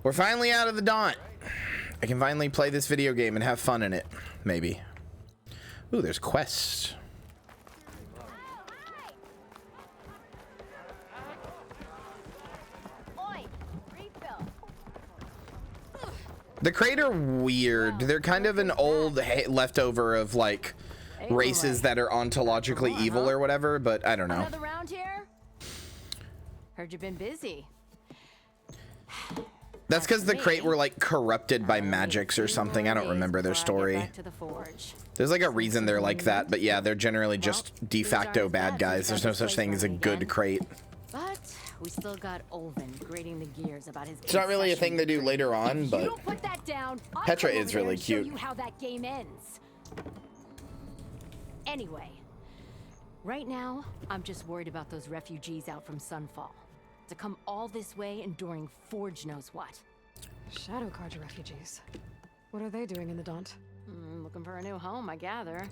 We're finally out of the Daunt. I can finally play this video game and have fun in it. Maybe. Ooh, there's quests. The Crate are weird. They're kind of an old leftover of like races that are ontologically evil or whatever, but I don't know. Another round here? Heard you've been busy. That's because the Crate were like corrupted by magics or something. I don't remember their story. There's like a reason they're like that, but yeah, they're generally just de facto bad guys. There's no such thing as a good Crate. But we still got Olvin grating the gears about his. It's not really a thing they do later on, but Petra is really cute. Show you how that game ends. Anyway, right now I'm just worried about those refugees out from Sunfall. To come all this way enduring Forge knows what. Shadow Carja refugees. What are they doing in the Daunt? Looking for a new home, I gather.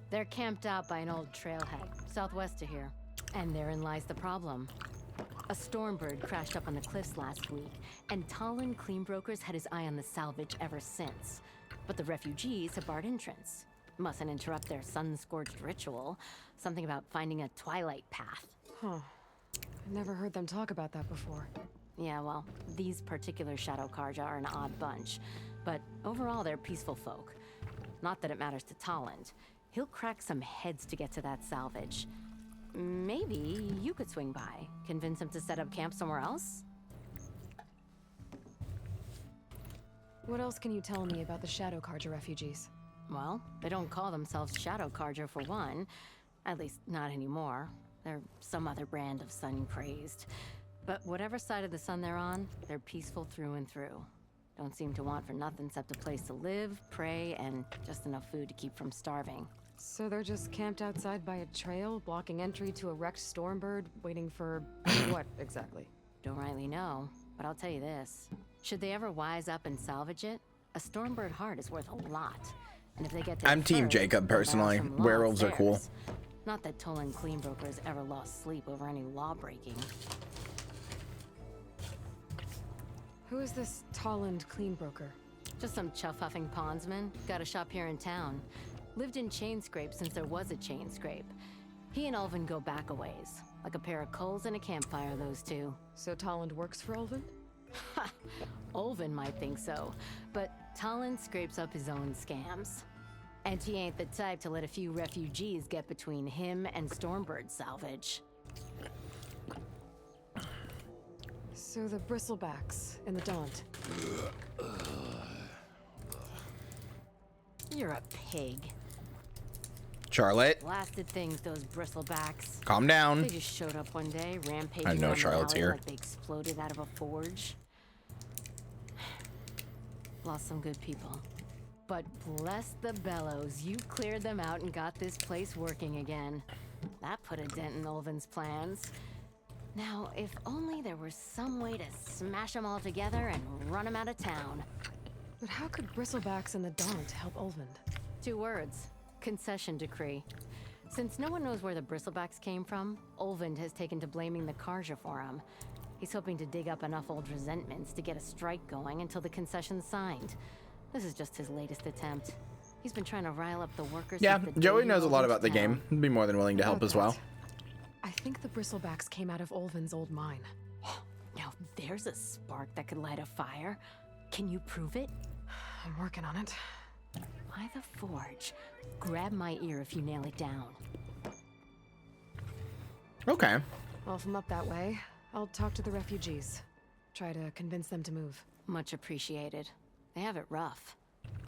They're camped out by an old trailhead, southwest of here. And therein lies the problem. A Stormbird crashed up on the cliffs last week, and Talon Cleanbrokers had his eye on the salvage ever since. But the refugees have barred entrance. Mustn't interrupt their sun-scorched ritual. Something about finding a twilight path. Huh. I've never heard them talk about that before. Yeah, well, these particular Shadow Carja are an odd bunch. But overall, they're peaceful folk. Not that it matters to Talon. He'll crack some heads to get to that salvage. Maybe you could swing by, convince him to set up camp somewhere else? What else can you tell me about the Shadow Carja refugees? Well, they don't call themselves Shadow Carja for one. At least, not anymore. They're some other brand of sun-crazed. But whatever side of the sun they're on, they're peaceful through and through. Don't seem to want for nothing except a place to live, pray, and just enough food to keep from starving. So they're just camped outside by a trail, blocking entry to a wrecked Stormbird, waiting for what exactly? Don't rightly know, but I'll tell you this. Should they ever wise up and salvage it, a Stormbird heart is worth a lot. And if they get to I'm Team Jacob personally. Werewolves are cool. Not that Tolan Cleanbrokers ever lost sleep over any law breaking. Who is this Talland Cleanbroker? Just some chuff-huffing pondsman. Got a shop here in town. Lived in Chainscrape since there was a Chainscrape. He and Ulvin go back a ways. Like a pair of coals and a campfire, those two. So Talland works for Ulvin? Ha! Ulvin might think so, but Talland scrapes up his own scams. And he ain't the type to let a few refugees get between him and Stormbird salvage. So the bristlebacks in the Daunt. You're a pig. Charlotte. Blasted things, those bristlebacks. Calm down. They just showed up one day, rampaging I know around Charlotte's the alley here. like they exploded out of a forge. Lost some good people. But bless the bellows, you cleared them out and got this place working again. That put a dent in Ulvin's plans. Now, if only there were some way to smash them all together and run them out of town. But how could bristlebacks in the Daunt help Ulvin? 2 words. Concession decree. Since no one knows where the bristlebacks came from, Ulvind has taken to blaming the Carja for them. He's hoping to dig up enough old resentments to get a strike going until the concession's signed. This is just his latest attempt. He's been trying to rile up the workers. Yeah, Joey knows a lot about the game. He'd be more than willing to help as well. I think the bristlebacks came out of Ulvin's old mine. Now there's a spark that could light a fire. Can you prove it? I'm working on it. By the forge. Grab my ear if you nail it down. Okay. Well, if I'm up that way, I'll talk to the refugees. Try to convince them to move. Much appreciated. They have it rough.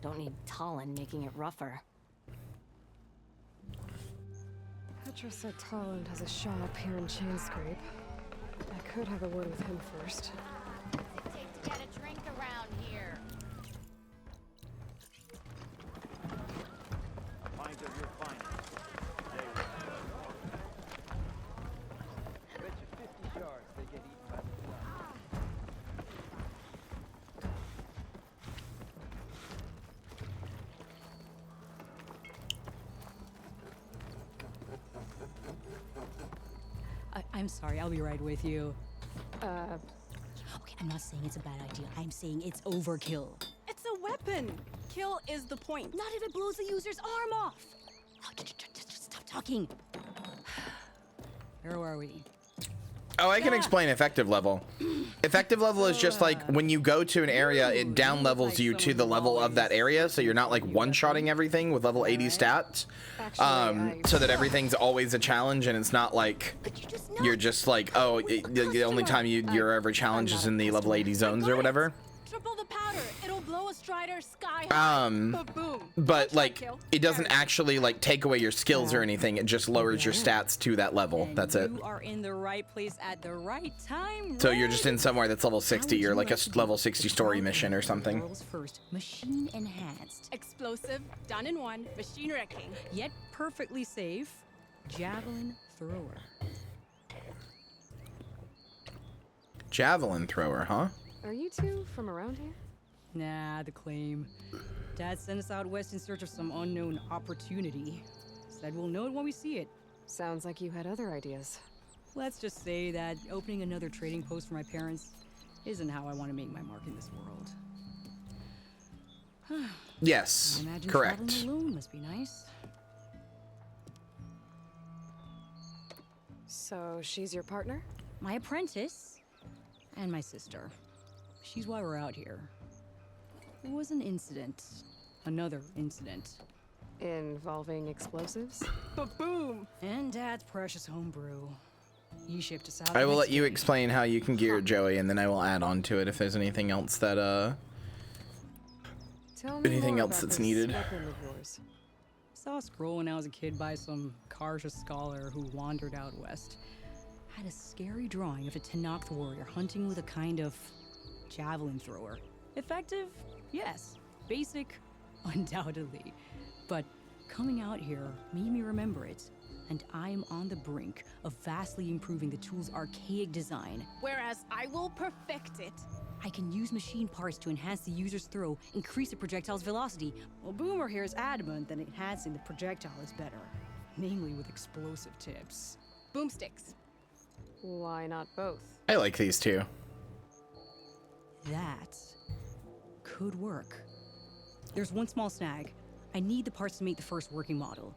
Don't need Talon making it rougher. Petra said Talland has a shop here in Chainscrape. I could have a word with him first. What's it take to get a drink around here? Find of your finest. Bet you 50 shards they get eaten by the fly. I'm sorry, I'll be right with you. Okay, I'm not saying it's a bad idea. I'm saying it's overkill. It's a weapon. Kill is the point. Not if it blows the user's arm off. Oh, just stop talking. Where are we? Oh, I can explain effective level. Effective level is just like when you go to an area, it down levels you to the level of that area, so you're not like one-shotting everything with level 80 stats, so that everything's always a challenge, and it's not like you're just like, oh, the only time you're ever challenged is in the level 80 zones or whatever. Triple the powder. It'll blow a Strider sky high. Boom. But like it doesn't actually like take away your skills or anything. It just lowers your stats to that level. That's it. You are in the right place at the right time. So you're just in somewhere that's level 60 or like a level 60 story mission or something. World's first machine enhanced, Explosive, done in one, machine wrecking. yet perfectly safe javelin thrower. Javelin thrower, huh? Are you two from around here? Nah, the claim. Dad sent us out west in search of some unknown opportunity. Said we'll know it when we see it. Sounds like you had other ideas. Let's just say that opening another trading post for my parents isn't how I want to make my mark in this world. Yes, I imagine correct. traveling alone must be nice. So she's your partner? My apprentice and my sister. She's why we're out here. There was an incident. Another incident. Involving explosives? Boom. And Dad's precious homebrew. He shipped us out. I will the let next you day. explain how you can gear Joey, and then I will add on to it if there's anything else that Tell me Anything more else about that's this needed? weapon of yours. Saw a scroll when I was a kid by some Karja scholar who wandered out west. Had a scary drawing of a Tenakth warrior hunting with a kind of javelin thrower. Effective? Yes. Basic? Undoubtedly. But coming out here made me remember it, and I'm on the brink of vastly improving the tool's archaic design. Whereas I will perfect it. I can use machine parts to enhance the user's throw, increase the projectile's velocity. Well, Boomer here is adamant that enhancing the projectile is better, namely with explosive tips. Boomsticks. Why not both? I like these two. That could work. There's one small snag. I need the parts to make the first working model.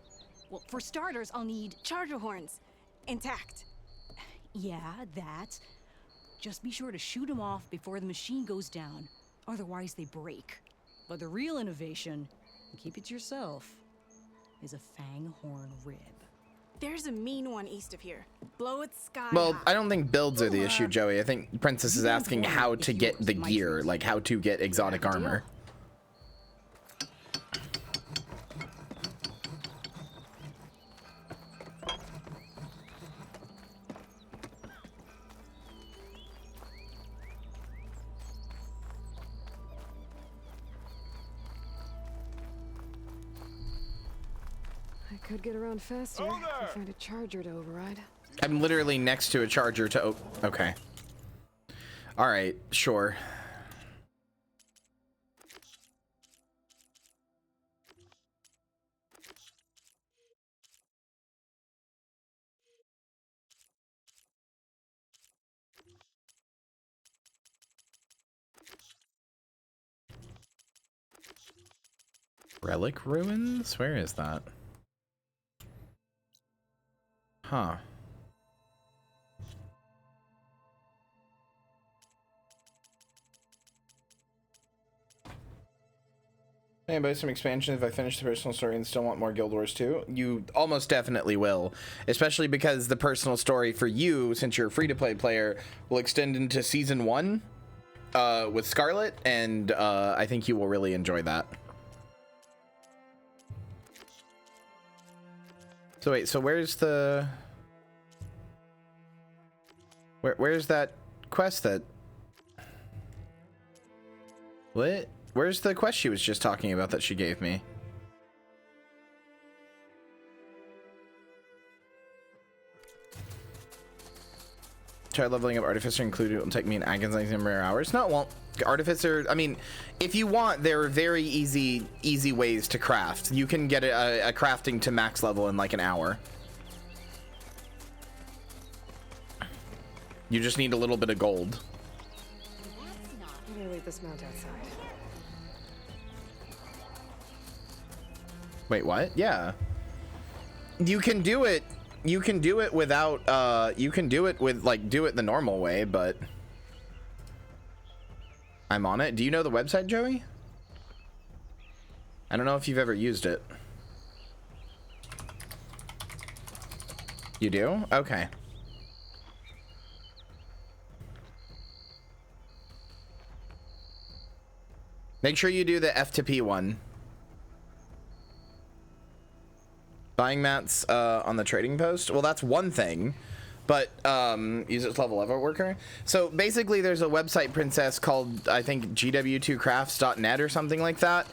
Well, for starters, I'll need charger horns. Intact. Yeah, that. Just be sure to shoot them off before the machine goes down. Otherwise, they break. But the real innovation, and keep it to yourself, is a fang horn rib. There's a mean one east of here. Blow its sky Well, high. I don't think builds are the issue, Joey. I think Princess is asking how to get the gear, like how to get exotic armor. I could get around faster if I find a charger to override. I'm literally next to a charger to okay. All right, sure. Relic ruins? Where is that? Huh. Hey, buy some expansion if I finish the personal story and still want more Guild Wars 2. You almost definitely will, especially because the personal story for you, since you're a free-to-play player, will extend into Season 1 with Scarlet, and I think you will really enjoy that. So wait, so where's the... Where's that quest that... What? Where's the quest she was just talking about that she gave me? Try leveling up Artificer included. It will take me an agonizing number of hours. No, it won't. Artificer, I mean, if you want, there are very easy ways to craft. You can get a crafting to max level in like an hour. You just need a little bit of gold. Better leave this mount outside. Wait, what? Yeah. You can do it. You can do it without, you can do it with, like, do it the normal way, but... I'm on it. Do you know the website, Joey? I don't know if you've ever used it. You do? Okay. Make sure you do the F to P one. Buying mats on the trading post. Well, that's one thing. But use its level level worker. So basically there's a website, Princess, called I think gw2crafts.net or something like that.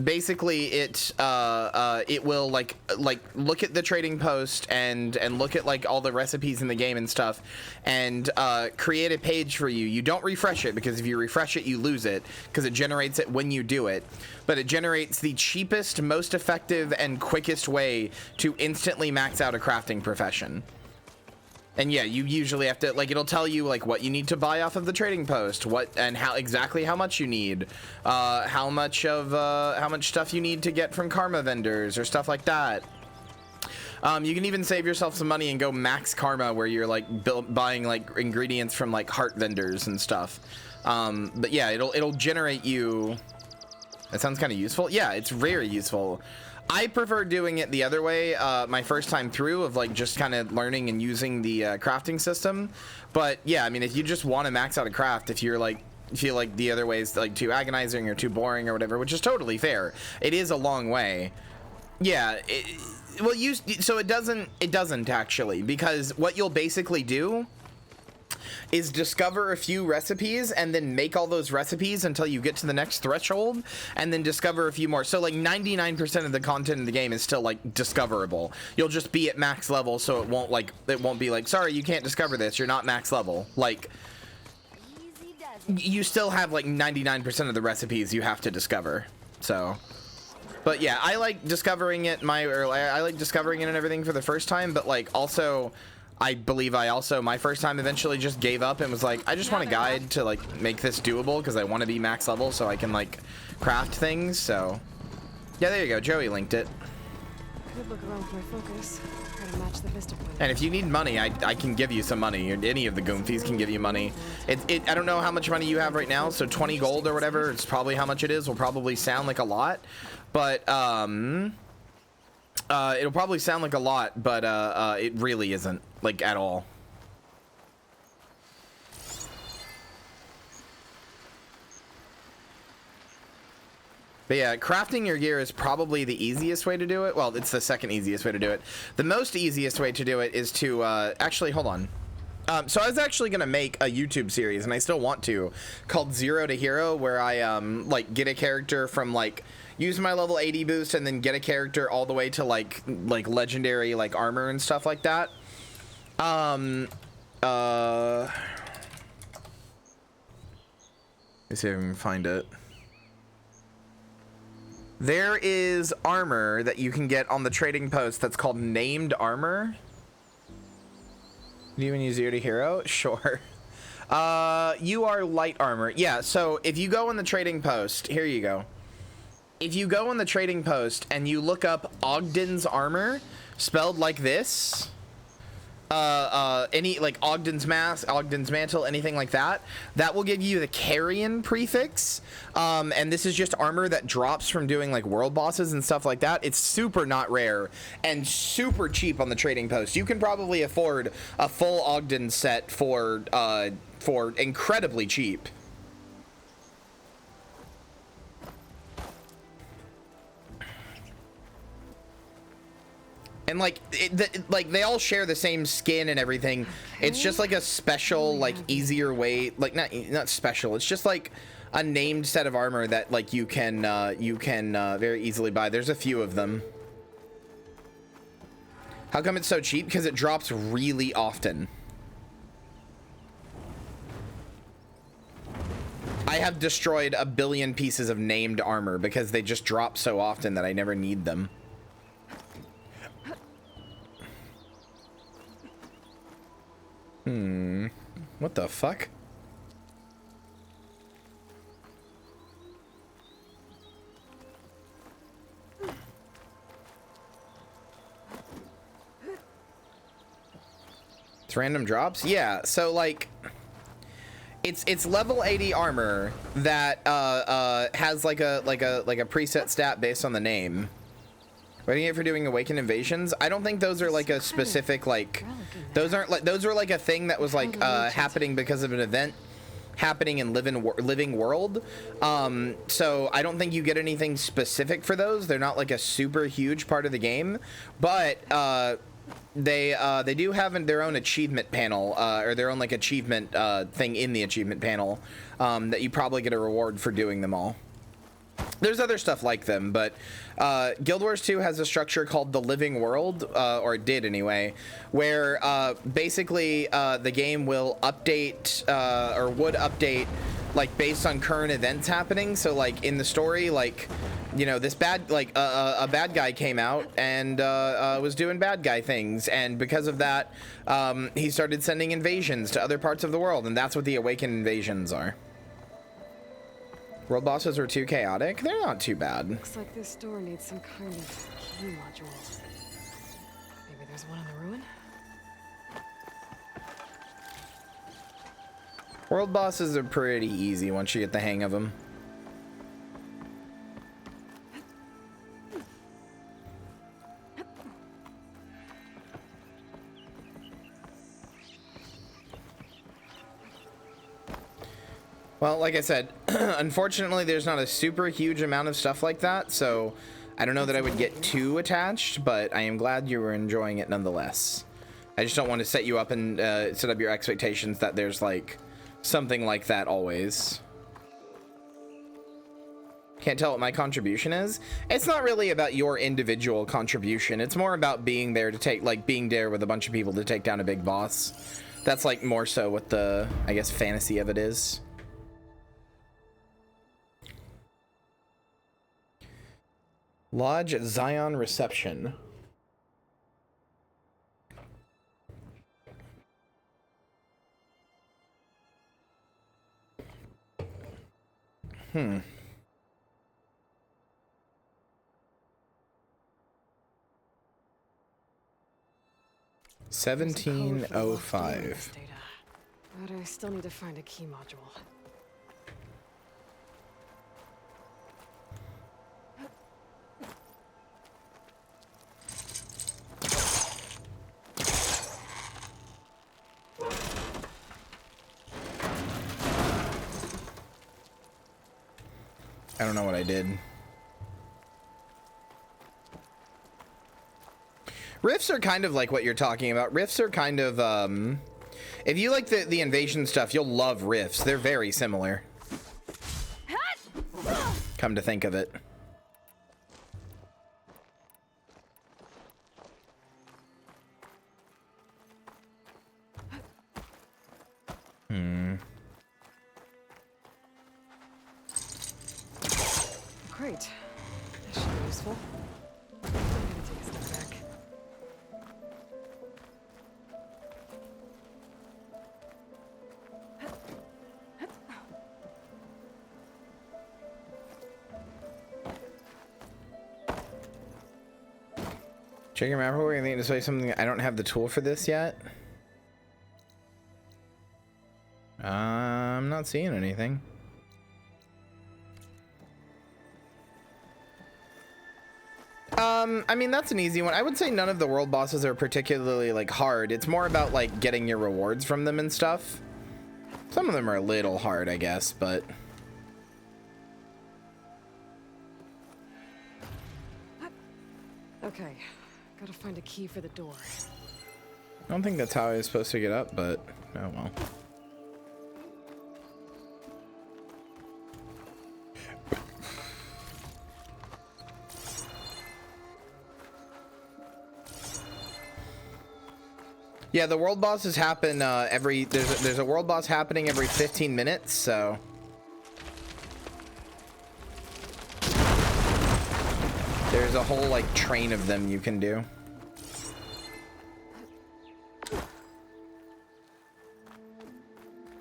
Basically it will like look at the trading post and look at like all the recipes in the game and stuff and create a page for you. You don't refresh it, because if you refresh it you lose it, because it generates it when you do it. But it generates the cheapest, most effective and quickest way to instantly max out a crafting profession. And yeah, you usually have to, like, it'll tell you like what you need to buy off of the trading post, what and how exactly how much you need, how much stuff you need to get from karma vendors or stuff like that. You can even save yourself some money and go max karma, where you're like buying like ingredients from like heart vendors and stuff. But yeah, it'll generate you. That sounds kind of useful. Yeah, it's very useful. I prefer doing it the other way, my first time through, of like just kind of learning and using the crafting system. But yeah, I mean, if you just want to max out a craft, if you're like feel like the other way is like too agonizing or too boring or whatever, which is totally fair. It is a long way. Yeah. Well, so it doesn't actually, because what you'll basically do is discover a few recipes and then make all those recipes until you get to the next threshold, and then discover a few more. So like 99% of the content in the game is still like discoverable. You'll just be at max level, so it won't be like, sorry, you can't discover this, you're not max level. Like, you still have like 99% of the recipes you have to discover. So, but yeah, I like discovering it I like discovering it and everything for the first time, but like also I believe my first time eventually just gave up and was like, I just want a guide to like make this doable, because I want to be max level so I can like craft things. So yeah, there you go. Joey linked it. Could look around for my focus. Try to match the vista point. And if you need money, I can give you some money. Any of the Goomfies can give you money. I don't know how much money you have right now, so 20 gold or whatever, it's probably how much it is. Will probably sound like a lot, but it'll probably sound like a lot, but it really isn't, like, at all. But yeah, crafting your gear is probably the easiest way to do it. Well, it's the second easiest way to do it. The most easiest way to do it is to actually, hold on. So I was actually gonna make a YouTube series, and I still want to, called 0 to Hero, where I like get a character from like use my level 80 boost and then get a character all the way to like legendary like armor and stuff like that. Let's see if I can find it. There is armor that you can get on the trading post that's called named armor. Do you even use 0 to Hero? Sure. You are light armor. Yeah, so if you go on the trading post, here you go. If you go on the trading post and you look up Ogden's armor, spelled like this, any like Ogden's mask, Ogden's mantle, anything like that, that will give you the carrion prefix. And this is just armor that drops from doing like world bosses and stuff like that. It's super not rare and super cheap on the trading post. You can probably afford a full Ogden set for incredibly cheap. And like like they all share the same skin and everything. It's just like a special, like easier way, like not special. It's just like a named set of armor that like you can very easily buy. There's a few of them. How come it's so cheap? Because it drops really often. I have destroyed 1 billion pieces of named armor because they just drop so often that I never need them. What the fuck? It's random drops. Yeah. So like, it's level 80 armor that has like a preset stat based on the name. Waiting it for doing awakened invasions. I don't think those are like a specific like. Those aren't like, those are like a thing that was like happening because of an event happening in living world. So I don't think you get anything specific for those. They're not like a super huge part of the game, but they do have their own achievement panel, or their own like achievement thing in the achievement panel, that you probably get a reward for doing them all. There's other stuff like them, but Guild Wars 2 has a structure called the Living World, or it did anyway, where basically the game will update, or would update, like based on current events happening. So like in the story, like, you know, this bad, like a bad guy came out and was doing bad guy things, and because of that, he started sending invasions to other parts of the world, and that's what the Awakened invasions are. World bosses are too chaotic. They're not too bad. Looks like this door needs some kind of key module. Maybe there's one in the ruin? World bosses are pretty easy once you get the hang of them. Well, like I said, unfortunately, there's not a super huge amount of stuff like that, so I don't know that I would get too attached, but I am glad you were enjoying it nonetheless. I just don't want to set you up and set up your expectations that there's, like, something like that always. Can't tell what my contribution is. It's not really about your individual contribution. It's more about being there to take, like, being there with a bunch of people to take down a big boss. That's, like, more so what the, I guess, fantasy of it is. Lodge at Zion Reception. Hmm. 1705. But I still need to find a key module. I don't know what I did. Rifts are kind of like what you're talking about. Rifts are kind of, if you like the invasion stuff, you'll love Rifts. They're very similar. Come to think of it. Great. This should be useful. I'm gonna take a step back. Check your map. We're going to say something. I don't have the tool for this yet. I'm not seeing anything. I mean, that's an easy one. I would say none of the world bosses are particularly, like, hard. It's more about, like, getting your rewards from them and stuff. Some of them are a little hard, I guess, but... Okay, gotta find a key for the door. I don't think that's how I was supposed to get up, but oh well. Yeah, the world bosses happen there's a world boss happening every 15 minutes, so there's a whole like train of them you can do.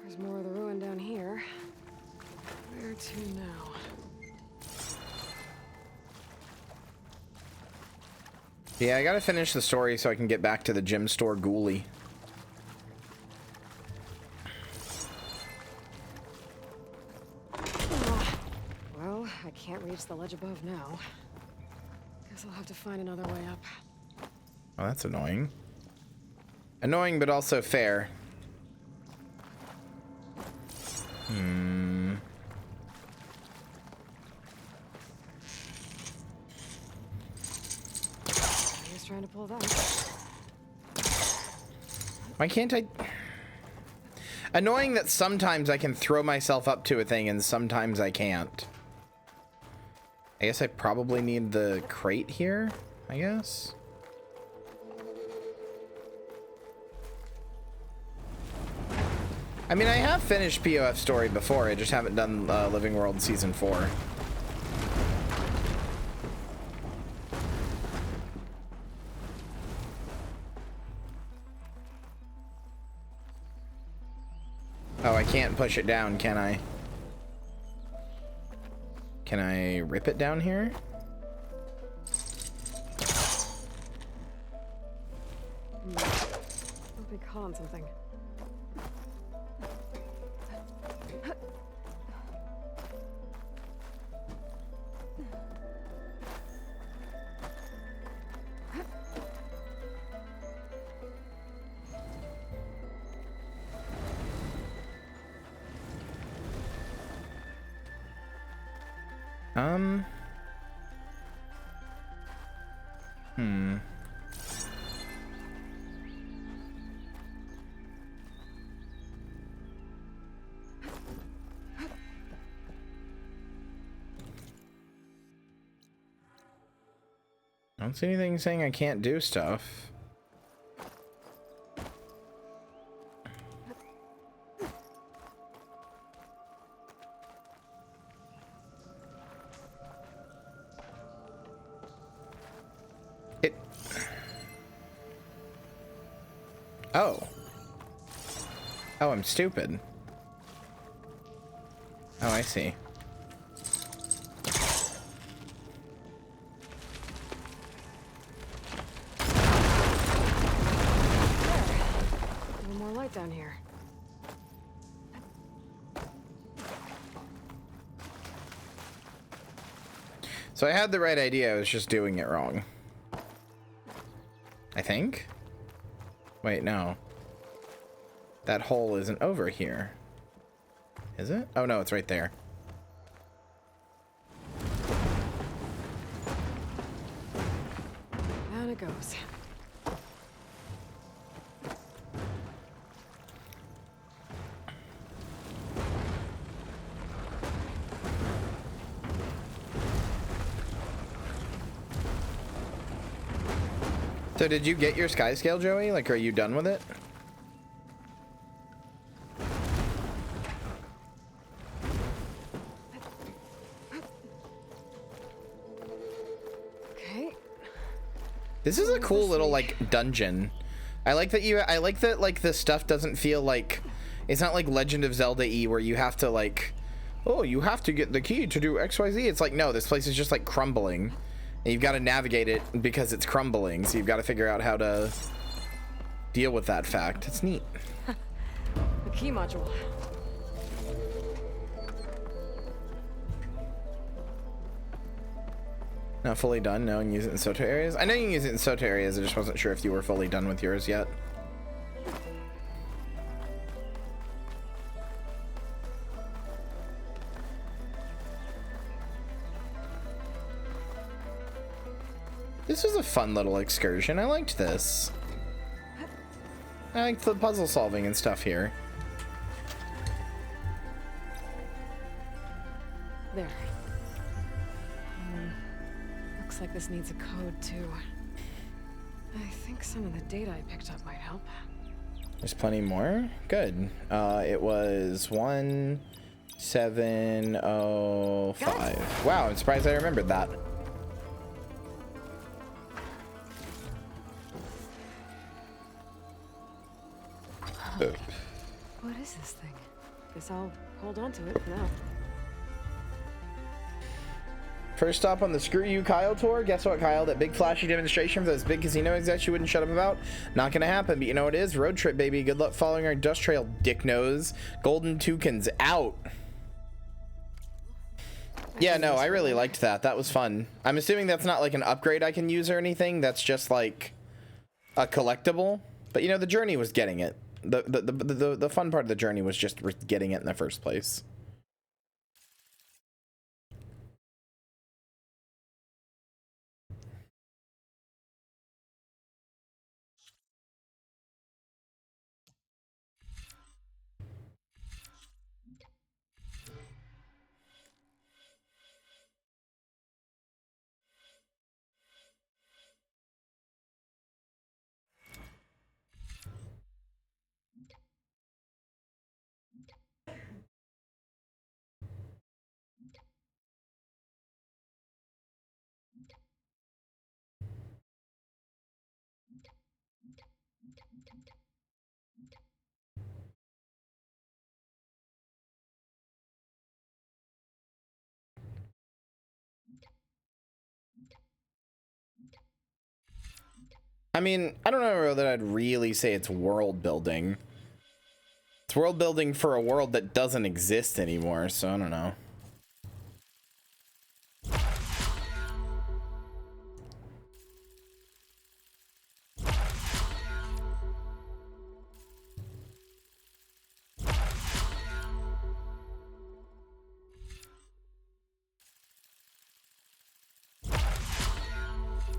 There's more of the ruin down here. Where to now? Yeah, I gotta finish the story so I can get back to the gem store ghoulie. I can't reach the ledge above now. Guess I'll have to find another way up. Oh, that's annoying. Annoying, but also fair. He's trying to pull that. Why can't I? Annoying that sometimes I can throw myself up to a thing and sometimes I can't. I guess I probably need the crate here, I guess. I mean, I have finished POF story before, I just haven't done Living World Season 4. Oh, I can't push it down, can I? Can I rip it down here? I'll be calling something. I don't see anything saying I can't do stuff. Oh. Oh, I'm stupid. Oh, I see. Down here. So I had the right idea, I was just doing it wrong. I think? Wait, no. That hole isn't over here. Is it? Oh no, it's right there. Down it goes. So did you get your sky scale, Joey? Like, are you done with it? Okay. This is a cool little like dungeon. I like that like this stuff doesn't feel like it's not like Legend of Zelda E where you have to like, oh, you have to get the key to do XYZ. It's like, no, this place is just like crumbling. And you've got to navigate it because it's crumbling, so you've got to figure out how to deal with that fact. It's neat. The key module. Not fully done? No, and use it in Soto areas? I know you can use it in Soto areas, I just wasn't sure if you were fully done with yours yet. This was a fun little excursion. I liked this. I liked the puzzle solving and stuff here. There. Looks like this needs a code too. I think some of the data I picked up might help. There's plenty more. Good. It was 1705. Wow, I'm surprised I remembered that. What is this thing? Guess I'll hold on to it for now. First stop on the Screw You Kyle tour. Guess what, Kyle? That big flashy demonstration for those big casino execs you wouldn't shut up about? Not gonna happen, but you know what it is? Road trip, baby. Good luck following our dust trail, dick nose. Golden toucans out. Yeah, no, I really liked that. That was fun. I'm assuming that's not like an upgrade I can use or anything. That's just like a collectible. But you know, the journey was getting it. The fun part of the journey was just getting it in the first place. I mean, I don't know that I'd really say it's world building. It's world building for a world that doesn't exist anymore, so I don't know.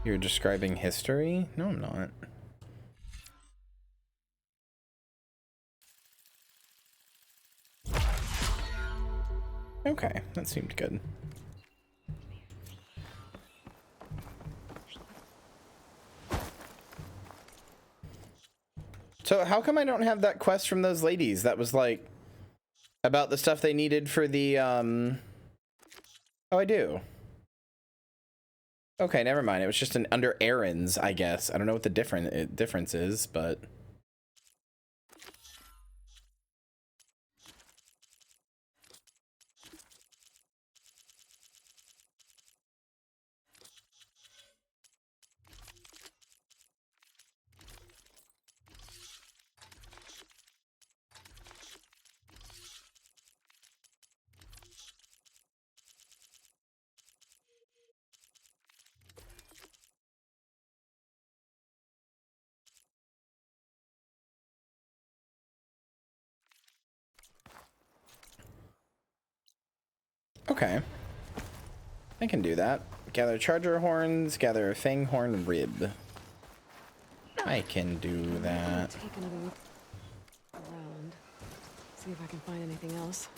You're describing history? No, I'm not. Okay, that seemed good. So how come I don't have that quest from those ladies? That was like about the stuff they needed for the Oh, I do. Okay, never mind. It was just an under errands, I guess. I don't know what the difference is, but okay. I can do that. Gather charger horns, gather a fang horn rib. I can do that. Take another look around. See if I can find anything else.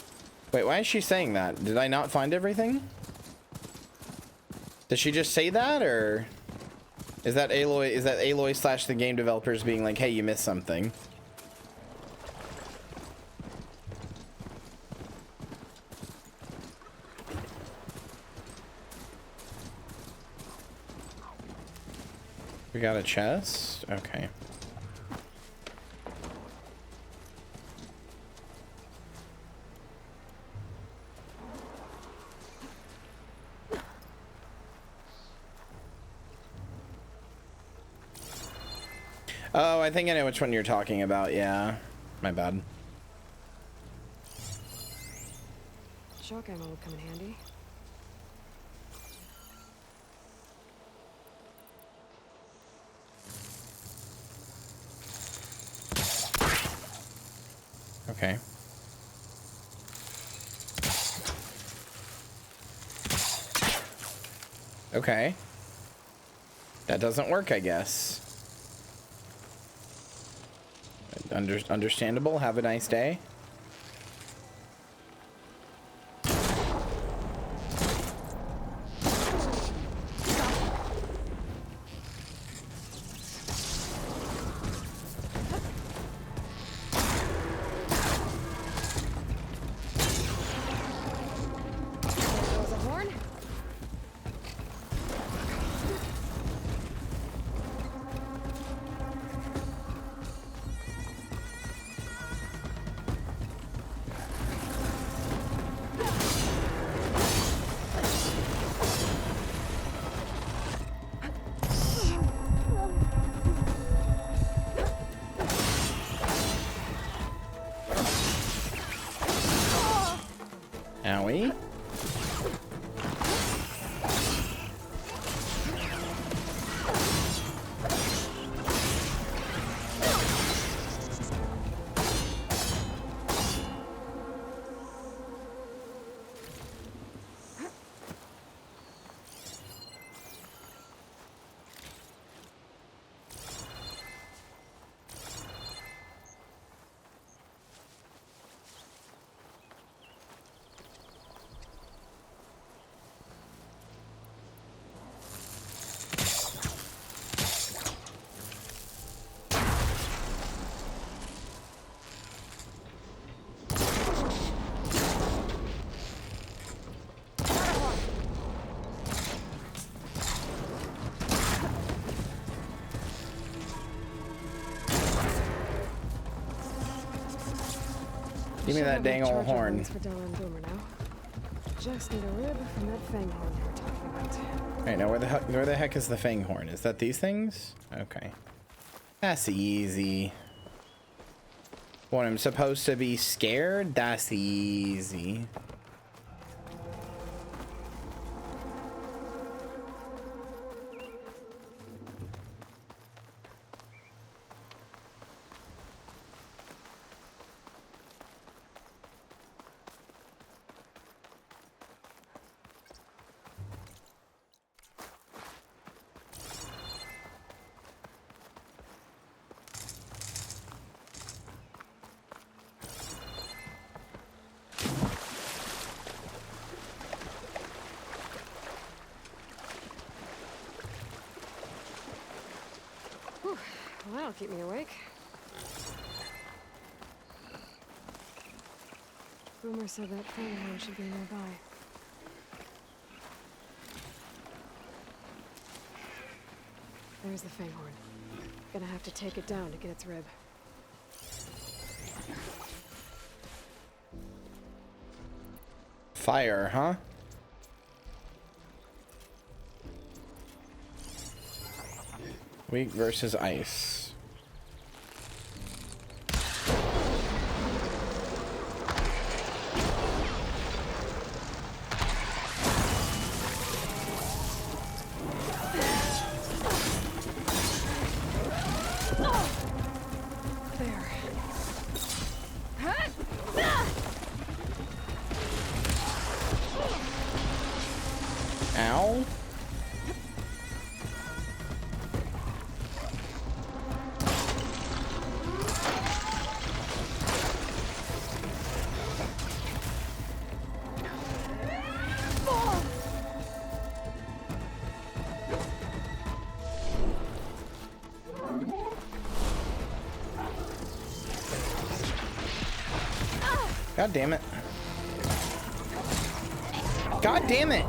Wait, why is she saying that? Did I not find everything? Did she just say that, or is that Aloy slash the game developers being like, hey, you missed something? We got a chest? Okay. Oh, I think I know which one you're talking about, yeah. My bad. Shock ammo would come in handy. Okay. Okay. That doesn't work, I guess. Understandable. Have a nice day. Give me that dang old horn. For Della and Boomer now. Just need a rib from that fang horn you were talking about. Right, now where the heck is the fang horn? Is that these things? Okay. That's easy. When I'm supposed to be scared, that's easy. Well, that'll keep me awake. Boomer said that fang horn should be nearby. There's the fang horn. Gonna have to take it down to get its rib. Fire, huh? Weak versus ice. Ow. God damn it. God damn it.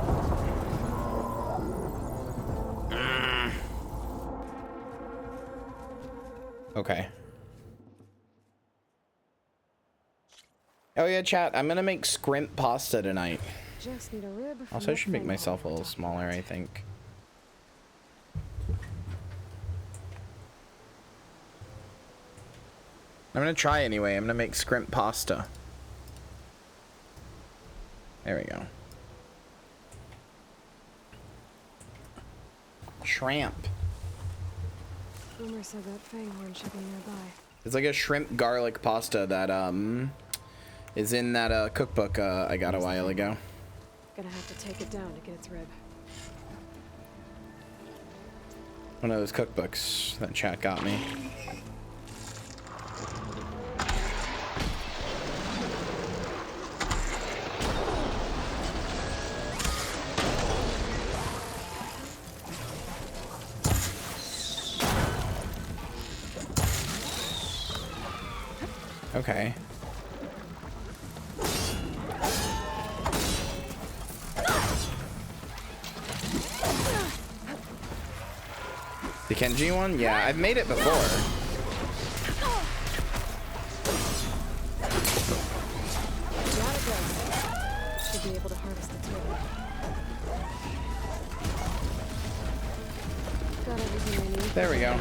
Okay. Oh yeah, chat, I'm gonna make scrimp pasta tonight. Just need a rib. Also, I should make myself a little smaller, I think. I'm gonna try anyway. I'm gonna make scrimp pasta. There we go. Shrimp. Boomer said that fang horn should be nearby. It's like a shrimp garlic pasta that is in that cookbook I got a while ago. Gonna have to take it down to get its rib. One of those cookbooks that chat got me. Okay. The Kenji one? Yeah, I've made it before. Should be able to harvest the tool. Got everything I need. There we go.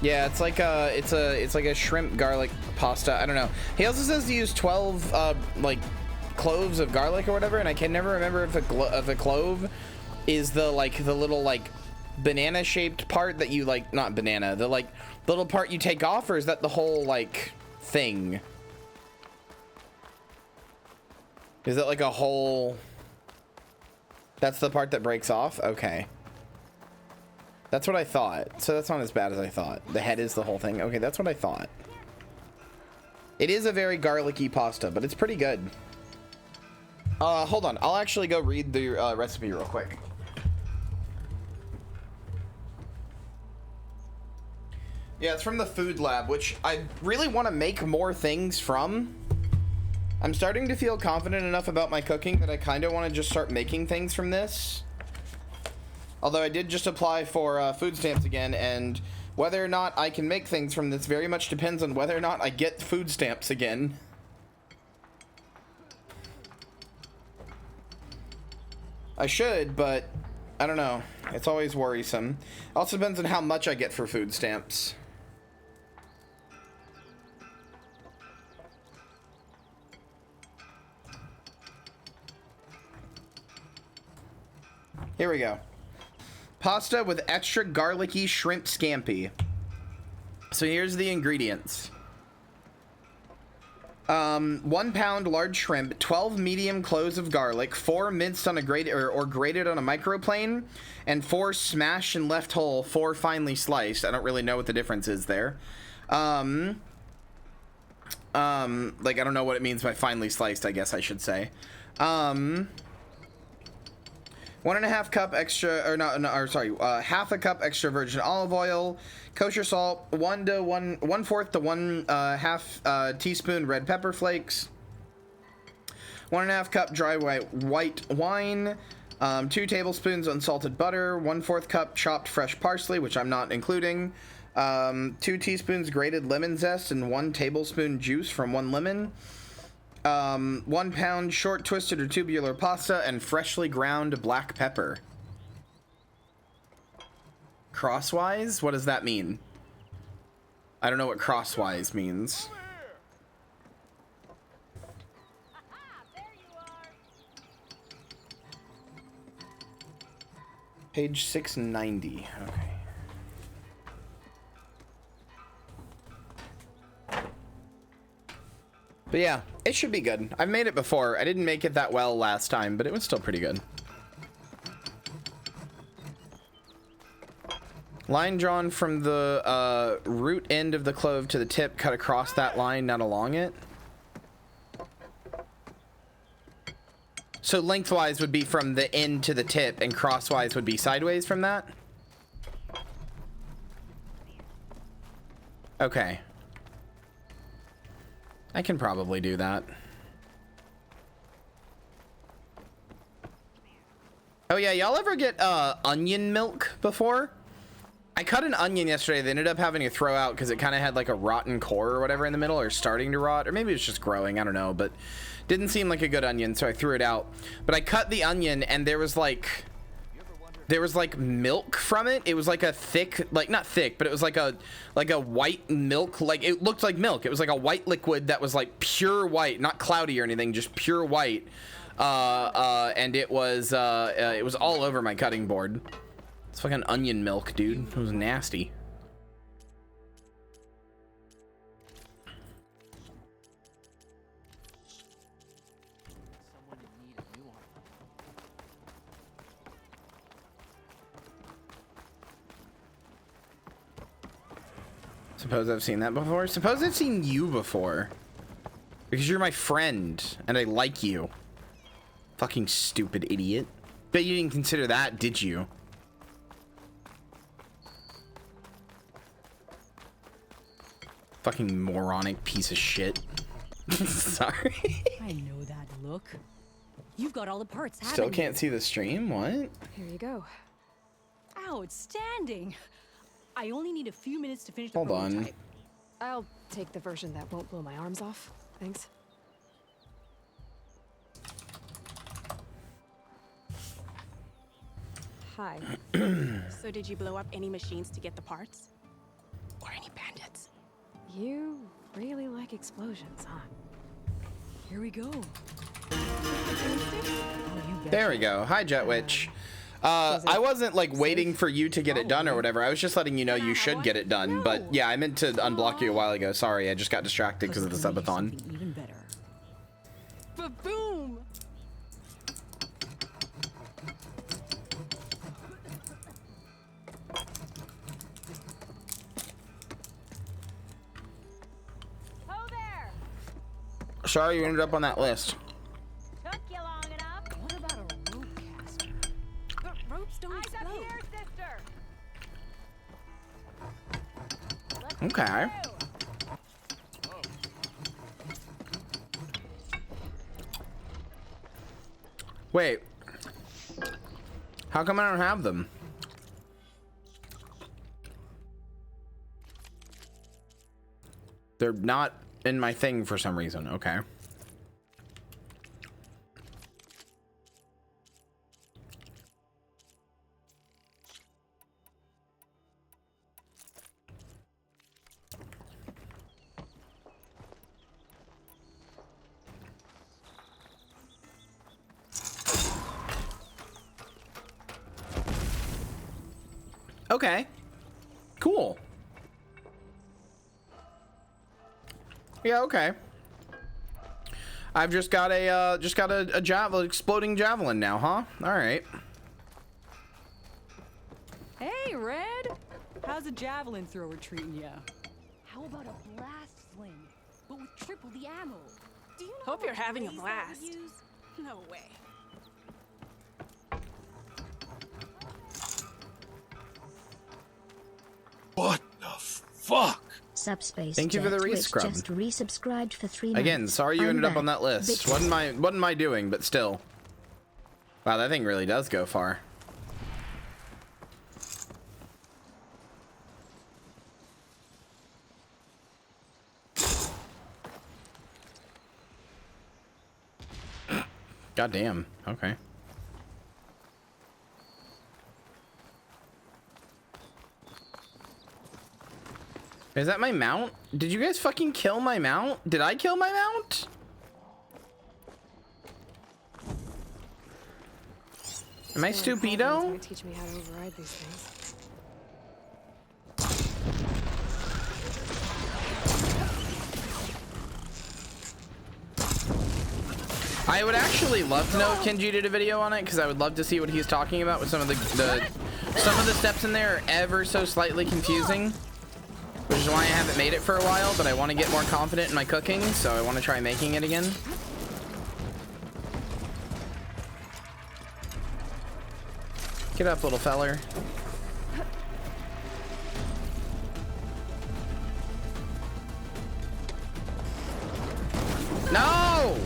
Yeah, it's like it's like a shrimp garlic pasta. I don't know. He also says to use 12 like cloves of garlic or whatever, and I can never remember if a clove is the little like banana shaped part that you like, not banana, the like little part you take off, or is that the whole like thing? Is it like a whole? That's the part that breaks off? Okay. That's what I thought. So that's not as bad as I thought. The head is the whole thing. Okay, that's what I thought. It is a very garlicky pasta, but it's pretty good. Hold on. I'll actually go read the recipe real quick. Yeah, it's from the food lab, which I really want to make more things from. I'm starting to feel confident enough about my cooking that I kind of want to just start making things from this. Although I did just apply for food stamps again, and Whether or not I can make things from this very much depends on whether or not I get food stamps again. I should, but I don't know. It's always worrisome. Also depends on how much I get for food stamps. Here we go. Pasta with extra garlicky shrimp scampi. So here's the ingredients. 1 pound large shrimp, 12 medium cloves of garlic, 4 minced on a grated on a microplane, and 4 smashed and left whole, 4 finely sliced. I don't really know what the difference is there. Like, I don't know what it means by finely sliced, I guess I should say. 1.5 cup extra, or not, no, or sorry, half a cup extra virgin olive oil, kosher salt, 1/4 to 1/2 teaspoon red pepper flakes, 1.5 cup dry white wine, 2 tablespoons unsalted butter, 1/4 cup chopped fresh parsley, which I'm not including, 2 teaspoons grated lemon zest, and 1 tablespoon juice from 1 lemon. 1 pound short twisted or tubular pasta, and freshly ground black pepper. Crosswise? What does that mean? I don't know what crosswise means. Page 690. Okay. But yeah, it should be good. I've made it before. I didn't make it that well last time, but it was still pretty good. Line drawn from the root end of the clove to the tip, cut across that line, not along it. So lengthwise would be from the end to the tip, and crosswise would be sideways from that? Okay. I can probably do that. Oh yeah, y'all ever get onion milk before? I cut an onion yesterday that ended up having to throw out because it kind of had like a rotten core or whatever in the middle, or starting to rot, or maybe it's just growing, I don't know, but didn't seem like a good onion, so I threw it out. But I cut the onion and there was like milk from it. It was like a thick, like not thick, but it was like a white milk. Like it looked like milk. It was like a white liquid that was like pure white, not cloudy or anything, just pure white. And it was all over my cutting board. It's fucking onion milk, dude. It was nasty. Suppose I've seen that before. Suppose I've seen you before. Because you're my friend, and I like you. Fucking stupid idiot. Bet you didn't consider that, did you? Fucking moronic piece of shit. Sorry. I know that look. You've got all the parts, haven't Still you? can't see the stream? What? Here you go. Outstanding. I only need a few minutes to finish the Hold on. prototype. I'll take the version that won't blow my arms off. Thanks. Hi. So did you blow up any machines to get the parts? Or any bandits? You really like explosions, huh? Here we go. Oh, you bet. There we go. Hi, Jet Witch. I wasn't like waiting for you to get it done or whatever. I was just letting you know you should get it done. But yeah, I meant to unblock you a while ago. Sorry, I just got distracted because of the subathon. Even better. Ba-boom! Ho there! Sorry you ended up on that list. Took you long enough. What about a rope caster? But ropes don't Eyes up explode. here, sister. Let's Okay. go. Wait. How come I don't have them? They're not in my thing for some reason. Okay. Okay. Cool. Yeah, okay. I've just got a exploding javelin now, huh? All right. Hey, Red! How's a javelin thrower treating ya? How about a blast sling, but with triple the ammo? Do you know Hope you're having a blast. No way. What the fuck? Subspace. Thank you for the rescrub. Just resubscribed for 3 months. Again, sorry you ended up on that list. Wasn't my doing, but still. Wow, that thing really does go far. God damn. Okay. Is that my mount? Did you guys fucking kill my mount? Did I kill my mount? Am I stupido? Teach me how to override these things. I would actually love to know if Kenji did a video on it, because I would love to see what he's talking about with some of the steps in there are ever so slightly confusing, which is why I haven't made it for a while, but I want to get more confident in my cooking, so I want to try making it again. Get up, little feller. No!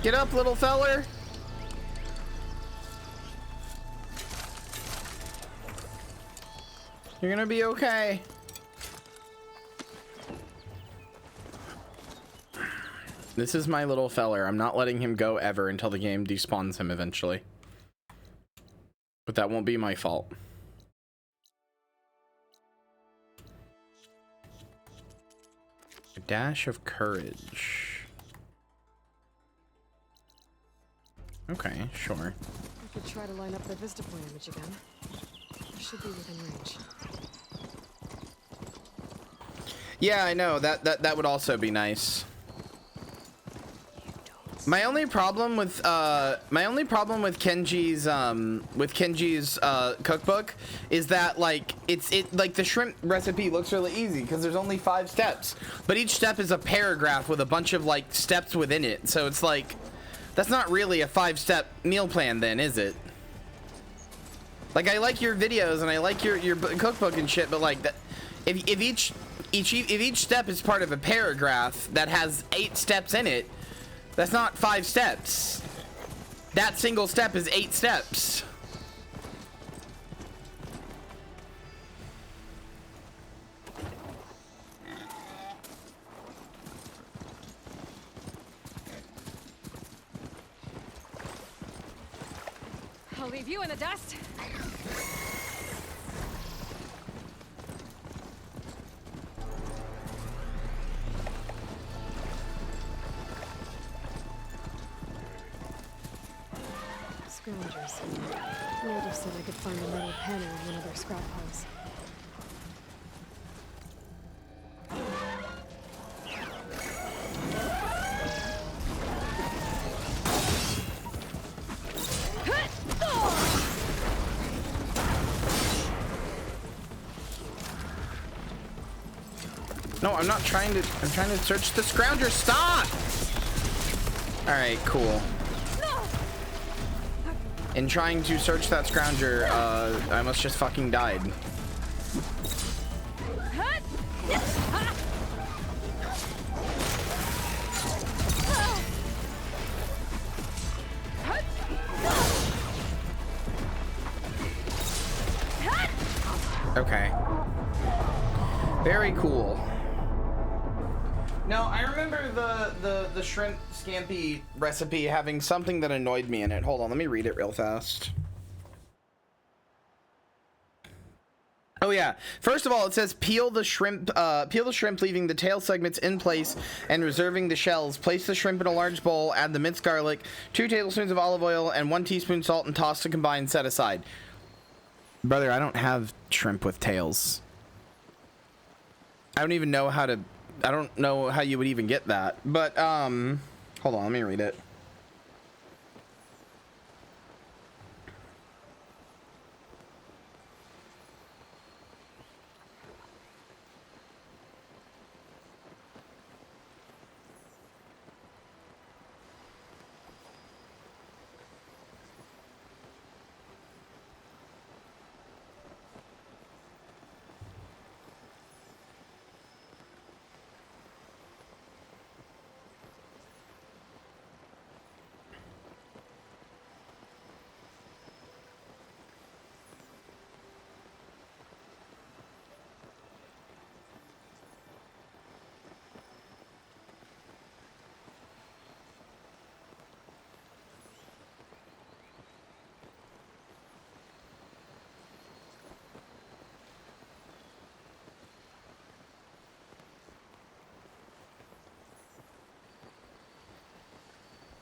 Get up, little feller. You're gonna be okay. This is my little feller. I'm not letting him go ever until the game despawns him eventually. But that won't be my fault. A dash of courage. Okay, sure. I could try to line up the vista point image again. I should be within range. Yeah, I know. That would also be nice. My only problem with Kenji's cookbook is that like like the shrimp recipe looks really easy because there's only 5 steps, but each step is a paragraph with a bunch of like steps within it. So it's like that's not really a 5-step meal plan then, is it? Like I like your videos and I like your cookbook and shit, but like that if each step is part of a paragraph that has 8 steps in it, that's not 5 steps. That single step is 8 steps. I'll leave you in the dust. Scroungers. Native said I could find a metal panel in one of their scrap piles. No, I'm not trying to. I'm trying to search the scrounger. Stop! Alright, cool. In trying to search that scrounger, I almost just fucking died. Okay. Very cool. No, I remember the shrimp scampi recipe having something that annoyed me in it. Hold on, let me read it real fast. Oh yeah. First of all, it says peel the shrimp, leaving the tail segments in place and reserving the shells. Place the shrimp in a large bowl, add the minced garlic, 2 tablespoons of olive oil, and 1 teaspoon salt, and toss to combine, set aside. Brother, I don't have shrimp with tails. I don't even know how to, I don't know how you would even get that. But, hold on, let me read it.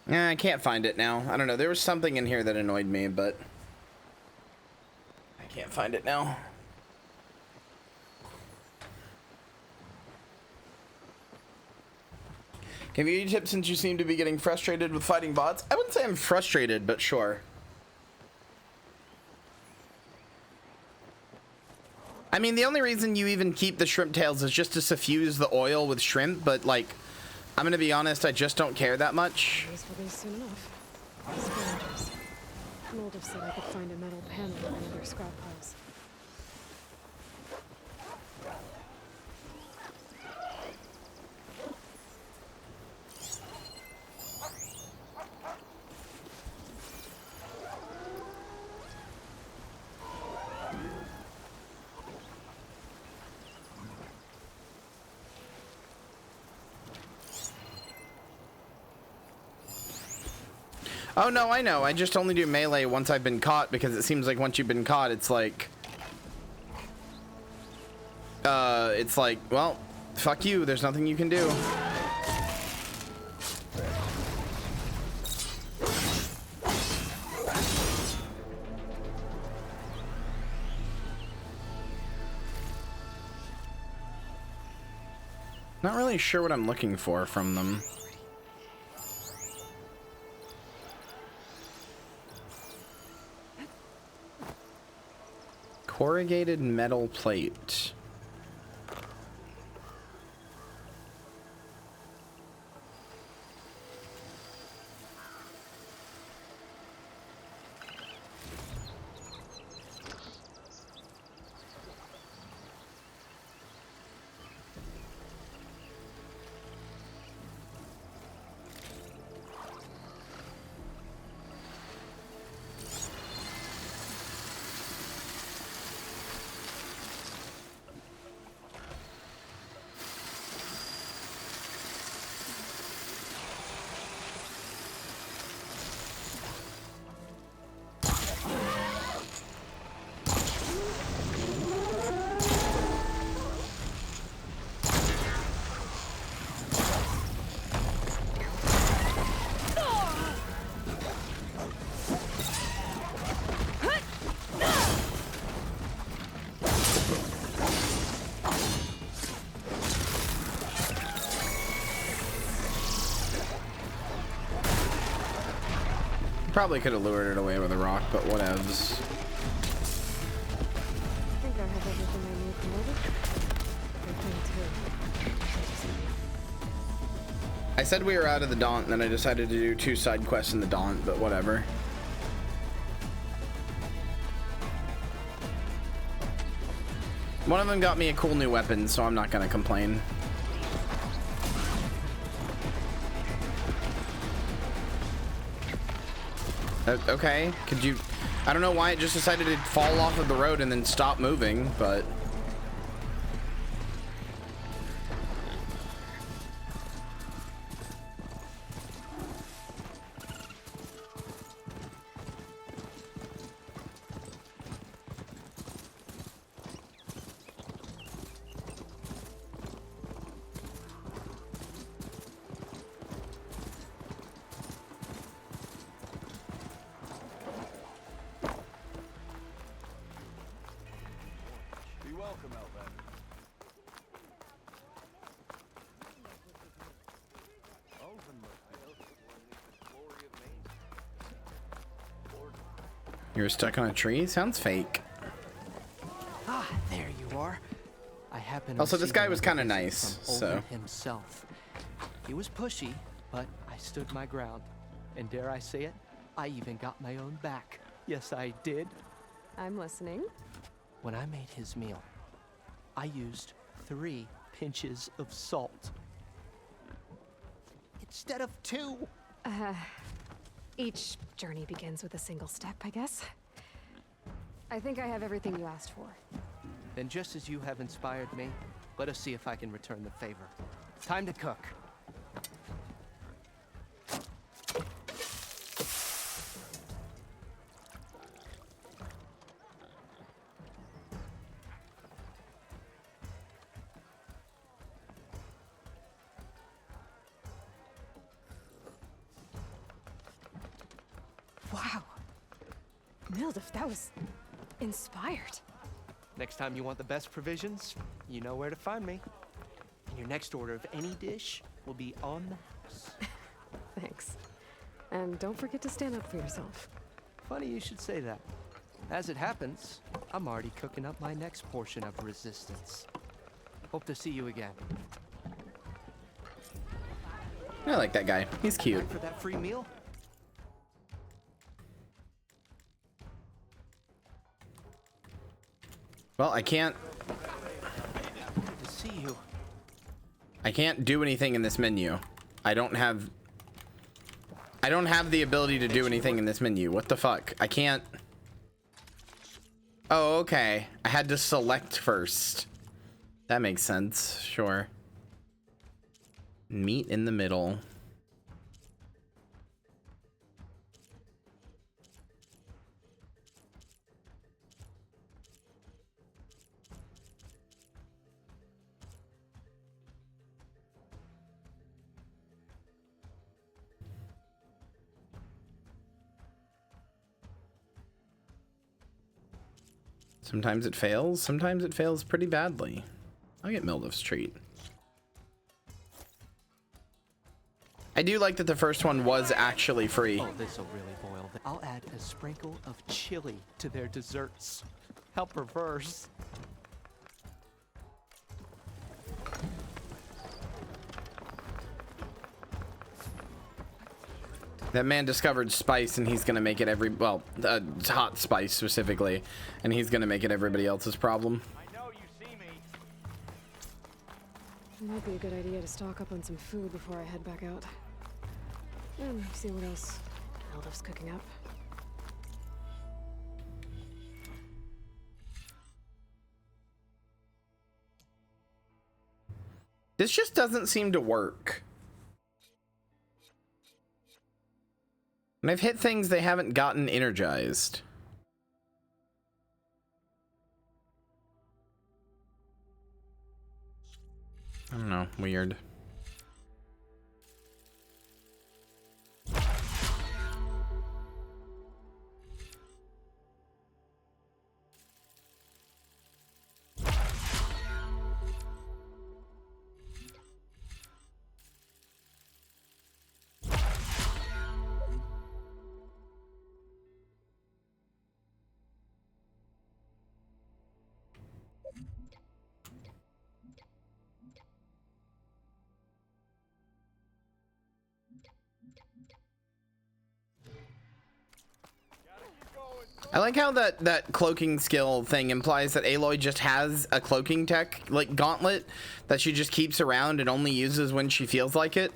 I can't find it now. I don't know. There was something in here that annoyed me, but I can't find it now. Give you any tips since you seem to be getting frustrated with fighting bots? I wouldn't say I'm frustrated, but sure. I mean, the only reason you even keep the shrimp tails is just to suffuse the oil with shrimp, but like, I'm gonna be honest, I just don't care that much. Soon enough. Scavengers. Mold have said I could find a metal panel in one of their scrap piles. Oh no, I know. I just only do melee once I've been caught, because it seems like once you've been caught, it's like, well, fuck you. There's nothing you can do. Not really sure what I'm looking for from them. Corrugated metal plate. Probably could have lured it away with a rock, but whatevs. I think I have everything I need promoted. I said we were out of the Daunt, and then I decided to do 2 side quests in the Daunt, but whatever. One of them got me a cool new weapon, so I'm not gonna complain. Okay, could you I don't know why it just decided to fall off of the road and then stop moving, but... You're stuck on a tree? Sounds fake. Ah, there you are. I happen. Also, this guy was kind of nice, so. Himself. He was pushy, but I stood my ground. And dare I say it, I even got my own back. Yes, I did. I'm listening. When I made his meal, I used 3 pinches of salt. Instead of 2. Each journey begins with a single step, I guess. I think I have everything you asked for. Then just as you have inspired me, let us see if I can return the favor. Time to cook. Wow. Mildif, that was inspired. Next time you want the best provisions, you know where to find me. And your next order of any dish will be on the house. Thanks. And don't forget to stand up for yourself. Funny you should say that. As it happens, I'm already cooking up my next portion of resistance. Hope to see you again. I like that guy. He's cute. Time for that free meal? Well, I can't. Good to see you. I can't do anything in this menu. I don't have the ability to do anything in this menu. What the fuck? I can't. Oh, okay. I had to select first. That makes sense. Sure. Meat in the middle. Sometimes it fails. Sometimes it fails pretty badly. I'll get Mildif's treat. I do like that the first one was actually free. Oh, this'll really boil. I'll add a sprinkle of chili to their desserts. How perverse. That man discovered spice, and he's gonna make it hot spice specifically, and he's gonna make it everybody else's problem. I know you see me. It might be a good idea to stock up on some food before I head back out. And see what else Mildif's cooking up. This just doesn't seem to work. When I've hit things, they haven't gotten energized. I don't know, weird. I like how that cloaking skill thing implies that Aloy just has a cloaking tech, like gauntlet, that she just keeps around and only uses when she feels like it.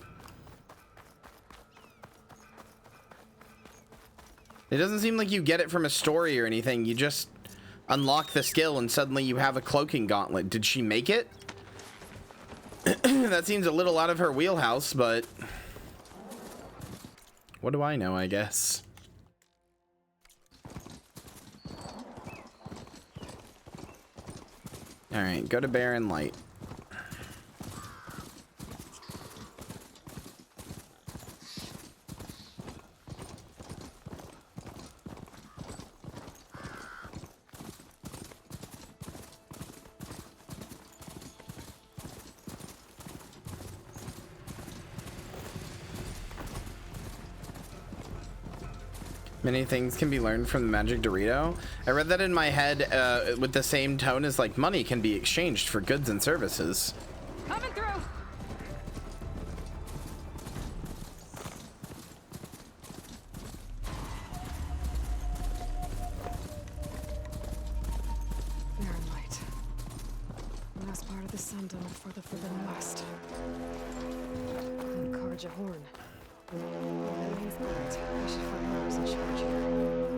It doesn't seem like you get it from a story or anything. You just unlock the skill and suddenly you have a cloaking gauntlet. Did she make it? That seems a little out of her wheelhouse, but what do I know, I guess. Alright, go to Barren Light. Many things can be learned from the magic Dorito. I read that in my head with the same tone as like money can be exchanged for goods and services. Coming through. Barren Light. Last part of the sun tunnel for the Forbidden West. And Karja Horn. That means that I should find who's in charge here.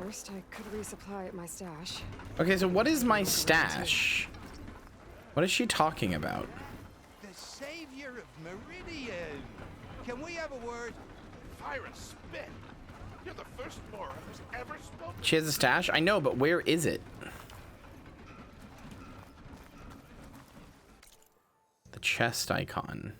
First, I could resupply at my stash. Okay, so what is my stash? What is she talking about? The savior of Meridian. Can we have a word? Fire a spit. You're the first moron who's ever spoken. She has a stash? I know, but where is it? The chest icon.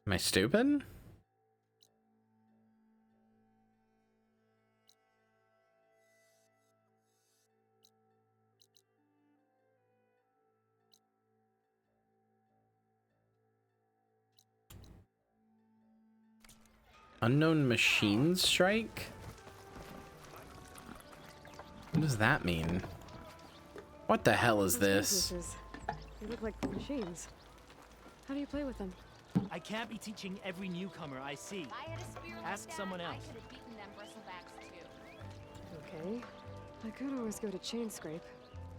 Am I stupid? Unknown machine strike? What does that mean? What the hell is this? They look like machines. How do you play with them? I can't be teaching every newcomer I see. Ask someone else. Okay. I could always go to Chain Scrape.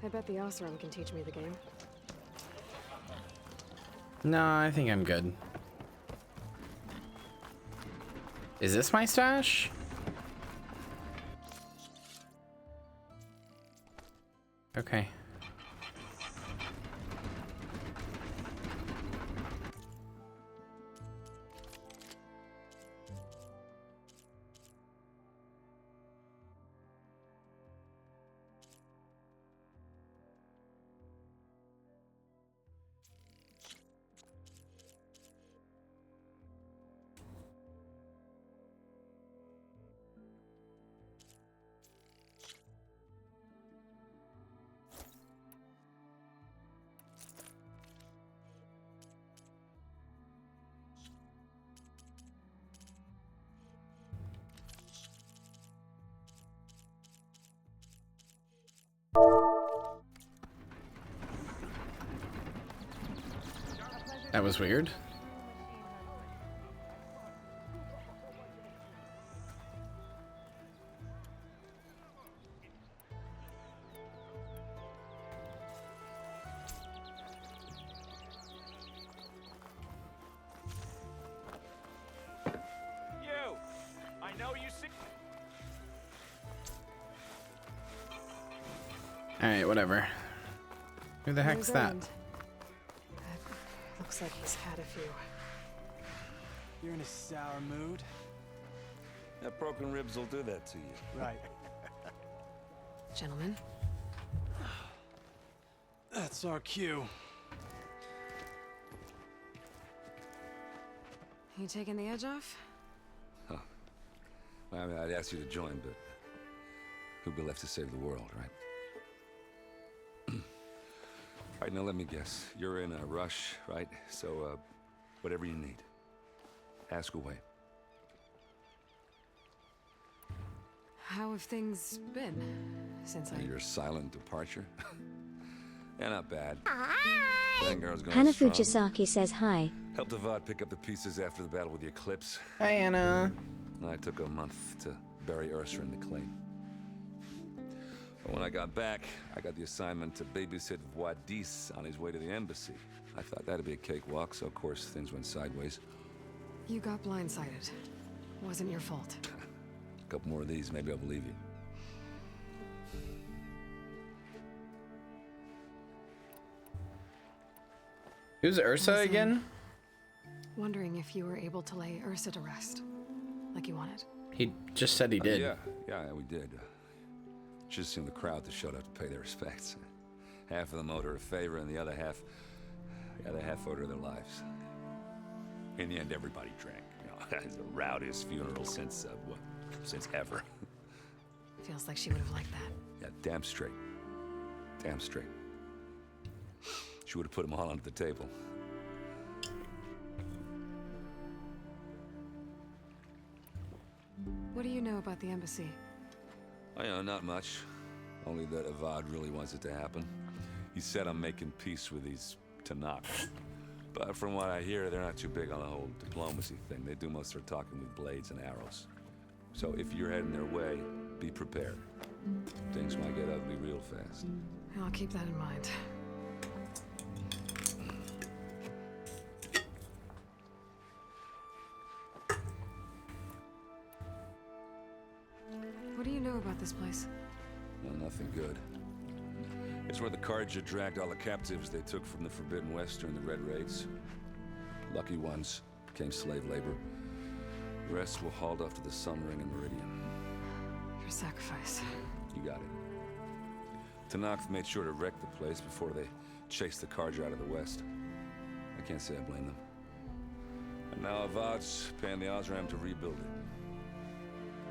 I bet the Osram can teach me the game. No, I think I'm good. Is this my stash? Okay. That was weird. You! I know you see. Alright, whatever. Who the heck's that? Looks like he's had a few. You're in a sour mood? That broken ribs will do that to you. Right. Gentlemen. That's our cue. You taking the edge off? Huh. Well, I mean, I'd ask you to join, but who'd be left to save the world, right? All right, now let me guess. You're in a rush, right? So, whatever you need, ask away. How have things been since Your silent departure? Yeah, not bad. Vanguard's going Hana strong. Fujisaki says hi. Helped Avad pick up the pieces after the battle with the Eclipse. Hi, Anna. I took a month to bury Ursa in the clay. But when I got back, I got the assignment to babysit Wadis on his way to the embassy. I thought that'd be a cakewalk, so of course things went sideways. You got blindsided. Wasn't your fault. A couple more of these, maybe I'll believe you. Who's Ursa again? Wondering if you were able to lay Ursa to rest, like you wanted. He just said he did. Yeah, we did. Just seemed the crowd that showed up to pay their respects. Half of them owed her a favor, and the other half owed her their lives. In the end, everybody drank. You know, it's the rowdiest funeral since ever. Feels like she would have liked that. Yeah, damn straight. Damn straight. She would have put them all under the table. What do you know about the embassy? I know, not much. Only that Avad really wants it to happen. He said I'm making peace with these Tanakh. But from what I hear, they're not too big on the whole diplomacy thing. They do most of their talking with blades and arrows. So if you're heading their way, be prepared. Things might get ugly real fast. I'll keep that in mind. What do you know about this place? Well, nothing good. It's where the Carja dragged all the captives they took from the Forbidden West during the Red Raids. Lucky ones became slave labor. The rest were hauled off to the Sun Ring and Meridian. Your sacrifice. You got it. Tanakh made sure to wreck the place before they chased the Carja out of the West. I can't say I blame them. And now Avad's paying the Osram to rebuild it.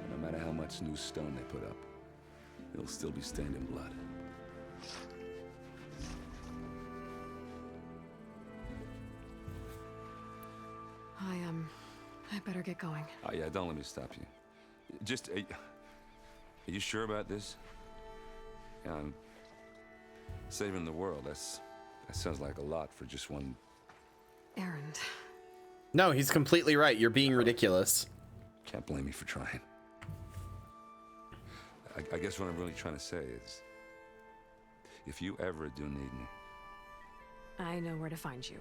And no matter how much new stone they put up, it'll still be stained in blood. I better get going. Oh yeah, don't let me stop you. Just, are you sure about this? Saving the world, that sounds like a lot for just one... errand. No, he's completely right. You're being ridiculous. Can't blame me for trying. I guess what I'm really trying to say is, if you ever do need me... I know where to find you.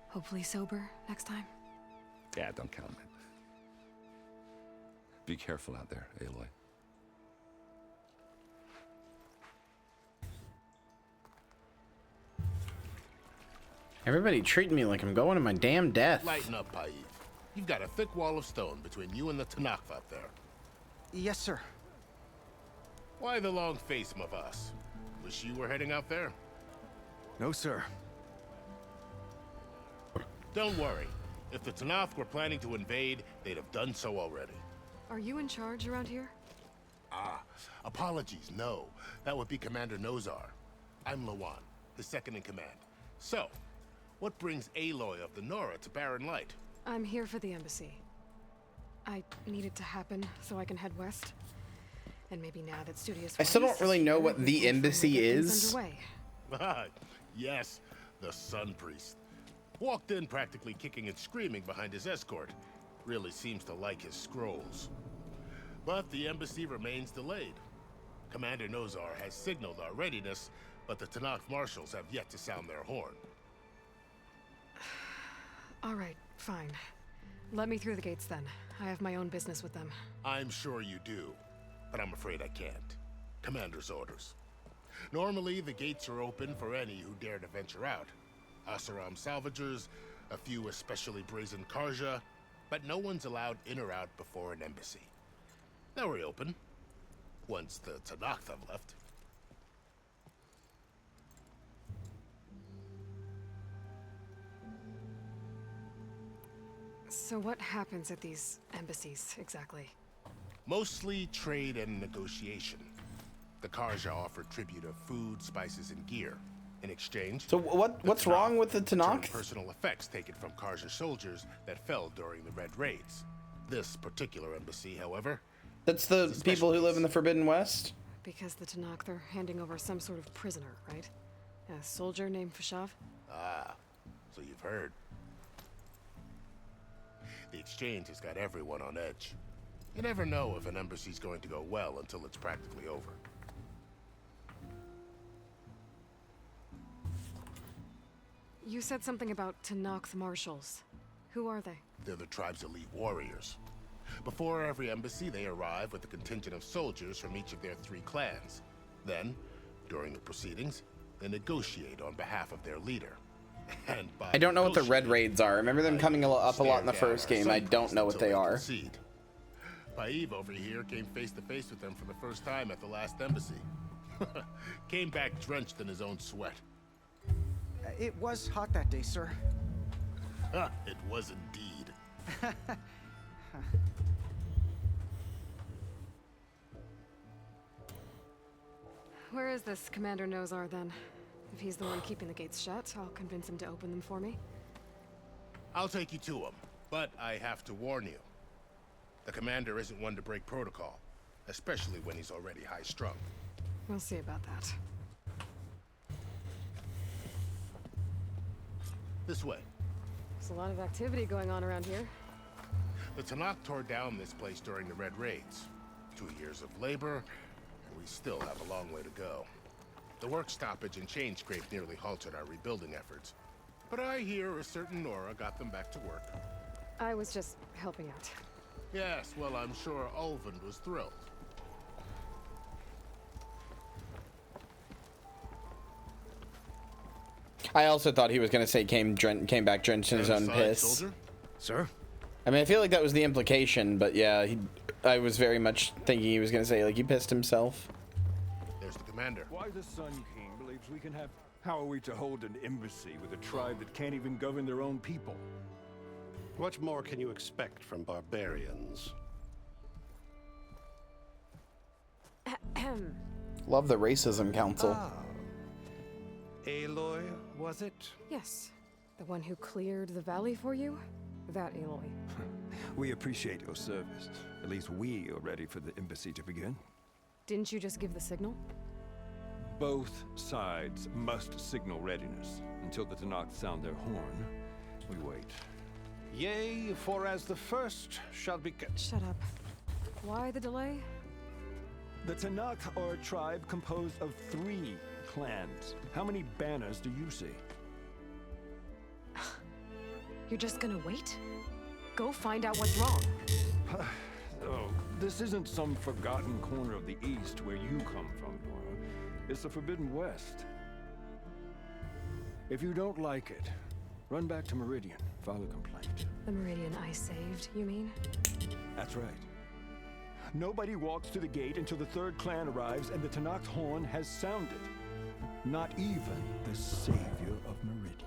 Hopefully sober next time. Yeah, don't count on it. Be careful out there, Aloy. Everybody treating me like I'm going to my damn death. Lighten up, Paif. You've got a thick wall of stone between you and the Tanakh out there. Yes, sir. Why the long face, Mavas? Wish you were heading out there? No, sir. Don't worry. If the Tanakh were planning to invade, they'd have done so already. Are you in charge around here? Apologies, no. That would be Commander Nozar. I'm Lawan, his second in command. So, what brings Aloy of the Nora to Barren Light? I'm here for the embassy. I need it to happen so I can head west. And maybe now that Studios... I still don't really know what the embassy is. Yes, the Sun Priest. Walked in practically kicking and screaming behind his escort. Really seems to like his scrolls. But the embassy remains delayed. Commander Nozar has signaled our readiness, but the Tanakh marshals have yet to sound their horn. All right, fine. Let me through the gates then. I have my own business with them. I'm sure you do, but I'm afraid I can't. Commander's orders. Normally, the gates are open for any who dare to venture out. Asaram salvagers, a few especially brazen Karja, but no one's allowed in or out before an embassy. Now we're open, once the Tanakh have left. So what happens at these embassies, exactly? Mostly trade and negotiation. The Karja offer tribute of food, spices, and gear. In exchange, so what's wrong with the Tanakh? Personal effects taken from Karja soldiers that fell during the Red Raids. This particular embassy, however... That's the people who live in the Forbidden West? Because the Tanakh, they're handing over some sort of prisoner, right? A soldier named Fashav? Ah, so you've heard. The exchange has got everyone on edge. You never know if an embassy's going to go well until it's practically over. You said something about Tanakh marshals. Who are they? They're the tribe's elite warriors. Before every embassy, they arrive with a contingent of soldiers from each of their 3 clans. Then, during the proceedings, they negotiate on behalf of their leader. And by I don't know what the red raids are. I remember them coming up a lot in the first game. I don't know what they are. Paeve over here came face to face with them for the first time at the last embassy. Came back drenched in his own sweat. It was hot that day, sir. It was indeed. Where is this Commander Nozar, then? If he's the one keeping the gates shut, I'll convince him to open them for me. I'll take you to him, but I have to warn you. The commander isn't one to break protocol, especially when he's already high-strung. We'll see about that. This way. There's a lot of activity going on around here. The Tanakh tore down this place during the Red Raids. 2 years of labor, and we still have a long way to go. The work stoppage and chain scrape nearly halted our rebuilding efforts. But I hear a certain Nora got them back to work. I was just helping out. Yes, well, I'm sure Ulvund was thrilled. I also thought he was going to say came back drenched in his own piss. Soldier? Sir? I mean, I feel like that was the implication, but yeah, I was very much thinking he was going to say, like, he pissed himself. There's the commander. Why the Sun King believes we can have... How are we to hold an embassy with a tribe that can't even govern their own people? What more can you expect from barbarians? Love the Racism Council. Aloy, was it? Yes. The one who cleared the valley for you? That Aloy. We appreciate your service. At least we are ready for the embassy to begin. Didn't you just give the signal? Both sides must signal readiness. Until the Tanakh sound their horn, we wait. Yea, for as the first shall be... Shut up. Why the delay? The Tanakh are a tribe composed of 3 clans. How many banners do you see? You're just gonna wait? Go find out what's wrong. Oh, this isn't some forgotten corner of the East where you come from, Nora. It's the Forbidden West. If you don't like it, run back to Meridian, file a complaint. The Meridian I saved, you mean? That's right. Nobody walks to the gate until the 3rd clan arrives and the Tanakh's horn has sounded. Not even the savior of Meridian.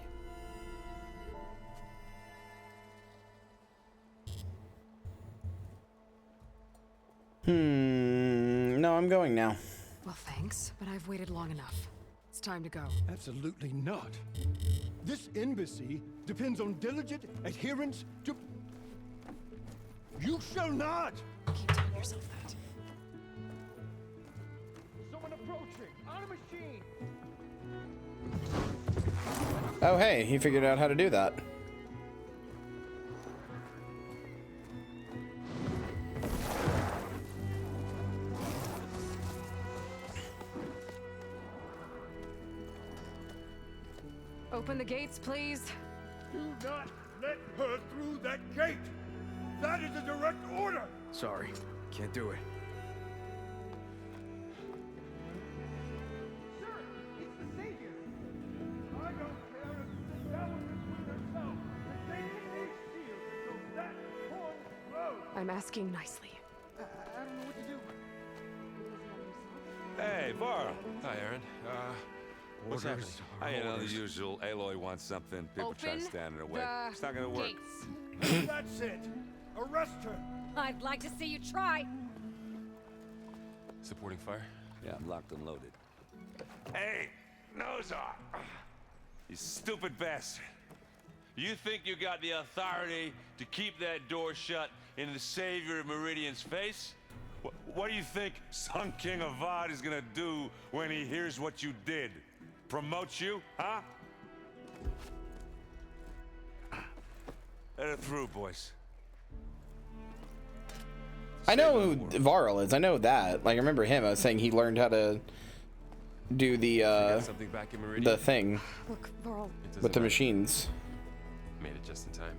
No, I'm going now. Well, thanks, but I've waited long enough. It's time to go. Absolutely not. This embassy depends on diligent adherence to... You shall not! Keep telling yourself that. Someone approaching! On a machine! Oh, hey, he figured out how to do that. Open the gates, please. Do not let her through that gate! That is a direct order! Sorry, can't do it. Sir, it's the savior! I don't care if the devil is with herself. The gate is a shield, so that horn blows! I'm asking nicely. I don't know what to do. Hey, Varl. Hi, Aaron. What's happening? You know, the usual. Aloy wants something. People try to stand in her way. It's not gonna work. That's it! Arrest her! I'd like to see you try. Supporting fire? Yeah, I'm locked and loaded. Hey, Nozar! You stupid bastard. You think you got the authority to keep that door shut in the savior of Meridian's face? What do you think Sun King Avad is gonna do when he hears what you did? Promote you, huh? Let it through, boys. I know who Varl is. I know that. Like, I remember him. I was saying he learned how to do the something back in Meridian? the thing Look, Varl. with the machines. Made it just in time.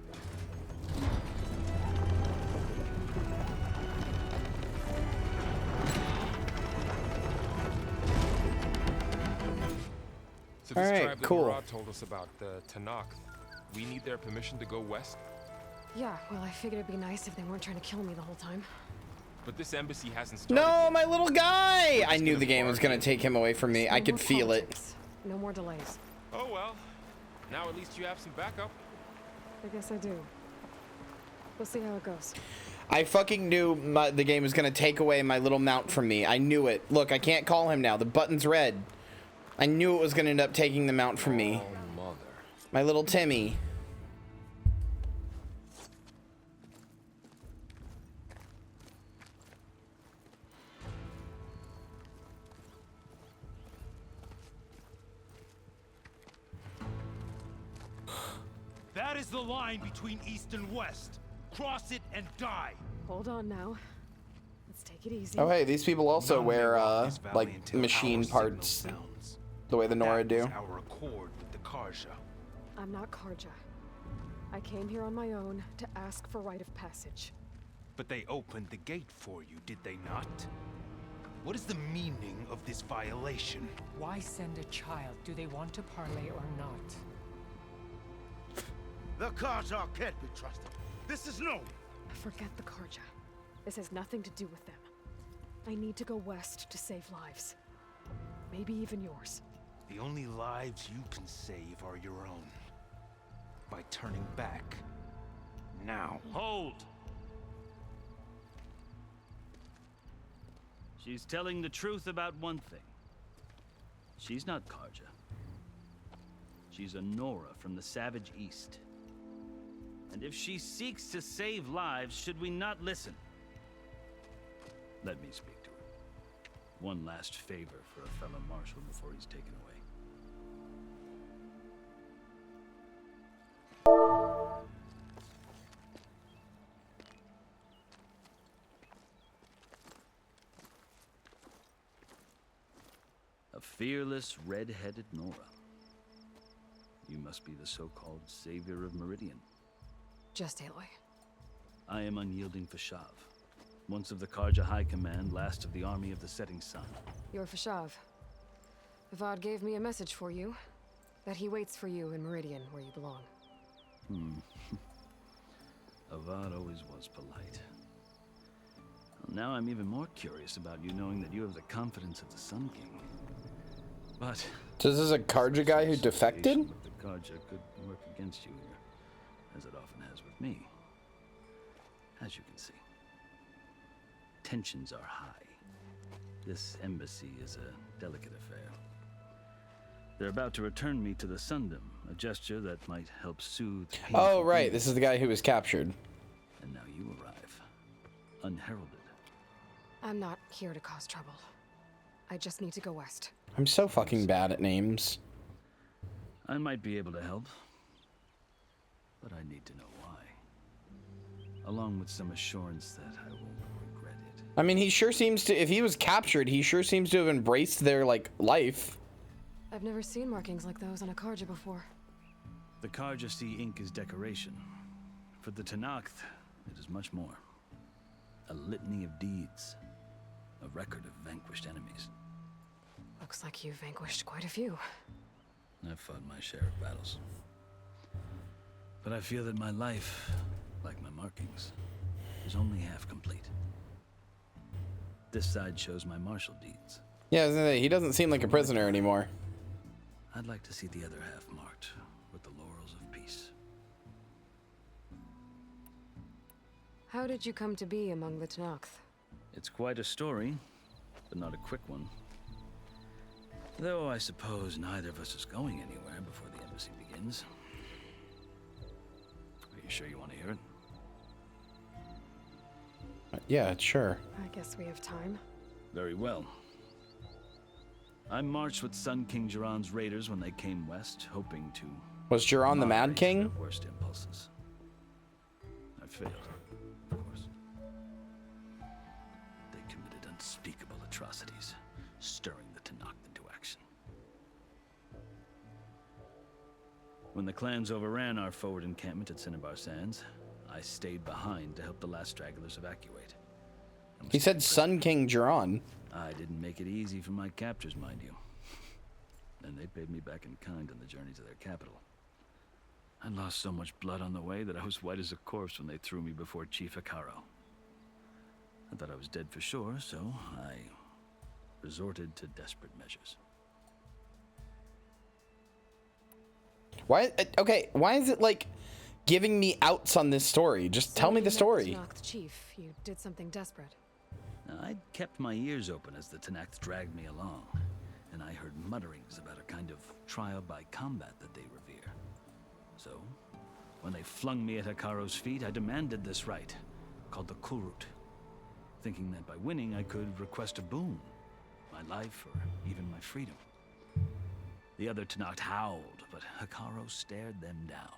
So this Alright, tribe that cool. Murad told us about, the Tanakh, we need their permission to go west? Yeah, well, I figured it'd be nice if they weren't trying to kill me the whole time. But this embassy hasn't started. No, my little guy! I knew the game was gonna take him away from me. I could feel it. No more delays. Oh well. Now at least you have some backup. I guess I do. We'll see how it goes. I fucking knew the game was gonna take away my little mount from me. I knew it. Look, I can't call him now. The button's red. I knew it was gonna end up taking the mount from me. Oh, mother. My little Timmy. That is the line between east and west. Cross it and die. Hold on now. Let's take it easy. Oh hey, these people also wear like machine parts the way the Nora do. Our accord with the Karja. I'm not Karja. I came here on my own to ask for rite of passage. But they opened the gate for you, did they not? What is the meaning of this violation? Why send a child? Do they want to parley or not? The Karja can't be trusted. This is known. Forget the Karja. This has nothing to do with them. I need to go west to save lives. Maybe even yours. The only lives you can save are your own. By turning back. Now. Hold! She's telling the truth about one thing. She's not Karja. She's a Nora from the Savage East. And if she seeks to save lives, should we not listen? Let me speak to her. One last favor for a fellow marshal before he's taken away. A fearless, red-headed Nora. You must be the so-called savior of Meridian. Just Aloy. I am unyielding Fashav. Once of the Karja High Command, last of the army of the setting sun. You're Fashav. Avad gave me a message for you. That he waits for you in Meridian, where you belong. Avad always was polite. Well, now I'm even more curious about you knowing that you have the confidence of the Sun King. But... So this is a Karja guy who defected? With the Karja could work against you here, as it often has with me. As you can see. Tensions are high. This embassy is a delicate affair. They're about to return me to the Sundom, a gesture that might help soothe painful Oh, right. feelings. This is the guy who was captured. And now you arrive, unheralded. I'm not here to cause trouble. I just need to go west. I'm so fucking bad at names. I might be able to help, but I need to know why. Along with some assurance that I won't regret it. I mean, he sure seems to, if he was captured, he sure seems to have embraced their, like, life. I've never seen markings like those on a Karja before. The Karja see ink as decoration. For the Tanakh, it is much more. A litany of deeds. A record of vanquished enemies. Looks like you've vanquished quite a few. I've fought my share of battles. But I feel that my life, like my markings, is only half complete. This side shows my martial deeds. Yeah, I was gonna say, he doesn't seem like a prisoner anymore. I'd like to see the other half marked with the laurels of peace. How did you come to be among the Tanakh? It's quite a story, but not a quick one. Though I suppose neither of us is going anywhere before the embassy begins. Are you sure you want to hear it? Yeah, sure. I guess we have time. Very well. I marched with Sun King Jiran's raiders when they came west, hoping to... Was Jiran the Mad King? Their worst impulses. I failed, of course. They committed unspeakable atrocities, stirring the Tanakh into action. When the clans overran our forward encampment at Cinnabar Sands, I stayed behind to help the last stragglers evacuate. He said Sun King Jiran. I didn't make it easy for my captors, mind you. And they paid me back in kind on the journey to their capital. I lost so much blood on the way that I was white as a corpse when they threw me before Chief Hikaru. I thought I was dead for sure, so I resorted to desperate measures. Why? Okay, why is it like giving me outs on this story? Just tell me the story. Tanakh chief, you did something desperate. Now, I'd kept my ears open as the Tanakh dragged me along, and I heard mutterings about a kind of trial by combat that they revere. So, when they flung me at Hikaru's feet, I demanded this right, called the Kulrut, thinking that by winning I could request a boon, my life or even my freedom. The other Tanakh howled, but Hikaru stared them down,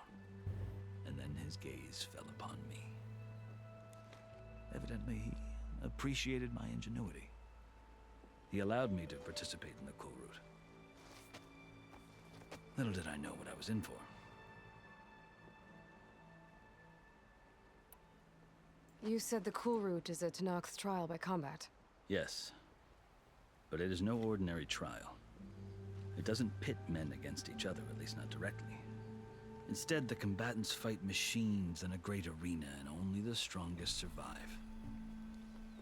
and then his gaze fell upon me. Evidently, he appreciated my ingenuity. He allowed me to participate in the Kulrut. Little did I know what I was in for. You said the Kulrut is a Tanakh's trial by combat. Yes, but it is no ordinary trial. It doesn't pit men against each other, at least not directly. Instead, the combatants fight machines in a great arena, and only the strongest survive.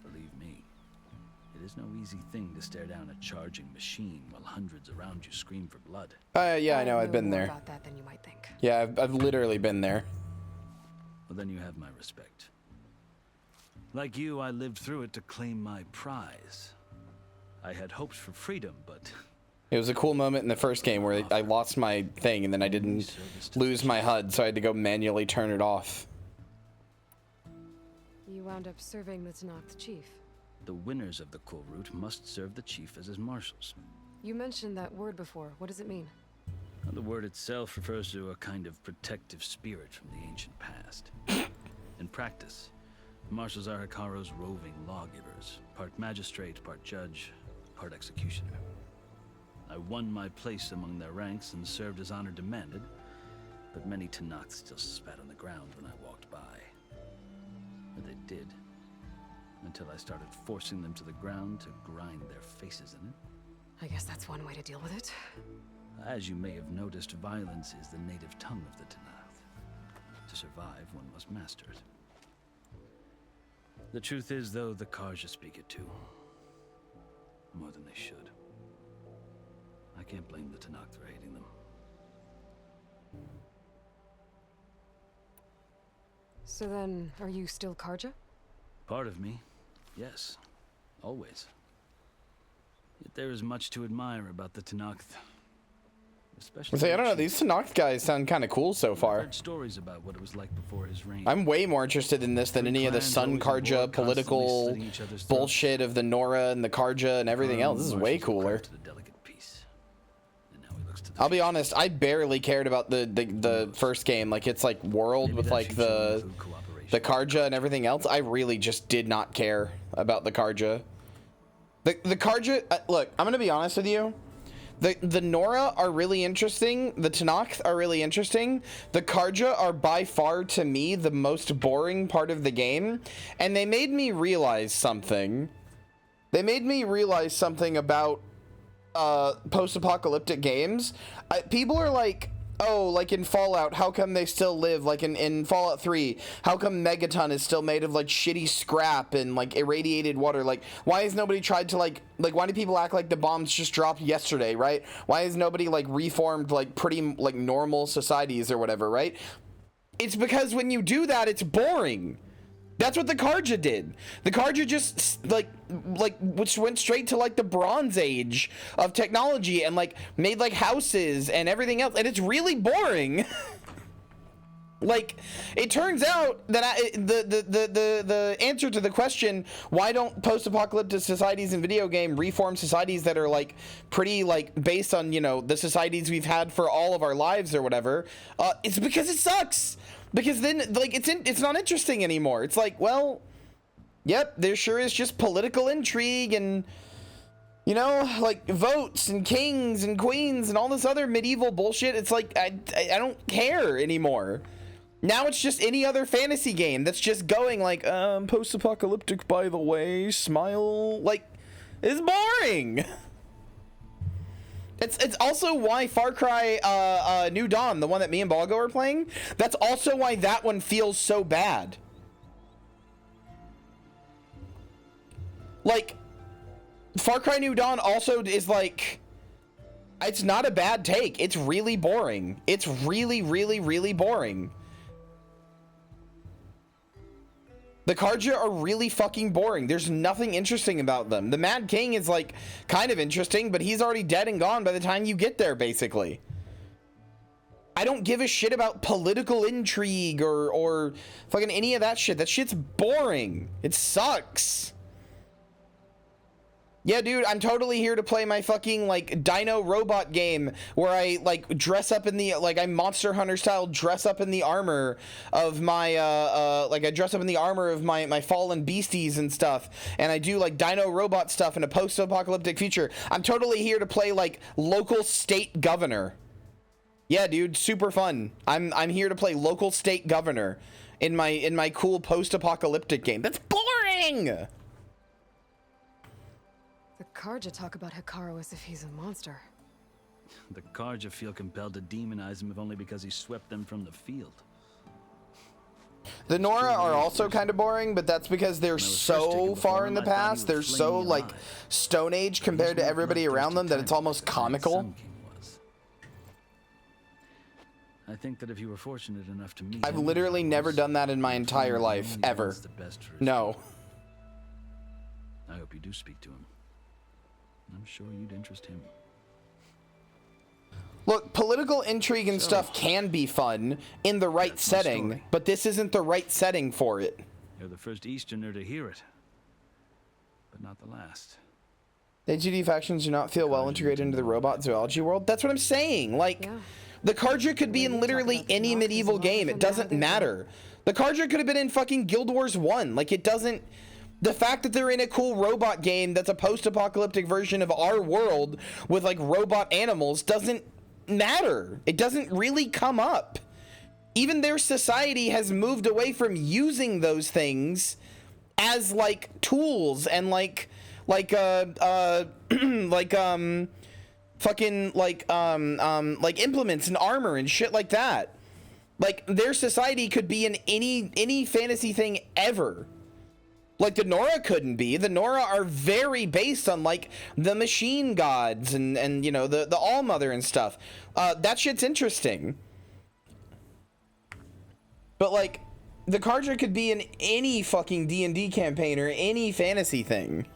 Believe me, it is no easy thing to stare down a charging machine while hundreds around you scream for blood. Yeah, I know, I've been there. About that than you might think. Yeah, I've literally been there. Well, then you have my respect. Like you, I lived through it to claim my prize. I had hopes for freedom, but... It was a cool moment in the first game where I lost my thing and then I didn't lose my HUD, so I had to go manually turn it off. You wound up serving the Tanakh chief. The winners of the Kulrut must serve the chief as his marshals. You mentioned that word before. What does it mean? The word itself refers to a kind of protective spirit from the ancient past. In practice, marshals are Hikaru's roving lawgivers, part magistrate, part judge, part executioner. I won my place among their ranks and served as honor demanded, but many Tanakh still spat on the ground when I walked by. Or they did, until I started forcing them to the ground to grind their faces in it. I guess that's one way to deal with it. As you may have noticed, violence is the native tongue of the Tanakh. To survive, one must master it. The truth is, though, the Karja speak it too. More than they should. I can't blame the Tanakh for hating them. So then, are you still Karja? Part of me, yes. Always. Yet there is much to admire about the Tanakh. Especially I don't know, these Tanakh guys sound kind of cool so far. I've heard stories about what it was like before his reign. I'm way more interested in this than any of the Sun Karja political bullshit of the Nora and the Karja and everything else. This is way cooler. I'll be honest, I barely cared about the first game. Like, it's like world with like the Karja and everything else. I really just did not care about the Karja. The Karja, look, I'm gonna be honest with you. The Nora are really interesting. The Tanakh are really interesting. The Karja are by far, to me, the most boring part of the game. And they made me realize something. They made me realize something about post-apocalyptic games. People are like, oh, like in Fallout, how come they still live? Like in Fallout 3, how come Megaton is still made of like shitty scrap and like irradiated water? Like, why has nobody tried to like why do people act like the bombs just dropped yesterday, right? Why has nobody like reformed like pretty like normal societies or whatever, right? It's because when you do that, it's boring. That's what the Karja did. The Karja just which went straight to like the Bronze Age of technology and like made like houses and everything else, and it's really boring. Like, it turns out that the answer to the question, why don't post-apocalyptic societies in video game reform societies that are like pretty like based on, you know, the societies we've had for all of our lives or whatever, it's because it sucks. Because then, like, it's not interesting anymore. It's like, well, yep, there sure is just political intrigue and You know, like votes and kings and queens and all this other medieval bullshit. It's like, I don't care anymore. Now it's just any other fantasy game that's just going like, post-apocalyptic, by the way, smile. Like, it's boring. It's also why Far Cry New Dawn, the one that me and Balgo are playing, that's also why that one feels so bad. Like, Far Cry New Dawn also is like, it's not a bad take. It's really boring. It's really, really, really boring. The Karja are really fucking boring. There's nothing interesting about them. The Mad King is like kind of interesting, but he's already dead and gone by the time you get there, basically. I don't give a shit about political intrigue or fucking any of that shit. That shit's boring. It sucks. Yeah, dude, I'm totally here to play my fucking, like, dino robot game where I, like, dress up in the, like, I'm Monster Hunter style, dress up in the armor of my, like, I dress up in the armor of my fallen beasties and stuff, and I do, like, dino robot stuff in a post-apocalyptic future. I'm totally here to play, like, local state governor. Yeah, dude, super fun. I'm here to play local state governor in my cool post-apocalyptic game. That's boring! The Karja talk about Hikaru as if he's a monster. The Karja feel compelled to demonize him if only because he swept them from the field. The Nora are also kind of boring, but that's because they're so far in the past. They're so, like, Stone Age compared to everybody around them that it's almost comical. I think that if you were fortunate enough to meet I've literally never done that in my entire life, ever. No. I hope you do speak to him. I'm sure you'd interest him. Look, political intrigue and stuff can be fun in the right setting, but this isn't the right setting for it. You're the first Easterner to hear it, but not the last. The HGD factions do not feel well integrated into the robot zoology world. That's what I'm saying. Like, the Karja could be in literally any medieval game. It doesn't matter. The Karja could have been in fucking Guild Wars 1. Like, it doesn't... The fact that they're in a cool robot game that's a post-apocalyptic version of our world with, like, robot animals doesn't matter. It doesn't really come up. Even their society has moved away from using those things as, like, tools and, like implements and armor and shit like that. Like, their society could be in any fantasy thing ever. Like, the Nora couldn't be. The Nora are very based on, like, the machine gods and you know, the Allmother and stuff. That shit's interesting. But, like, the Karja could be in any fucking D&D campaign or any fantasy thing.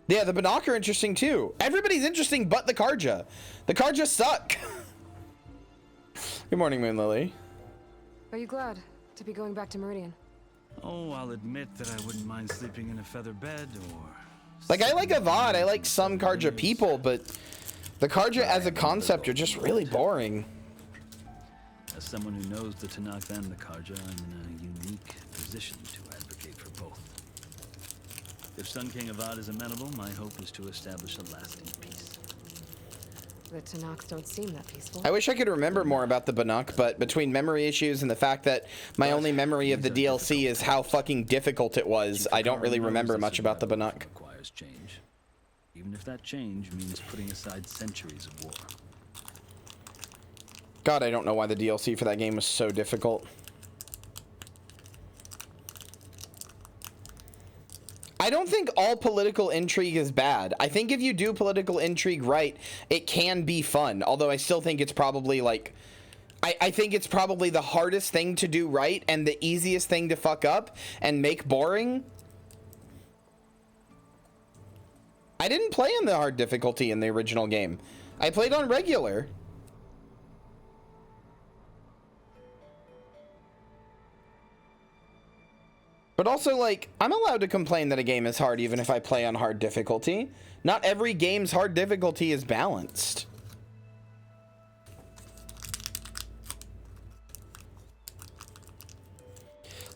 Yeah, the Bannock are interesting, too. Everybody's interesting but the Karja. The Karja suck. Good morning, Moon Lily. Are you glad to be going back to Meridian? Oh, I'll admit that I wouldn't mind sleeping in a feather bed or... Like, I like Avad, I like some Karja people, but the Karja as a concept are just really boring. As someone who knows the Tanakh and the Karja, I'm in a unique position to advocate for both. If Sun King Avad is amenable, my hope is to establish a lasting peace. The Tanakh don't seem that peaceful. I wish I could remember more about the Bannock, but between memory issues and the fact that my only memory of the DLC is how fucking difficult it was, I don't really remember much about the Bannock. Requires change, even if that change means putting aside centuries of war. God, I don't know why the DLC for that game was so difficult. I don't think all political intrigue is bad. I think if you do political intrigue right, it can be fun. Although I still think it's probably like... I think it's probably the hardest thing to do right and the easiest thing to fuck up and make boring. I didn't play on the hard difficulty in the original game. I played on regular. But also, like, I'm allowed to complain that a game is hard even if I play on hard difficulty. Not every game's hard difficulty is balanced.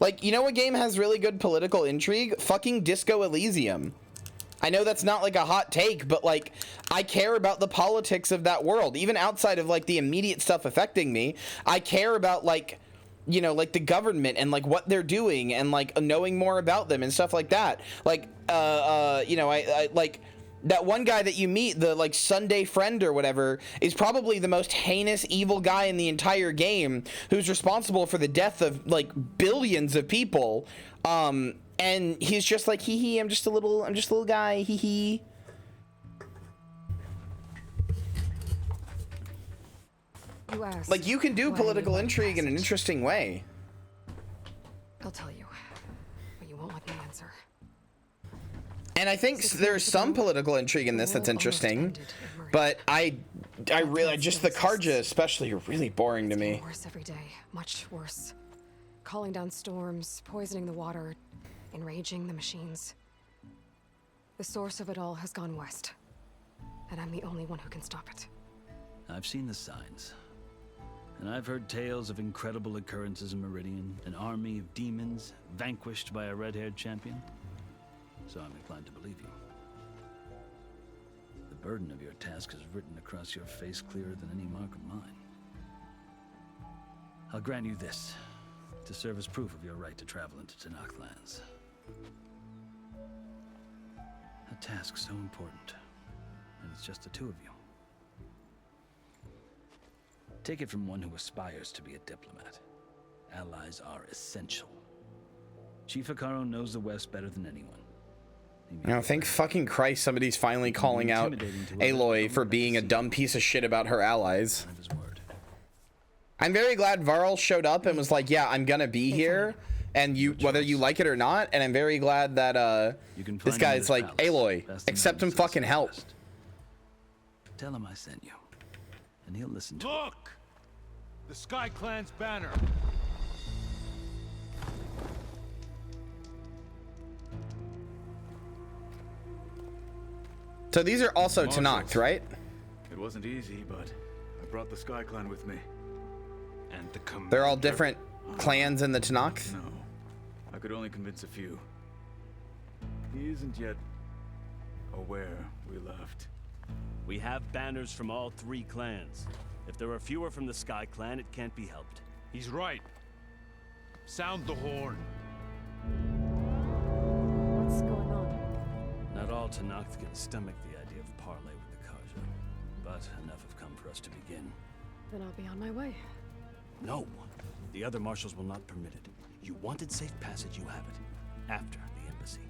Like, you know what game has really good political intrigue? Fucking Disco Elysium. I know that's not like a hot take, but like I care about the politics of that world, even outside of like the immediate stuff affecting me. I care about like, you know, like the government and like what they're doing and like knowing more about them and stuff like that. Like, you know, I like that one guy that you meet, the like Sunday friend or whatever, is probably the most heinous evil guy in the entire game, who's responsible for the death of like billions of people. And he's just like, hee hee, I'm just a little guy, hee hee. You asked. Like, you can do political intrigue in an interesting way. I'll tell you, but you won't let me answer. And I think there's some political intrigue in this that's interesting, but I really, just the Karja especially are really boring to me. Worse every day, much worse. Calling down storms, poisoning the water, enraging the machines. The source of it all has gone west, and I'm the only one who can stop it. I've seen the signs. And I've heard tales of incredible occurrences in Meridian, an army of demons vanquished by a red-haired champion. So I'm inclined to believe you. The burden of your task is written across your face clearer than any mark of mine. I'll grant you this, to serve as proof of your right to travel into Tanakh lands. A task so important, and it's just the two of you. Take it from one who aspires to be a diplomat. Allies are essential. Chief Hekarro knows the West better than anyone. Now, thank fucking Christ somebody's finally calling out Aloy for being a dumb piece of shit about her allies. I'm very glad Varl showed up and was like, yeah, I'm gonna be here, and you, whether you like it or not, and I'm very glad that this guy's like, Aloy, accept some fucking help. Tell him I sent you, and he'll listen to Look! The Sky Clan's banner. So these are also Tanakh, right? It wasn't easy, but I brought the Sky Clan with me. And the commander. They're all different clans in the Tanakh? No, I could only convince a few. He isn't yet aware we left. We have banners from all three clans. If there are fewer from the Sky Clan, it can't be helped. He's right. Sound the horn. What's going on? Not all Tanakh can stomach the idea of parley with the Karja, but enough have come for us to begin. Then I'll be on my way. No, the other marshals will not permit it. You wanted safe passage, you have it. After the embassy.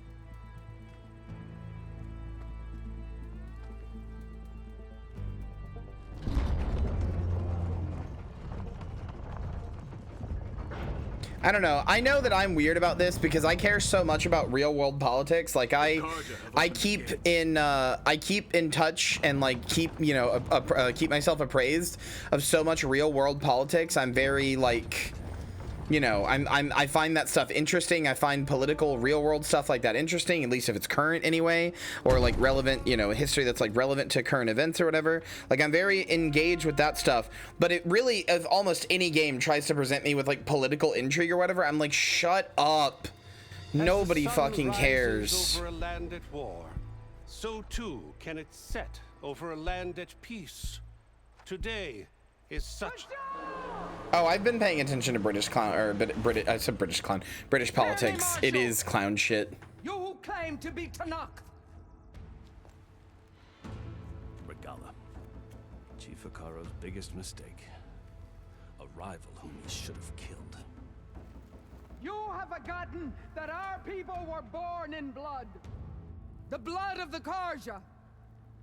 I don't know. I know that I'm weird about this because I care so much about real world politics. Like I keep in touch and like keep, you know, keep myself appraised of so much real world politics. I'm very like, you know, I find that stuff interesting. I find political real world stuff like that interesting, at least if it's current anyway, or like relevant, you know, history that's like relevant to current events or whatever. Like I'm very engaged with that stuff, but it really, if almost any game tries to present me with like political intrigue or whatever, I'm like, shut up. Nobody fucking cares. Over a land at war, so too can it set over a land at peace. Today is such. Oh, I've been paying attention to British clown, or British. I said British clown. British politics. It is clown shit. You who claim to be Tanakh. Regala. Chief Hekarro's biggest mistake. A rival whom he should have killed. You have forgotten that our people were born in blood. The blood of the Karja.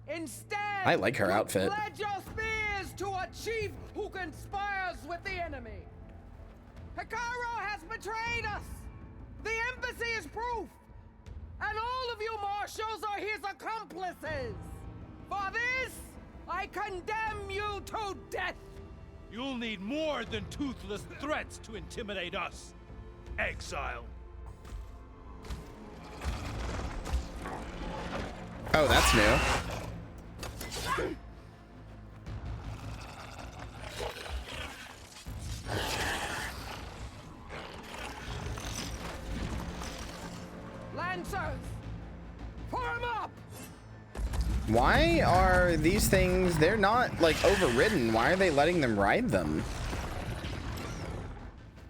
Instead, I like her outfit. Pledge your spears to a chief who conspires with the enemy. Hekarro has betrayed us. The embassy is proof. And all of you marshals are his accomplices. For this, I condemn you to death. You'll need more than toothless threats to intimidate us. Exile. Oh, that's new. Lancers, form up! Why are these things, they're not like overridden. Why are they letting them ride them?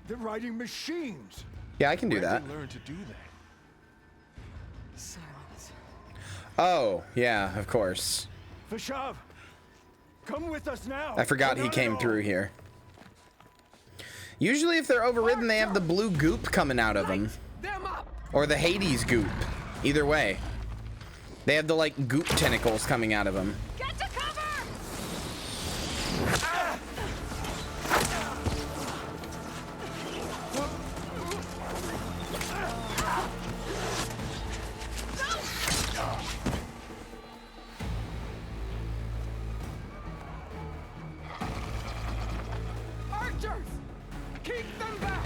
They're riding machines. Yeah, I can do that. Learn to do that. Silence. Oh, yeah, of course. Vashav, come with us now. I forgot he came through here. Usually if they're overridden, they have the blue goop coming out of them. Or the Hades goop. Either way. They have the, like, goop tentacles coming out of them. Get to cover! Archers! Keep them back!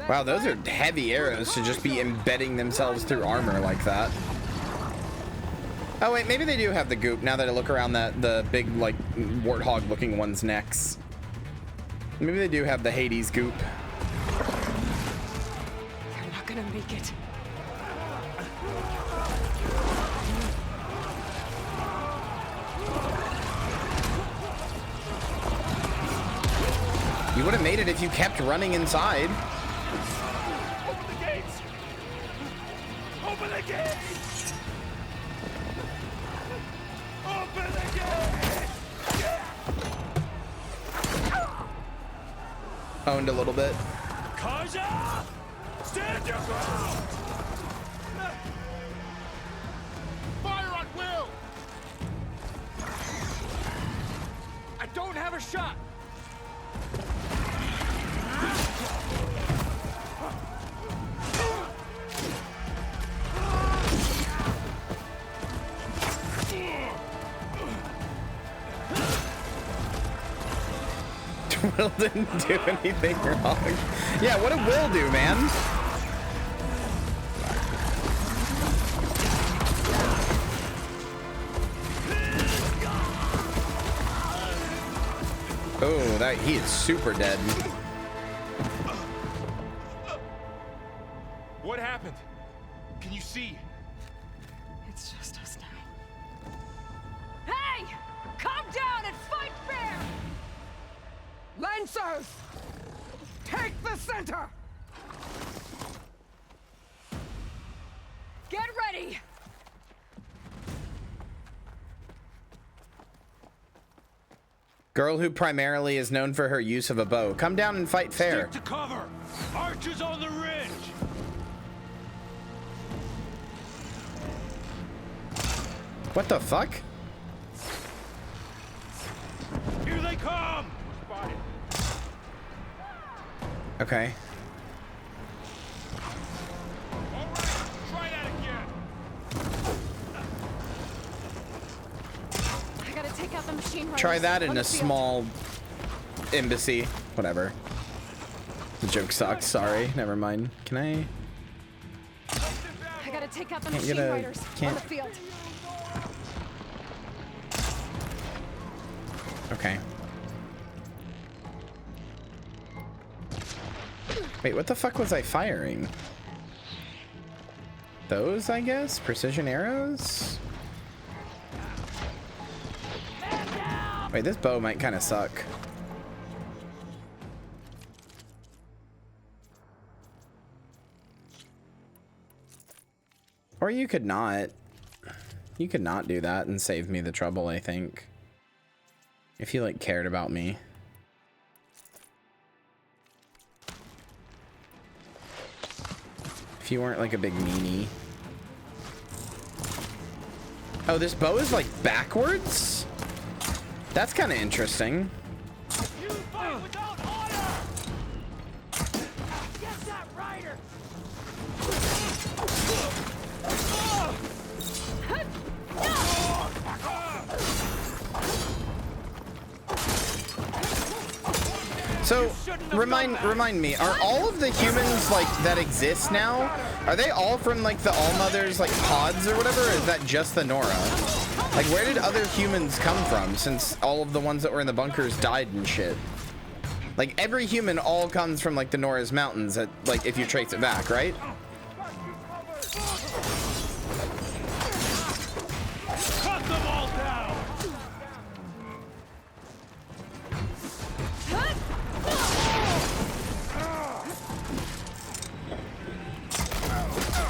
Wow, those are heavy arrows to just be embedding themselves through armor like that. Oh wait, maybe they do have the goop now that I look around the big, like, warthog looking one's necks. Maybe they do have the Hades goop. They're not gonna make it. You would have made it if you kept running inside. Open the gates! Open the gates! Open the gates! Owned a little bit. Kaja! Stand your ground! Fire on will! I don't have a shot! Will didn't do anything wrong. Yeah, what did Will do, man? Oh, that he is super dead. What happened? Can you see? It's just us now. Hey! Calm down and fight fair! Lancers! Take the center! Get ready! Girl who primarily is known for her use of a bow. Come down and fight fair. Stick to cover! Archers on the ridge! What the fuck? Here they come! Okay. Try that again! I gotta take out the machine riders. Try that in on a the field. small embassy. Whatever. The joke sucks. Sorry. Never mind. Can I? I gotta take out the Can't machine get a- riders can't- on the field. Okay. Wait, what the fuck was I firing? Those, I guess? Precision arrows? Wait, this bow might kind of suck. Or you could not. You could not do that and save me the trouble, I think. If you, like, cared about me. If you weren't, like, a big meanie. Oh, this bow is, like, backwards? That's kind of interesting. You fight without honor! Get that rider! So, remind me, are all of the humans, like, that exist now, are they all from, like, the Allmother's, like, pods or whatever, or is that just the Nora? Like, where did other humans come from, since all of the ones that were in the bunkers died and shit? Like, every human all comes from, like, the Nora's Mountains, like, if you trace it back, right? Cut them all down!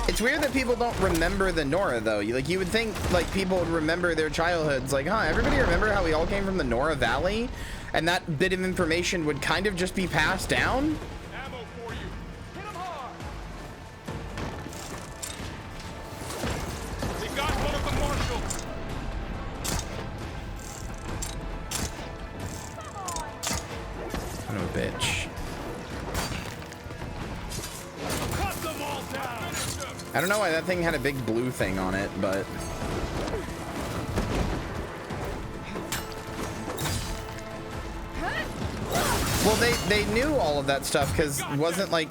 It's weird that people don't remember the Nora, though. You would think, like, people would remember their childhoods. Like, huh, everybody remember how we all came from the Nora Valley? And that bit of information would kind of just be passed down? Ammo for you. Hit him hard. They got one of the marshals. Son of a bitch. Cut them all down. I don't know why that thing had a big blue thing on it, but... Well, they knew all of that stuff, because wasn't, like,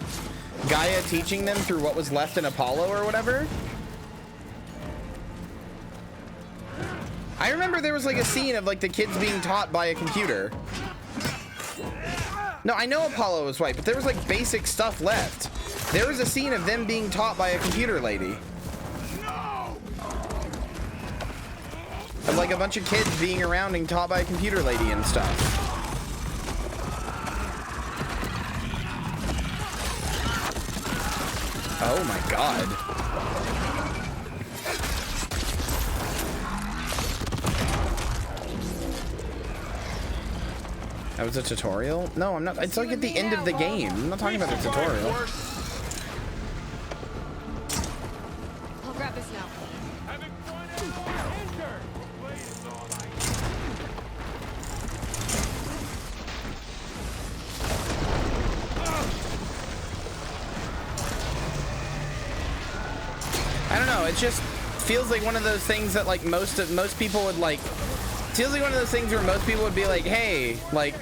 Gaia teaching them through what was left in Apollo or whatever? I remember there was, like, a scene of, like, the kids being taught by a computer. No, I know Apollo was white, but there was, like, basic stuff left. There was a scene of them being taught by a computer lady. Of, like, a bunch of kids being around and taught by a computer lady and stuff. Oh my god. That was a tutorial? No, I'm not. It's like at the end of the game. I'm not talking about the tutorial. I'll grab this now. I don't know, it just feels like one of those things that, like, most people would, like, feels like one of those things where most people would be like, hey, like,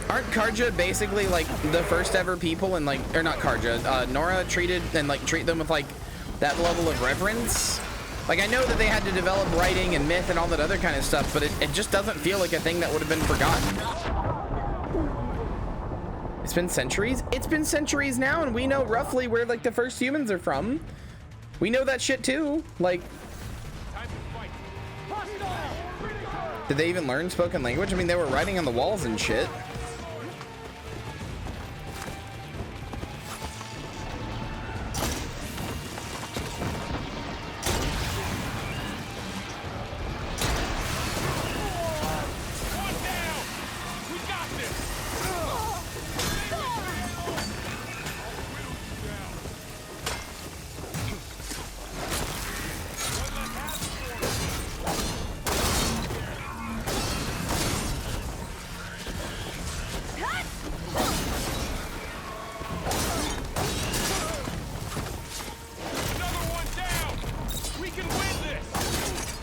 aren't Karja basically, like, the first ever people and, like, or not Karja, Nora treated and, like, treat them with, like, that level of reverence? Like, I know that they had to develop writing and myth and all that other kind of stuff, but it just doesn't feel like a thing that would have been forgotten. It's been centuries? It's been centuries now, and we know roughly where, like, the first humans are from. We know that shit too. Like, did they even learn spoken language? I mean, they were writing on the walls and shit.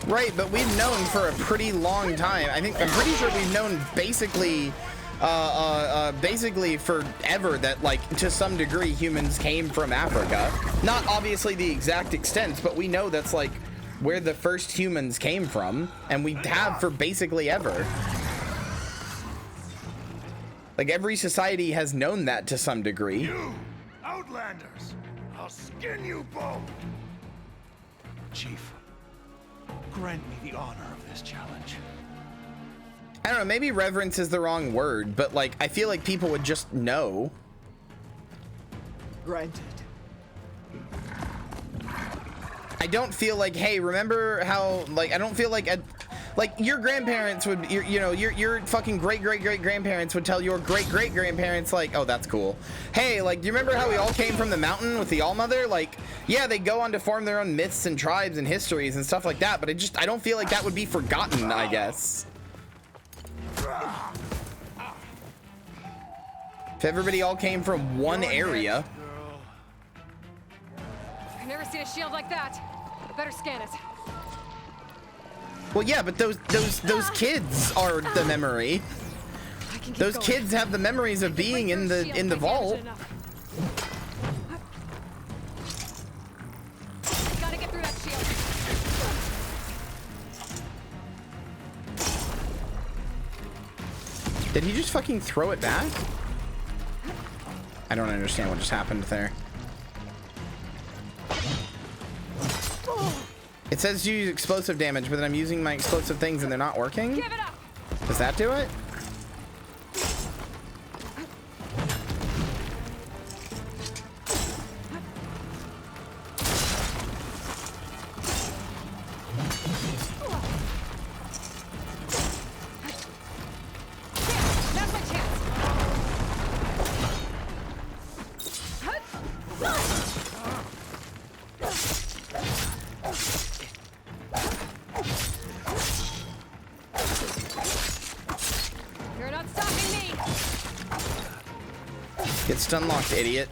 Right, but we've known for a pretty long time. I'm pretty sure we've known basically forever that, like, to some degree humans came from Africa. Not obviously the exact extent, but we know that's, like, where the first humans came from, and we have for basically ever. Like, every society has known that to some degree. You outlanders, I'll skin you both. Chief, grant me the honor of this challenge. I don't know, maybe reverence is the wrong word, but, like, I feel like people would just know. Granted. I don't feel like, hey, remember how, like, I don't feel like, like, your grandparents would, your fucking great-great-great-grandparents would tell your great-great-grandparents, like, oh, that's cool. Hey, like, do you remember how we all came from the mountain with the Allmother? Like, yeah, they go on to form their own myths and tribes and histories and stuff like that, but I don't feel like that would be forgotten, I guess. If everybody all came from one area. I've never seen a shield like that. I better scan it. Well, yeah, but those kids are the memory. I Those kids have the memories of being in the vault. Gotta get through that shield. Did he just fucking throw it back? I don't understand what just happened there. It says use explosive damage, but then I'm using my explosive things and they're not working? Does that do it? Unlocked, idiot.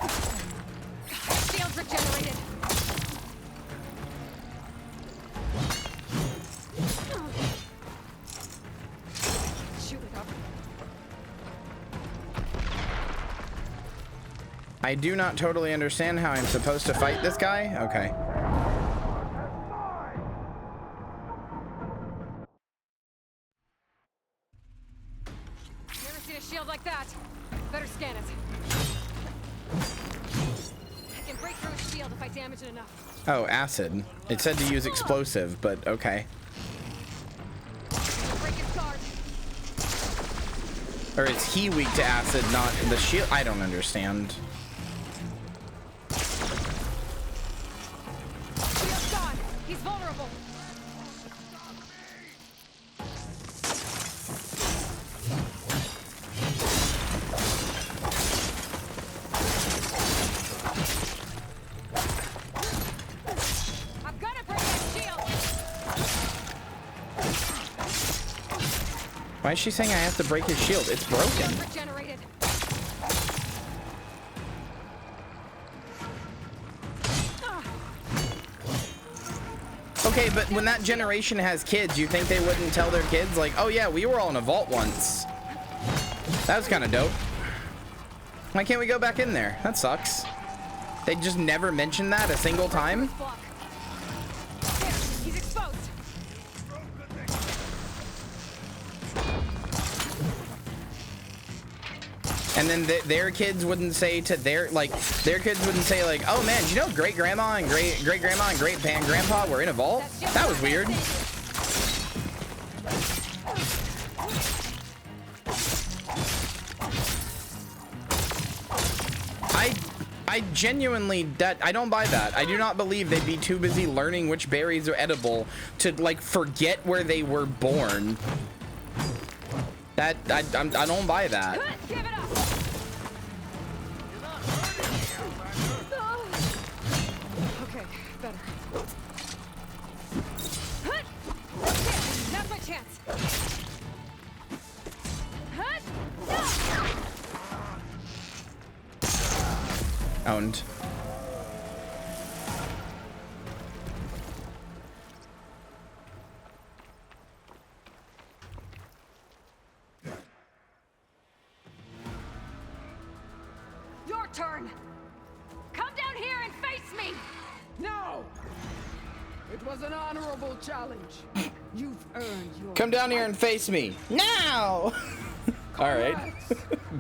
Shields regenerated. Shoot it up. I do not totally understand how I'm supposed to fight this guy. Okay. Never seen a shield like that. Better scan it. I can break through a shield if I damage it enough. Oh, acid. It said to use explosive, but okay. Break his guard. Or is he weak to acid, not the shield? I don't understand. Shield's gone. He's vulnerable. Why is she saying I have to break his shield? It's broken. Okay, but when that generation has kids, you think they wouldn't tell their kids, like, oh yeah, we were all in a vault once. That was kind of dope. Why can't we go back in there? That sucks. They just never mentioned that a single time. He's exposed. And then their kids wouldn't say to their kids wouldn't say like, oh man, you know great grandma and great grandma and great grandpa were in a vault? That was weird. I genuinely, I don't buy that. I do not believe they'd be too busy learning which berries are edible to like forget where they were born. I don't buy that. Okay, better. Now's my chance. Owned. Your turn. Come down here and face me. No. It was an honorable challenge. You've earned your. Come down here and face me now. All right,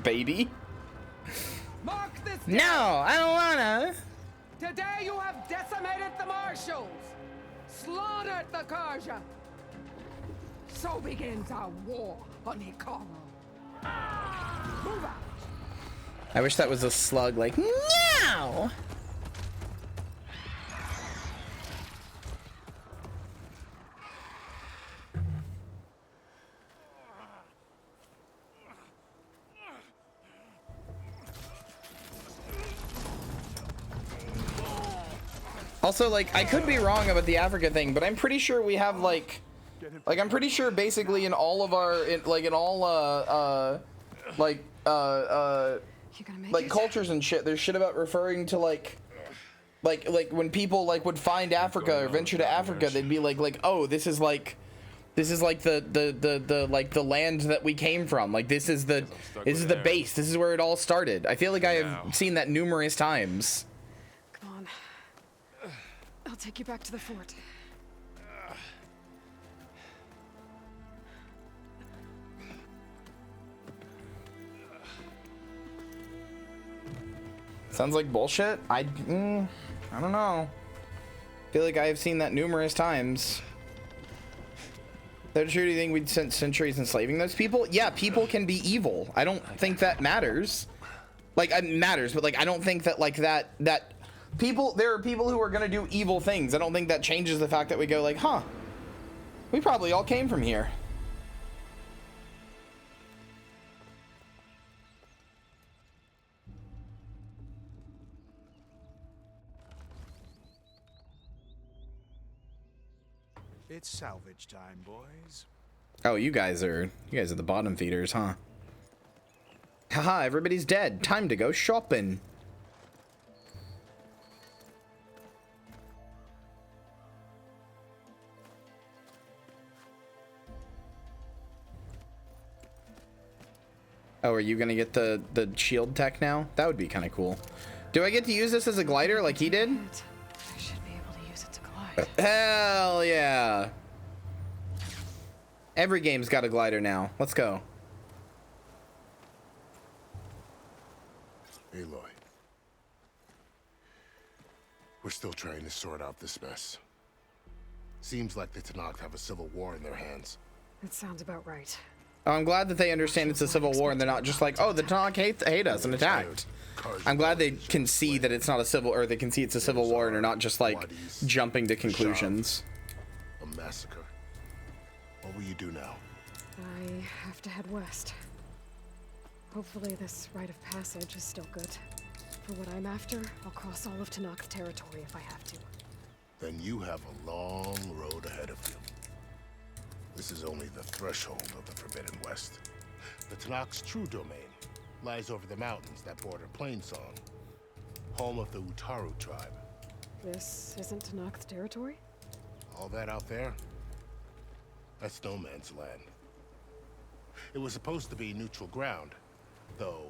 baby. Mark this day. No, I don't wanna. Today you have decimated the marshals, slaughtered the Karja. So begins our war on Hikaru. Move out. I wish that was a slug, like, no! Also, like, I could be wrong about the Africa thing, but I'm pretty sure we have, like I'm pretty sure basically in all of our, like cultures and shit, there's shit about referring to like when people like would find Africa or venture to Africa, they'd be like, oh, this is like This is like the land that we came from. Like this is the base. This is where it all started. I feel like I have seen that numerous times. Come on. I'll take you back to the fort. Sounds like bullshit. I don't know. I feel like I have seen that numerous times. That true? Do you think we'd spent centuries enslaving those people? Yeah, people can be evil. I don't think that matters. Like, it matters, but like, I don't think that like that people. There are people who are gonna do evil things. I don't think that changes the fact that we go like, huh? We probably all came from here. It's salvage time, boys. Oh, you guys are the bottom feeders, huh? Haha, everybody's dead. Time to go shopping. Oh, are you gonna get the shield tech now? That would be kind of cool. Do I get to use this as a glider like he did? I should be able to use it to glide. Hell yeah. Every game's got a glider now. Let's go. Aloy. We're still trying to sort out this mess. Seems like the Tenakth have a civil war in their hands. That sounds about right. Oh, I'm glad that they understand it's a civil war and they're not just like, oh, the Tenakth hate us and attacked. I'm glad they can see that it's not a civil, or they can see it's a civil war and are not just like jumping to conclusions. A massacre. What will you do now? I have to head west. Hopefully this rite of passage is still good. For what I'm after, I'll cross all of Tenakth territory if I have to. Then you have a long road ahead of you. This is only the threshold of the Forbidden West. The Tenakth's true domain lies over the mountains that border Plainsong, home of the Utaru tribe. This isn't Tenakth territory? All that out there? That's no man's land. It was supposed to be neutral ground, though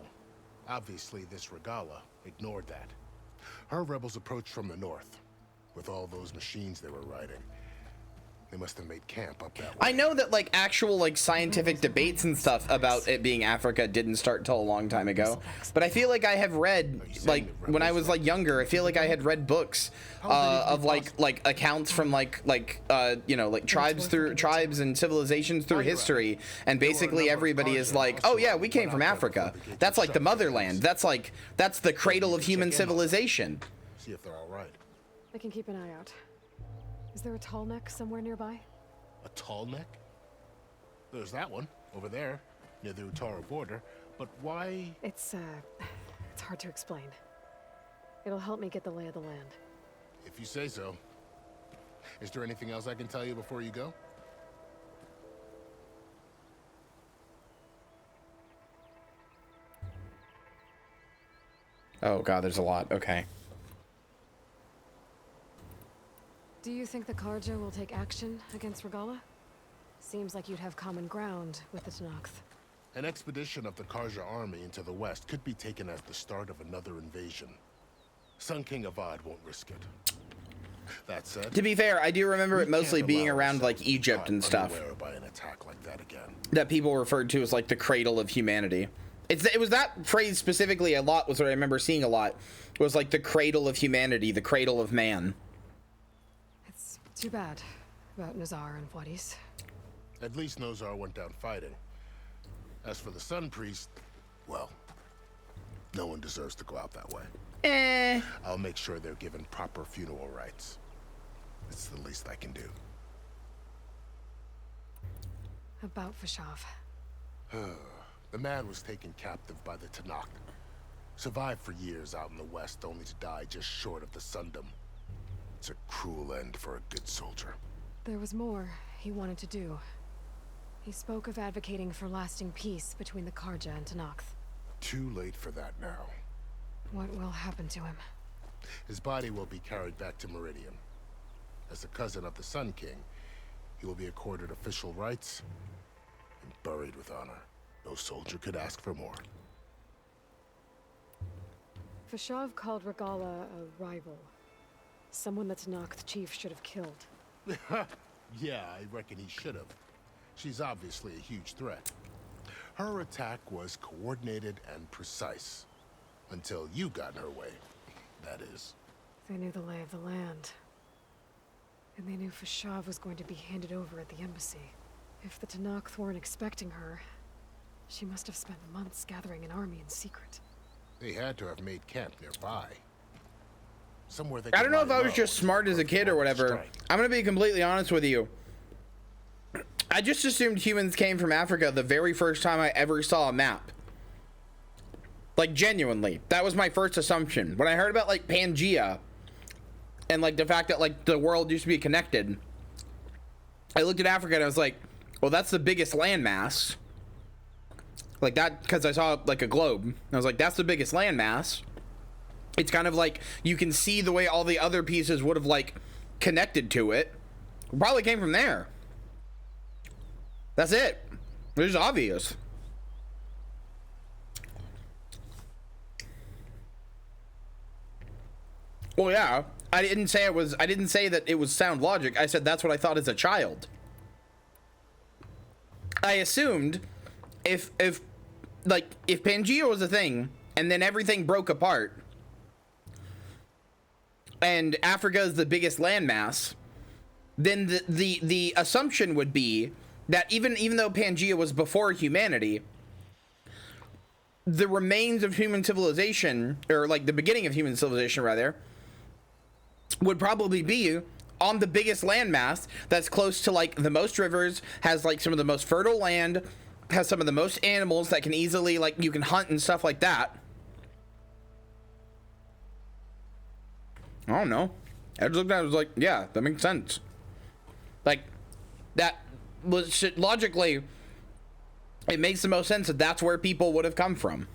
obviously this Regala ignored that. Her rebels approached from the north, with all those machines they were riding. They must have made camp up that way. I know that like actual like scientific debates and stuff about it being Africa didn't start till a long time ago, but I feel like I have read, like when I was like younger, I feel like I had read books of like accounts from you know, like tribes and civilizations through history, and basically everybody is like, oh yeah, we came from Africa. That's like the motherland. That's the cradle of human civilization. See if they're all right. I can keep an eye out. Is there a tall neck somewhere nearby? A tall neck? There's that one over there, near the Utaru border. But why? It's hard to explain. It'll help me get the lay of the land. If you say so. Is there anything else I can tell you before you go? Oh god, there's a lot. Okay. Do you think the Karja will take action against Regala? Seems like you'd have common ground with the Tenakth. An expedition of the Karja army into the west could be taken as the start of another invasion. Sun King Avad won't risk it. That said, to be fair, I do remember it mostly being around like Egypt and stuff. By an attack like that again. That people referred to as like the cradle of humanity. It was that phrase specifically a lot was what I remember seeing a lot. Was like the cradle of humanity, the cradle of man. Too bad about Nazar and Wadis. At least Nazar went down fighting. As for the Sun Priest, well, no one deserves to go out that way. I'll make sure they're given proper funeral rites. It's the least I can do. About Fashav. The man was taken captive by the Tenakth. Survived for years out in the west, only to die just short of the Sundom. It's a cruel end for a good soldier. There was more he wanted to do. He spoke of advocating for lasting peace between the Karja and Tenakth. Too late for that now. What will happen to him? His body will be carried back to Meridian. As a cousin of the Sun King, He will be accorded official rights and buried with honor. No soldier could ask for more. Fashav called Regala a rival. Someone that Tanakh chief should have killed. Yeah, I reckon he should have. She's obviously a huge threat. Her attack was coordinated and precise. Until you got in her way, that is. They knew the lay of the land. And they knew Fashav was going to be handed over at the embassy. If the Tanakh weren't expecting her, she must have spent months gathering an army in secret. They had to have made camp nearby. Somewhere they I don't know if I was just smart as a kid or whatever. I'm gonna be completely honest with you. I just assumed humans came from Africa the very first time I ever saw a map. Like, genuinely, that was my first assumption. When I heard about like Pangea and like the fact that like the world used to be connected, I looked at Africa and I was like, well, that's the biggest landmass. Like that, because I saw like a globe. And I was like, that's the biggest landmass. It's kind of like you can see the way all the other pieces would have like connected to it. Probably came from there. That's it. It's obvious. Well, yeah. I didn't say that it was sound logic. I said that's what I thought as a child. I assumed if Pangea was a thing and then everything broke apart and Africa is the biggest landmass, then the assumption would be that even though Pangea was before humanity, the remains of human civilization, or like the beginning of human civilization rather, would probably be on the biggest landmass that's close to like the most rivers, has like some of the most fertile land, has some of the most animals that can easily, like, you can hunt and stuff like that. I don't know. I just looked at it, I was like, yeah, that makes sense. Like, that was logically, it makes the most sense that that's where people would have come from.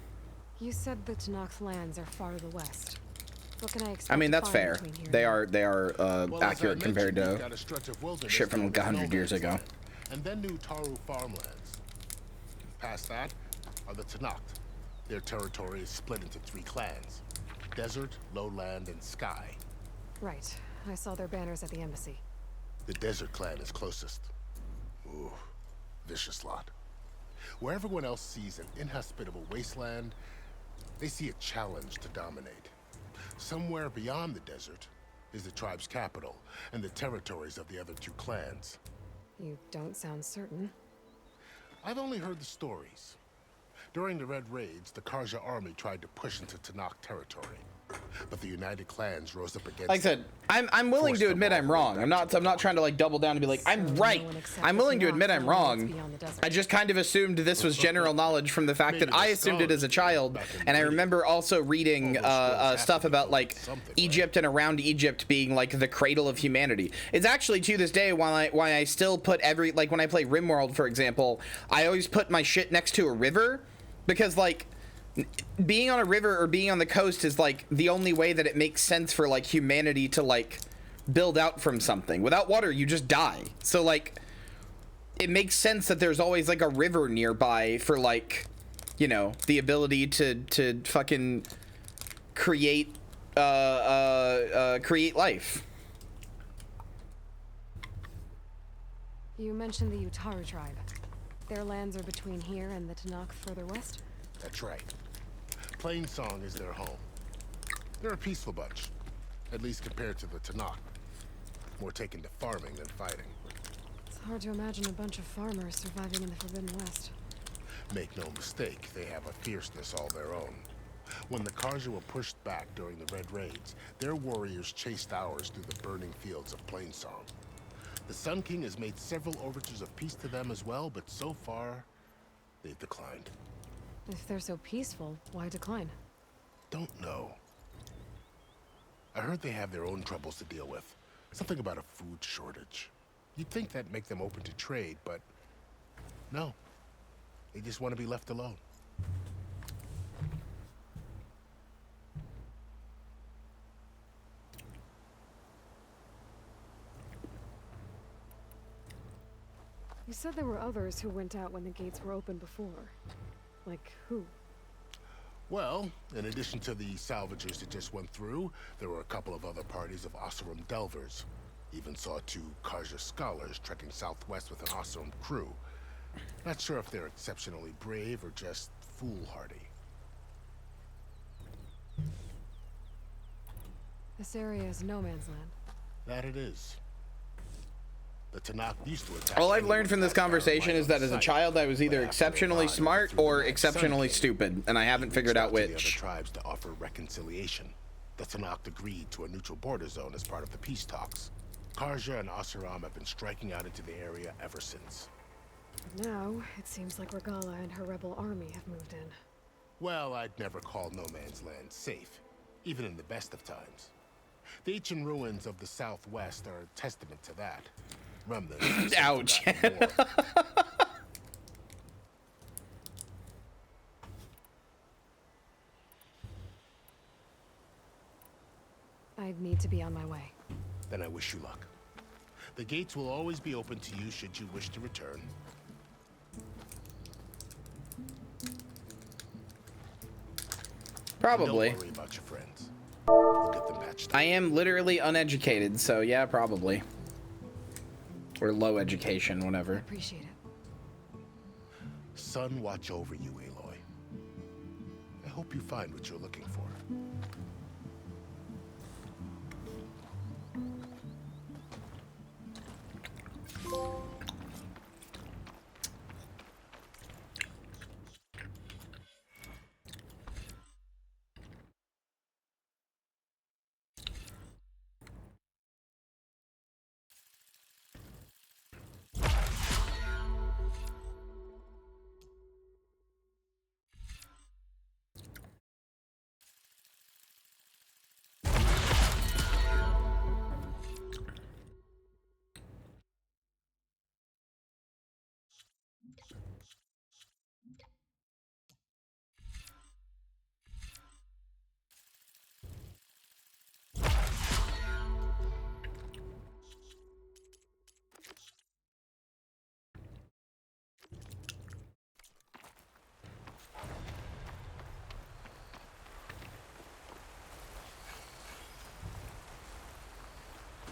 You said the Tanakh's lands are far to the west. What can I expect? I mean, that's fair. They are accurate compared to shit from like 100 years ago. And then new Taru farmlands. Past that are the Tanakh. Their territory is split into 3 clans: desert, lowland, and sky. Right. I saw their banners at the embassy. The desert clan is closest. Ooh, vicious lot. Where everyone else sees an inhospitable wasteland, they see a challenge to dominate. Somewhere beyond the desert is the tribe's capital and the territories of the other 2 clans. You don't sound certain. I've only heard the stories. During the Red Raids, the Karja army tried to push into Tanakh territory, but the United Clans rose up against. Like I said, I'm willing to admit I'm wrong. I'm not trying to like double down and be like I'm right. I'm willing to admit I'm wrong. I just kind of assumed this was general knowledge from the fact that I assumed it as a child, and I remember also reading stuff about like Egypt and around Egypt being like the cradle of humanity. It's actually to this day why I still put like when I play RimWorld, for example, I always put my shit next to a river, because like being on a river or being on the coast is like the only way that it makes sense for like humanity to like build out from something. Without water, you just die. So like it makes sense that there's always like a river nearby for like, you know, the ability to fucking create create life. You mentioned the Utaru tribe. Their lands are between here and the Tanakh further west? That's right. Plainsong is their home. They're a peaceful bunch, at least compared to the Tanakh. More taken to farming than fighting. It's hard to imagine a bunch of farmers surviving in the Forbidden West. Make no mistake, they have a fierceness all their own. When the Karja were pushed back during the Red Raids, their warriors chased ours through the burning fields of Plainsong. The Sun King has made several overtures of peace to them as well, but so far, they've declined. If they're so peaceful, why decline? Don't know. I heard they have their own troubles to deal with. Something about a food shortage. You'd think that'd make them open to trade, but no. They just want to be left alone. You said there were others who went out when the gates were open before. Like who? Well, in addition to the salvagers that just went through, there were a couple of other parties of Oseram delvers. Even saw 2 Kyria scholars trekking southwest with an Oseram crew. Not sure if they're exceptionally brave or just foolhardy. This area is no man's land. That it is. The Tanakh used to attack. All I've learned from this conversation is that as a child I was either exceptionally smart or exceptionally stupid, and I haven't figured out which. The other tribes to offer reconciliation. The Tanakh agreed to a neutral border zone as part of the peace talks. Kyria and Oseram have been striking out into the area ever since. Now, it seems like Regala and her rebel army have moved in. Well, I'd never call no man's land safe, even in the best of times. The ancient ruins of the Southwest are a testament to that. Remnants. Ouch. I need to be on my way. Then I wish you luck. The gates will always be open to you should you wish to return. Probably. Don't worry about your friends. We'll get them matched up. I am literally uneducated, so yeah, probably. Or low education, whatever. Appreciate it. Sun watch over you, Aloy. I hope you find what you're looking for.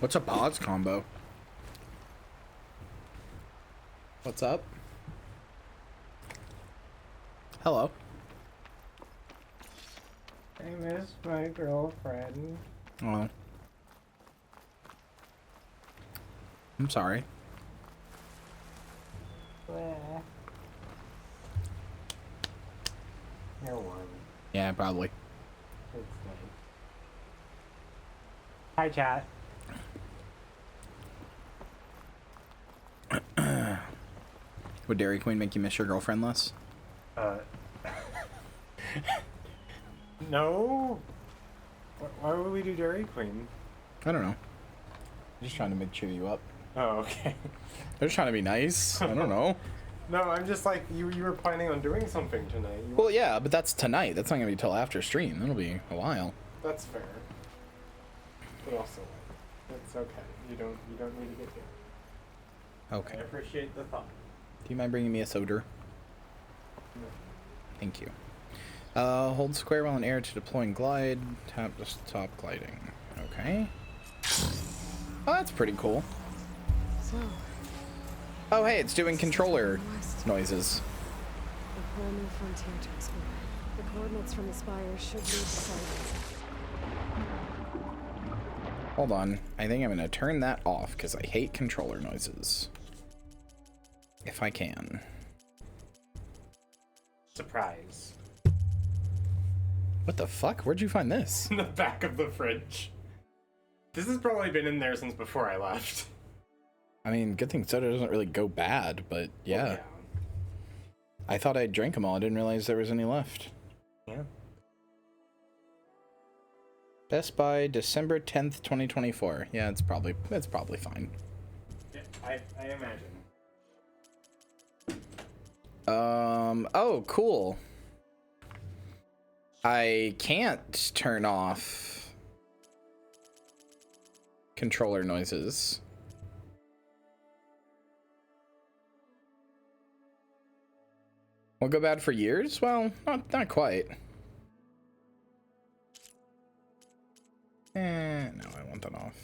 What's a pause combo? What's up? Hello. I miss my girlfriend. Oh. I'm sorry. You're warm. Yeah, probably. It's nice. Hi, chat. Would Dairy Queen make you miss your girlfriend less? No. Why would we do Dairy Queen? I don't know. I'm just trying to cheer you up. Oh, okay. They're just trying to be nice. I don't know. No, I'm just like, you were planning on doing something tonight. Well, yeah, but that's tonight. That's not gonna be till after stream. That'll be a while. That's fair. But also, it's okay. You don't need to get here. Okay. I appreciate the thought. Do you mind bringing me a soda? No. Thank you. Hold square while in air to deploy and glide. Tap to stop gliding. Okay. Oh, that's pretty cool. So, Oh, hey, it's doing controller noises. a whole new frontier to explore. The coordinates from the spire should lead to sight. Hold on. I think I'm gonna turn that off because I hate controller noises. If I can. Surprise. What the fuck? Where'd you find this? In the back of the fridge. This has probably been in there since before I left. I mean, good thing soda doesn't really go bad, but yeah. Well, yeah. I thought I drank them all. I didn't realize there was any left. Yeah. Best by December 10th, 2024. Yeah, it's probably fine. Yeah, I imagine. Oh, cool. I can't turn off controller noises. Won't go bad for years? Well, not quite. No, I want that off.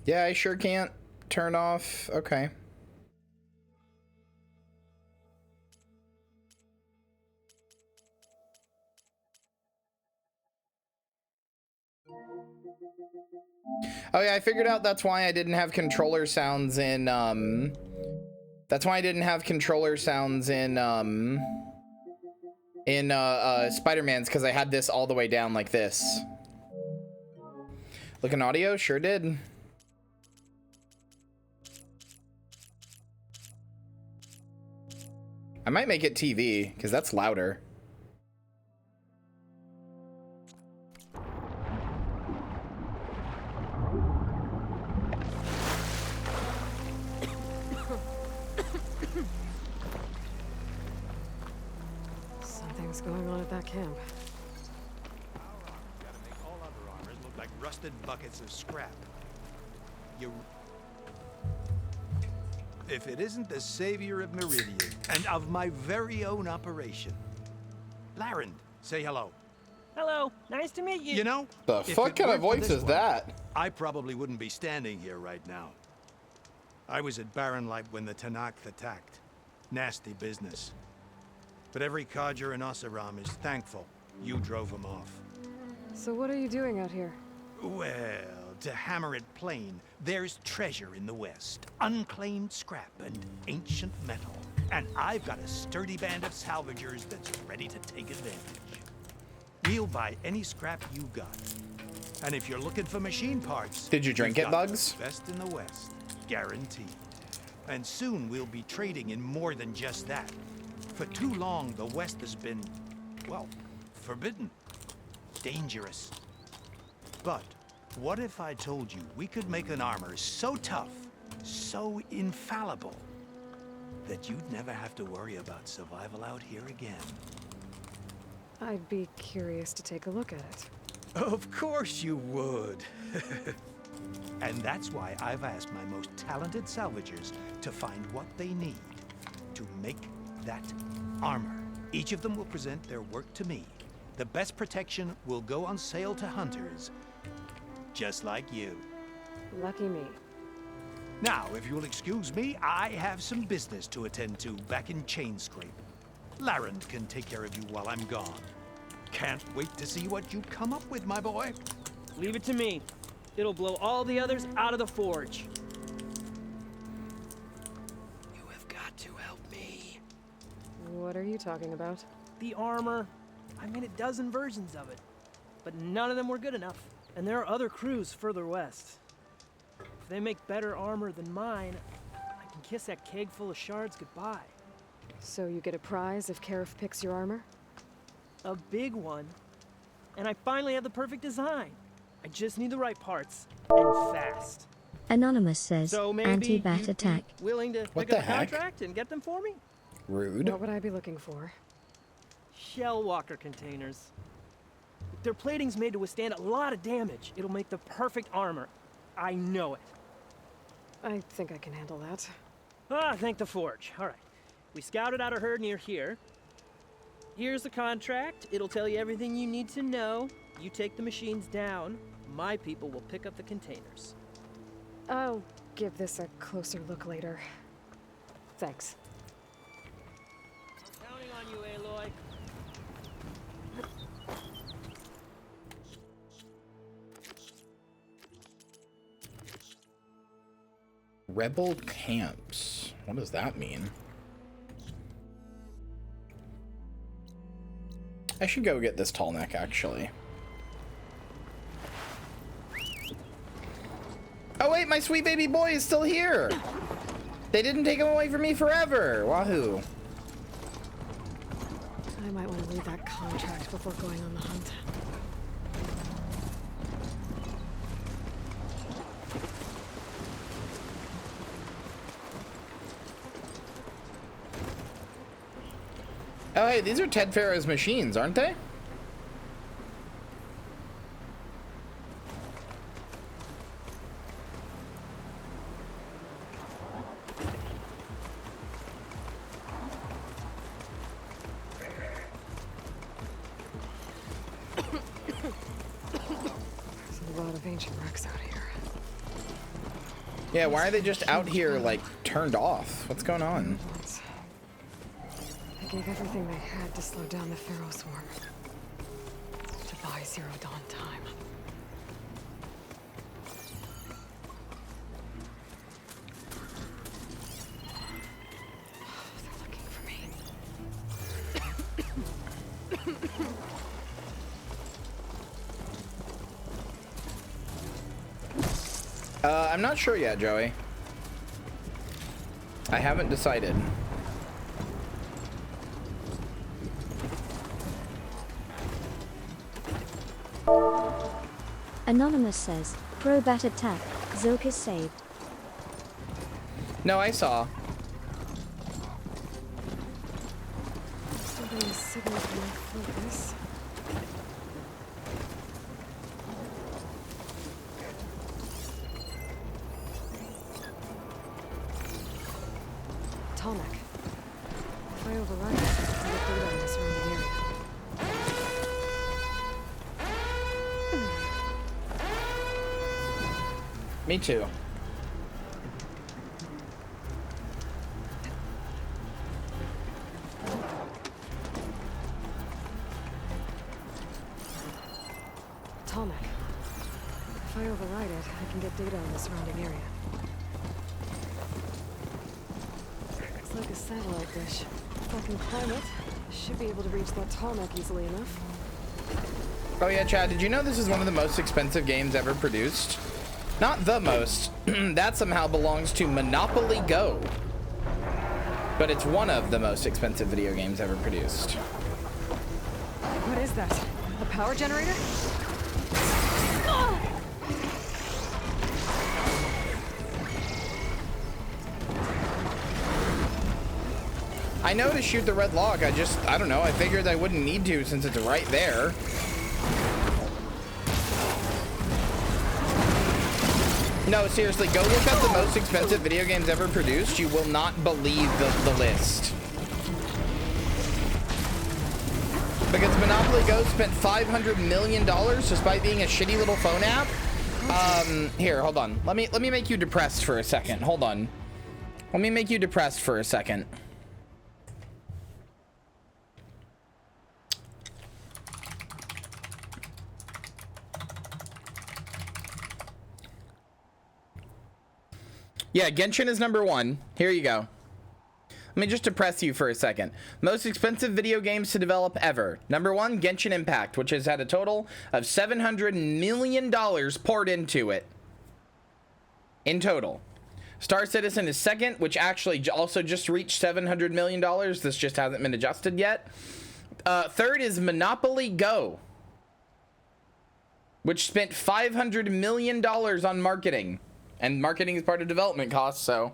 Yeah, I sure can't turn off. Okay. Oh yeah, I figured out that's why I didn't have controller sounds in that's why I didn't have controller sounds in Spider-Man's, because I had this all the way down like this. Look in audio, sure did. I might make it TV, because that's louder. Something's going on at that camp. Gotta make all other armors look like rusted buckets of scrap. If it isn't the savior of Meridian and of my very own operation. Laren, say hello. Hello, nice to meet you. You know, the fuck kind of voice is that? I probably wouldn't be standing here right now. I was at Barren Light when the Tanakh attacked. Nasty business. But every codger in Oseram is thankful you drove him off. So what are you doing out here? Well, to hammer it plain, there's treasure in the West. Unclaimed scrap and ancient metal. And I've got a sturdy band of salvagers that's ready to take advantage. We'll buy any scrap you got. And if you're looking for machine parts... Did you drink it, Bugs? Best in the West. Guaranteed. And soon we'll be trading in more than just that. For too long, the West has been, well, forbidden. Dangerous. But what if I told you we could make an armor so tough, so infallible, that you'd never have to worry about survival out here again? I'd be curious to take a look at it. Of course you would. And that's why I've asked my most talented salvagers to find what they need to make that armor. Each of them will present their work to me. The best protection will go on sale to hunters, just like you. Lucky me. Now, if you'll excuse me, I have some business to attend to back in Chainscrape. Laren can take care of you while I'm gone. Can't wait to see what you come up with, my boy. Leave it to me. It'll blow all the others out of the forge. You have got to help me. What are you talking about? The armor. I made a dozen versions of it, but none of them were good enough. And there are other crews further west. If they make better armor than mine, I can kiss that keg full of shards goodbye. So you get a prize if Karif picks your armor? A big one. And I finally have the perfect design. I just need the right parts, and fast. Anonymous says, So maybe anti-bat you'd attack. be willing to What pick the up a heck? contract and get them for me? Rude. What would I be looking for? Shell walker containers. Their plating's made to withstand a lot of damage. It'll make the perfect armor. I know it. I think I can handle that. Ah, thank the forge. All right. We scouted out a herd near here. Here's the contract. It'll tell you everything you need to know. You take the machines down. My people will pick up the containers. I'll give this a closer look later. Thanks. I'm counting on you, Aloy. Rebel camps. What does that mean? I should go get this tall neck, actually. Oh wait, my sweet baby boy is still here! They didn't take him away from me forever! Wahoo! I might want to read that contract before going on the hunt. Oh hey, these are Ted Farrow's machines, aren't they? lot of ancient wrecks out here. Yeah, why are they just out here, like, turned off? What's going on? They gave everything they had to slow down the Pharaoh swarm. To buy Zero Dawn time. They're looking for me. I'm not sure yet, Joey. I haven't decided. Anonymous says, Probat attack, Zilk is saved. No, I saw. Somebody is sitting with my focus. Tallneck. If I override it, I can get data in the surrounding area. Me too. Tallneck. If I override it, I can get data in the surrounding area. Looks like a satellite dish. If I can climb it, I should be able to reach that Tallneck easily enough. Oh yeah, Chad, did you know this is one of the most expensive games ever produced? Not the most. That somehow belongs to Monopoly Go. But it's one of the most expensive video games ever produced. What is that? A power generator? I know to shoot the red log, I don't know, I figured I wouldn't need to since it's right there. No, seriously, go look up the most expensive video games ever produced. You will not believe the list. Because Monopoly Go spent $500 million despite being a shitty little phone app. Here, hold on. Let me make you depressed for a second. Hold on. Let me make you depressed for a second. Yeah, Genshin is #1. Here you go. Let me just depress you for a second. Most expensive video games to develop ever. #1, Genshin Impact, which has had a total of $700 million poured into it. In total. Star Citizen is second, which actually also just reached $700 million. This just hasn't been adjusted yet. Third is Monopoly Go, which spent $500 million on marketing. And marketing is part of development costs, so.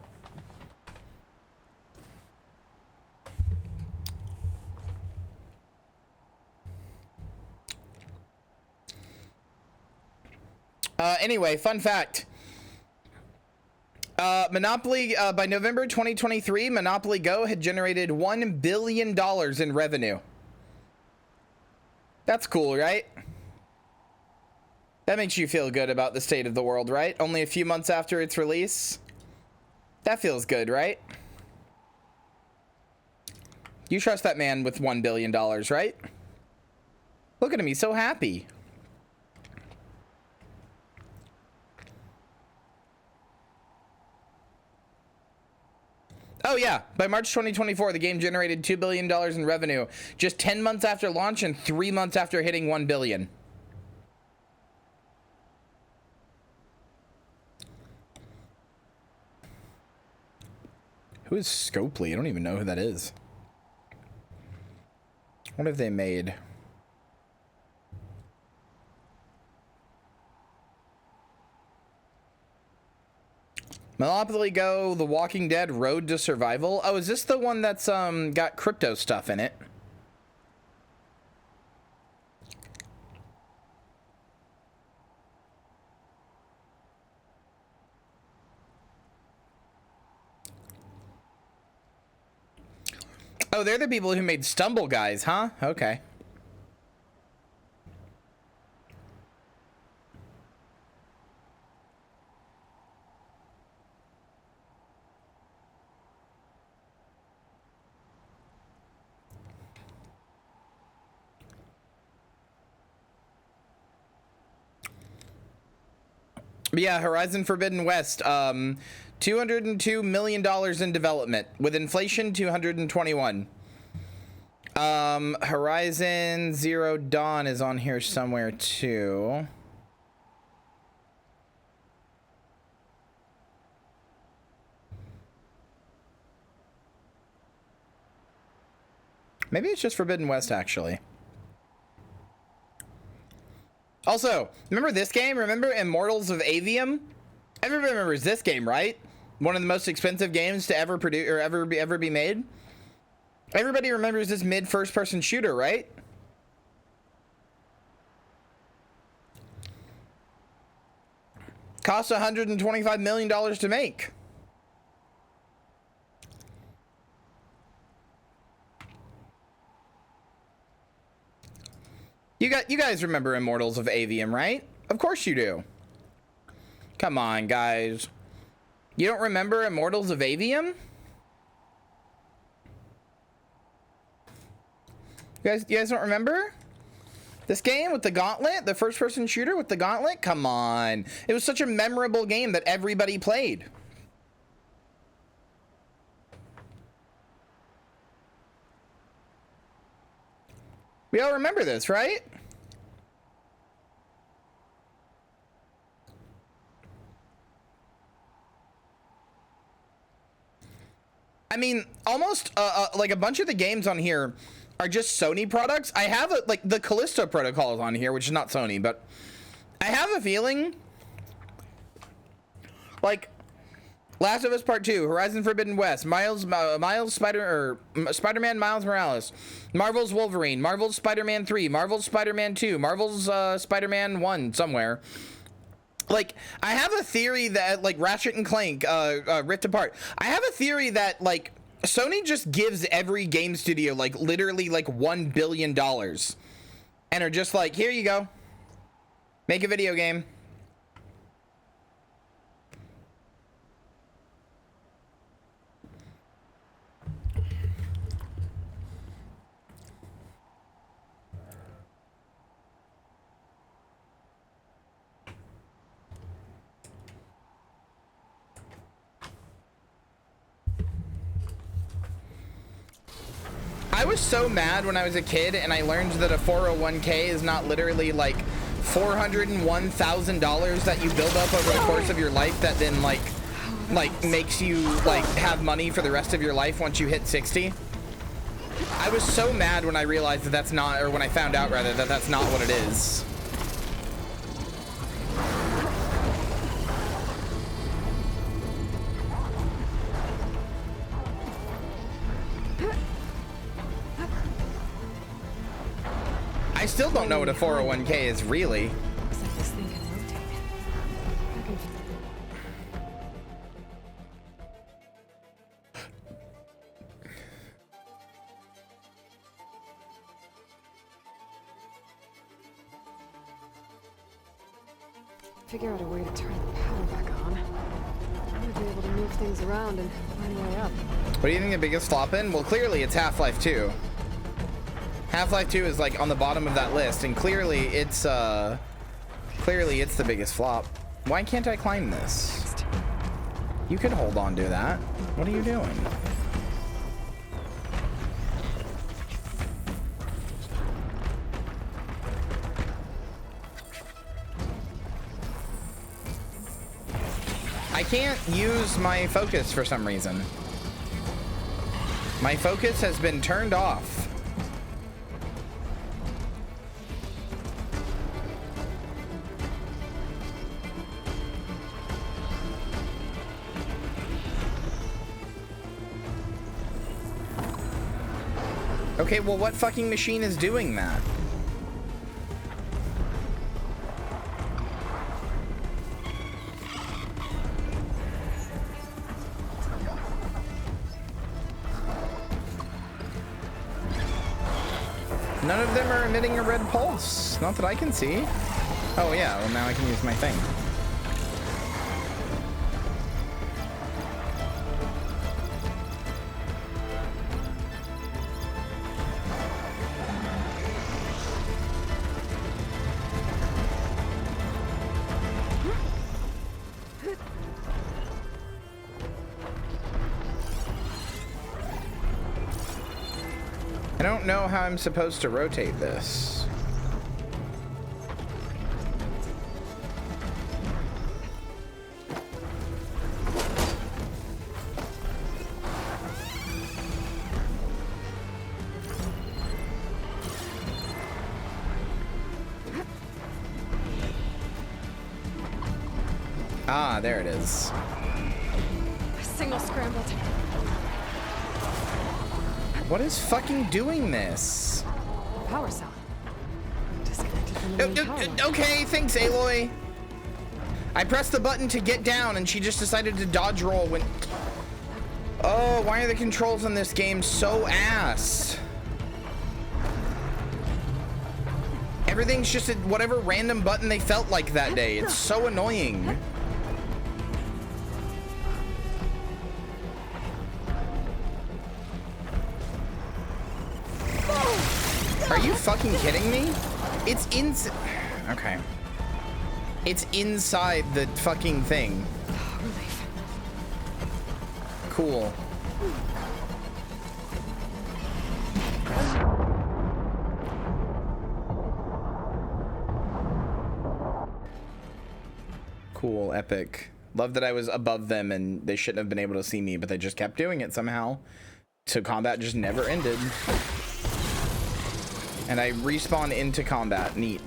Anyway, fun fact. Monopoly, by November 2023, Monopoly Go had generated $1 billion in revenue. That's cool, right? That makes you feel good about the state of the world, right? Only a few months after its release. That feels good, right? You trust that man with $1 billion, right? Look at him, he's so happy. Oh yeah, by March 2024, the game generated $2 billion in revenue, just 10 months after launch and 3 months after hitting 1 billion. Who is Scopely? I don't even know who that is. What have they made? Monopoly Go, The Walking Dead, Road to Survival. Oh, is this the one that's got crypto stuff in it? Oh, they're the people who made Stumble Guys, huh? Okay. Yeah, Horizon Forbidden West, $202 million in development. With inflation, 221. Horizon Zero Dawn is on here somewhere too. Maybe it's just Forbidden West, actually. Also, remember this game? Remember Immortals of Avium? Everybody remembers this game, right? One of the most expensive games to ever produce or ever be made. Everybody remembers this mid first-person shooter, right? Cost $125 million to make. You guys remember Immortals of Avium, right? Of course you do. Come on, guys. You don't remember Immortals of Avium? You guys don't remember? This game with the gauntlet? The first-person shooter with the gauntlet? Come on. It was such a memorable game that everybody played. We all remember this, right? I mean, almost like a bunch of the games on here are just Sony products. I have like the Callisto Protocol is on here, which is not Sony, but I have a feeling like Last of Us Part 2, Horizon Forbidden West, Spider-Man Miles Morales, Marvel's Wolverine, Marvel's Spider-Man 3, Marvel's Spider-Man 2, Marvel's Spider-Man 1 somewhere. Like, I have a theory that, like, Ratchet and Clank, Rift Apart. I have a theory that, like, Sony just gives every game studio, like, literally, like, $1 billion. And are just like, here you go. Make a video game. I was so mad when I was a kid and I learned that a 401k is not literally like $401,000 that you build up over the course of your life that then like makes you like have money for the rest of your life once you hit 60. I was so mad when I realized that that's not, or when I found out rather, that that's not what it is. I still don't know what a 401k is really. Looks like this thing can rotate. Figure out a way to turn the power back on. I would be able to move things around and find a way up. What do you think the biggest flop in? Well, clearly it's Half-Life 2. Half-Life 2 is like on the bottom of that list, and clearly it's the biggest flop. Why can't I climb this? You could hold on to that. What are you doing? I can't use my focus for some reason. My focus has been turned off. Okay, well, what fucking machine is doing that? None of them are emitting a red pulse. Not that I can see. Oh, yeah, well, now I can use my thing. don't know how I'm supposed to rotate this. Ah, there it is. Signal scrambled. What is fucking doing this? Power cell. Disconnected from the main power line. Okay, thanks, Aloy. I pressed the button to get down and she just decided to dodge roll when... Oh, why are the controls in this game so ass? Everything's just at whatever random button they felt like that day. It's so annoying. Are you fucking kidding me? It's okay. It's inside the fucking thing. Cool. Cool, epic. Love that I was above them and they shouldn't have been able to see me, but they just kept doing it somehow. So combat just never ended. And I respawn into combat. Neat.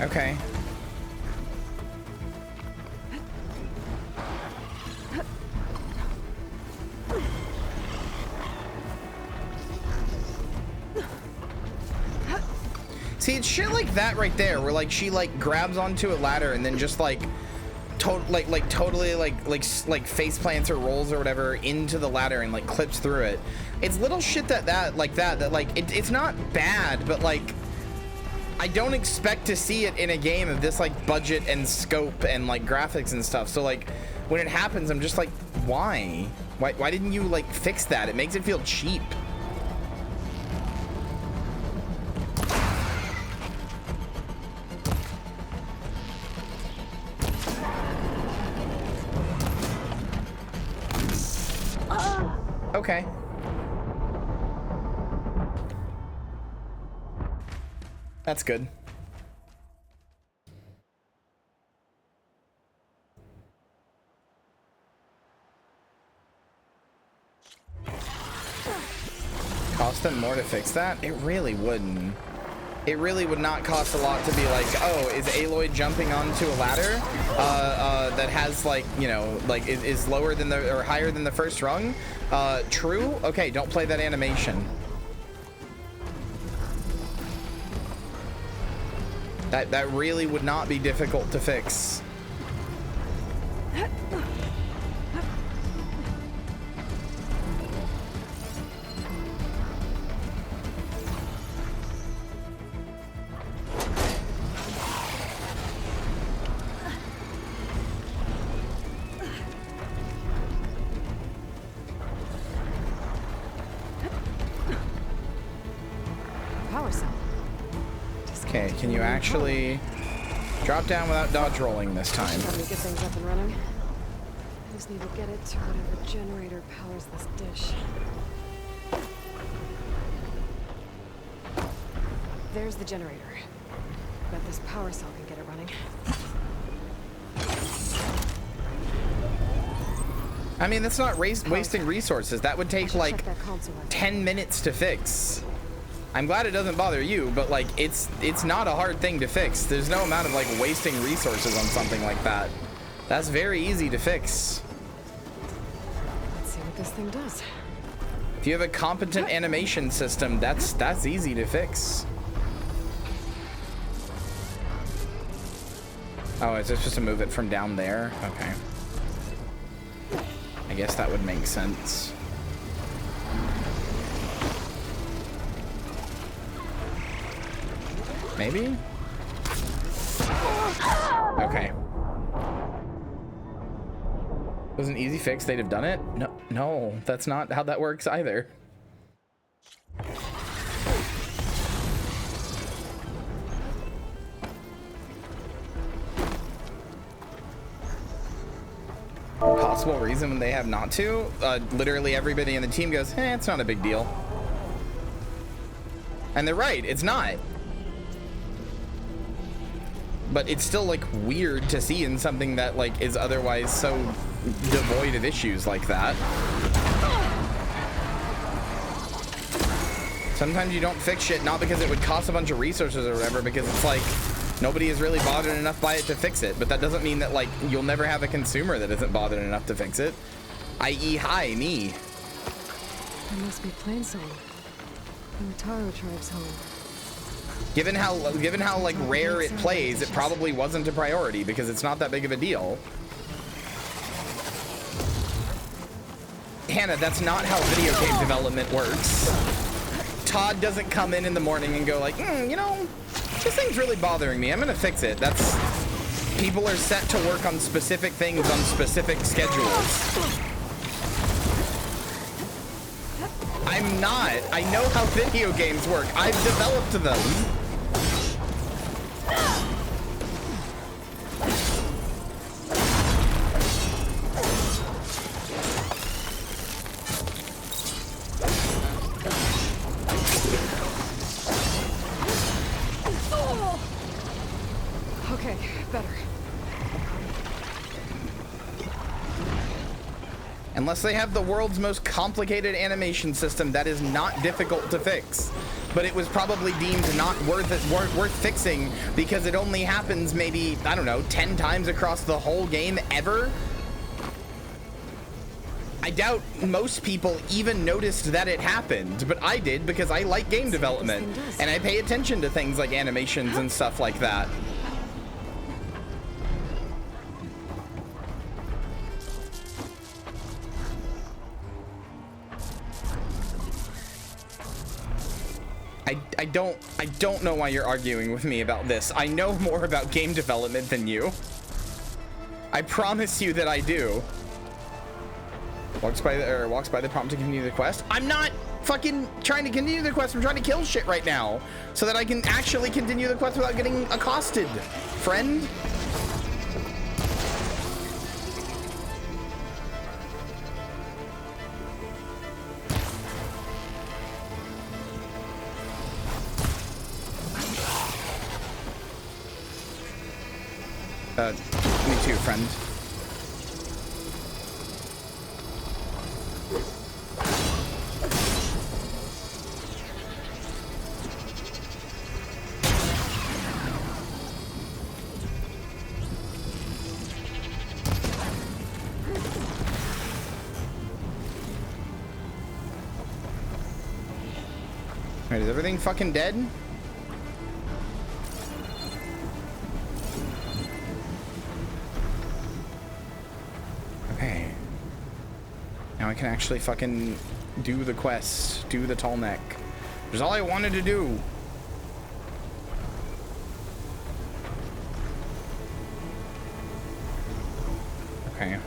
Okay. See, it's shit like that right there, where like she like grabs onto a ladder and then just like totally face plants or rolls or whatever into the ladder and like clips through it. It's little shit that like it's not bad, but like I don't expect to see it in a game of this like budget and scope and like graphics and stuff. So like when it happens, I'm just like, why didn't you like fix that? It makes it feel cheap. Okay. That's good. Cost them more to fix that? It really wouldn't. It really would not cost a lot to be like, oh, is Aloy jumping onto a ladder that has like, you know, like is lower than the or higher than the first rung? True? Okay, don't play that animation. That really would not be difficult to fix. Power cell. Okay, can you actually drop down without dodge rolling this time? Let me get things up and running. I just need to get it to whatever generator powers this dish. There's the generator. Bet this power cell can get it running. I mean, that's not wasting resources. That would take like 10 minutes to fix. I'm glad it doesn't bother you, but like it's not a hard thing to fix. There's no amount of like wasting resources on something like that. That's very easy to fix. Let's see what this thing does. If you have a competent animation system, that's easy to fix. Oh, is this supposed to move it from down there? Okay. I guess that would make sense. Maybe? Okay. It was an easy fix, they'd have done it? No, that's not how that works either. Possible reason when they have not to? Literally everybody in the team goes, it's not a big deal. And they're right, it's not. But it's still like weird to see in something that like is otherwise so devoid of issues like that. Sometimes you don't fix shit not because it would cost a bunch of resources or whatever, because it's like nobody is really bothered enough by it to fix it. But that doesn't mean that like you'll never have a consumer that isn't bothered enough to fix it. I.e. hi, me. There must be Plainsong. The Taro tribe's home. Given how like rare it plays, it probably wasn't a priority because it's not that big of a deal. Hannah, that's not how video game development works. Todd doesn't come in the morning and go like, you know, this thing's really bothering me. I'm gonna fix it. That's people are set to work on specific things on specific schedules. I'm not. I know how video games work. I've developed them. Okay, better. Unless they have the world's most complicated animation system, that is not difficult to fix. But it was probably deemed not worth fixing because it only happens maybe, I don't know, 10 times across the whole game ever. I doubt most people even noticed that it happened, but I did because I like game development and I pay attention to things like animations and stuff like that. I don't know why you're arguing with me about this. I know more about game development than you. I promise you that I do. Walks by the prompt to continue the quest. I'm not fucking trying to continue the quest. I'm trying to kill shit right now so that I can actually continue the quest without getting accosted, friend. Me too, friend. Alright, is everything fucking dead? Okay. Now I can actually fucking do the quest, do the tall neck. Which is all I wanted to do. Okay.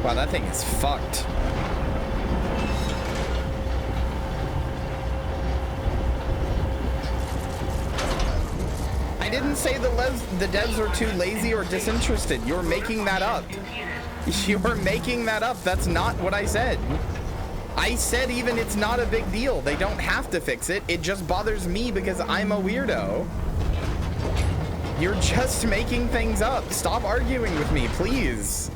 Wow, that thing is fucked. I didn't say the devs are too lazy or disinterested. You're making that up. You're making that up. That's not what I said. I said even it's not a big deal. They don't have to fix it. It just bothers me because I'm a weirdo. You're just making things up. Stop arguing with me, please.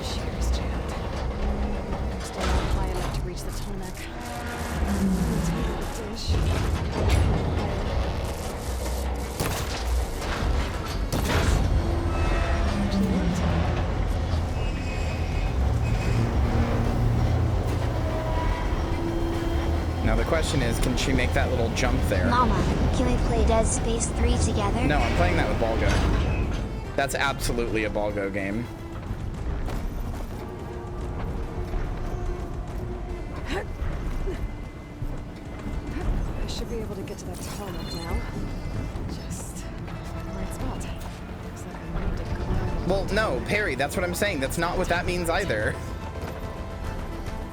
Shear's jammed. Still not high enough to reach the tall neck. Dish. question is, can she make that little jump there? Mama, can we play Dead Space 3 together? No, I'm playing that with Balgo. That's absolutely a Balgo game. I should be able to get to that tarmac now. Just find the right spot. Looks like I need to climb. Well, no, Perry, that's what I'm saying. That's not what that means either.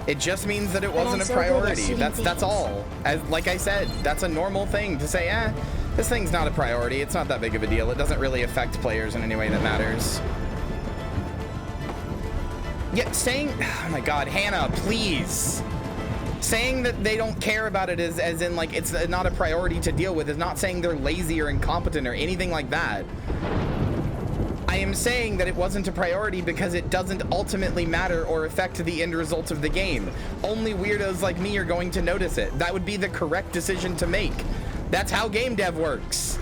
It just means that it wasn't a priority. That's all. As like I said, that's a normal thing to say, this thing's not a priority. It's not that big of a deal. It doesn't really affect players in any way that matters. Yeah, saying, oh my God, Hannah, please. Saying that they don't care about it as in like it's not a priority to deal with is not saying they're lazy or incompetent or anything like that. I am saying that it wasn't a priority because it doesn't ultimately matter or affect the end result of the game. Only weirdos like me are going to notice it. That would be the correct decision to make. That's how game dev works.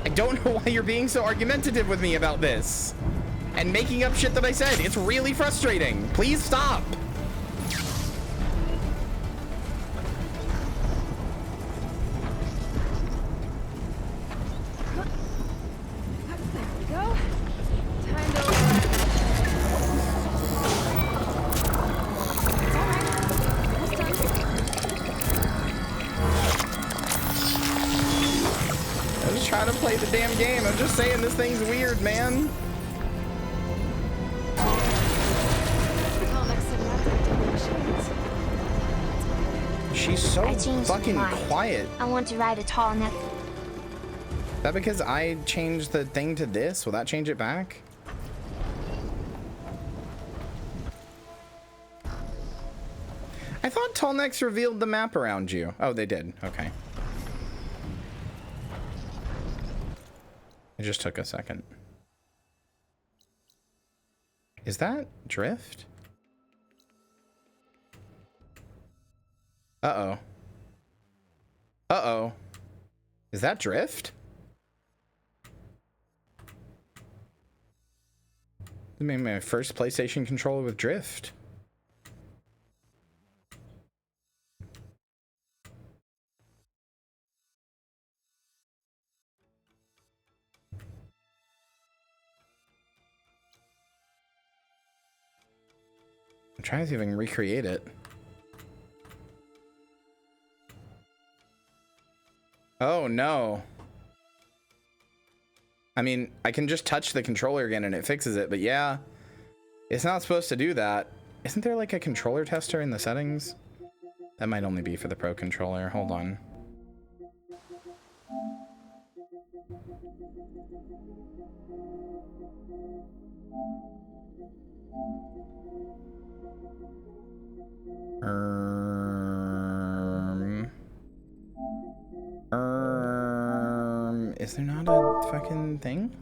I don't know why you're being so argumentative with me about this and making up shit that I said. It's really frustrating. Please stop. Play the damn game. I'm just saying this thing's weird, man. She's so fucking quiet. I want to ride a tall neck. Is that because I changed the thing to this? Will that change it back? I thought tall necks revealed the map around you. Oh, they did. Okay. It just took a second. Is that drift? Uh-oh. Uh-oh. Is that drift? I mean, my first PlayStation controller with drift. Try to see if I can recreate it. Oh no. I mean, I can just touch the controller again and it fixes it, but yeah, it's not supposed to do that. Isn't there like a controller tester in the settings? That might only be for the Pro controller. Hold on. Is there not a fucking thing?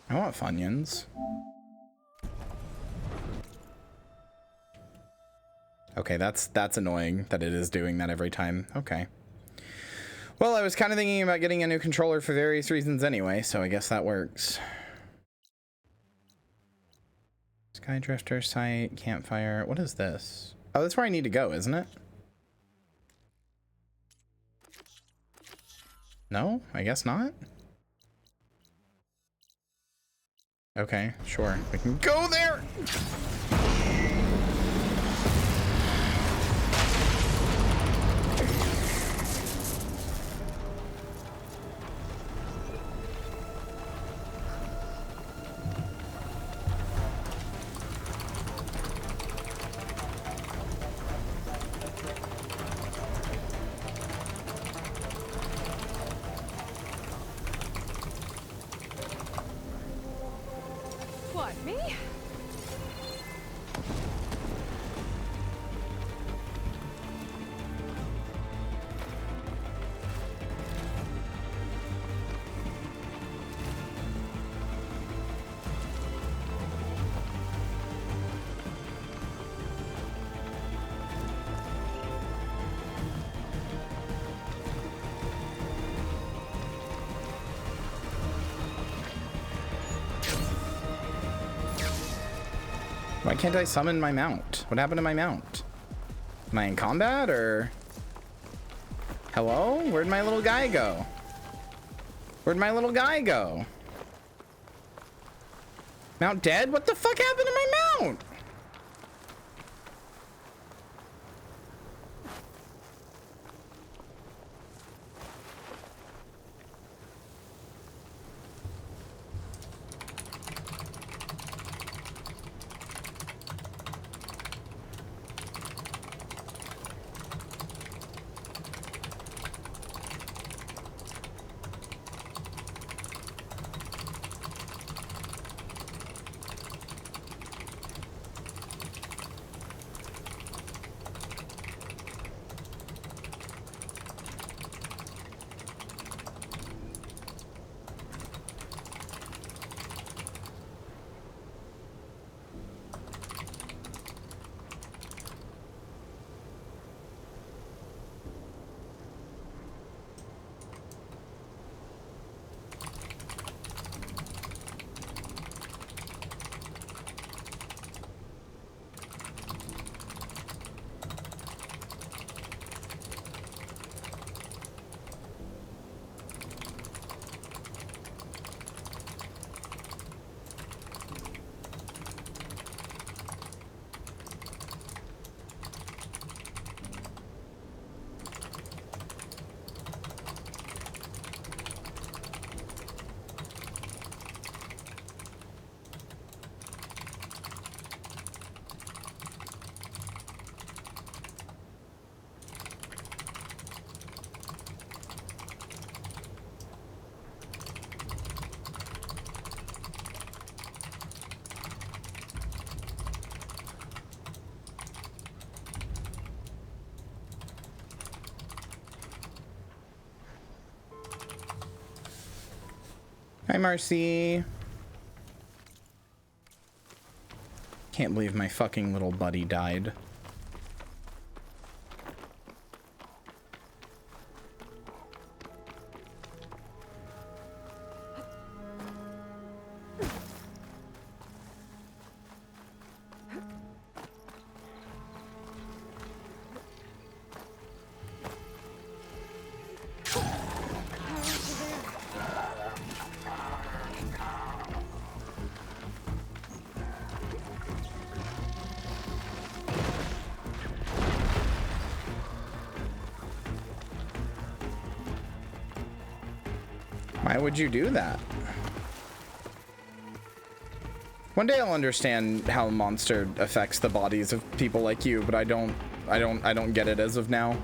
I want Funyuns. Okay, that's annoying that it is doing that every time. Okay. Well, I was kind of thinking about getting a new controller for various reasons anyway, so I guess that works. Skydrifter site, campfire. What is this? Oh, that's where I need to go, isn't it? No, I guess not. Okay, sure. We can go there! What, me? Why can't I summon my mount? What happened to my mount? Am I in combat or? Hello? Where'd my little guy go? Where'd my little guy go? Mount dead? What the fuck happened to my mount? Hi, Marcy. Can't believe my fucking little buddy died. Why would you do that? One day I'll understand how a monster affects the bodies of people like you, but I don't get it as of now.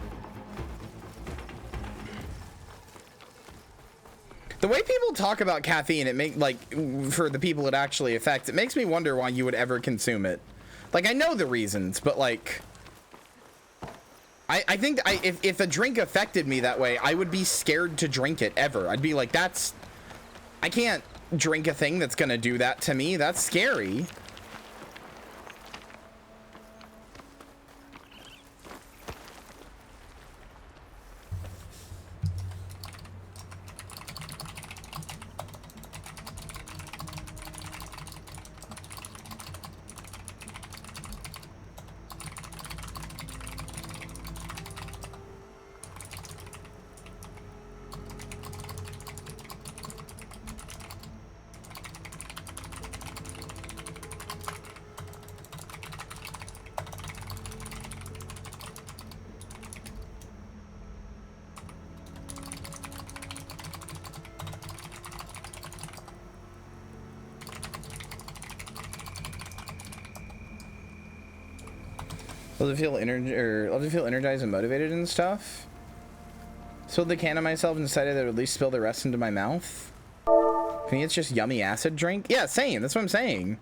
The way people talk about caffeine, for the people it actually affects, it makes me wonder why you would ever consume it. Like, I know the reasons, but like, I think if a drink affected me that way, I would be scared to drink it ever. I'd be like, I can't drink a thing that's gonna do that to me. That's scary. Love to feel energized and motivated and stuff. Spilled the can on myself and decided that I would at least spill the rest into my mouth. I think it's just yummy acid drink. Yeah, same. That's what I'm saying.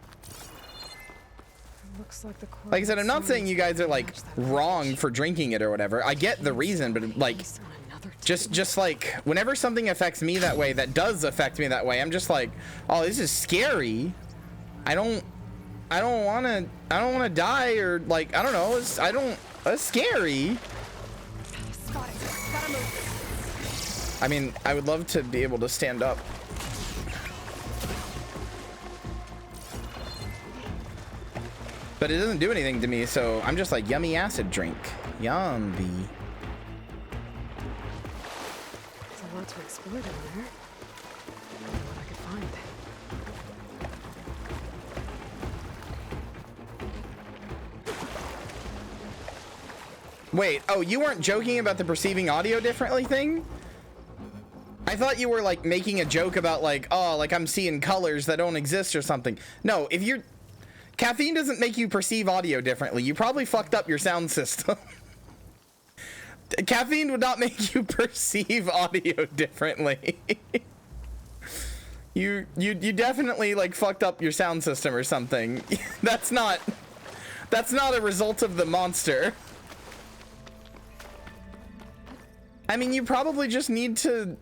Looks like the Like I said, I'm not saying you guys are like wrong for drinking it or whatever. I get the reason, but like, just like whenever something affects me that way, that does affect me that way, I'm just like, oh, this is scary. I don't want to die, or like, I don't know. It's scary. I mean, I would love to be able to stand up. But it doesn't do anything to me, so I'm just like, yummy acid drink. Yummy. There's a lot to explore down there. I don't know what I could find. Wait, oh, you weren't joking about the perceiving audio differently thing? I thought you were like making a joke about like, oh, like I'm seeing colors that don't exist or something. No, if you're... Caffeine doesn't make you perceive audio differently. You probably fucked up your sound system. Caffeine would not make you perceive audio differently. You definitely like fucked up your sound system or something. That's not a result of the monster. I mean, you probably just need to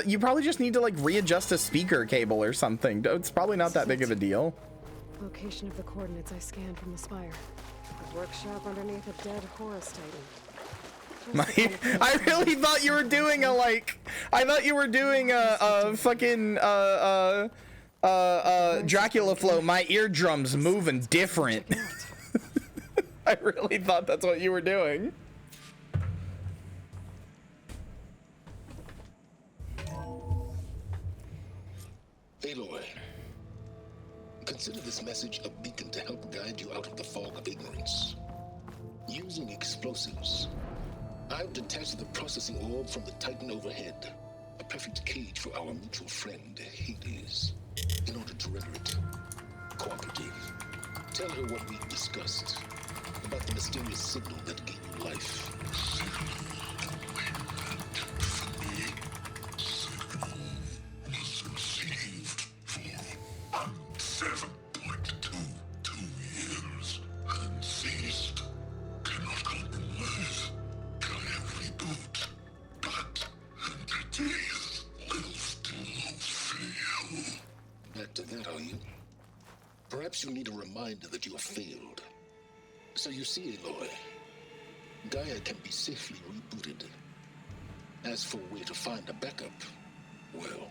you probably just need to like readjust a speaker cable or something. It's probably not that big of a deal. Location of the coordinates I scanned from the spire. A workshop underneath a dead Horus Titan. I really thought you were doing a like. I thought you were doing a fucking Dracula flow. My eardrums moving different. I really thought that's what you were doing. Aloy, consider this message a beacon to help guide you out of the fog of ignorance. Using explosives, I've detached the processing orb from the Titan overhead, a perfect cage for our mutual friend, Hades. In order to render it cooperative, tell her what we've discussed about the mysterious signal that gave you life. Back to that, are you? Perhaps you need a reminder that you have failed. So you see, Aloy, Gaia can be safely rebooted. As for where to find a backup, well,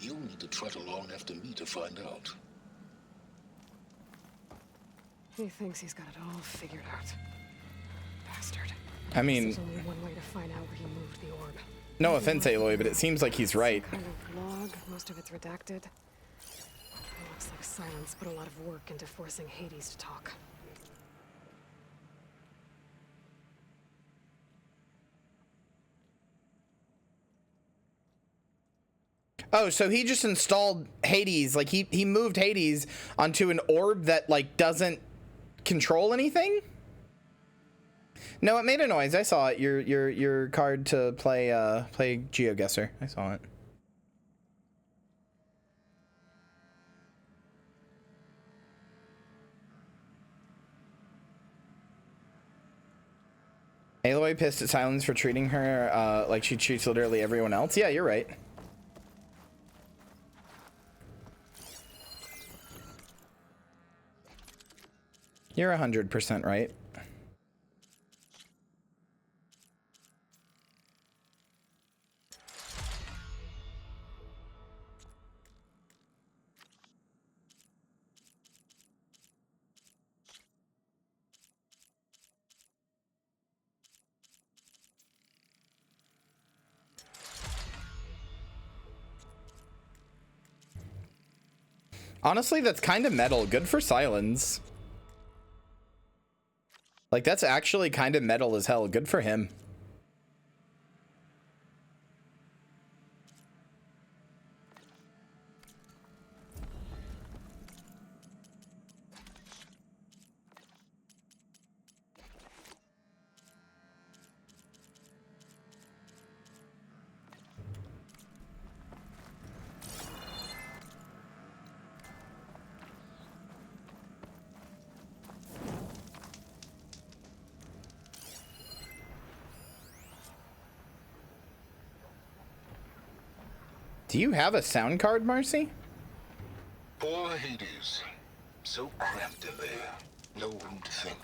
you'll need to trot along after me to find out. He thinks he's got it all figured out. Bastard. I mean, There's only one way to find out where he moved the orb. no offense, Aloy, but it seems like he's right. Some kind of log, most of it's redacted. It looks like Silence put a lot of work into forcing Hades to talk. Oh, so he just installed Hades, like he moved Hades onto an orb that like doesn't control anything? No, it made a noise. I saw it. Your card to play play GeoGuessr. I saw it. Aloy pissed at Silence for treating her like she treats literally everyone else. Yeah, you're right. You're 100% right. Honestly, that's kind of metal. Good for Silence. Like, that's actually kind of metal as hell. Good for him. Do you have a sound card, Marcy? Poor Hades. So cramped in there. No room to think.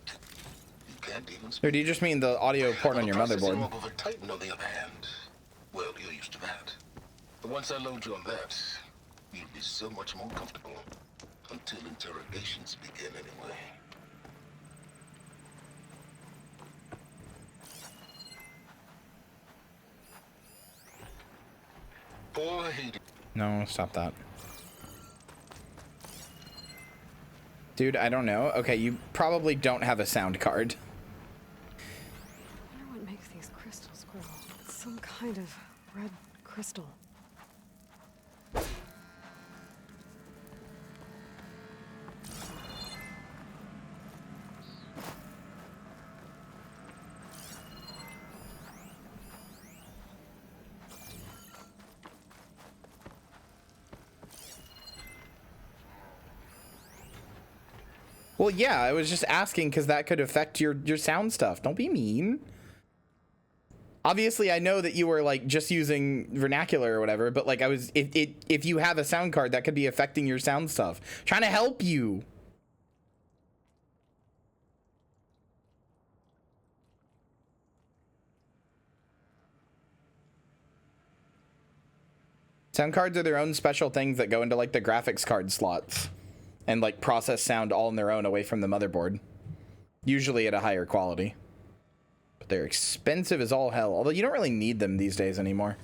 You can't even speak. Or do you just mean the audio port on your motherboard? Of a Titan, on the other hand. Well, you're used to that. But once I load you on that, you'll be so much more comfortable. Until interrogations begin, anyway. Poor Hades. No, stop that. Dude, I don't know. Okay, you probably don't have a sound card. I wonder what makes these crystals grow. It's some kind of red crystal. Well, yeah, I was just asking because that could affect your sound stuff. Don't be mean. Obviously, I know that you were like just using vernacular or whatever, but like if you have a sound card, that could be affecting your sound stuff. Trying to help you. Sound cards are their own special things that go into like the graphics card slots and like process sound all on their own away from the motherboard, usually at a higher quality. But they're expensive as all hell, although you don't really need them these days anymore.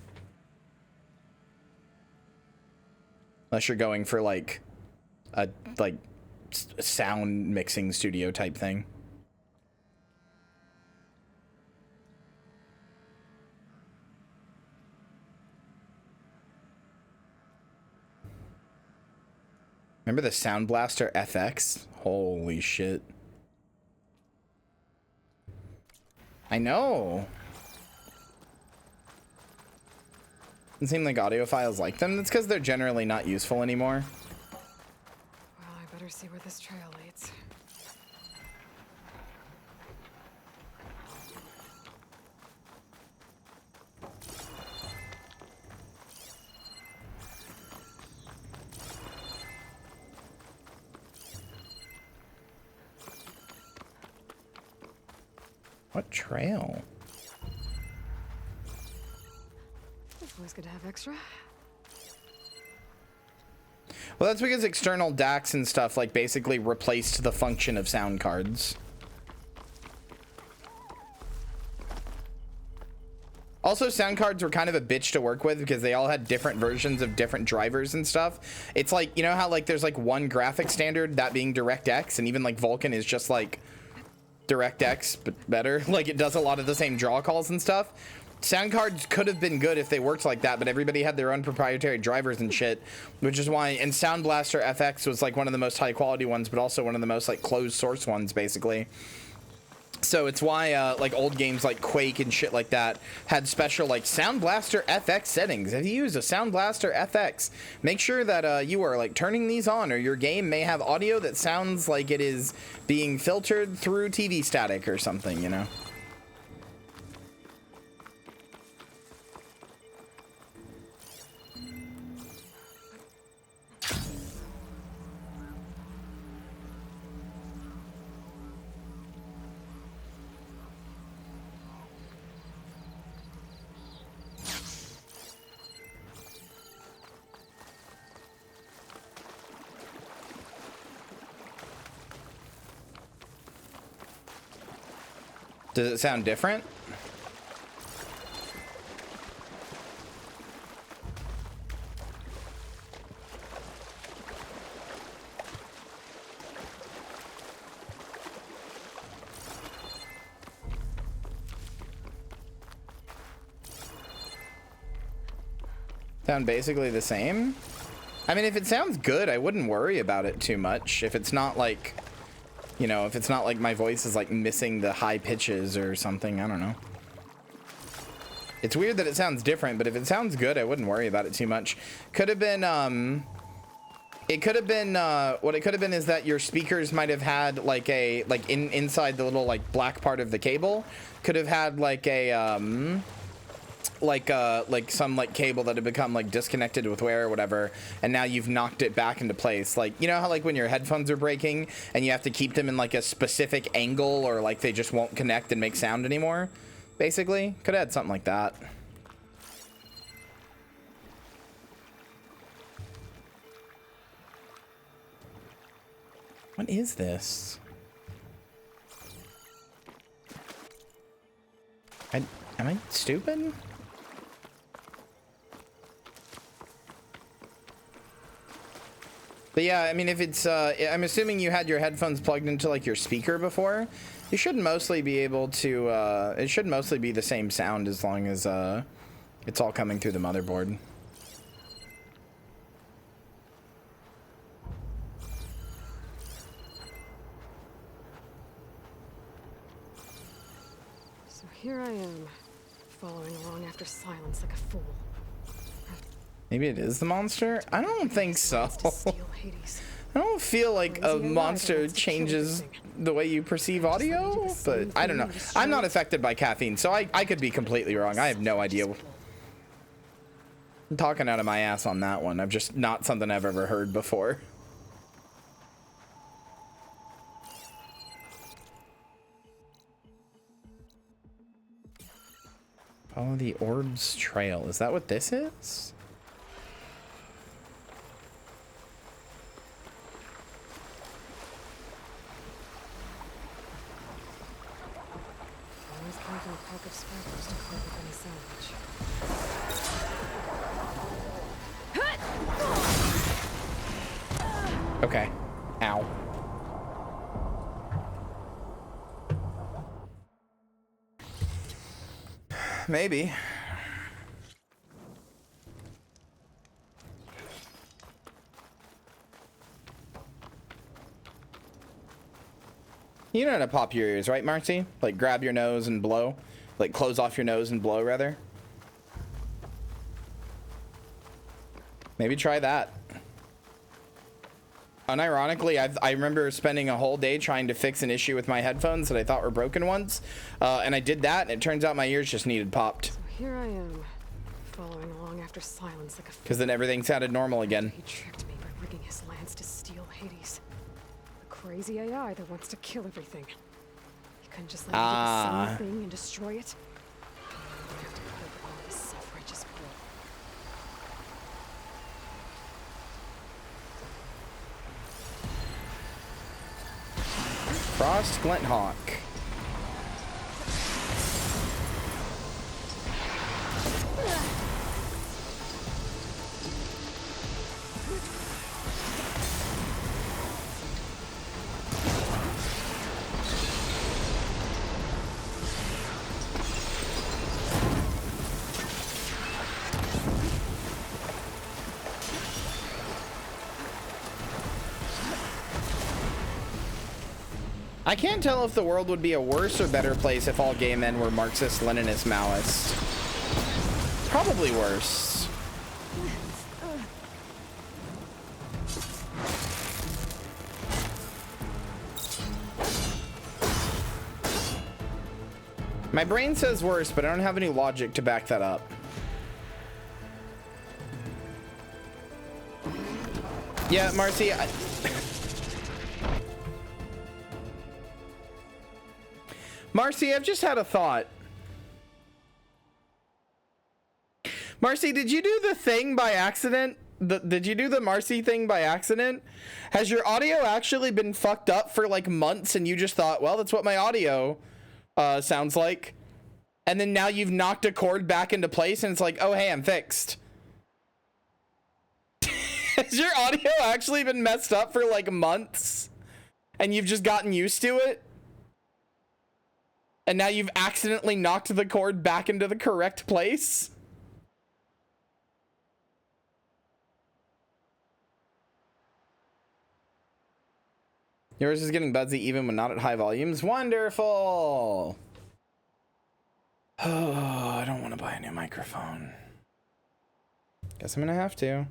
Unless you're going for like a sound mixing studio type thing. Remember the Sound Blaster FX? Holy shit. I know. Doesn't seem like audiophiles like them. That's because they're generally not useful anymore. Well, I better see where this trail leads. What trail? It's always good to have extra. Well, that's because external DACs and stuff like basically replaced the function of sound cards. Also, sound cards were kind of a bitch to work with because they all had different versions of different drivers and stuff. It's like, you know how like there's like one graphic standard, that being DirectX, and even like Vulkan is just like DirectX but better. Like it does a lot of the same draw calls and stuff. Sound cards could have been good if they worked like that, but everybody had their own proprietary drivers and shit, which is why. And Sound Blaster FX was like one of the most high quality ones, but also one of the most like closed source ones basically. So it's why like old games like Quake and shit like that had special like Sound Blaster FX settings. If you use a Sound Blaster FX, make sure that you are like turning these on, or your game may have audio that sounds like it is being filtered through TV static or something, you know. Does it sound different? Sound basically the same? I mean, if it sounds good, I wouldn't worry about it too much. If it's not like, you know, if it's not like my voice is like missing the high pitches or something, I don't know. It's weird that it sounds different, but if it sounds good, I wouldn't worry about it too much. Could have been, it could have been, what it could have been is that your speakers might have had like a, like inside the little like black part of the cable, could have had like a, like some like cable that had become like disconnected with wear or whatever, and now you've knocked it back into place. Like, you know how like when your headphones are breaking and you have to keep them in like a specific angle, or like they just won't connect and make sound anymore? Basically, could have had something like that. What is this? Am I stupid? But yeah, I mean, if it's, I'm assuming you had your headphones plugged into like your speaker before. You should mostly be able to, it should mostly be the same sound as long as, it's all coming through the motherboard. So here I am, following along after silence like a fool. Maybe it is the monster? I don't think so. I don't feel like a monster changes the way you perceive audio, but I don't know. I'm not affected by caffeine, so I could be completely wrong. I have no idea. I'm talking out of my ass on that one. I'm just not something I've ever heard before. Follow the orb's trail. Is that what this is? Always counting a pack of sparklers to cope with any salvage. Okay. Ow. Maybe. You know how to pop your ears, right, Marcy? Like grab your nose and blow. Like close off your nose and blow, rather. Maybe try that. Unironically, I remember spending a whole day trying to fix an issue with my headphones that I thought were broken once. And I did that, and it turns out my ears just needed popped. So here I am, following along after silence like a fool. Because then everything sounded normal again. He tricked me by rigging his lance to steal Hades. A crazy AI that wants to kill everything. He couldn't just let me do the same thing and destroy it. I have to put up with all this self-righteous bull. Frost Glinthawk. I can't tell if the world would be a worse or better place if all gay men were Marxist, Leninist, Maoist. Probably worse. My brain says worse, but I don't have any logic to back that up. Yeah, Marcy, Marcy, I've just had a thought. Marcy, did you do the thing by accident? Did you do the Marcy thing by accident? Has your audio actually been fucked up for like months and you just thought, well, that's what my audio sounds like? And then now you've knocked a chord back into place and it's like, oh, hey, I'm fixed. Has your audio actually been messed up for like months and you've just gotten used to it? And now you've accidentally knocked the cord back into the correct place? Yours is getting buzzy even when not at high volumes. Wonderful! Oh, I don't want to buy a new microphone. Guess I'm gonna have to.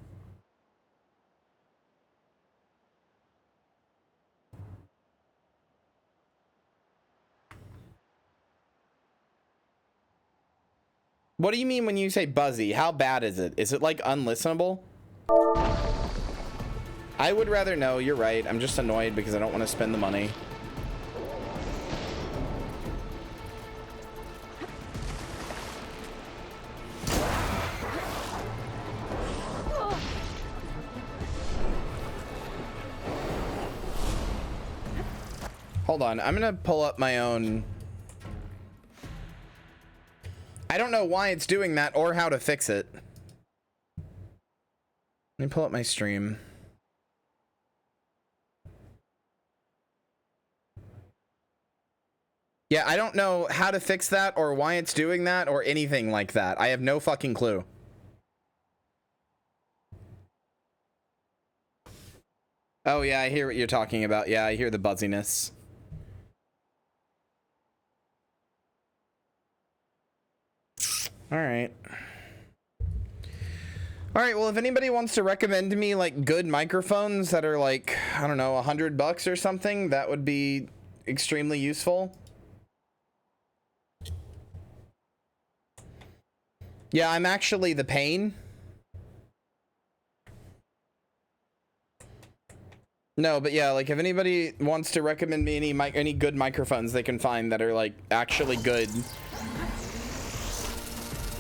What do you mean when you say buzzy? How bad is it? Is it like unlistenable? I would rather know. You're right. I'm just annoyed because I don't want to spend the money. Hold on. I'm going to pull up my own. I don't know why it's doing that or how to fix it. Let me pull up my stream. Yeah, I don't know how to fix that or why it's doing that or anything like that. I have no fucking clue. Oh yeah, I hear what you're talking about. Yeah, I hear the buzziness. All right. All right, well, if anybody wants to recommend me like good microphones that are like, I don't know, $100 or something, that would be extremely useful. Yeah, I'm actually the pain. No, but yeah, like if anybody wants to recommend me any good microphones they can find that are like actually good.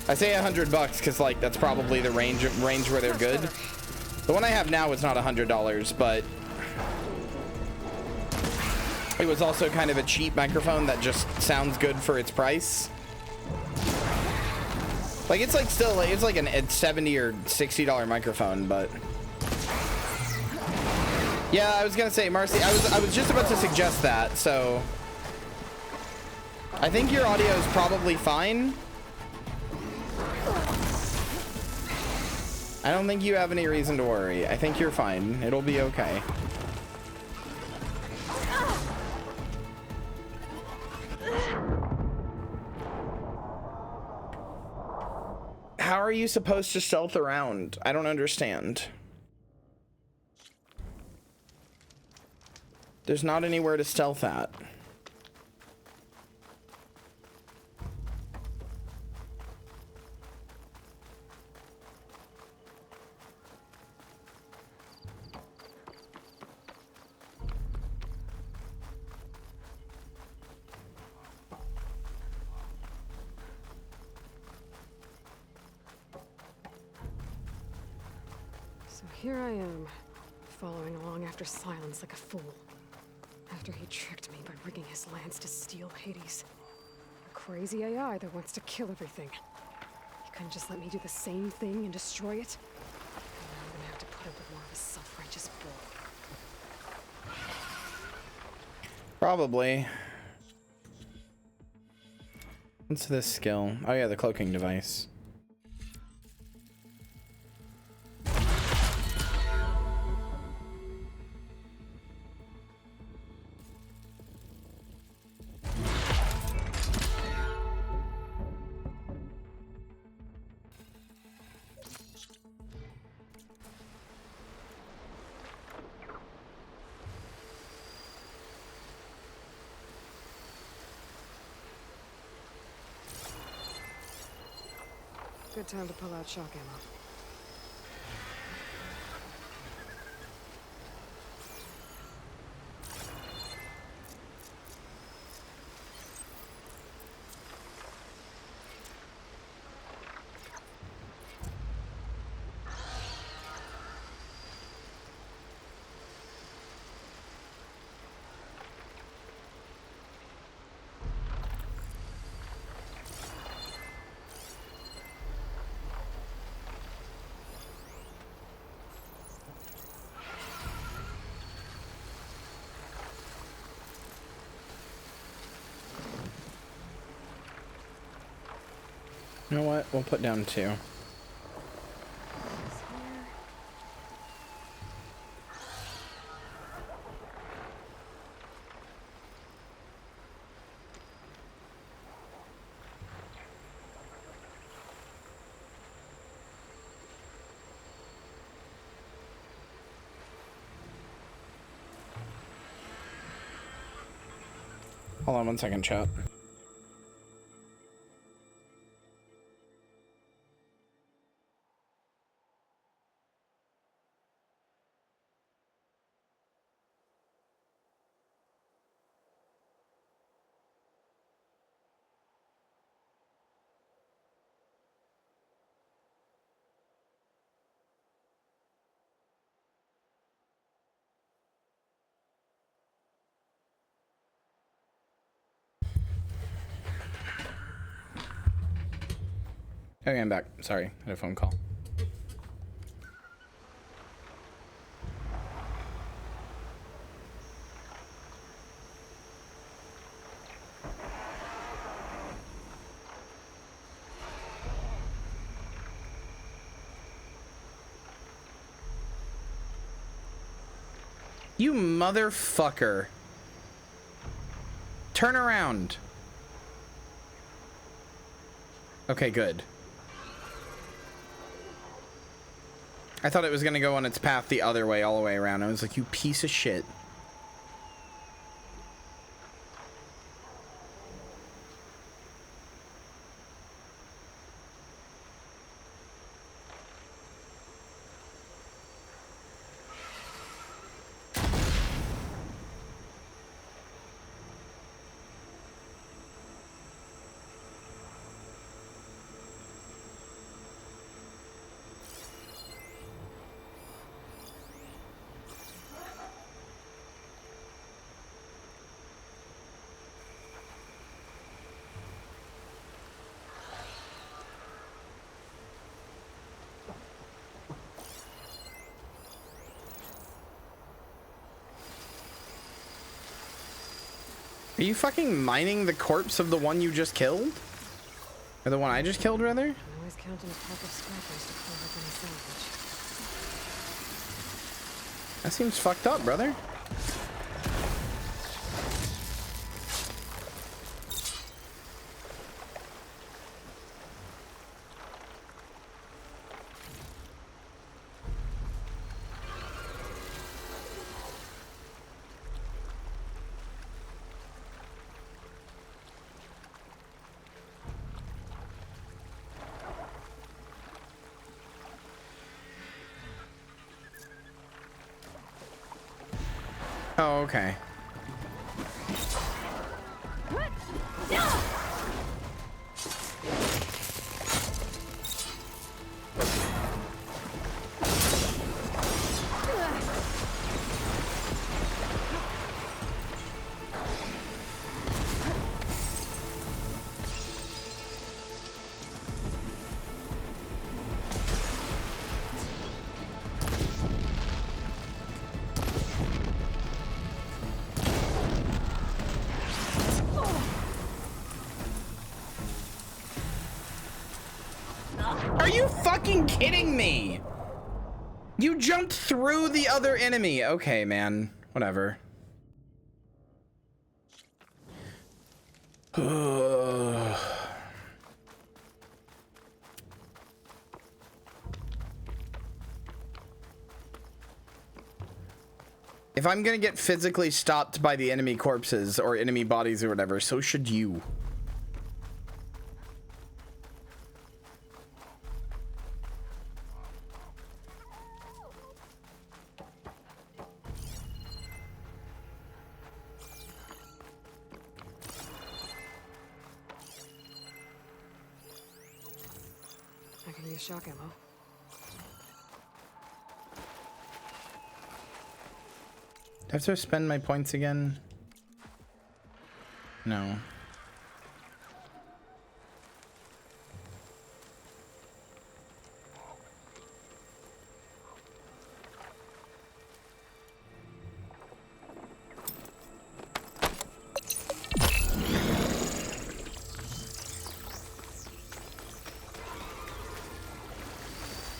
I say $100 because like that's probably the range where they're good. The one I have now is not $100, but it was also kind of a cheap microphone that just sounds good for its price. Like it's like still like, it's like a $70 or $60 microphone, but yeah, I was gonna say, Marcy, I was just about to suggest that. So I think your audio is probably fine. I don't think you have any reason to worry. I think you're fine. It'll be okay. How are you supposed to stealth around? I don't understand. There's not anywhere to stealth at. So here I am, following along after Silence like a fool. After he tricked me by rigging his lance to steal Hades. A crazy AI that wants to kill everything. He couldn't just let me do the same thing and destroy it? And now I'm gonna have to put up with more of a self-righteous bull. Probably. What's this skill? Oh yeah, the cloaking device. Good time to pull out shock ammo. You know what? We'll put down 2. Hold on 1 second, chat. Okay, I'm back. Sorry, I had a phone call. You motherfucker. Turn around. Okay, good. I thought it was gonna go on its path the other way, all the way around. I was like, you piece of shit. Are you fucking mining the corpse of the one you just killed? Or the one I just killed, rather? I'm always counting a pack of scrappers to clear up any salvage. That seems fucked up, brother. Oh, okay. Are you fucking kidding me? You jumped through the other enemy. Okay, man. Whatever. If I'm gonna get physically stopped by the enemy corpses or enemy bodies or whatever, so should you. I can use shock ammo. Do I have to spend my points again? No.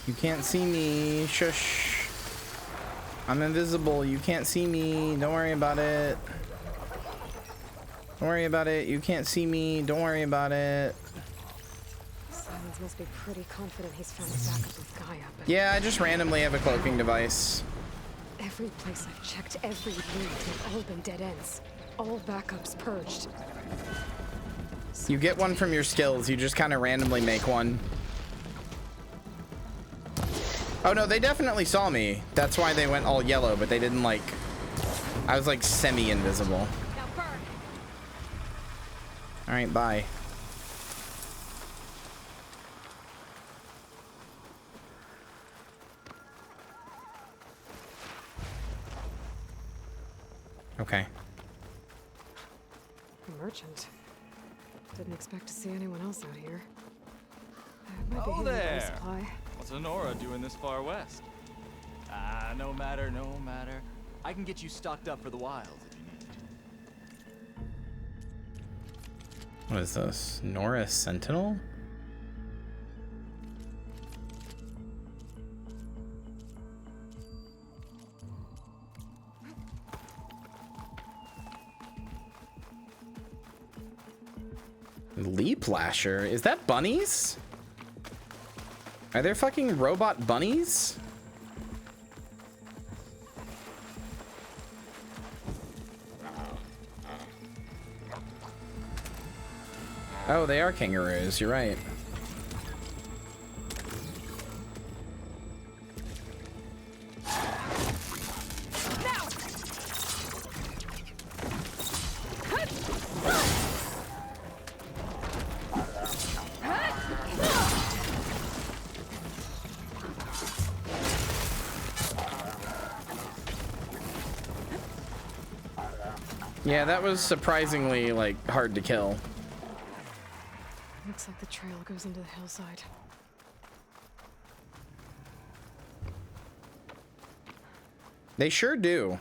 You can't see me. Shush. I'm invisible. You can't see me. Don't worry about it. Don't worry about it. You can't see me. Don't worry about it. Silence must be pretty confident he's found a backup with Gaia, but Yeah, I just randomly have a cloaking device. every place I've checked, every lead, they've all been dead ends. All backups purged. You get one from your skills. You just kind of randomly make one. Oh no, they definitely saw me. That's why they went all yellow, but they didn't like... I was like semi-invisible. Alright, bye. Okay. A merchant. Didn't expect to see anyone else out here. Might be Oh handy for a there! supply. What's Honora doing this far west? No matter, no matter. I can get you stocked up for the wilds if you need. What is this? Nora Sentinel? Leap Lasher? Is that bunnies? Are there fucking robot bunnies? Oh, they are kangaroos, you're right. Yeah, that was surprisingly, like, hard to kill. Looks like the trail goes into the hillside. They sure do.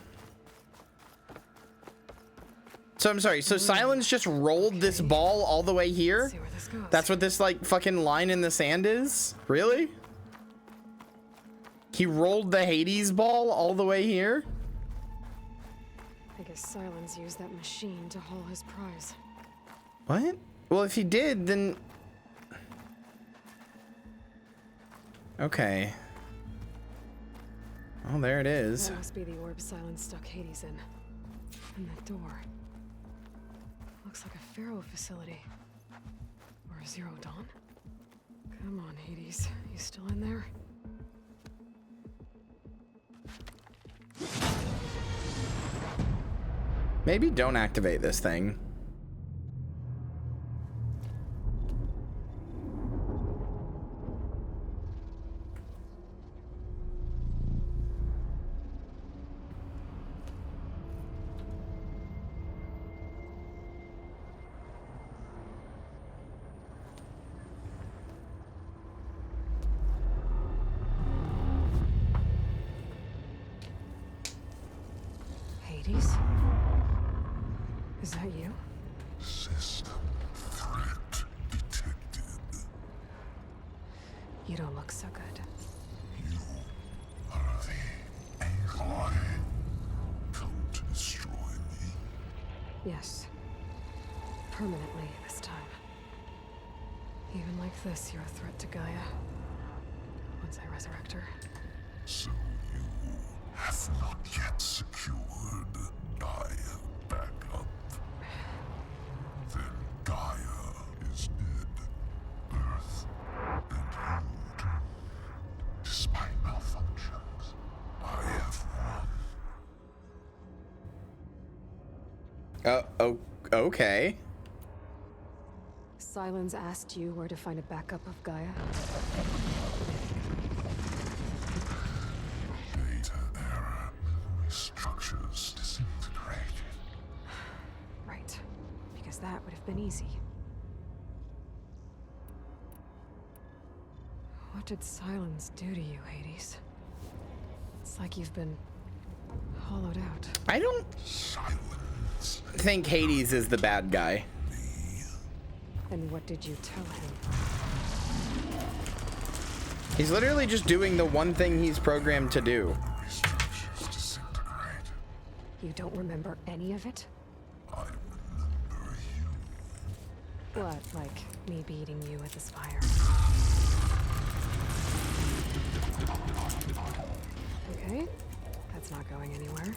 So I'm sorry, so Silence just rolled this ball all the way here? See where this goes. That's what this, like, fucking line in the sand is? Really? He rolled the Hades ball all the way here? I guess Silence used that machine to haul his prize. What? Well, if he did, then... Okay. Oh, there it is. That must be the orb Silence stuck Hades in. And that door. Looks like a Pharaoh facility. Or a Zero Dawn? Come on, Hades. You still in there? Maybe don't activate this thing. Hades? Is that you? System threat detected. You don't look so good. You are the Aloy. Come to destroy me. Yes. Permanently this time. Even like this, you're a threat to Gaia. Once I resurrect her. So you have not yet secured Gaia back up. Then Gaia is dead. Earth and you too. Despite malfunctions, I have won. Okay. Silence asked you where to find a backup of Gaia. Data error. Memory structures disintegrated. Right. Because that would have been easy. What did Silence do to you, Hades? It's like you've been hollowed out. I don't think Hades is the bad guy. And what did you tell him? He's literally just doing the one thing he's programmed to do. You don't remember any of it? I remember you. What, like me beating you with this fire? Okay, that's not going anywhere.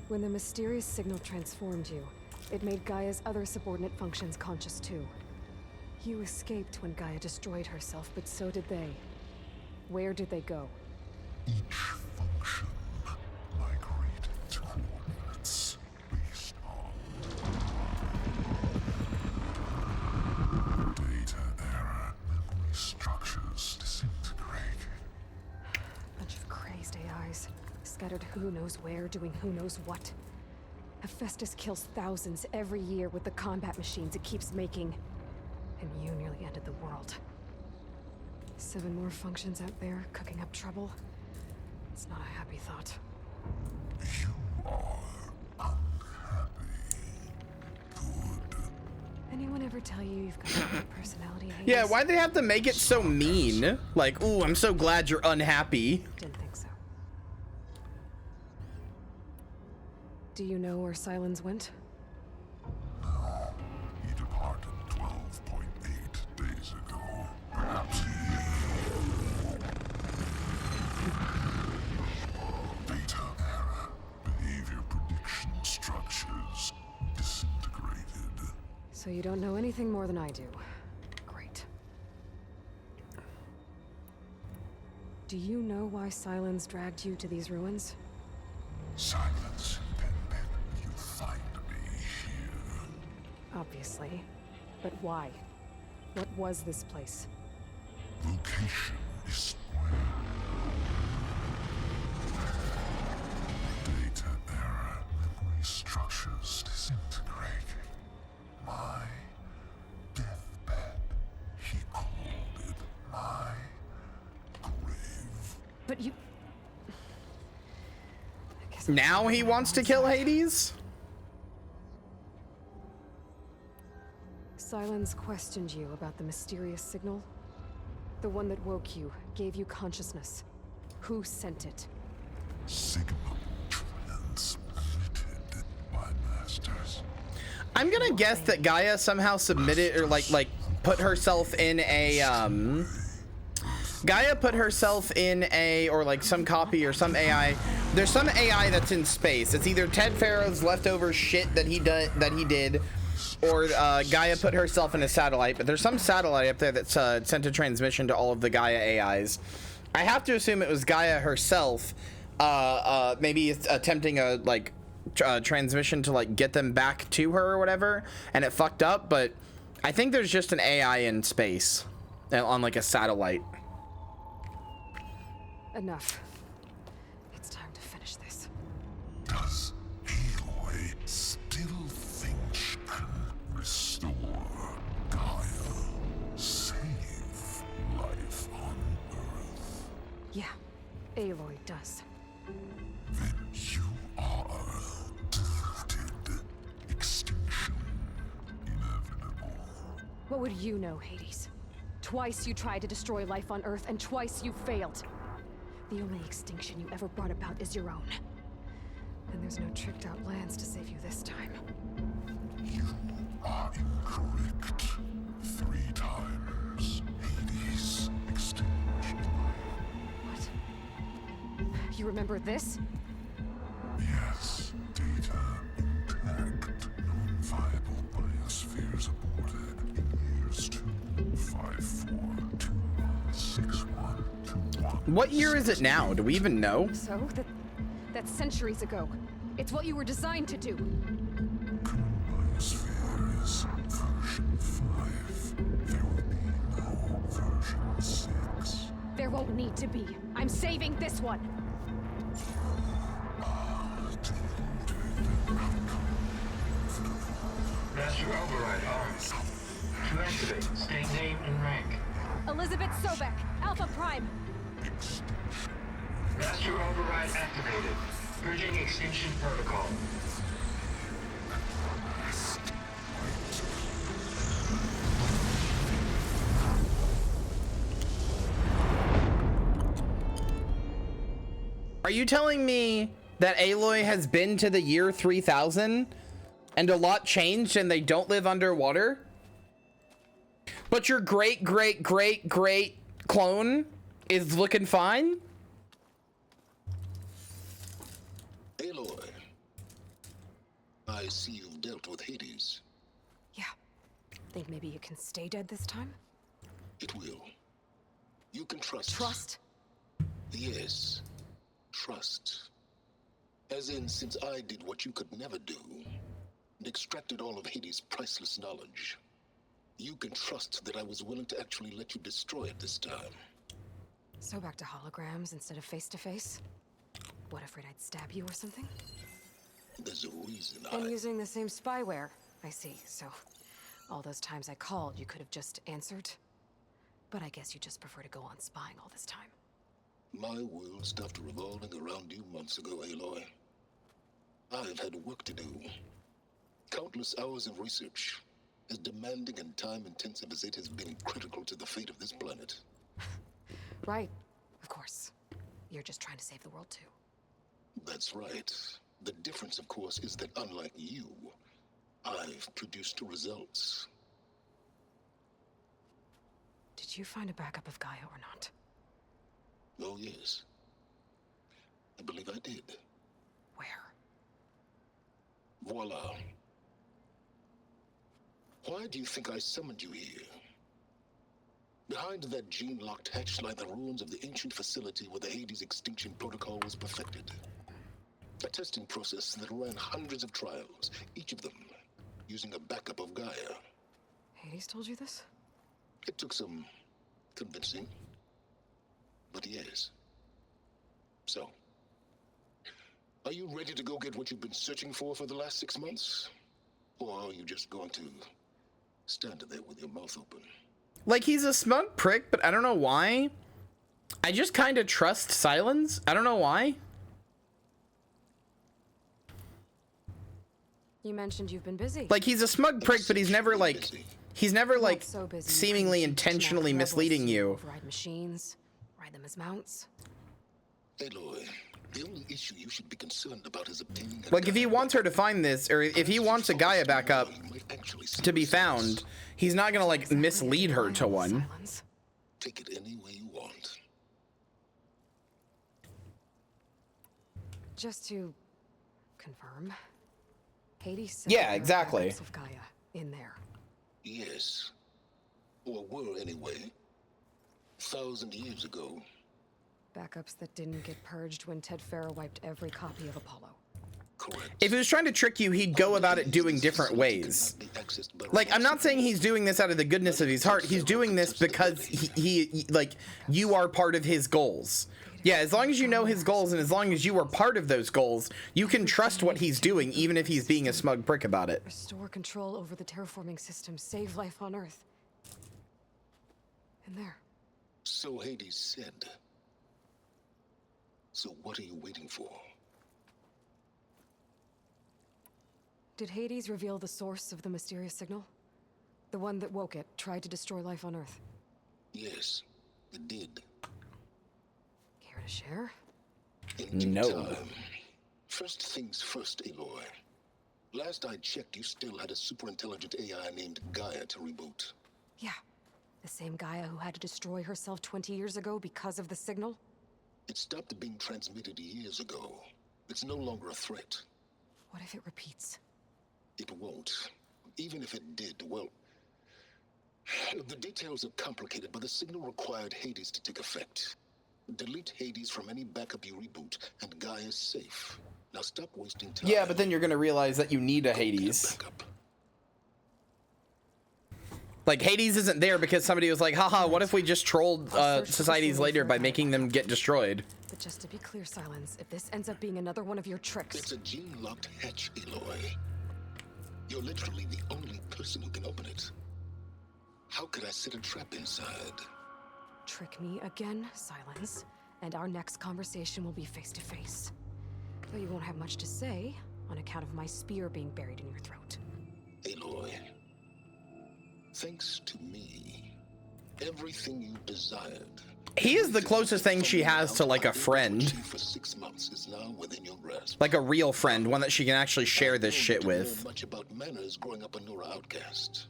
When the mysterious signal transformed you, it made Gaia's other subordinate functions conscious too. You escaped when Gaia destroyed herself, but so did they. Where did they go? Each function migrated to coordinates based on data error. Memory structures disintegrated. Bunch of crazed AIs, scattered who knows where, doing who knows what. Hephaestus kills thousands every year with the combat machines it keeps making. And you nearly ended the world. 7 more functions out there cooking up trouble. It's not a happy thought. Anyone ever tell you you've got a good personality, Hades? Yeah, why'd they have to make it so mean? Like, ooh, I'm so glad you're unhappy. Didn't think so. Do you know where Silence went? He departed 12.8 days ago. Perhaps data error. Behavior prediction structures disintegrated. So you don't know anything more than I do. Great. Do you know why Silence dragged you to these ruins? Silence intended you find me here. Obviously. But why? What was this place? Location is where. Data error. Memory structures disintegrating. My deathbed. He called it my grave. But you... Now he wants to kill Hades? Silence questioned you about the mysterious signal. The one that woke you, gave you consciousness. Who sent it? Signal transmitted by masters. I'm gonna guess that Gaia somehow submitted or like put herself in a Gaia put herself in a, or like some copy or some AI. There's some AI that's in space. It's either Ted Farrow's leftover shit that he did, or Gaia put herself in a satellite. But there's some satellite up there that's sent a transmission to all of the Gaia AIs. I have to assume it was Gaia herself, maybe attempting a transmission to like get them back to her or whatever, and it fucked up. But I think there's just an AI in space on like a satellite. Enough. It's time to finish this. Does Aloy still think she can restore Gaia? Save life on Earth? Yeah, Aloy does. Then you are deluded. Extinction inevitable. What would you know, Hades? Twice you tried to destroy life on Earth, and twice you failed. The only extinction you ever brought about is your own. And there's no tricked out lands to save you this time. You are incorrect. 3 times. Hades extinguished life. What? You remember this? Yes. Data intact. Non-viable biospheres aborted in years 254216121. What year is it now? Do we even know? So, that's centuries ago. It's what you were designed to do. Biosphere is version 5. There will be no version 6. There won't need to be. I'm saving this one. Master override arms. To activate, state name and rank. Elizabeth Sobek, Alpha Prime. Master override activated. Bridging extinction protocol. Are you telling me that Aloy has been to the year 3000 and a lot changed and they don't live underwater? But your great clone is looking fine? Aloy, I see you've dealt with Hades. Yeah. Think maybe you can stay dead this time? It will. You can trust. Trust? Yes. Trust. As in, since I did what you could never do, and extracted all of Hades' priceless knowledge, you can trust that I was willing to actually let you destroy it this time. So back to holograms instead of face-to-face? What, afraid I'd stab you or something? There's a reason And using the same spyware, I see. So, all those times I called, you could have just answered. But I guess you just prefer to go on spying all this time. My world stopped revolving around you months ago, Aloy. I've had work to do. Countless hours of research, as demanding and time-intensive as it has been critical to the fate of this planet. Right, of course. You're just trying to save the world, too. That's right. The difference, of course, is that unlike you, I've produced results. Did you find a backup of Gaia or not? Oh, yes. I believe I did. Where? Voila. Why do you think I summoned you here? Behind that gene-locked hatch lie the ruins of the ancient facility where the Hades extinction protocol was perfected. A testing process that ran hundreds of trials, each of them using a backup of Gaia. Hades told you this? It took some convincing, but yes. So, are you ready to go get what you've been searching for the last 6 months? Or are you just going to stand there with your mouth open? Like, he's a smug prick, but I don't know why. I just kind of trust Silence. I don't know why. You mentioned you've been busy. Like, he's a smug prick, but he's never like So busy seemingly intentionally misleading you. Ride machines, ride them as mounts. Aloy, the only issue you should be concerned about is obtaining a Like, if he wants her to find this, or if he wants a Gaia backup to be found, he's not gonna, like, mislead her to one. Take it any way you want. Just to confirm, Hades said Yeah, there are exactly. backups of Gaia in there. Yes. Or were, anyway. 1,000 years ago. Backups that didn't get purged when Ted Farah wiped every copy of Apollo. Correct. If he was trying to trick you, he'd go about it doing different ways. Like, I'm not saying he's doing this out of the goodness of his heart. He's doing this because he like, you are part of his goals. Yeah, as long as you know his goals and as long as you are part of those goals, you can trust what he's doing, even if he's being a smug prick about it. Restore control over the terraforming system, save life on Earth. And there. So Hades said. So what are you waiting for? Did Hades reveal the source of the mysterious signal? The one that woke it, tried to destroy life on Earth? Yes, it did. Care to share? No. First things first, Aloy. Last I checked, you still had a super-intelligent AI named Gaia to reboot. Yeah. The same Gaia who had to destroy herself 20 years ago because of the signal? It stopped being transmitted years ago. It's no longer a threat. What if it repeats? It won't. Even if it did, well... The details are complicated, but the signal required Hades to take effect. Delete Hades from any backup you reboot, and Gaia's safe. Now stop wasting time. Yeah, but then you're gonna realize that you need a Hades. Like, Hades isn't there because somebody was like, haha, what if we just trolled societies later by making them get destroyed? But just to be clear, Silence, if this ends up being another one of your tricks... It's a gene-locked hatch, Aloy. You're literally the only person who can open it. How could I set a trap inside? Trick me again, Silence, and our next conversation will be face-to-face. Though you won't have much to say, on account of my spear being buried in your throat. Aloy, thanks to me, everything you desired... He is the closest thing she has to, like, a friend. For 6 months is now within your grasp. Like a real friend, one that she can actually share this shit with. Much about manners growing up a Nora outcast.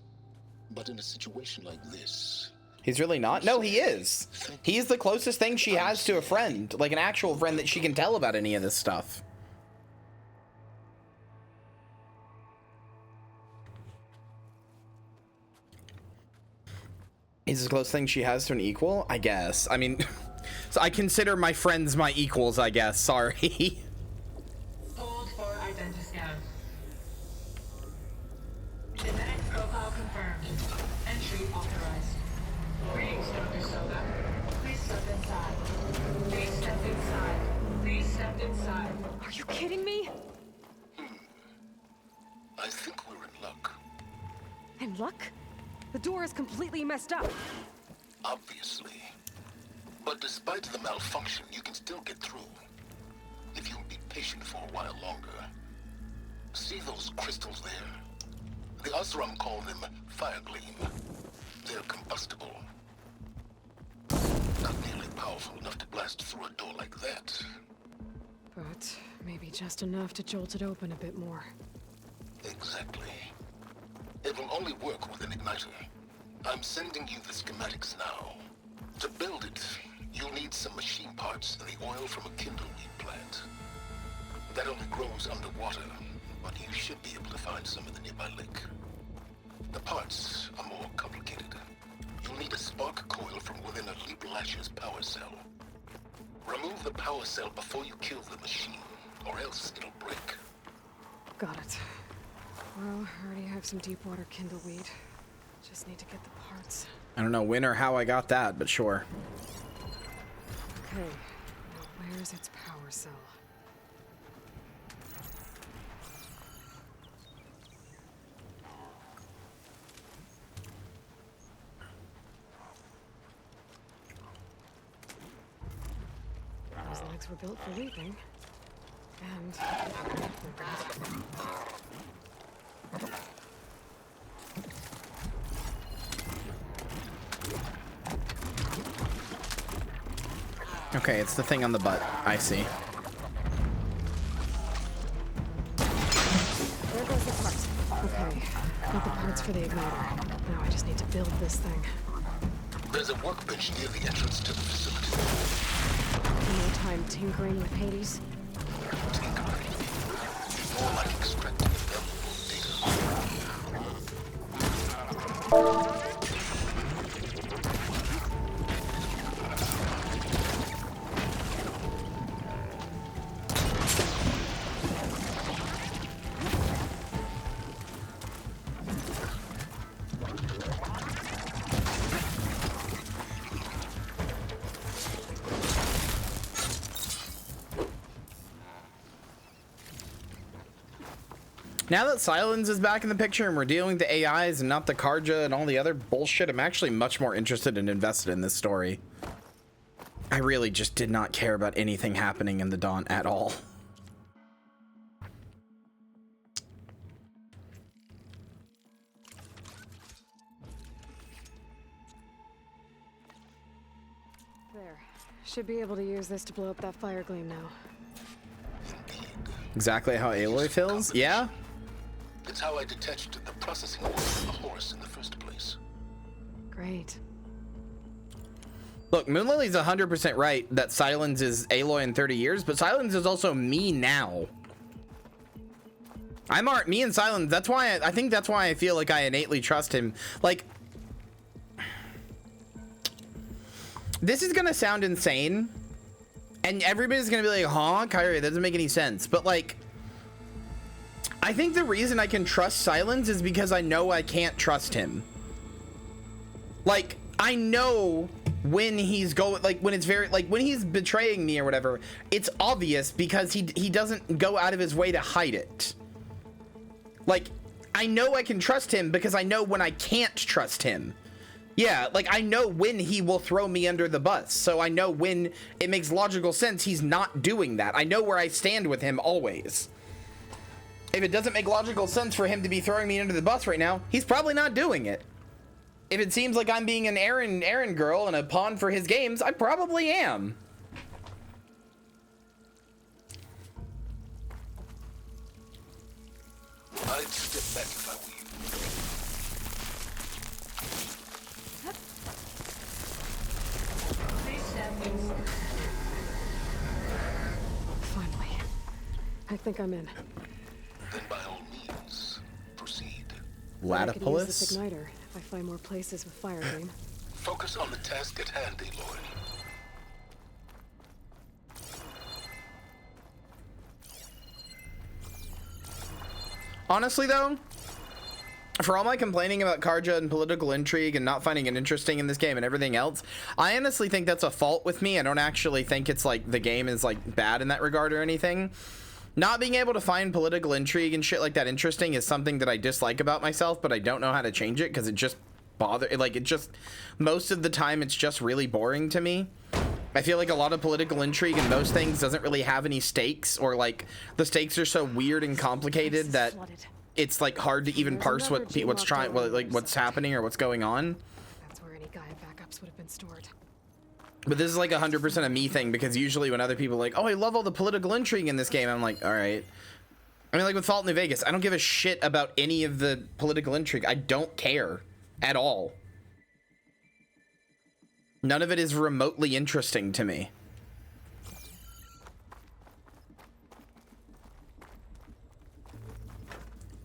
But in a situation like this... He's really not? No, he is. He's the closest thing she has to a friend. Like, an actual friend that she can tell about any of this stuff. He's the closest thing she has to an equal? I guess. I mean, so I consider my friends my equals, I guess. Sorry. Hold for identiscan. Genetic profile confirmed. Entry authorized. Greetings, Dr. Soga. Please step inside. Please step inside. Please step inside. Are you kidding me? think we're in luck. In luck? The door is completely messed up. Obviously. But despite the malfunction, you can still get through. If you'll be patient for a while longer. See those crystals there? The Osram call them fire gleam. They're combustible. Not nearly powerful enough to blast through a door like that. But maybe just enough to jolt it open a bit more. Exactly. It will only work with an igniter. I'm sending you the schematics now. To build it, you'll need some machine parts and the oil from a kindleweed plant. That only grows underwater, but you should be able to find some in the nearby lake. The parts are more complicated. You'll need a spark coil from within a Leap Lasher's power cell. Remove the power cell before you kill the machine, or else it'll break. Got it. Well, I already have some deep water kindleweed. Just need to get the parts. I don't know when or how I got that, but sure. Okay, now where's its power cell? Those legs were built for leaping. And... Okay, it's the thing on the butt. I see. There goes the parts. Okay, got the parts for the igniter. Now I just need to build this thing. There's a workbench near the entrance to the facility. No time tinkering with Hades? Tinkering? More like extracting valuable data. Now that Silence is back in the picture and we're dealing with the AIs and not the Karja and all the other bullshit, I'm actually much more interested and invested in this story. I really just did not care about anything happening in the Dawn at all. There. Should be able to use this to blow up that fire gleam now. Exactly how Aloy feels? Yeah? It's how I detached the processing oil from the horse in the first place. Great. Look, Moonlily's 100% right that Silence is Aloy in 30 years, but Silence is also me now. Me and Silence, that's why I think that's why I feel like I innately trust him. Like, this is gonna sound insane, and everybody's gonna be like, huh, Kyrie, that doesn't make any sense. But like, I think the reason I can trust Silence is because I know I can't trust him. Like, I know when he's going, like, when it's very, like, when he's betraying me or whatever, it's obvious because he doesn't go out of his way to hide it. Like, I know I can trust him because I know when I can't trust him. Yeah, like, I know when he will throw me under the bus, so I know when it makes logical sense he's not doing that. I know where I stand with him always. If it doesn't make logical sense for him to be throwing me under the bus right now, he's probably not doing it. If it seems like I'm being an errand girl and a pawn for his games, I probably am. I'd step back if I were Finally. I think I'm in. Then by all means, proceed. I could use this igniter if I find more places with fire gleam. Focus on the task at hand, Aloy. Honestly, though, for all my complaining about Karja and political intrigue and not finding it interesting in this game and everything else, I honestly think that's a fault with me. I don't actually think it's like the game is like bad in that regard or anything. Not being able to find political intrigue and shit like that interesting is something that I dislike about myself, but I don't know how to change it because it just most of the time it's just really boring to me. I feel like a lot of political intrigue in most things doesn't really have any stakes, or like the stakes are so weird and complicated that it's like hard to even parse what's happening or what's going on. That's where any Gaia backups would have been stored. But this is like 100% a me thing, because usually when other people are like, oh, I love all the political intrigue in this game, I'm like, all right. I mean, like with Fallout New Vegas, I don't give a shit about any of the political intrigue. I don't care at all. None of it is remotely interesting to me.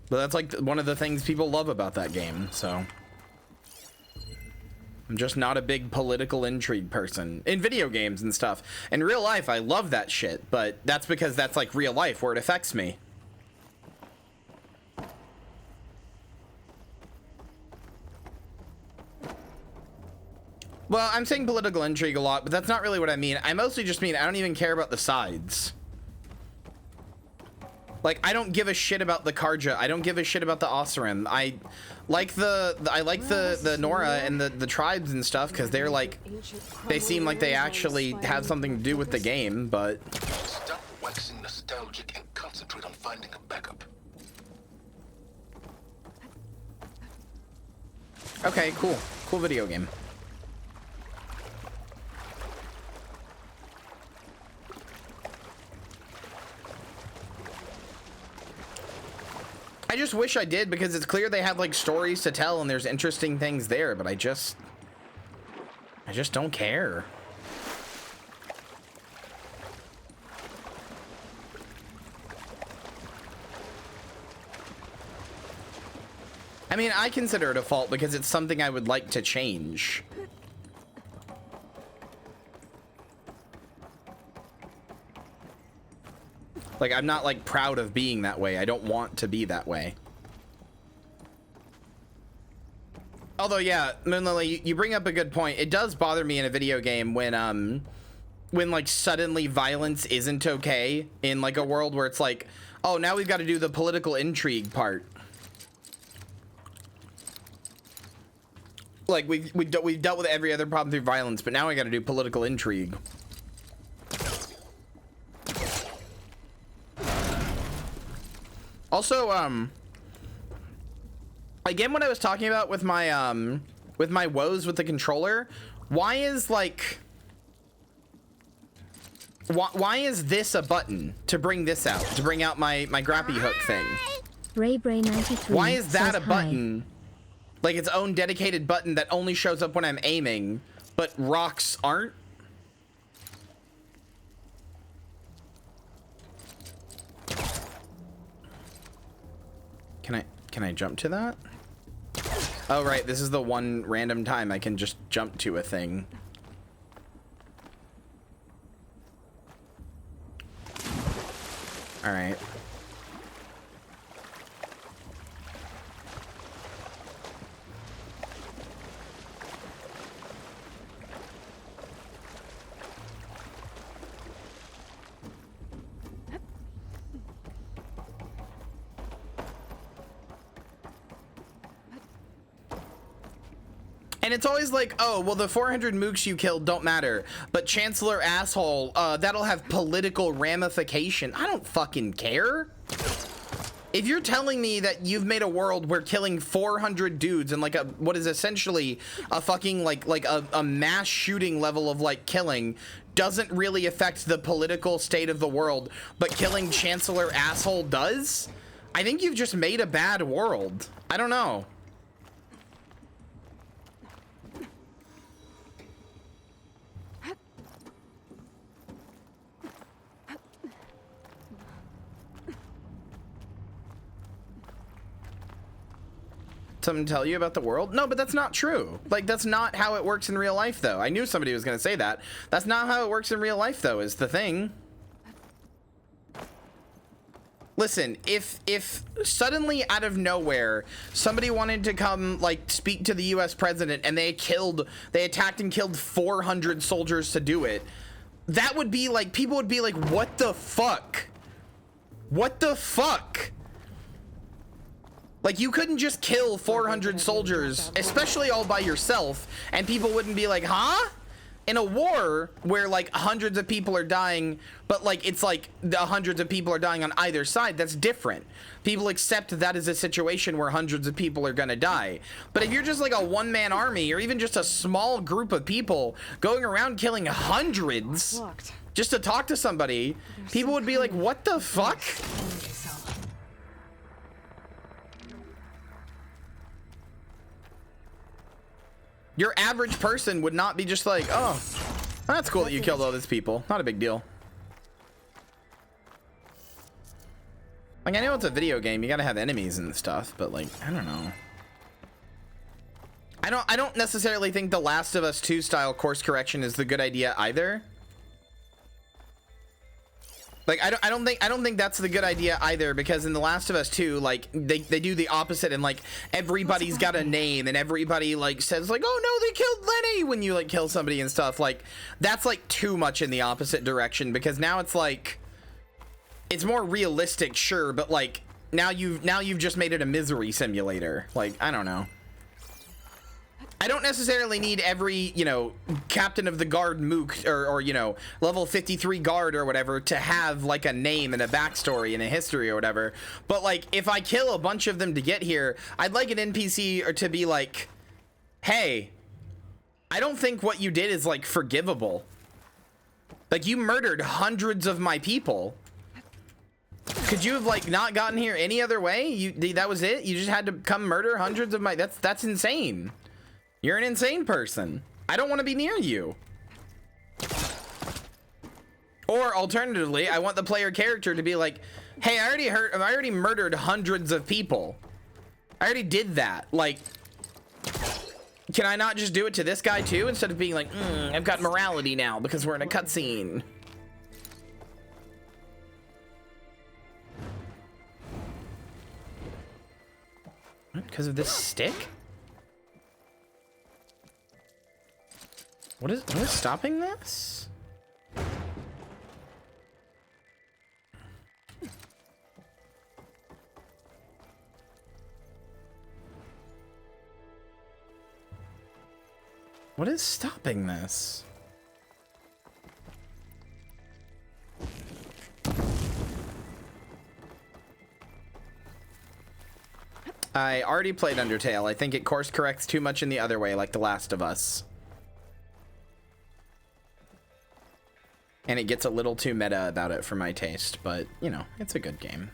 But that's like one of the things people love about that game, so. I'm just not a big political intrigue person in video games and stuff. In real life, I love that shit, but that's because that's like real life where it affects me. Well, I'm saying political intrigue a lot, but that's not really what I mean. I mostly just mean I don't even care about the sides. Like, I don't give a shit about the Karja. I don't give a shit about the Oseram. I like the Nora and the tribes and stuff, because they're like, they seem like they actually have something to do with the game, but Stop waxing nostalgic and concentrate on finding a backup. okay, cool video game. I just wish I did, because it's clear they have like stories to tell and there's interesting things there, but I just don't care. I mean, I consider it a fault because it's something I would like to change. Like, I'm not like proud of being that way. I don't want to be that way. Although, yeah, Moonlily, you bring up a good point. It does bother me in a video game when like suddenly violence isn't okay in like a world where it's like, oh, now we've got to do the political intrigue part. Like we've dealt with every other problem through violence, but now we got to do political intrigue. Also, again, what I was talking about with my woes with the controller, why is like, why is this a button to bring this out, to bring out my grappy hook thing? RayBray93. Why is that a button? Like its own dedicated button that only shows up when I'm aiming, but rocks aren't? Can I jump to that? Oh, right. This is the one random time I can just jump to a thing. All right. And it's always like, oh, well, the 400 mooks you killed don't matter, but Chancellor asshole, that'll have political ramification. I don't fucking care. If you're telling me that you've made a world where killing 400 dudes and like what is essentially a fucking like a mass shooting level of like killing doesn't really affect the political state of the world, but killing Chancellor asshole does, I think you've just made a bad world. I don't know. Something to tell you about the world? No, but that's not true. Like, that's not how it works in real life, though. I knew somebody was going to say that. That's not how it works in real life, though, is the thing. Listen, if suddenly out of nowhere somebody wanted to come like speak to the US president and they attacked and killed 400 soldiers to do it, that would be like, people would be like, what the fuck? What the fuck? Like, you couldn't just kill 400 soldiers, especially all by yourself, and people wouldn't be like, huh? In a war where, like, hundreds of people are dying, but, like, it's like the hundreds of people are dying on either side, that's different. People accept that as a situation where hundreds of people are gonna die. But if you're just like a one-man army, or even just a small group of people going around killing hundreds just to talk to somebody, people would be like, what the fuck? Your average person would not be just like, oh, that's cool that you killed all these people. Not a big deal. Like, I know it's a video game, you gotta have enemies and stuff, but like, I don't know. I don't necessarily think the Last of Us 2 style course correction is the good idea either. Like, I don't think that's the good idea either, because in The Last of Us 2, like, they do the opposite, and like everybody's got a name, and everybody like says like, oh no, they killed Lenny when you like kill somebody and stuff. Like, that's like too much in the opposite direction, because now it's like, it's more realistic, sure, but like now you've just made it a misery simulator. Like, I don't know. I don't necessarily need every, you know, captain of the guard mook or you know, level 53 guard or whatever to have like a name and a backstory and a history or whatever. But like, if I kill a bunch of them to get here, I'd like an NPC or to be like, hey, I don't think what you did is like forgivable. Like, you murdered hundreds of my people. Could you have like not gotten here any other way? That was it? You just had to come murder hundreds of my, that's insane. You're an insane person. I don't want to be near you. Or alternatively, I want the player character to be like, hey, I already murdered hundreds of people. I already did that. Like, can I not just do it to this guy too? Instead of being like, I've got morality now because we're in a cutscene. What? Because of this stick? What is stopping this? What is stopping this? I already played Undertale. I think it course corrects too much in the other way, like The Last of Us. And it gets a little too meta about it for my taste, but, you know, it's a good game.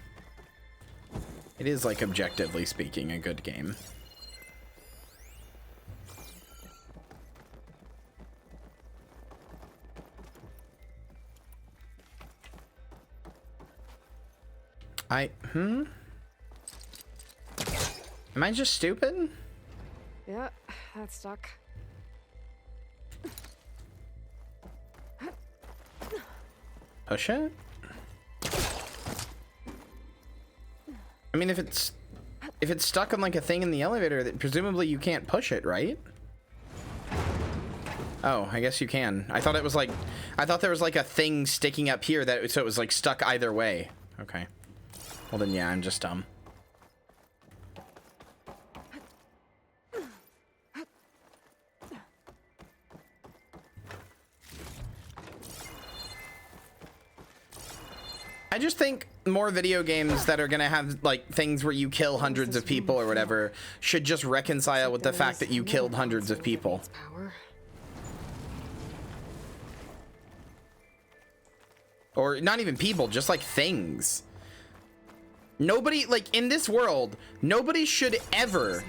It is, like, objectively speaking, a good game. Am I just stupid? Yeah, that's stuck. Push it? I mean, if it's stuck on like a thing in the elevator, that presumably you can't push it, right? Oh, I guess you can. I thought there was like a thing sticking up here that so it was like stuck either way. Okay. Well then, yeah, I'm just dumb. I just think more video games that are gonna have like things where you kill hundreds of people or whatever should just reconcile with the fact that you killed hundreds of people. Or not even people, just like things. Nobody, like in this world, nobody should ever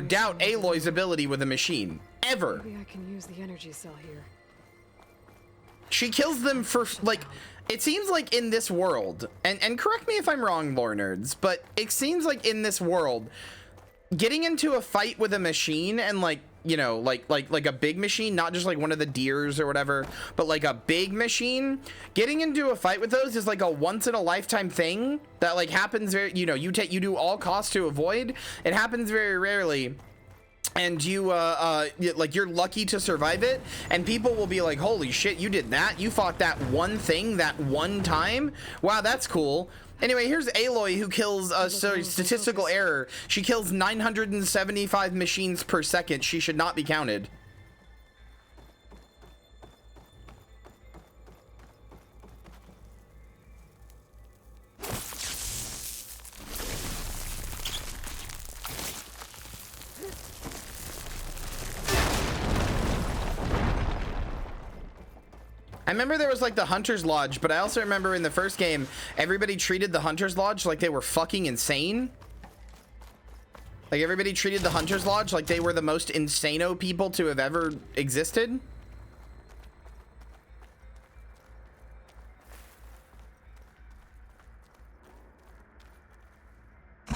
doubt Aloy's ability with a machine. Ever. Maybe I can use the energy cell here. She kills them for like, it seems like in this world, and correct me if I'm wrong, lore nerds, but it seems like in this world, getting into a fight with a machine and like, you know, like a big machine, not just like one of the deers or whatever, but like a big machine, getting into a fight with those is like a once in a lifetime thing that like happens very, you know, you do all costs to avoid. It happens very rarely. And you like you're lucky to survive it, and people will be like, holy shit, you did that, you fought that one thing that one time, wow, that's cool. Anyway, here's Aloy, who kills, sorry, statistical error. She kills 975 machines per second. She should not be counted. I remember there was like the Hunter's Lodge, but I also remember in the first game, everybody treated the Hunter's Lodge like they were fucking insane. Like everybody treated the Hunter's Lodge like they were the most insano people to have ever existed. I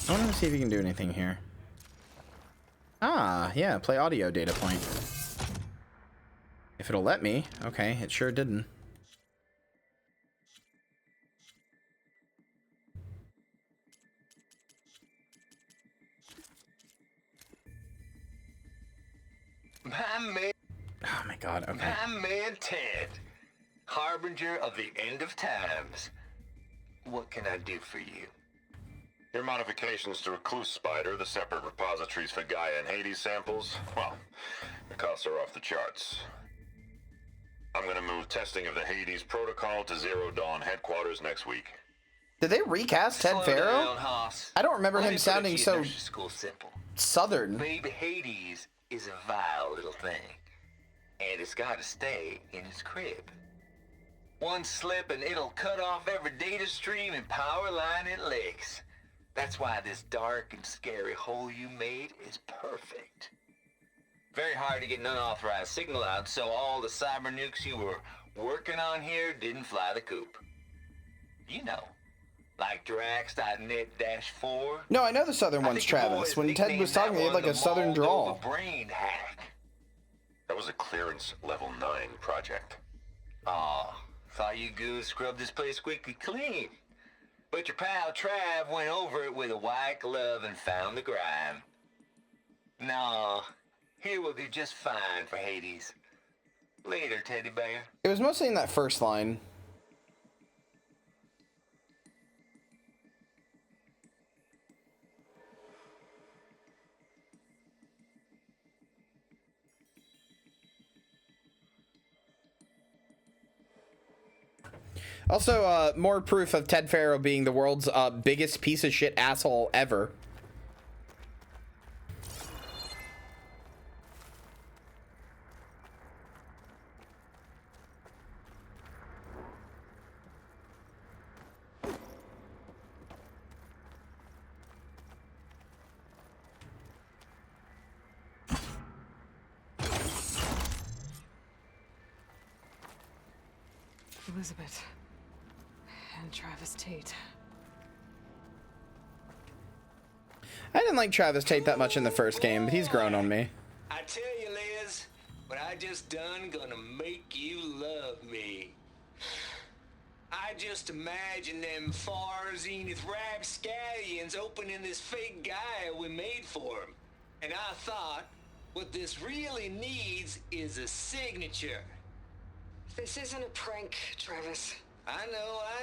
want to see if you can do anything here. Ah, yeah, play audio data point. If it'll let me. Okay, it sure didn't. My man. Oh my god, okay. My man Ted, harbinger of the end of times. What can I do for you? Your modifications to Recluse Spider, the separate repositories for Gaia and Hades samples, well, the costs are off the charts. I'm gonna move testing of the Hades protocol to Zero Dawn headquarters next week. Did they recast Ted Farrow? I don't remember him sounding so southern. Baby Hades is a vile little thing, and it's gotta stay in its crib. One slip and it'll cut off every data stream and power line it licks. That's why this dark and scary hole you made is perfect. Very hard to get an unauthorized signal out, so all the cyber nukes you were working on here didn't fly the coop. You know, like Drax.net-4. No, I know the southern one's Travis. When Ted was talking, he had like a southern drawl. Brain hack. That was a clearance level 9 project. Aw, thought you goons scrubbed this place squeaky clean. But your pal Trav went over it with a white glove and found the grime. No. Here will do just fine for Hades. Later, teddy bear. It was mostly in that first line. Also, more proof of Ted Farrow being the world's biggest piece of shit asshole ever. Elizabeth and Travis Tate. I didn't like Travis Tate that much in the first game, but he's grown on me. I tell you, Liz, what I just done gonna make you love me. I just imagine them far zenith rapscallions opening this fake Gaia we made for him. And I thought, what this really needs is a signature. This isn't a prank, Travis. I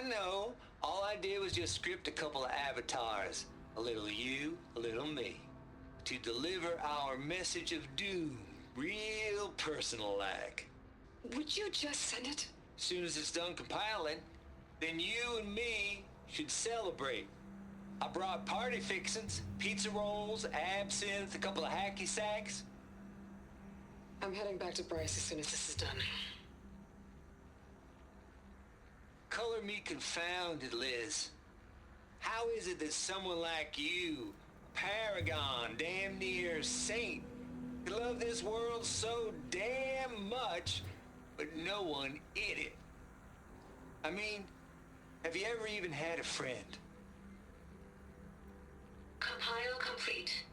know. All I did was just script a couple of avatars. A little you, a little me. To deliver our message of doom, real personal-like. Would you just send it? Soon as it's done compiling, then you and me should celebrate. I brought party fixins, pizza rolls, absinthe, a couple of hacky sacks. I'm heading back to Bryce as soon as this is done. Color me confounded, Liz. How is it that someone like you, paragon, damn near saint, could love this world so damn much, but no one in it? I mean, have you ever even had a friend? Compile complete.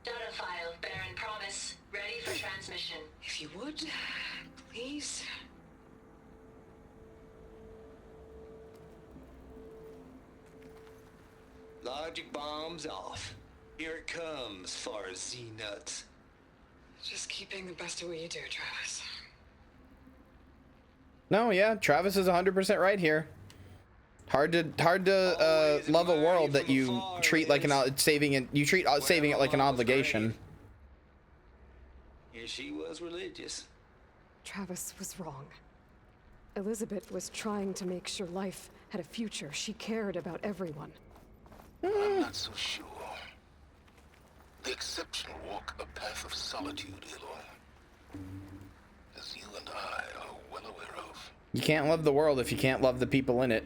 Data file, Baron Promise, ready for transmission. If you would, please. Logic bombs off. Here it comes, far Z-nuts. Just keeping the best of what you do, Travis. No, yeah, Travis is 100% right here. Hard to love a world that you treat like saving it like an obligation. Yeah, she was religious. Travis was wrong. Elizabeth was trying to make sure life had a future. She cared about everyone. I'm not so sure. The exceptional walk a path of solitude, Aloy. As you and I are well aware of. You can't love the world if you can't love the people in it.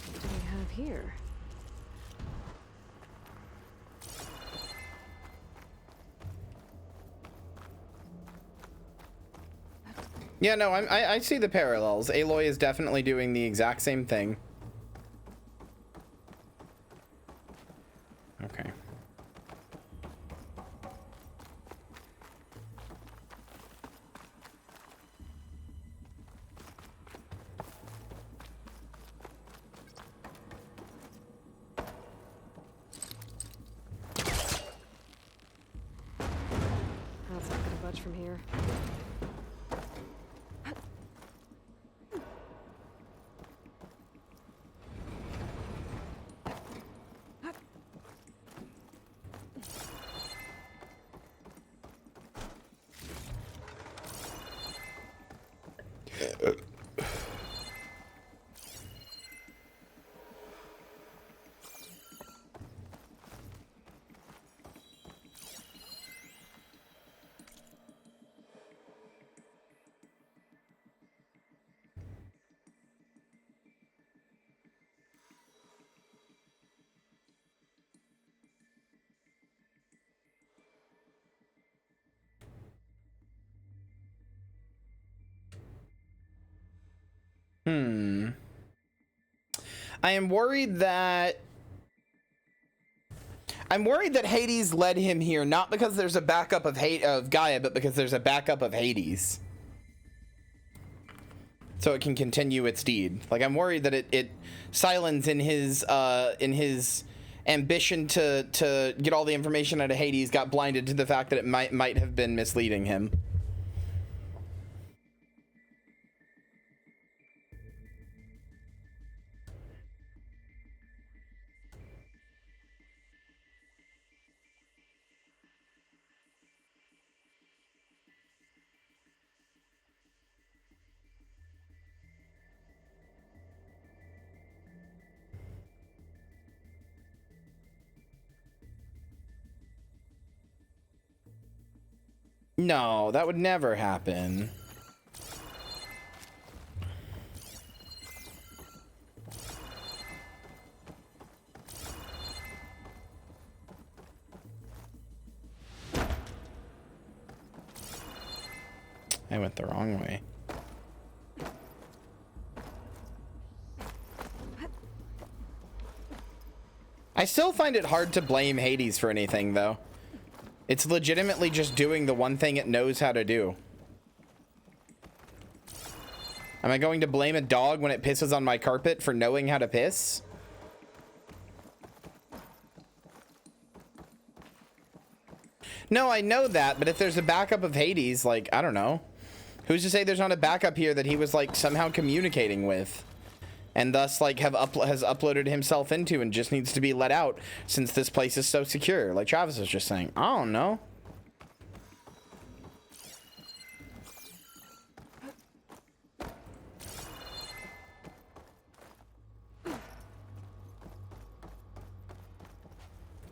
What do we have here? Yeah, no, I see the parallels. Aloy is definitely doing the exact same thing. Okay. That's not gonna budge from here. I am worried that Hades led him here, not because there's a backup of Gaia, but because there's a backup of Hades. So it can continue its deed. Like, I'm worried that it Silence in his ambition to get all the information out of Hades got blinded to the fact that it might have been misleading him. No, that would never happen. I went the wrong way. I still find it hard to blame Hades for anything, though. It's legitimately just doing the one thing it knows how to do. Am I going to blame a dog when it pisses on my carpet for knowing how to piss? No, I know that, but if there's a backup of Hades, like, I don't know. Who's to say there's not a backup here that he was, like, somehow communicating with? And thus, like, has uploaded himself into and just needs to be let out since this place is so secure. Like Travis was just saying. I don't know.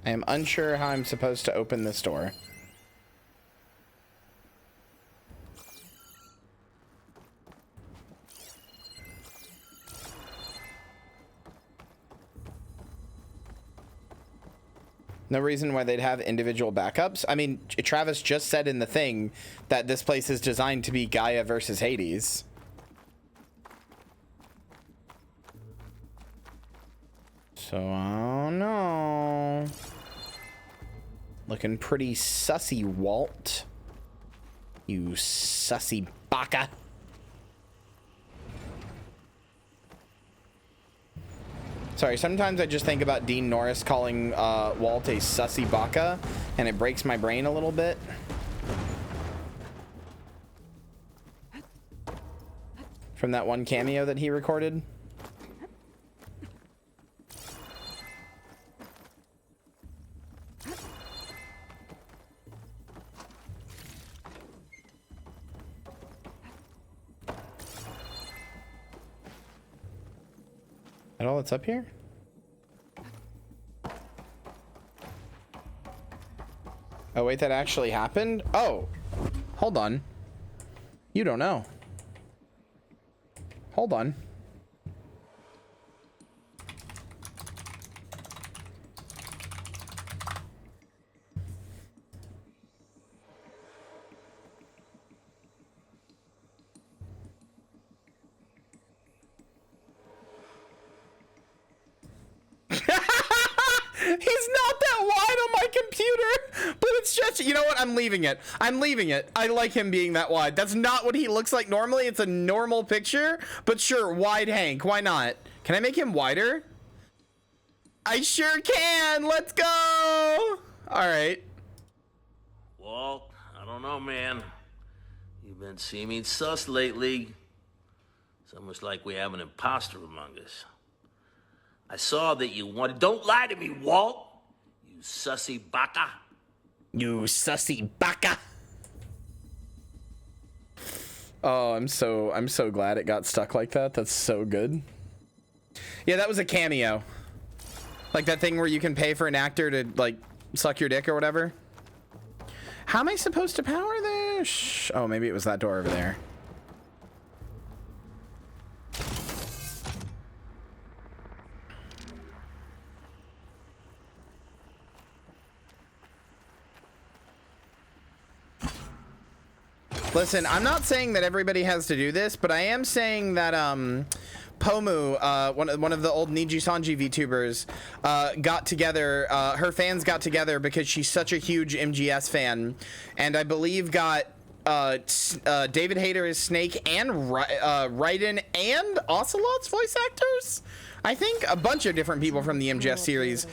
I am unsure how I'm supposed to open this door. No reason why they'd have individual backups. I mean, Travis just said in the thing that this place is designed to be Gaia versus Hades. So, I don't know. Looking pretty sussy, Walt. You sussy baka. Sorry, sometimes I just think about Dean Norris calling Walt a sussy baka, and it breaks my brain a little bit. From that one cameo that he recorded. That all that's up here? Oh wait, that actually happened? Oh, hold on. You don't know. Hold on. He's not that wide on my computer, but it's just, you know what? I'm leaving it. I'm leaving it. I like him being that wide. That's not what he looks like normally. It's a normal picture, but sure, wide Hank. Why not? Can I make him wider? I sure can. Let's go. All right. Walt, I don't know, man. You've been seeming sus lately. It's almost like we have an imposter among us. I saw that you wanted... Don't lie to me, Walt! You sussy baka. You sussy baka. Oh, I'm so glad it got stuck like that. That's so good. Yeah, that was a cameo. Like that thing where you can pay for an actor to, like, suck your dick or whatever. How am I supposed to power this? Oh, maybe it was that door over there. Listen, I'm not saying that everybody has to do this, but I am saying that Pomu, one of the old Niji Sanji VTubers, got together. Her fans got together because she's such a huge MGS fan, and I believe got David Hayter as Snake and Raiden and Ocelot's voice actors. I think a bunch of different people from the MGS series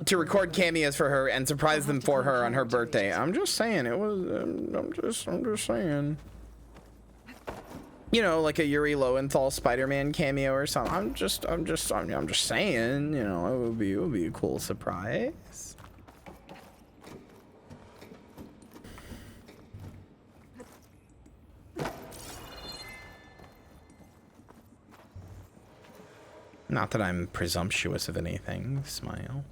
to record cameos for her and surprise them for her on her birthday. I'm just saying it was. I'm just saying. You know, like a Yuri Lowenthal Spider-Man cameo or something. I'm just saying. You know, it would be a cool surprise. Not that I'm presumptuous of anything. Smile.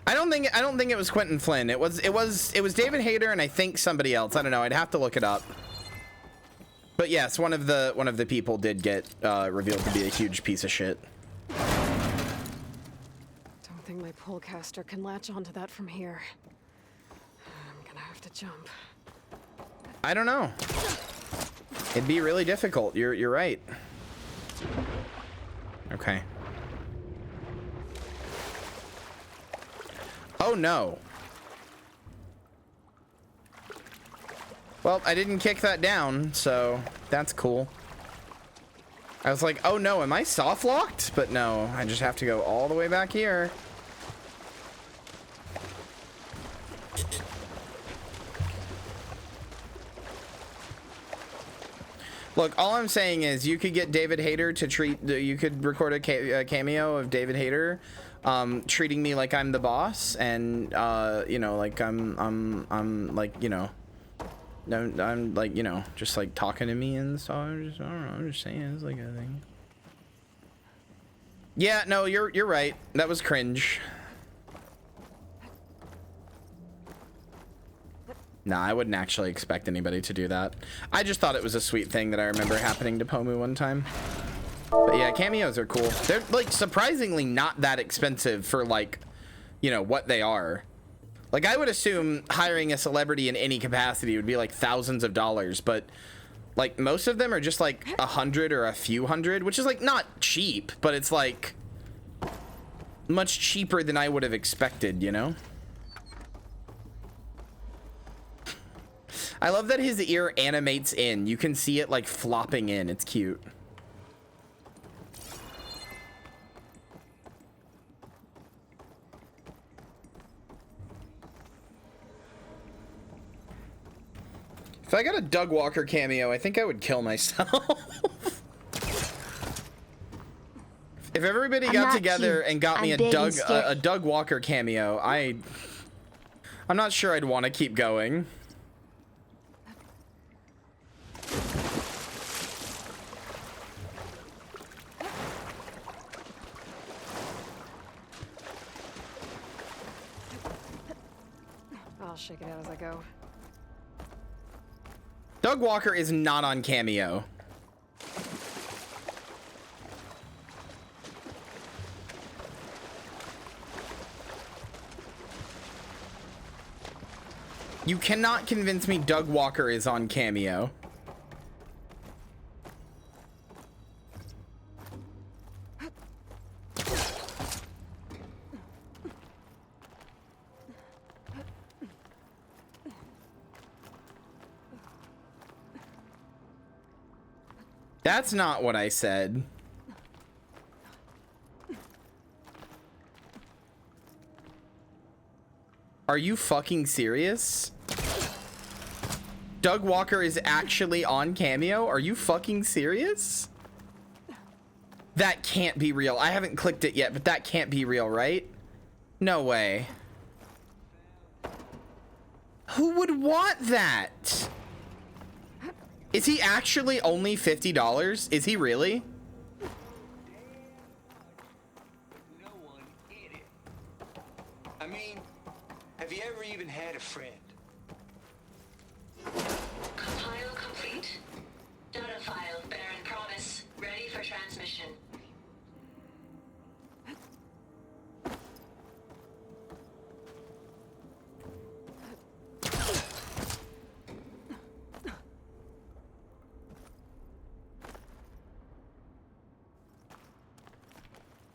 I don't think it was Quentin Flynn. It was David Hayter and I think somebody else. I don't know. I'd have to look it up. But yes, one of the people did get revealed to be a huge piece of shit. Don't think my polecaster can latch onto that from here. I'm gonna have to jump. I don't know. It'd be really difficult. You're right. Okay. Oh no. Well, I didn't kick that down, so that's cool. I was like, oh no, am I soft locked? But no, I just have to go all the way back here. Look, all I'm saying is you could get David Hayter to you could record a cameo of David Hayter treating me like I'm the boss, and you know, like I'm like, you know, I'm like, you know, just like talking to me and so I don't know, I'm just saying it's like a thing. Yeah, no, you're right. That was cringe. Nah, I wouldn't actually expect anybody to do that. I just thought it was a sweet thing that I remember happening to Pomu one time. But yeah, cameos are cool. They're like surprisingly not that expensive for like, you know, what they are. Like I would assume hiring a celebrity in any capacity would be like thousands of dollars, but like most of them are just like 100 or a few hundred, which is like not cheap, but it's like much cheaper than I would have expected, you know? I love that his ear animates in. You can see it like flopping in. It's cute. If I got a Doug Walker cameo, I think I would kill myself. If everybody got together and got me a Doug Walker cameo, I'm not sure I'd want to keep going. I'll shake it out as I go. Doug Walker is not on Cameo. You cannot convince me Doug Walker is on Cameo. That's not what I said. Are you fucking serious? Doug Walker is actually on Cameo? Are you fucking serious? That can't be real. I haven't clicked it yet, but that can't be real, right? No way. Who would want that? Is he actually only $50? Is he really? I mean, have you ever even had a friend? Compile complete. Data file, Baron Promise, ready for transmission.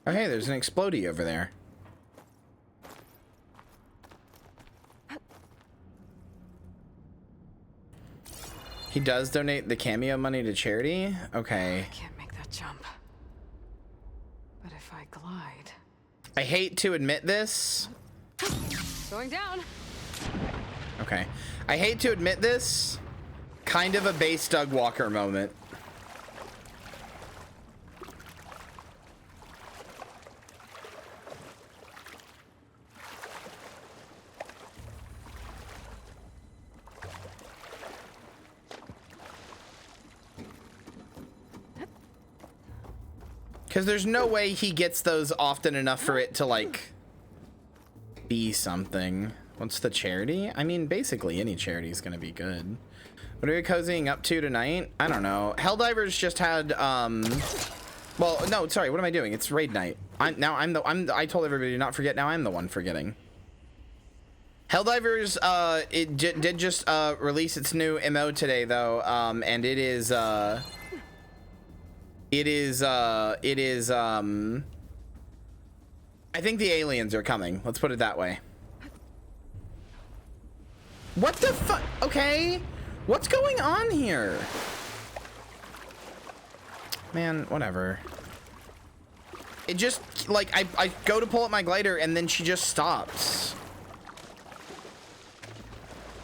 Oh, hey, there's an explodey over there. He does donate the Cameo money to charity? Okay. I can't make that jump. But if I glide... I hate to admit this. Going down. Okay. I hate to admit this. Kind of a base Doug Walker moment. Because there's no way he gets those often enough for it to, like, be something. What's the charity? I mean, basically any charity is going to be good. What are we cozying up to tonight? I don't know. Helldivers just had, well, no, sorry, what am I doing? It's raid night. I told everybody to not forget, now I'm the one forgetting. Helldivers, it did just, release its new MO today, though, and it is, I think the aliens are coming. Let's put it that way. What the fuck? Okay. What's going on here? Man, whatever. It just, like, I go to pull up my glider and then she just stops.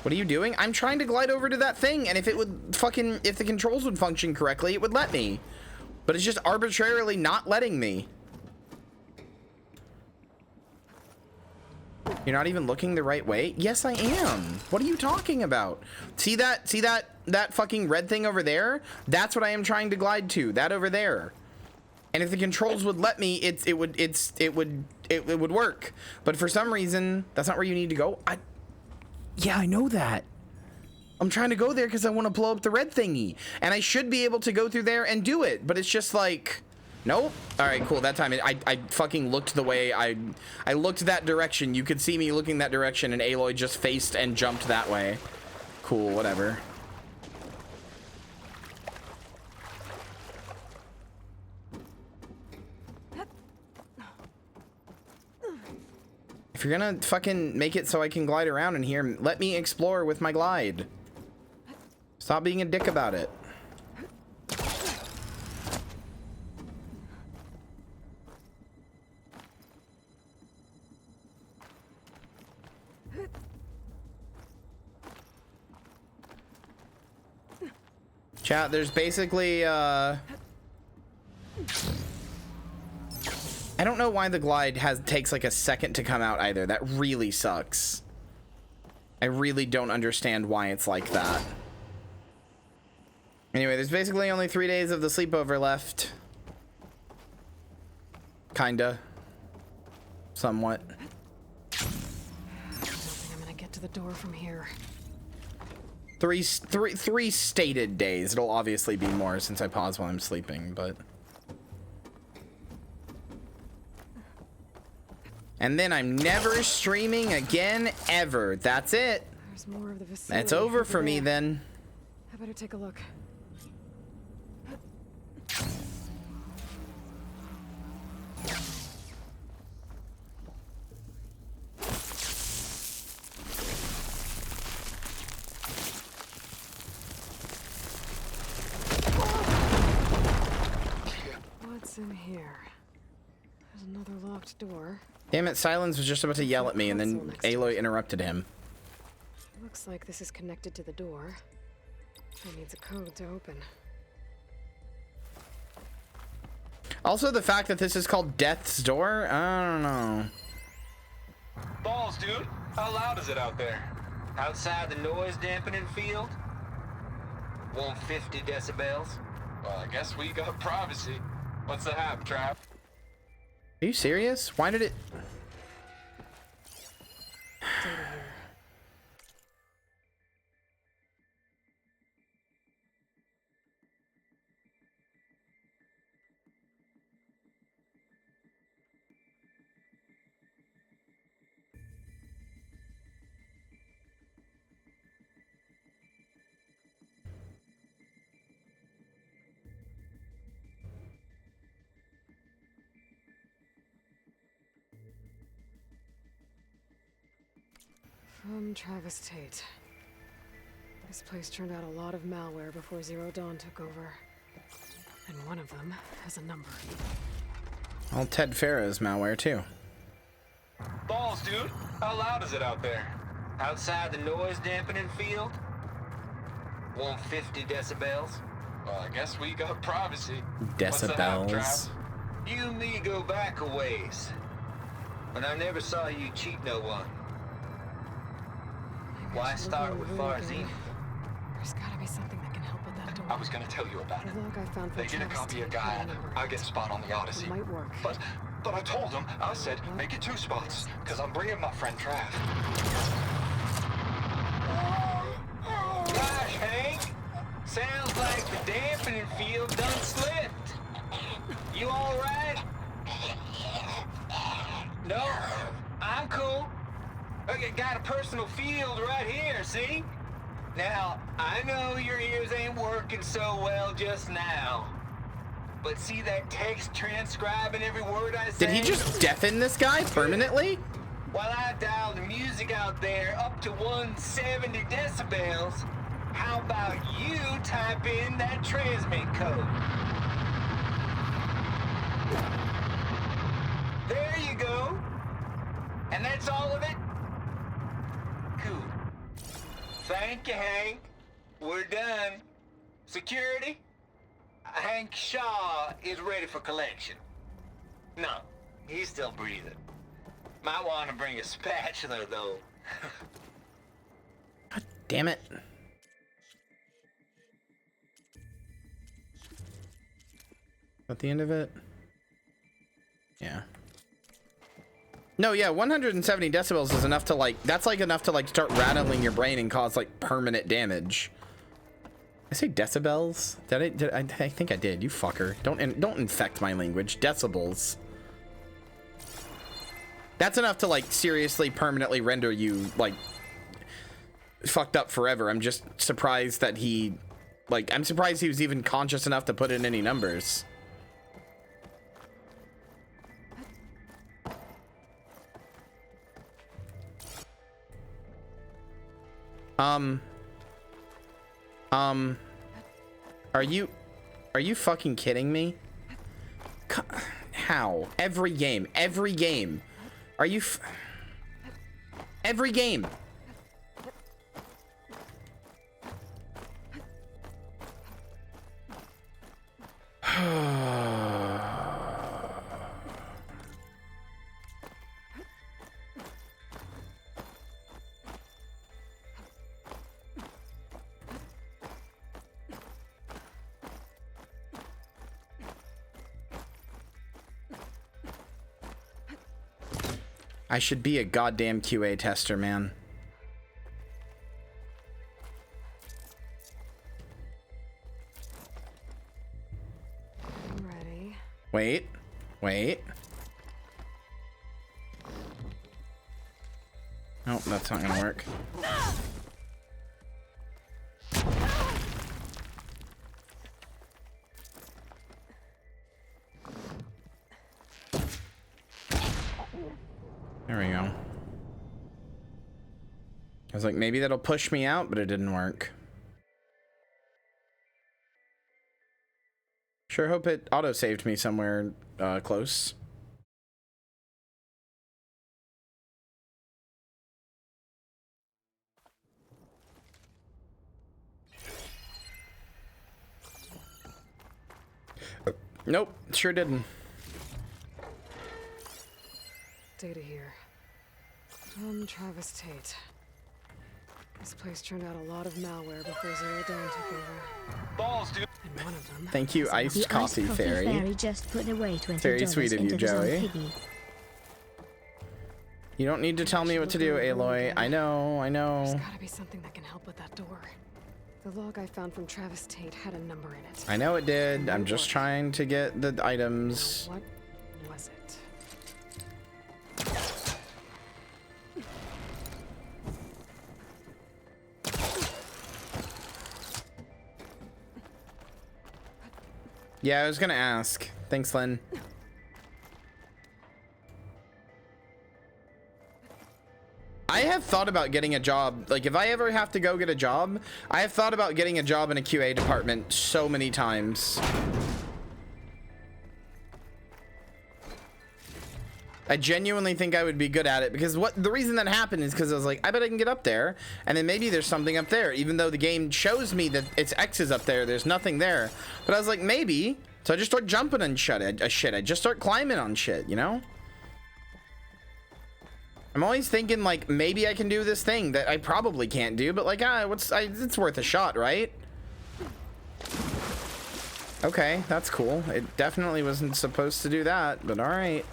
What are you doing? I'm trying to glide over to that thing, and if it would fucking, if the controls would function correctly, it would let me. But it's just arbitrarily not letting me. You're not even looking the right way? Yes, I am. What are you talking about? See that fucking red thing over there? That's what I am trying to glide to. That over there. And if the controls would let me, it would work. But for some reason, that's not where you need to go. Yeah, I know that. I'm trying to go there because I want to blow up the red thingy. And I should be able to go through there and do it. But it's just like, nope. All right, cool. That time I fucking looked the way I looked that direction. You could see me looking that direction and Aloy just faced and jumped that way. Cool, whatever. If you're gonna fucking make it so I can glide around in here, let me explore with my glide. Stop being a dick about it. Chat, there's basically, I don't know why the glide takes like a second to come out either. That really sucks. I really don't understand why it's like that. Anyway, there's basically only 3 days of the sleepover left. Kinda. Somewhat. I don't think I'm gonna get to the door from here. Three stated days. It'll obviously be more since I pause while I'm sleeping, but... And then I'm never streaming again, ever. That's it. There's more of the vicinity. That's over for me then. I better take a look. What's in here? There's another locked door. Damn it, Silence was just about to yell at me and then Aloy interrupted him. Looks like this is connected to the door. It needs a code to open. Also, the fact that this is called Death's Door, I don't know. Balls, dude. How loud is it out there? Outside the noise dampening field? 150 decibels? Well, I guess we got privacy. What's the hap, Trav? Are you serious? Why did it... From Travis Tate. This place turned out a lot of malware before Zero Dawn took over. And one of them has a number. Well, Ted Farah's malware too. Balls, dude. How loud is it out there? Outside the noise dampening field? 150 decibels? Well, I guess we got privacy. Decibels. You and me go back a ways. But I never saw you cheat no one. Why start with Farzine? There's gotta be something that can help with that door. I was gonna tell you about it. The log I found They get a copy of Gaia. I get a spot on the Odyssey. It might work. But I told them, I said, make it 2 spots, because I'm bringing my friend Trav. Gosh, Hank! Sounds like the dampening field done slipped. You alright? No, I'm cool. I got a personal field right here, see? Now, I know your ears ain't working so well just now. But see that text transcribing every word I say? Did he just deafen this guy permanently? While I dial the music out there up to 170 decibels, how about you type in that transmit code? There you go. And that's all of it? Cool. Thank you, Hank. We're done. Security? Hank Shaw is ready for collection. No, he's still breathing. Might want to bring a spatula, though. God damn it. At the end of it? Yeah. No, yeah, 170 decibels is enough to like, that's like enough to like start rattling your brain and cause like permanent damage. I say decibels? I think I did. You fucker. Don't infect my language. Decibels. That's enough to like seriously permanently render you like fucked up forever. I'm just surprised that he I'm surprised he was even conscious enough to put in any numbers. Are you fucking kidding me? How? Every game. Are you every game? I should be a goddamn QA tester, man. I'm ready. Wait. Nope, that's not gonna work. There we go. I was like, maybe that'll push me out, but it didn't work. Sure hope it auto-saved me somewhere close. Nope, sure didn't. Data here. Travis Tate. This place turned out a lot of malware before Zero Dawn took over. Balls, dude. And one of them. Thank you, Iced Coffee Fairy. Fairy just put away $20 Very sweet of you, into his own Joey. piggy. You don't need to tell me what to do, Aloy. I know. There's gotta be something that can help with that door. The log I found from Travis Tate had a number in it. I know it did. I'm just trying to get the items. What was it? Yeah, I was gonna ask. Thanks, Lynn. I have thought about getting a job. Like, if I ever have to go get a job, I have thought about getting a job in a QA department so many times. I genuinely think I would be good at it, because the reason that happened is because I was like, I bet I can get up there, and then maybe there's something up there, even though the game shows me that its X is up there. There's nothing there, but I was like, maybe. So I just start jumping and shit. I just start climbing on shit, you know. I'm always thinking, like, maybe I can do this thing that I probably can't do, but like, it's worth a shot, right? Okay, that's cool. It definitely wasn't supposed to do that, but all right.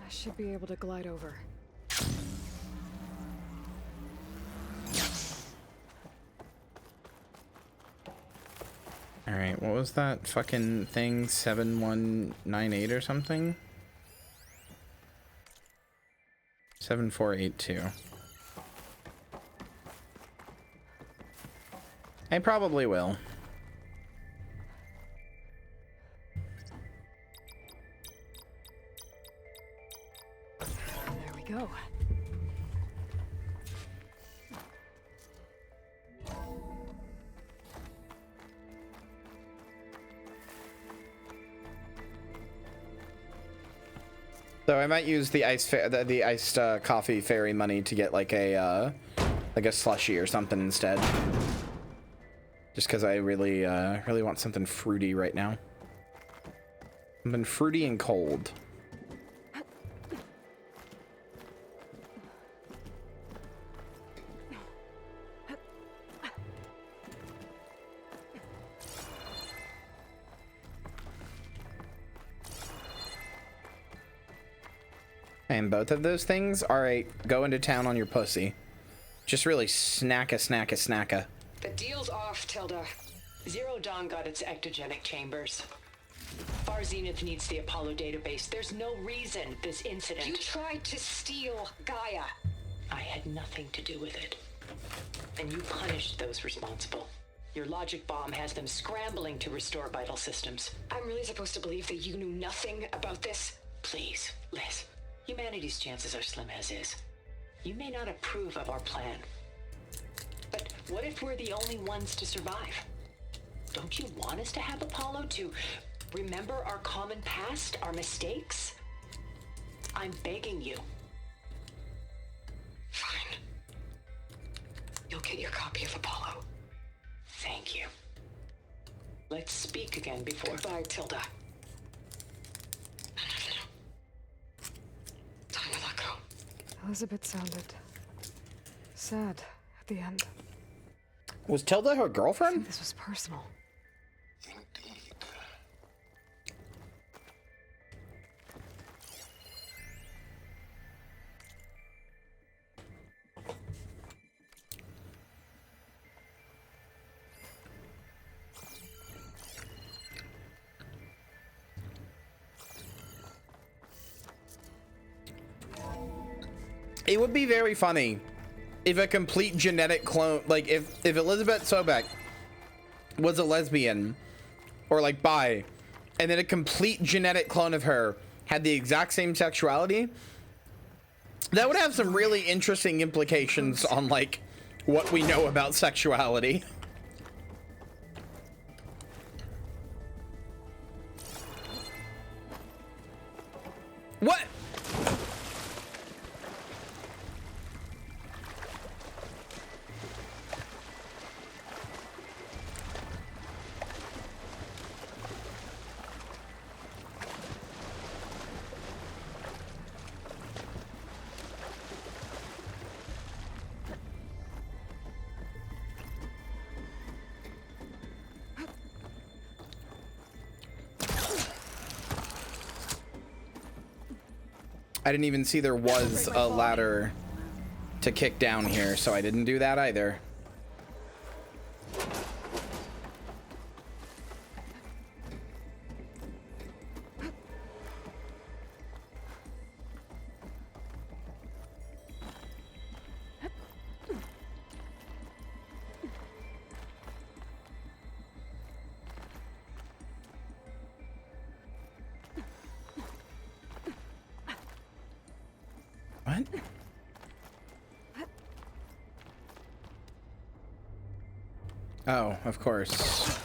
Should be able to glide over. All right, what was that fucking thing? 7198 or something? 7482. I probably will. Go. So I might use the iced coffee fairy money to get like a slushie or something instead. Just because I really want something fruity right now. Something fruity and cold. And both of those things are a go into town on your pussy. Just really snacka. The deal's off, Tilda. Zero Dawn got its ectogenic chambers. Our Zenith needs the Apollo database. There's no reason this incident... You tried to steal Gaia. I had nothing to do with it. And you punished those responsible. Your logic bomb has them scrambling to restore vital systems. I'm really supposed to believe that you knew nothing about this? Please, Liz. Humanity's chances are slim as is. You may not approve of our plan. But what if we're the only ones to survive? Don't you want us to have Apollo to remember our common past, our mistakes? I'm begging you. Fine. You'll get your copy of Apollo. Thank you. Let's speak again before... Goodbye, Tilda. Time to let go. Elizabeth sounded sad at the end. Was Tilda her girlfriend? This was personal. It would be very funny if a complete genetic clone, like if Elizabeth Sobek was a lesbian or like bi, and then a complete genetic clone of her had the exact same sexuality. That would have some really interesting implications on like what we know about sexuality. What? I didn't even see there was a ladder to kick down here, so I didn't do that either. What? Oh, of course.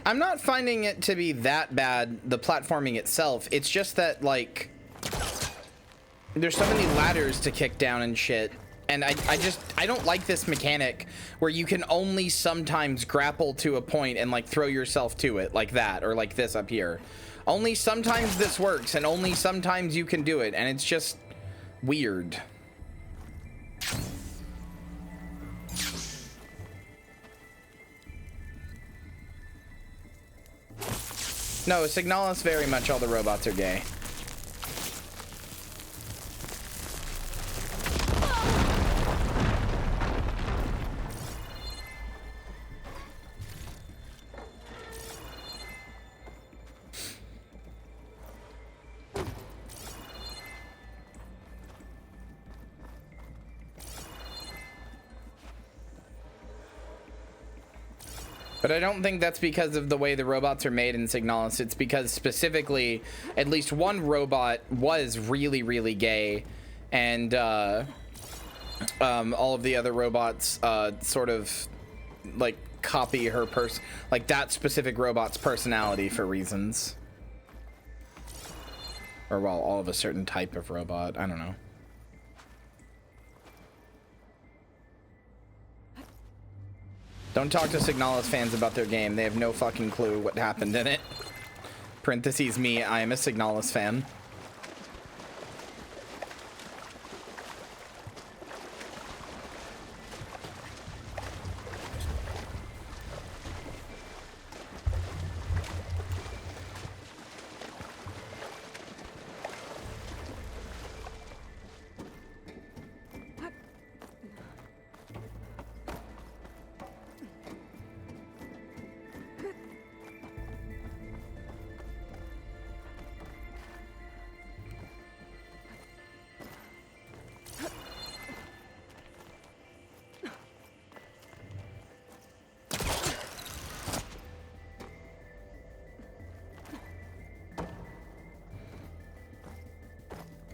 I'm not finding it to be that bad, the platforming itself. It's just that, like, there's so many ladders to kick down and shit. And I don't like this mechanic where you can only sometimes grapple to a point and, like, throw yourself to it like that, or like this up here. Only sometimes this works, and only sometimes you can do it, and it's just weird. No, Signalis very much all the robots are gay. But I don't think that's because of the way the robots are made in Signalis. It's because specifically, at least one robot was really, really gay. And all of the other robots sort of like copy her like that specific robot's personality for reasons. Or well, all of a certain type of robot. I don't know. Don't talk to Signalis fans about their game. They have no fucking clue what happened in it. Parentheses me, I am a Signalis fan.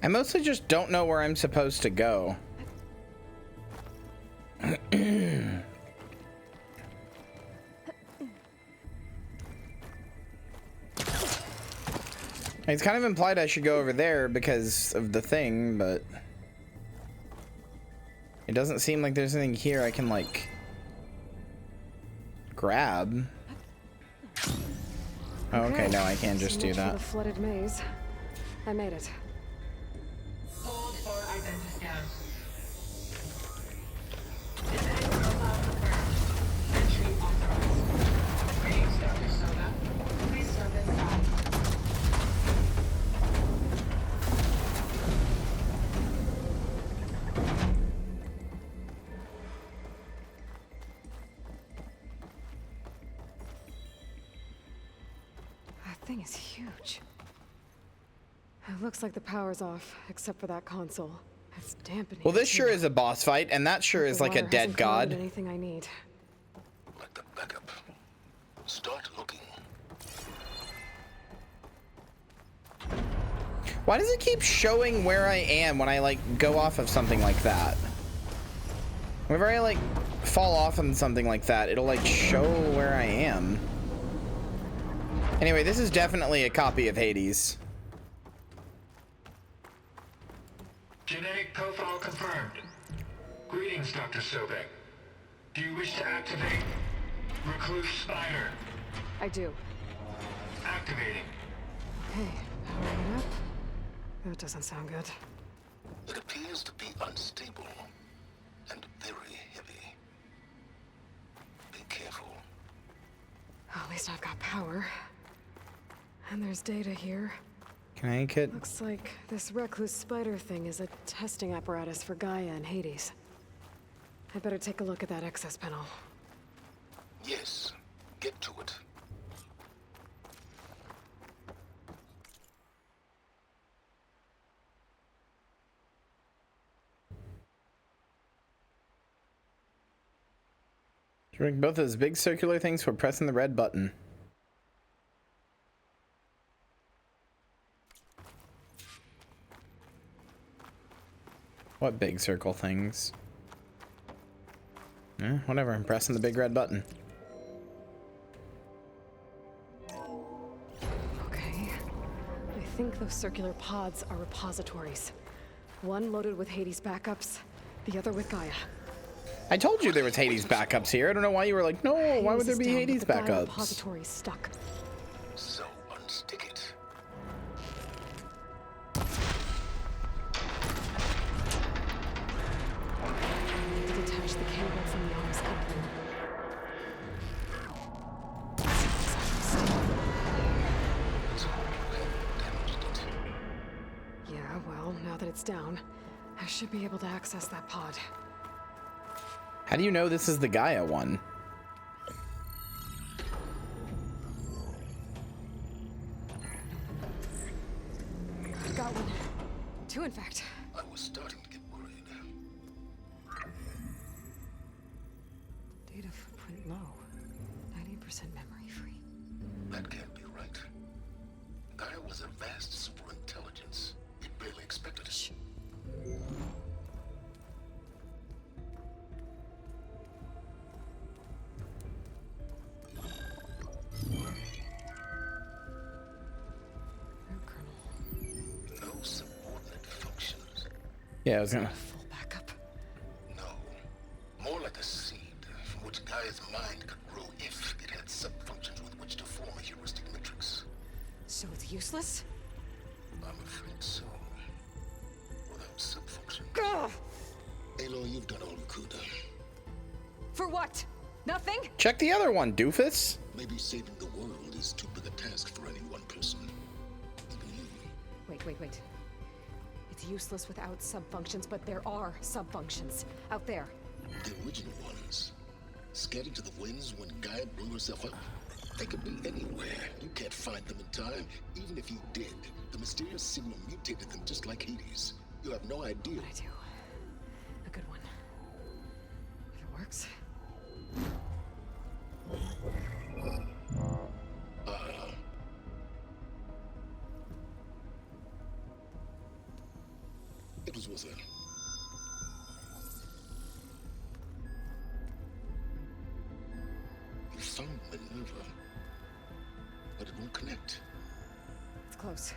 I mostly just don't know where I'm supposed to go. It's kind of implied I should go over there because of the thing, but it doesn't seem like there's anything here I can, like, grab. Oh, okay, no, I can just do that. The flooded maze. I made it. Hold for identiscan. Entry authorized. Greetings, Dr. Soda. Please step inside. That thing is huge. It looks like the power's off, except for that console. It's dampening. Well, this sure is a boss fight, and that sure is like a dead god. Anything I need. Let the backup. Start looking. Why does it keep showing where I am when I, like, go off of something like that? Whenever I, like, fall off on something like that, it'll, like, show where I am. Anyway, this is definitely a copy of Hades. Genetic profile confirmed. Greetings, Dr. Sobek. Do you wish to activate Recluse Spider? I do. Activating. Okay, powering up. That doesn't sound good. It appears to be unstable and very heavy. Be careful. At least I've got power. And there's data here. Can I get... Looks like this recluse spider thing is a testing apparatus for Gaia and Hades. I better take a look at that access panel. Yes, get to it. Drink both those big circular things for pressing the red button. What big circle things? Whatever, I'm pressing the big red button. Okay. I think those circular pods are repositories. One loaded with Hades backups, the other with Gaia. I told you there was Hades backups here. I don't know why you were like, no, why would there be Hades backups? Repository is stuck. So unstick it. Detach the cable from the arms coupling. Yeah, well, now that it's down, I should be able to access that pod. How do you know this is the Gaia one? I've got one. Two, in fact. I was starting to get worried. Data footprint low. 90% memory free. That can't be right. Gaia was a vast superintelligence. It barely expected us. No subordinate functions. Yeah, I was gonna... Full backup. No. More like a seed from which Gaia Gaia's mind could grow if it had sub-functions with which to form a heuristic matrix. So it's useless? I'm afraid so. Without sub-functions. Ugh! Aloy, you've done all you could. For what? Nothing? Check the other one, doofus. Maybe saving the world is too big a task for any one person. Even you. Wait. It's useless without sub-functions, but there are sub-functions out there. The original ones. Scattered to the winds when Gaia blew herself up. They could be anywhere. You can't find them in time. Even if you did, the mysterious signal mutated them just like Hades. You have no idea. But I do. A good one. If it works. It was worth it. You found Minerva, but it won't connect. It's close.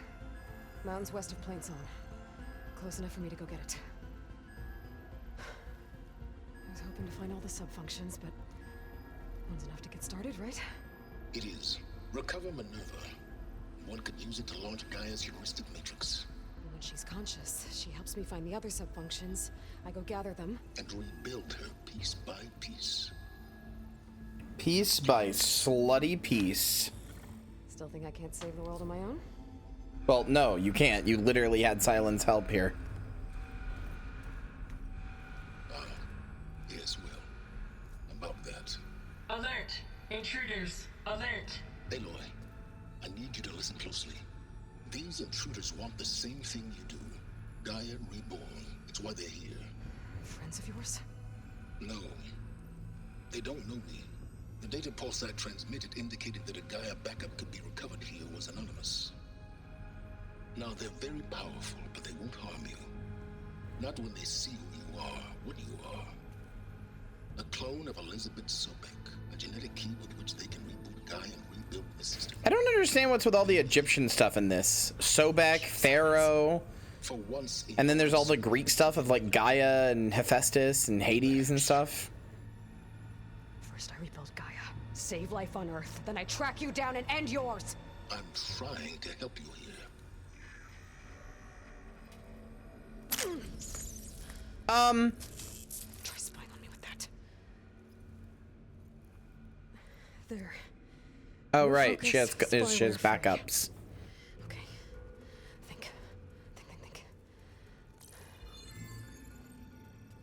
Mountains west of Plainsong. Close enough for me to go get it. I was hoping to find all the sub-functions, but one's enough to get started, right? It is. Recover Minerva. One could use it to launch Gaia's heuristic matrix. When she's conscious, she helps me find the other sub-functions. I go gather them. And rebuild her piece by piece. Piece by slutty piece. Still think I can't save the world on my own? Well, no, you can't. You literally had Silence help here. Yes, well, about that. Alert! Intruders! Alert! Aloy, I need you to listen closely. These intruders want the same thing you do. Gaia reborn. It's why they're here. Friends of yours? No. They don't know me. The data pulse I transmitted indicated that a Gaia backup could be recovered here was anonymous. Now, they're very powerful, but they won't harm you. Not when they see who you are, what you are. A clone of Elizabeth Sobek, a genetic key with which they can reboot Gaia and rebuild the system. I don't understand what's with all the Egyptian stuff in this. Sobek, Pharaoh, For once, and then there's all the Greek stuff of like Gaia and Hephaestus and Hades and stuff. First I rebuild Gaia, save life on Earth, then I track you down and end yours! I'm trying to help you here. Try spying on me with that. There. Oh, More right. focus, She has spyware free. backups. Okay. Think.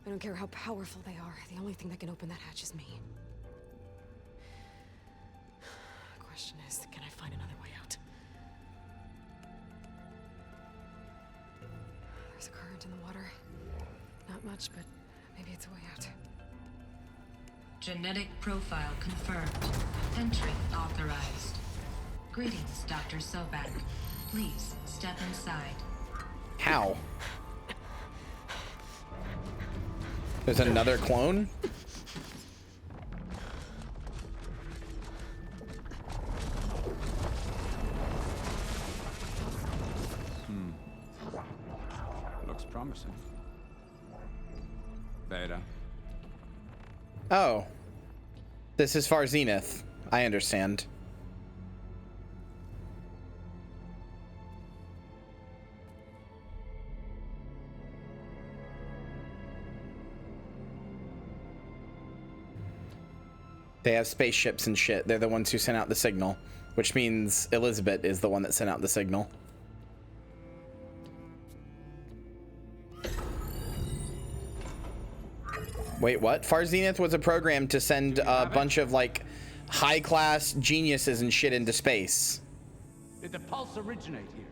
I don't care how powerful they are. The only thing that can open that hatch is me. The question is, can I find another way out? There's a current in the water. Not much, but maybe it's a way out. Genetic profile confirmed. Entry authorized. Greetings, Dr. Sobek. Please step inside. How? There's another clone? Looks promising. Beta. Oh. This is Far Zenith. I understand. They have spaceships and shit. They're the ones who sent out the signal, which means Elizabeth is the one that sent out the signal. Wait, what? Far Zenith was a program to send a bunch of like high-class geniuses and shit into space. Did the pulse originate here?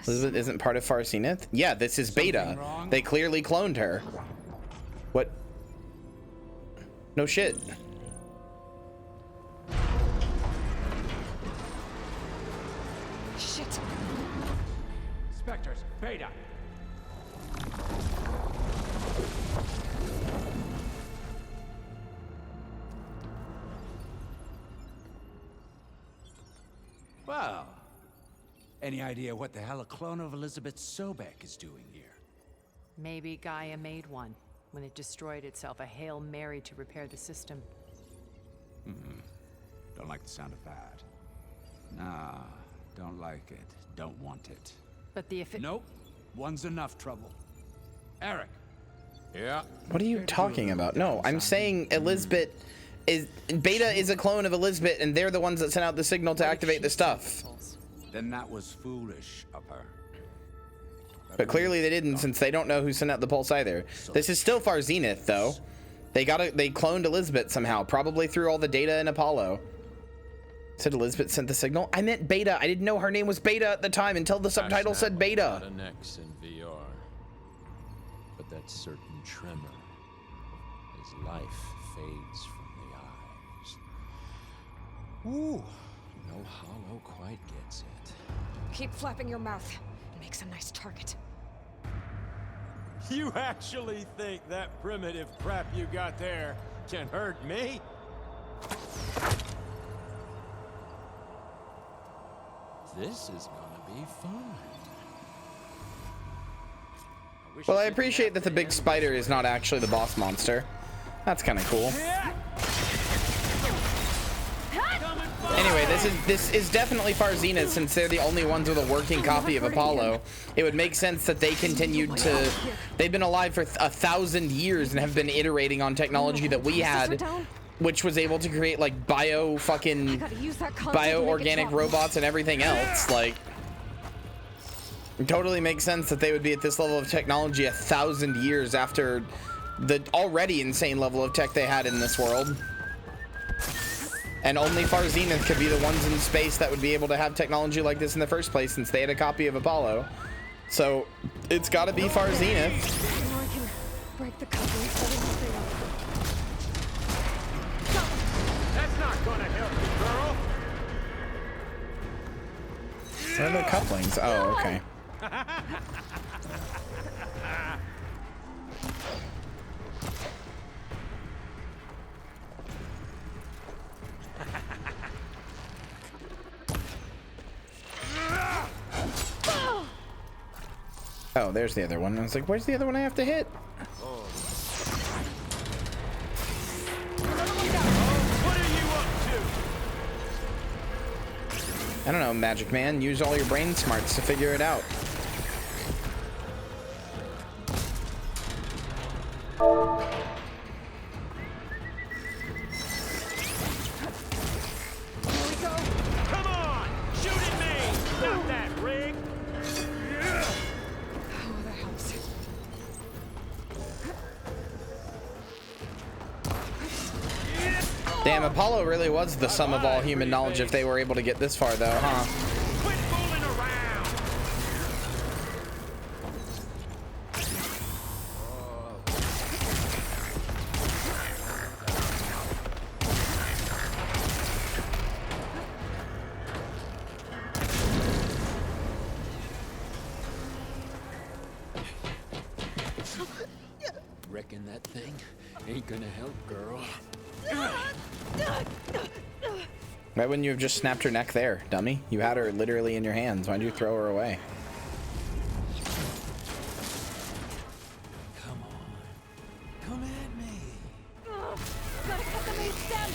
Elizabeth isn't part of Far Zenith? Yeah, this is beta. They clearly cloned her. What? No shit. Shit. Spectres, beta. Well, any idea what the hell a clone of Elizabeth Sobek is doing here? Maybe Gaia made one when it destroyed itself, a Hail Mary to repair the system. Don't like the sound of that. Nah, don't like it. Don't want it. But the Nope. One's enough trouble. Eric. Yeah. What are you talking about? No, I'm saying Elizabeth is Beta is a clone of Elizabeth, and they're the ones that sent out the signal to activate the stuff. Then that was foolish of her. But clearly they didn't, since they don't know who sent out the pulse either. This is still Far Zenith, though. They cloned Elizabeth somehow, probably through all the data in Apollo. Said Elizabeth sent the signal. I meant Beta. I didn't know her name was Beta at the time until the subtitle said Beta. Next in VR, but that certain tremor as life fades from the eyes. Ooh, no hollow quite gets it. Keep flapping your mouth. It makes a nice target. You actually think that primitive crap you got there can hurt me? This is gonna be fun. Well, I appreciate that the big spider is not actually the boss monster. That's kind of cool. Anyway, this is definitely Far Zenith, since they're the only ones with a working copy of Apollo. It would make sense that they continued to... They've been alive for 1,000 years and have been iterating on technology that we had, which was able to create like bio-organic robots and everything else. Like, it totally makes sense that they would be at this level of technology 1,000 years after the already insane level of tech they had in this world. And only Far Zenith could be the ones in space that would be able to have technology like this in the first place, since they had a copy of Apollo. So it's got to be Far Zenith. I can break the couplings. That's not gonna help you, girl. Where are the couplings? Oh, okay. Oh, there's the other one. I was like, where's the other one I have to hit? What are you up to? I don't know, Magic Man. Use all your brain smarts to figure it out. Come on! Shoot at me! Stop that, Rig! Damn, Apollo really was the sum of all human knowledge if they were able to get this far, though, huh? Quit fooling around! Reckon that thing ain't gonna help, girl. Why wouldn't you have just snapped her neck there, dummy? You had her literally in your hands. Why'd you throw her away? Come at me. Gotta cut the main stem.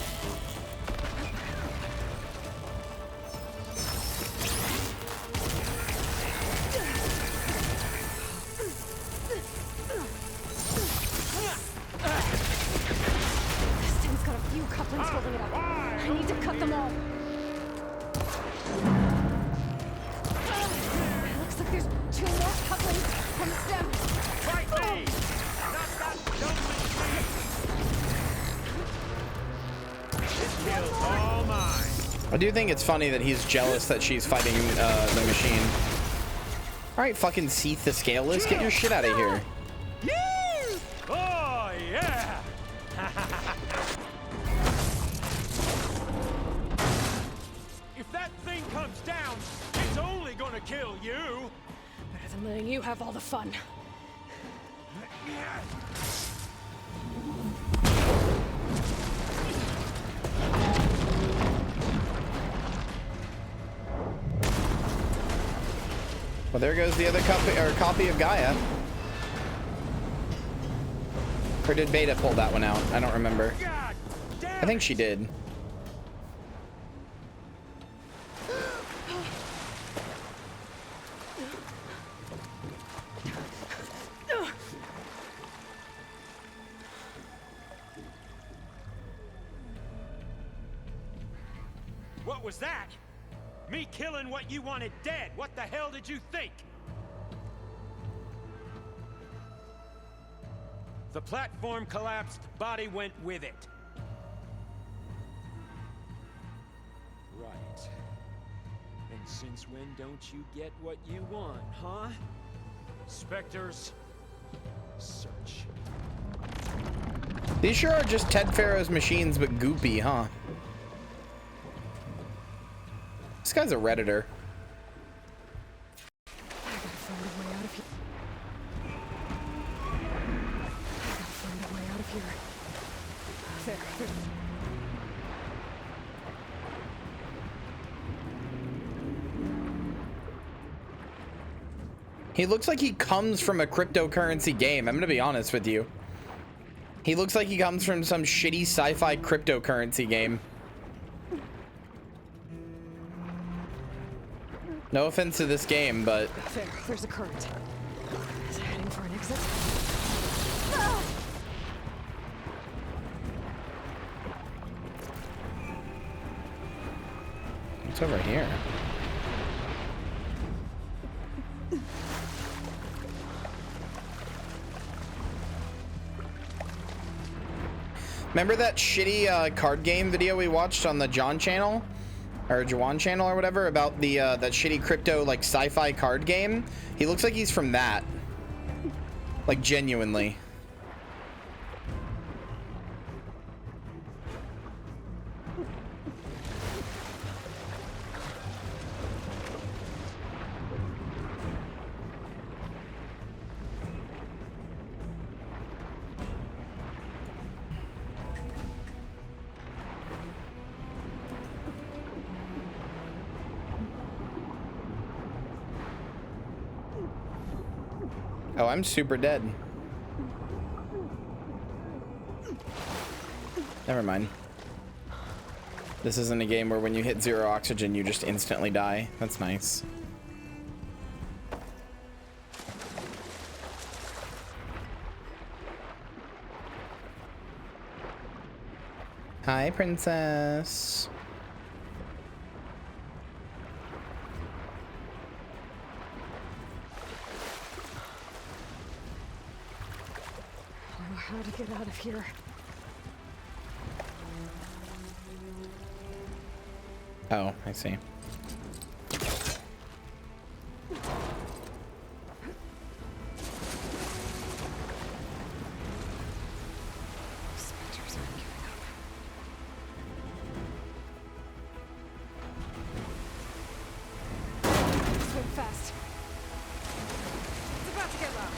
This stem's got a few couplings holding it up. I need to cut them all. Looks like there's 2 more couplings from the stem. Fight me! Not that dumb machine! This kill's all mine. I do think it's funny that he's jealous that she's fighting the machine. All right, fucking Seath the Scaleless, get your shit out of here. Oh, yeah! If that thing comes down, it's only gonna kill you! Better than letting you have all the fun. Well, there goes the other copy of Gaia. Or did Beta pull that one out? I don't remember. I think she did. What was that? Me killing what you wanted dead. What the hell did you think? The platform collapsed, body went with it. Right. And since when don't you get what you want, huh? Spectres, search. These sure are just Ted Pharaoh's machines, but goopy, huh? This guy's a Redditor. He looks like he comes from a cryptocurrency game. I'm gonna be honest with you. He looks like he comes from some shitty sci-fi cryptocurrency game. No offense to this game, but There's a current. Is it heading for an exit? what's over here? Remember that shitty card game video we watched on the John channel? Or Jawan channel or whatever about the that shitty crypto like sci-fi card game? He looks like he's from that. Like genuinely. Oh, I'm super dead. Never mind. This isn't a game where when you hit 0 oxygen, you just instantly die. That's nice. Hi, princess. I don't know how to get out of here. Oh, I see. Spectres aren't giving up. Swim fast. It's about to get loud.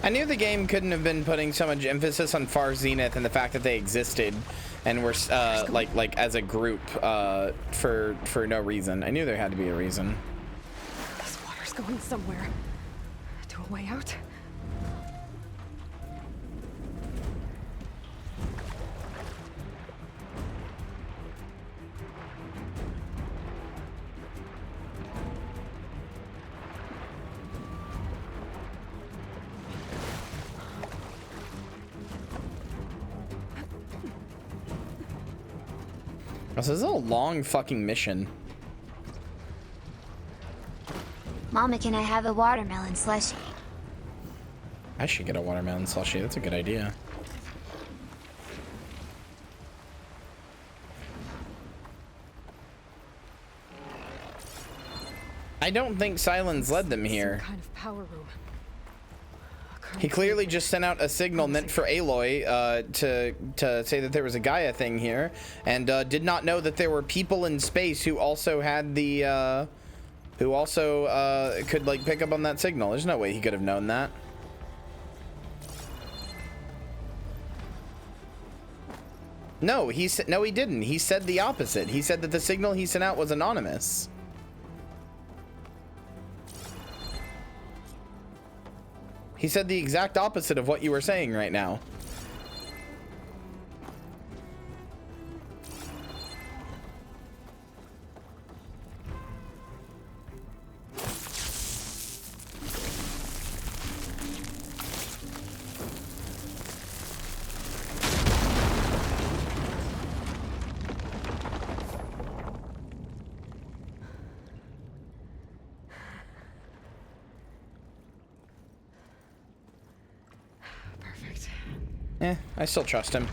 I knew the game couldn't have been putting so much emphasis on Far Zenith and the fact that they existed and were like as a group for no reason. I knew there had to be a reason. This water's going somewhere. To a way out? This is a long fucking mission. Mama, can I have a watermelon slushie? I should get a watermelon slushie. That's a good idea. I don't think Silence led them here. Some kind of power room. He clearly just sent out a signal meant for Aloy to say that there was a Gaia thing here, and did not know that there were people in space who also had the who also could like pick up on that signal. There's no way he could have known that. No, he said no. He didn't. He said the opposite. He said that the signal he sent out was anonymous. He said the exact opposite of what you were saying right now. I still trust him.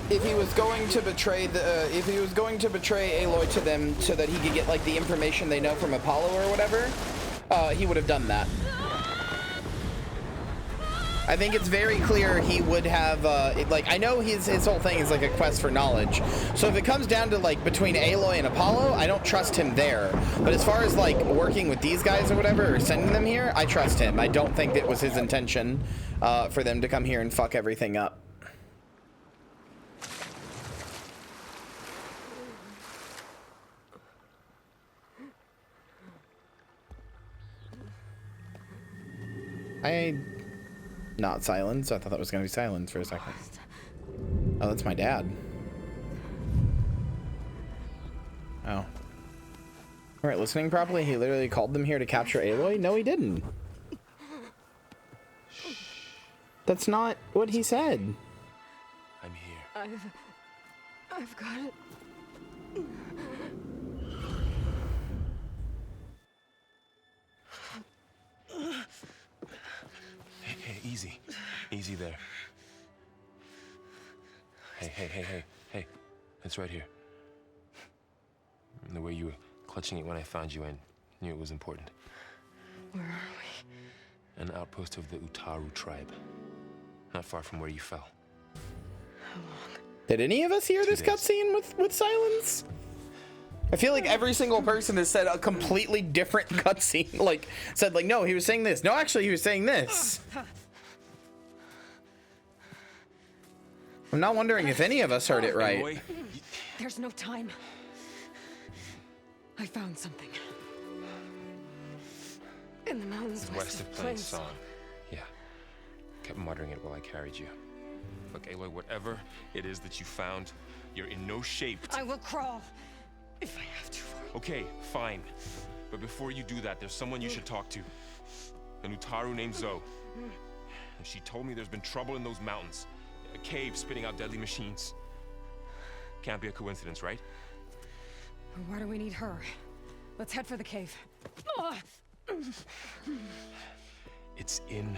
If he was going to betray if he was going to betray Aloy to them so that he could get like the information they know from Apollo or whatever, he would have done that. I think it's very clear he would have, like, I know his whole thing is like a quest for knowledge. So if it comes down to like between Aloy and Apollo, I don't trust him there. But as far as like working with these guys or whatever, or sending them here, I trust him. I don't think it was his intention for them to come here and fuck everything up. Not silence. I thought that was gonna be silence for a second. Oh, that's my dad. Oh. You weren't listening properly? He literally called them here to capture Aloy? No, he didn't. That's not what he said. I'm here. I've got it. Hey, easy. Easy there. Hey. It's right here. And the way you were clutching it when I found you, I knew it was important. Where are we? An outpost of the Utaru tribe. Not far from where you fell. How long? Did any of us hear this cutscene with silence? I feel like every single person has said a completely different cutscene. Like, said like, no, he was saying this. No, actually, he was saying this. I'm not wondering if any of us heard it right. There's no time. I found something. In the mountains West of Plainsong. Yeah. Kept muttering it while I carried you. Look, Aloy, whatever it is that you found, you're in no shape to... I will crawl. If I have to. Okay, fine. But before you do that, there's someone you should talk to. An Utaru named Zoe. And she told me there's been trouble in those mountains. A cave spitting out deadly machines. Can't be a coincidence, right? Why do we need her? Let's head for the cave. It's in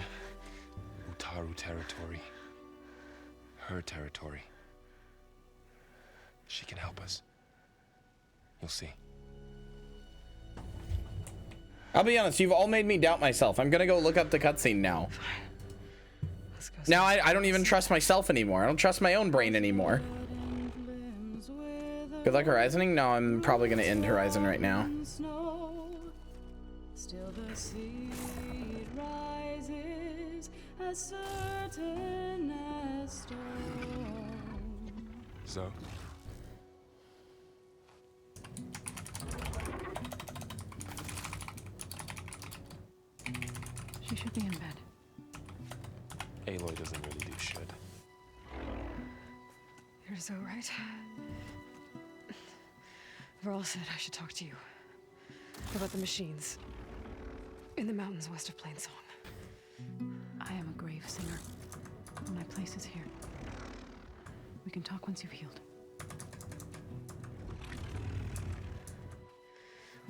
Utaru territory. Her territory. She can help us. You'll see. I'll be honest, you've all made me doubt myself. I'm gonna go look up the cutscene now. Now I don't even trust myself anymore. I don't trust my own brain anymore. Good luck horizoning? No, I'm probably gonna end Horizon right now. Still the seed rises as certain as stone. So? She should be in bed. Aloy doesn't really do should. You're so right. Varl said I should talk to you about the machines in the mountains west of Plainsong. I am a grave singer. My place is here. We can talk once you've healed.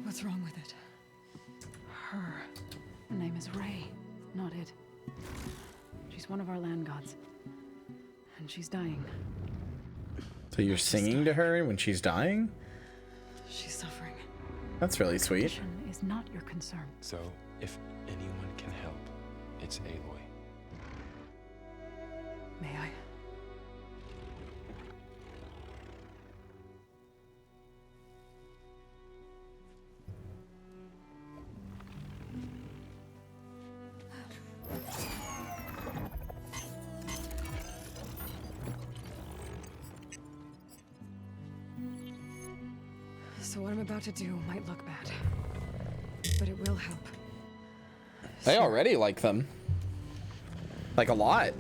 What's wrong with it? Her name is Ray, not it. She's one of our land gods. And she's dying. So you're singing to her when she's dying? She's suffering. That's really sweet. Is not your concern. So, If anyone can help, it's Aloy. May I? So what I'm about to do might look bad, but it will help. They already like them. Like a lot.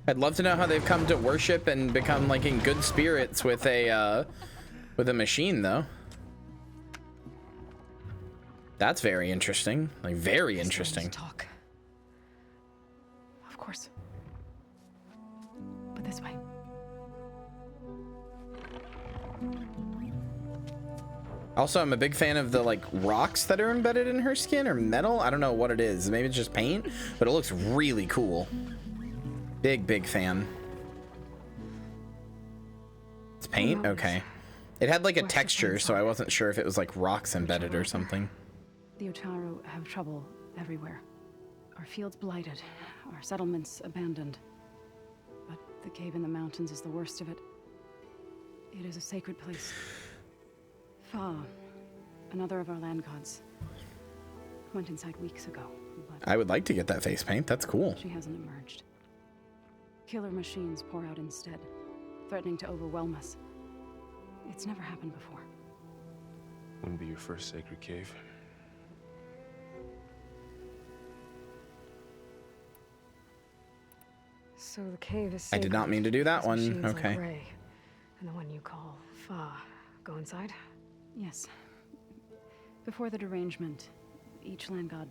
I'd love to know how they've come to worship and become like in good spirits with a machine though. That's very interesting. Like very interesting. Talk. Of course. But this way. Also, I'm a big fan of the like rocks that are embedded in her skin or metal. I don't know what it is. Maybe it's just paint, but it looks really cool. Big fan. It's paint? Okay. It had like a texture, so I wasn't sure if it was like rocks embedded or something. The Utaru have trouble everywhere. Our fields blighted, our settlements abandoned. But the cave in the mountains is the worst of it. It is a sacred place. Fa, another of our land gods, went inside weeks ago. But I would like to get that face paint. That's cool. she hasn't emerged. Killer machines pour out instead, threatening to overwhelm us. It's never happened before. Wouldn't be your first sacred cave. So the cave is I did not mean to do that one. Machines Okay. Like Ray, and the one you call Fa go inside? Yes. Before the derangement, each land god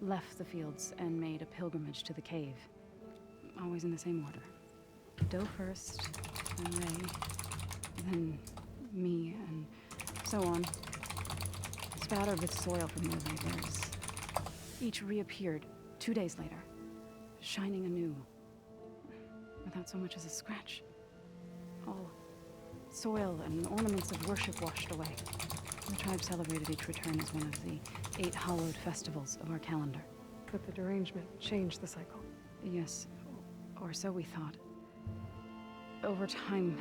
left the fields and made a pilgrimage to the cave. Always in the same order. Doe first, then Ray, then me, and so on. Spattered with soil from their labors. Each reappeared 2 days later, shining anew, without so much as a scratch. All soil and ornaments of worship washed away. The tribe celebrated each return as one of the 8 hallowed festivals of our calendar. But the derangement changed the cycle. Yes, or so we thought. Over time,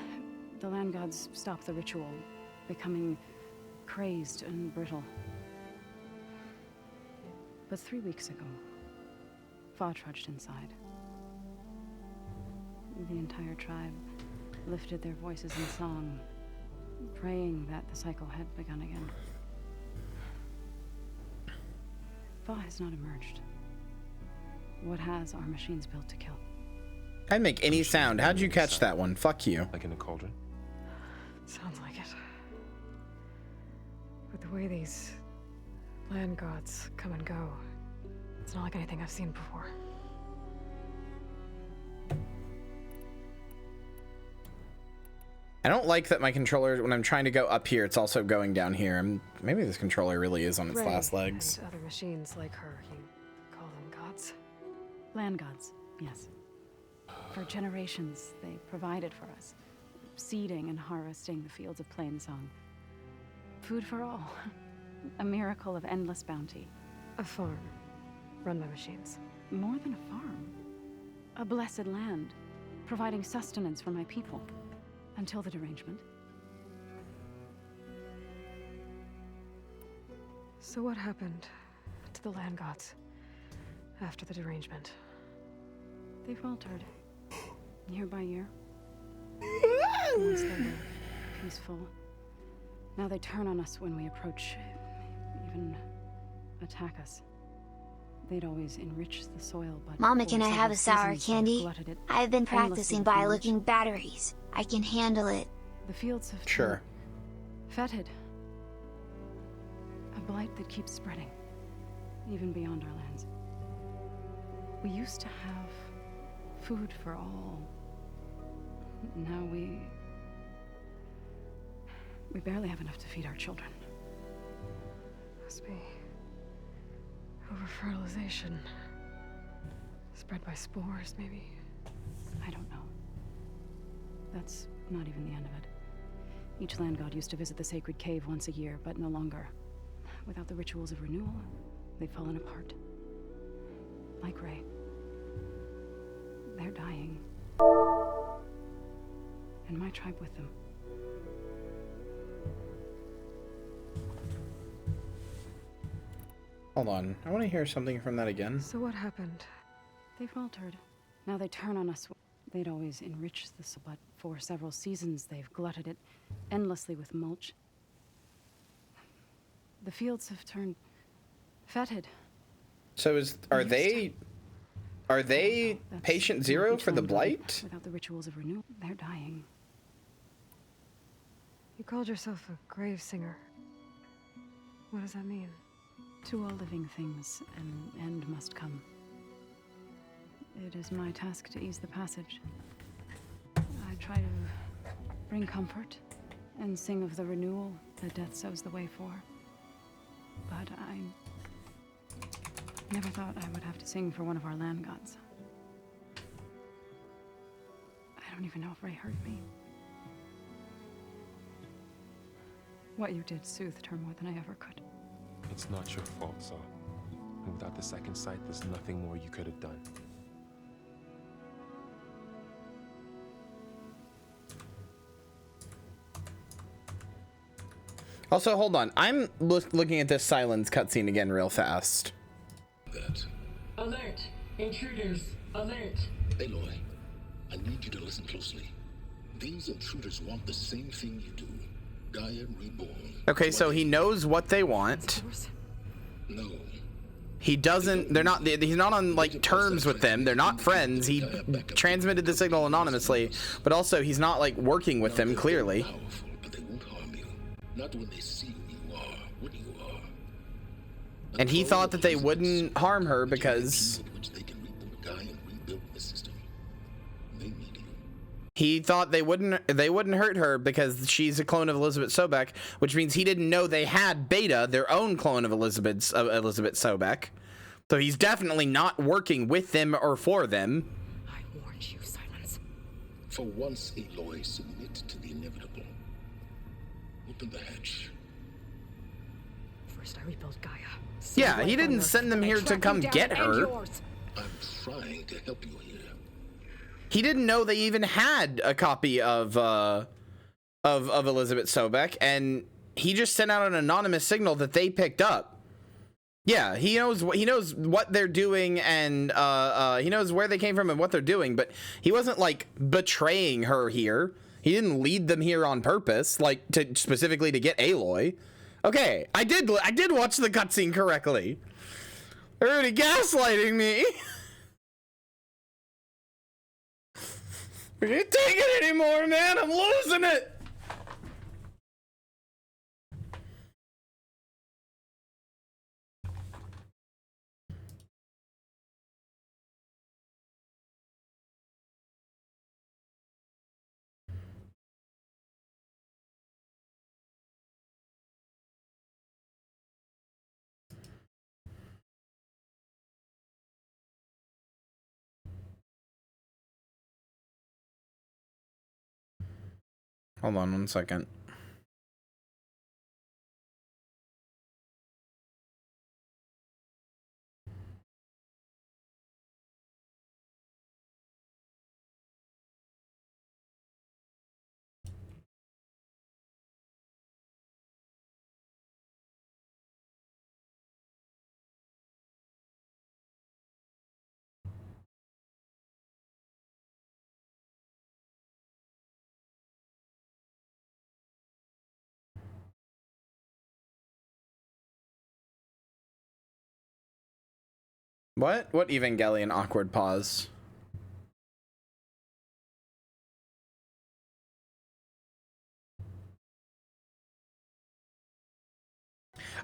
the land gods stopped the ritual, becoming crazed and brittle. But 3 weeks ago, Fa trudged inside. The entire tribe lifted their voices in song, praying that the cycle had begun again. Fa has not emerged. What has our machines built to kill? I'd make any sound. How'd you catch that one? Fuck you. Like in a cauldron? Sounds like it. But the way these land gods come and go, it's not like anything I've seen before. I don't like that my controller, when I'm trying to go up here, it's also going down here. Maybe this controller really is on its Ray last legs. and other machines like her, you call them gods? Land gods, yes. For generations, they provided for us, seeding and harvesting the fields of Plainsong. Food for all. A miracle of endless bounty. A farm, run by machines. More than a farm. A blessed land, providing sustenance for my people. Until the derangement. So what happened to the land gods after the derangement? They faltered, year by year. Once they were peaceful. Now they turn on us when we approach, even attack us. They'd always enrich the soil, but... Mama, can I have a sour candy? I've been practicing by looking batteries. I can handle it. The fields have Sure. fetid. A blight that keeps spreading, even beyond our lands. We used to have food for all. Now we barely have enough to feed our children. Must be over-fertilization. Spread by spores, maybe? I don't know. That's not even the end of it. Each land god used to visit the sacred cave once a year, but no longer. Without the rituals of renewal, they've fallen apart. Like Ray. They're dying. And my tribe with them. Hold on. I want to hear something from that again. So what happened? They faltered. Now they turn on us. They'd always enriched the soil, but for several seasons they've glutted it endlessly with mulch. The fields have turned fetid. So are they patient zero for the blight? Without the rituals of renewal, they're dying. You called yourself a grave singer. What does that mean? To all living things, an end must come. It is my task to ease the passage. I try to bring comfort and sing of the renewal that death sows the way for. But I never thought I would have to sing for one of our land gods. I don't even know if Ray heard me. What you did soothed her more than I ever could. It's not your fault, Saul. And without the second sight, there's nothing more you could have done. Also, hold on. I'm looking at this silence cutscene again real fast. Alert! Intruders! Alert! Aloy, I need you to listen closely. These intruders want the same thing you do. Gaia reborn. Okay, so he knows what they want. No. He doesn't, he's not on like terms with them. They're not friends. He transmitted the signal anonymously, but also he's not like working with them clearly. Powerful, but they won't harm you. Not when they see who you are, what you are. And he thought that they wouldn't harm her because he thought they wouldn't hurt her because she's a clone of Elizabeth Sobek, which means he didn't know they had Beta, their own clone of Elizabeth Sobek. So he's definitely not working with them or for them. I warned you, Silence. For once, Aloy, submit to the inevitable. Open the hatch. First I rebuild Gaia. Yeah, he didn't send them here to come get her. I'm trying to help you here. He didn't know they even had a copy of Elizabeth Sobek, and he just sent out an anonymous signal that they picked up. Yeah, he knows what they're doing, and he knows where they came from and what they're doing, but he wasn't like betraying her here. He didn't lead them here on purpose, like specifically to get Aloy. Okay, I did watch the cutscene correctly. They're already gaslighting me. I can't take it anymore, man. I'm losing it. Hold on 1 second. What? What Evangelion awkward pause?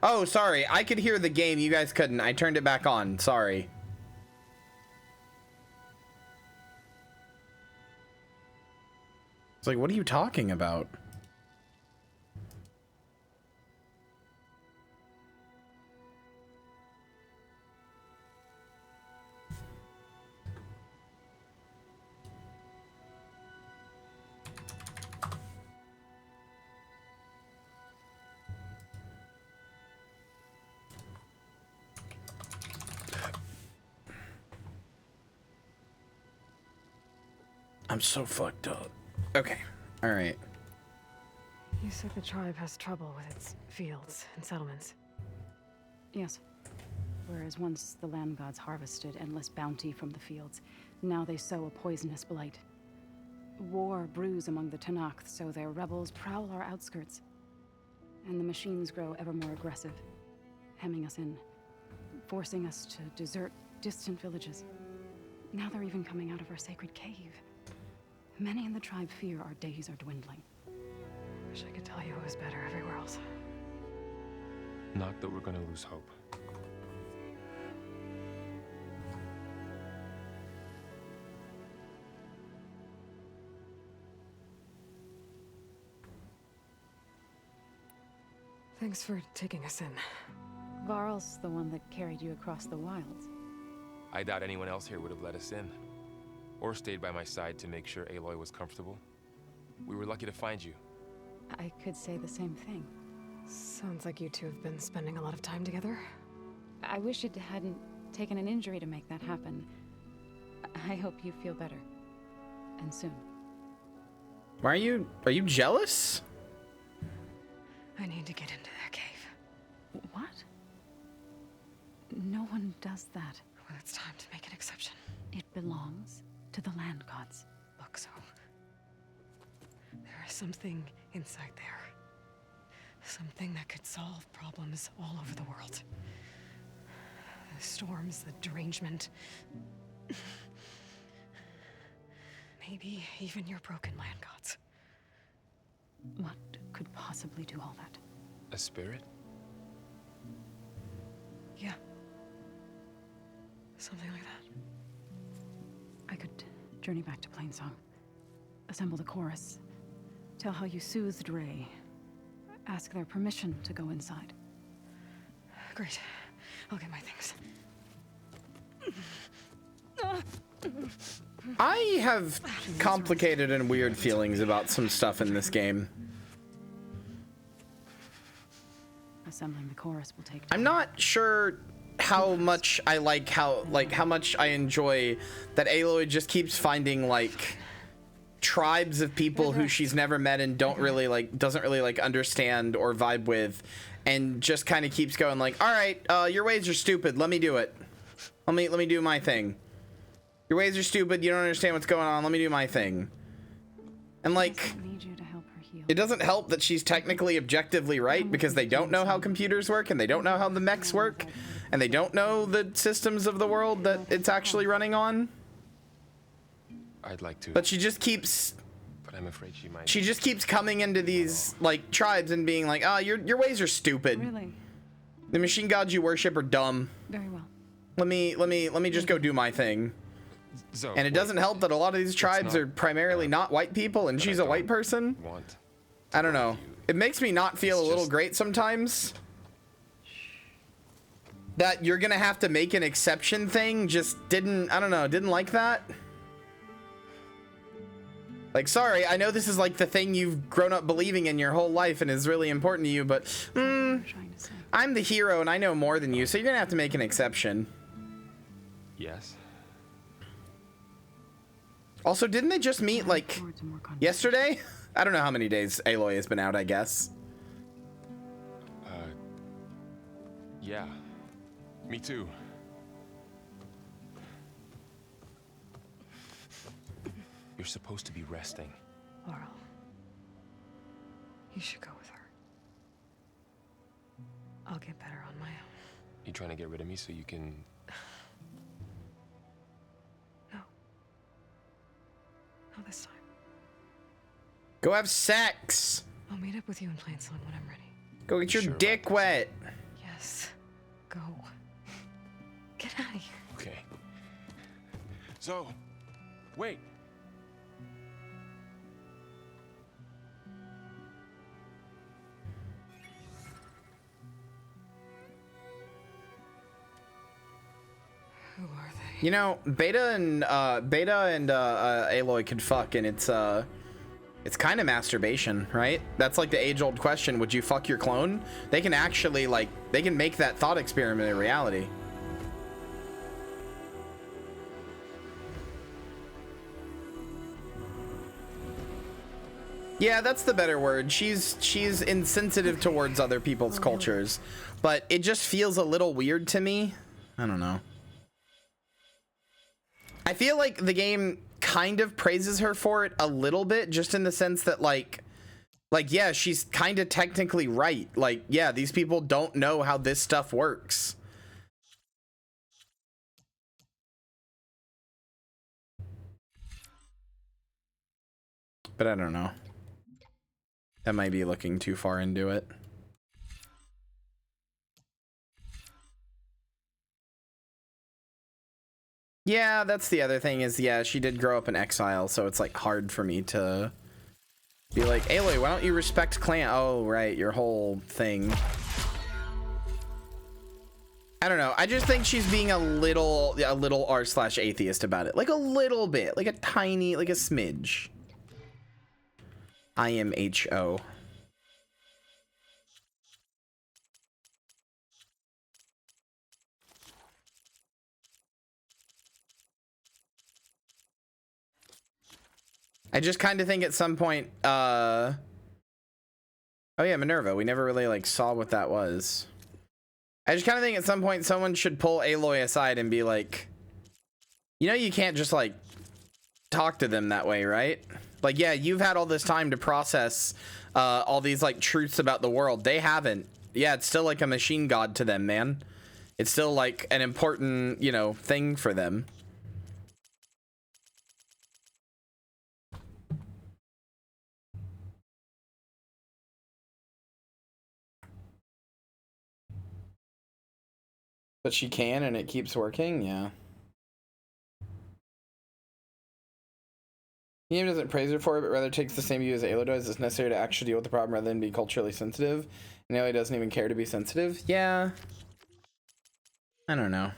Oh, sorry. I could hear the game. You guys couldn't. I turned it back on. Sorry. It's like, what are you talking about? I'm so fucked up. Okay. All right. You said the tribe has trouble with its fields and settlements. Yes. Whereas once the land gods harvested endless bounty from the fields, now they sow a poisonous blight. War brews among the Tanakh, so their rebels prowl our outskirts. And the machines grow ever more aggressive, hemming us in, forcing us to desert distant villages. Now they're even coming out of our sacred cave. Many in the tribe fear our days are dwindling. Wish I could tell you it was better everywhere else. Not that we're gonna lose hope. Thanks for taking us in. Varl's the one that carried you across the wilds. I doubt anyone else here would have let us in. Or stayed by my side to make sure Aloy was comfortable. We were lucky to find you. I could say the same thing. Sounds like you two have been spending a lot of time together. I wish it hadn't taken an injury to make that happen. I hope you feel better. And soon. Are you jealous? I need to get into their cave. What? No one does that. Well, it's time to make an exception. It belongs to the land gods. Look, so there is something inside there. Something that could solve problems all over the world. The storms, the derangement. Maybe even your broken land gods. What could possibly do all that? A spirit? Yeah. Something like that. I could journey back to Plainsong, assemble the chorus, tell how you soothed Ray, ask their permission to go inside. Great. I'll get my things. I have complicated and weird feelings about some stuff in this game. Assembling the chorus will take time. I'm not sure how much I how much I enjoy that Aloy just keeps finding like tribes of people who she's never met and doesn't really understand or vibe with, and just kind of keeps going like, all right, your ways are stupid, let me do it, let me do my thing. Your ways are stupid, you don't understand what's going on, let me do my thing. And like, it doesn't help that she's technically objectively right, because they don't know how computers work, and they don't know how the mechs work, and they don't know the systems of the world that it's actually running on. I'd like to. But she just keeps... But I'm afraid she might... She just keeps coming into these, like, tribes and being like, your ways are stupid. Really? The machine gods you worship are dumb. Very well. Let me just go do my thing. Zoe, and it doesn't help that a lot of these tribes are primarily not white people, and she's a white person. I don't know. It makes me not feel a little great sometimes. That you're gonna have to make an exception thing just didn't, I don't know, didn't like that. Like, sorry, I know this is like the thing you've grown up believing in your whole life and is really important to you, but I'm the hero and I know more than you, so you're gonna have to make an exception. Yes. Also, didn't they just meet like yesterday? I don't know how many days Aloy has been out, I guess. Yeah. Me too. You're supposed to be resting. Laurel, you should go with her. I'll get better on my own. You trying to get rid of me so you can... No. Not this time. Go have sex. I'll meet up with you in Plainsong when I'm ready. Go get your dick wet. Yes. Go. Get out of here. Okay. So, wait. Who are they? You know, Beta and Aloy could fuck, and it's kind of masturbation, right? That's like the age-old question: would you fuck your clone? They can actually they can make that thought experiment a reality. Yeah, that's the better word. She's insensitive towards other people's cultures, but it just feels a little weird to me. I don't know. I feel like the game kind of praises her for it a little bit, just in the sense that like yeah, she's kind of technically right. Like, yeah, these people don't know how this stuff works. But I don't know. That might be looking too far into it. Yeah, that's the other thing is, yeah, she did grow up in exile, so it's like hard for me to be like, Aloy, why don't you respect clan? Oh, right, your whole thing. I don't know. I just think she's being a little r/atheist about it. Like a little bit, like a tiny, like a smidge. IMHO. I just kind of think at some point, oh yeah, Minerva. We never really like saw what that was. I just kind of think at some point someone should pull Aloy aside and be like, you know, you can't just like talk to them that way, right? Like, yeah, you've had all this time to process all these like truths about the world. They haven't. Yeah, it's still like a machine god to them, man. It's still like an important, you know, thing for them. But she can, and it keeps working, yeah. The game doesn't praise her for it, but rather takes the same view as Aloy does. It's necessary to actually deal with the problem rather than be culturally sensitive. And Aloy doesn't even care to be sensitive. Yeah. I don't know.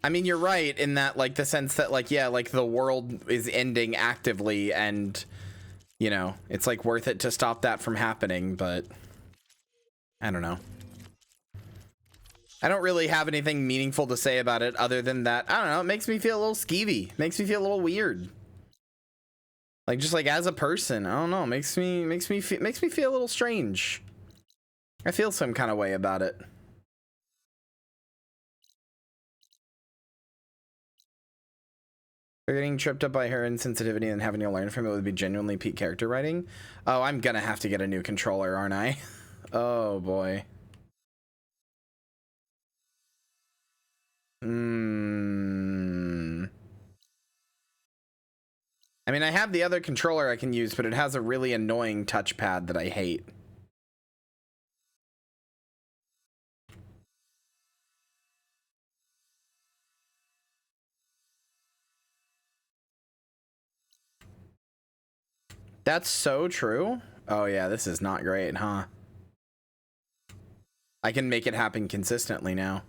I mean, you're right in that, like, the sense that, like, yeah, like, the world is ending actively and, you know, it's, like, worth it to stop that from happening, but I don't know. I don't really have anything meaningful to say about it other than that, I don't know, it makes me feel a little skeevy. Makes me feel a little weird. Like, just like as a person, I don't know, makes me feel a little strange. I feel some kind of way about it. We're getting tripped up by her insensitivity and having to learn from it would be genuinely peak character writing. Oh, I'm gonna have to get a new controller, aren't I? Oh boy. I mean, I have the other controller I can use, but it has a really annoying touchpad that I hate. That's so true. Oh yeah, this is not great, huh? I can make it happen consistently now.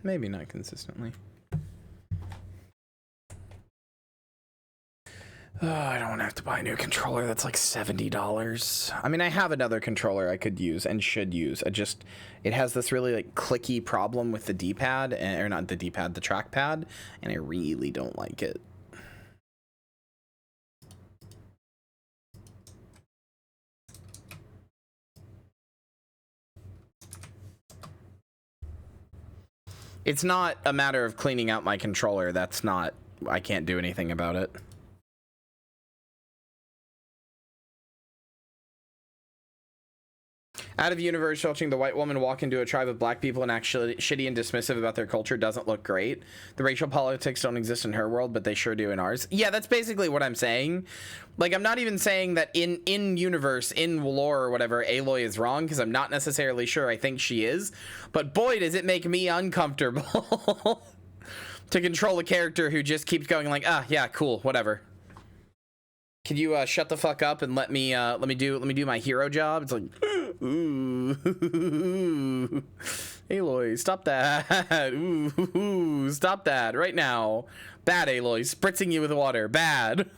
Maybe not consistently. Oh, I don't want to have to buy a new controller. That's like $70. I mean, I have another controller I could use and should use. It has this really like clicky problem with the D-pad, or not the D-pad, the trackpad, and I really don't like it. It's not a matter of cleaning out my controller. I can't do anything about it. Out of universe, watching the white woman walk into a tribe of black people and act shitty and dismissive about their culture doesn't look great. The racial politics don't exist in her world, but they sure do in ours. Yeah, that's basically what I'm saying. Like, I'm not even saying that in universe, in lore or whatever, Aloy is wrong, because I'm not necessarily sure I think she is. But boy, does it make me uncomfortable to control a character who just keeps going like, ah, yeah, cool, whatever. Can you shut the fuck up and let me do my hero job? It's like, ooh, Aloy, stop that. Ooh, stop that right now. Bad, Aloy, spritzing you with water, bad.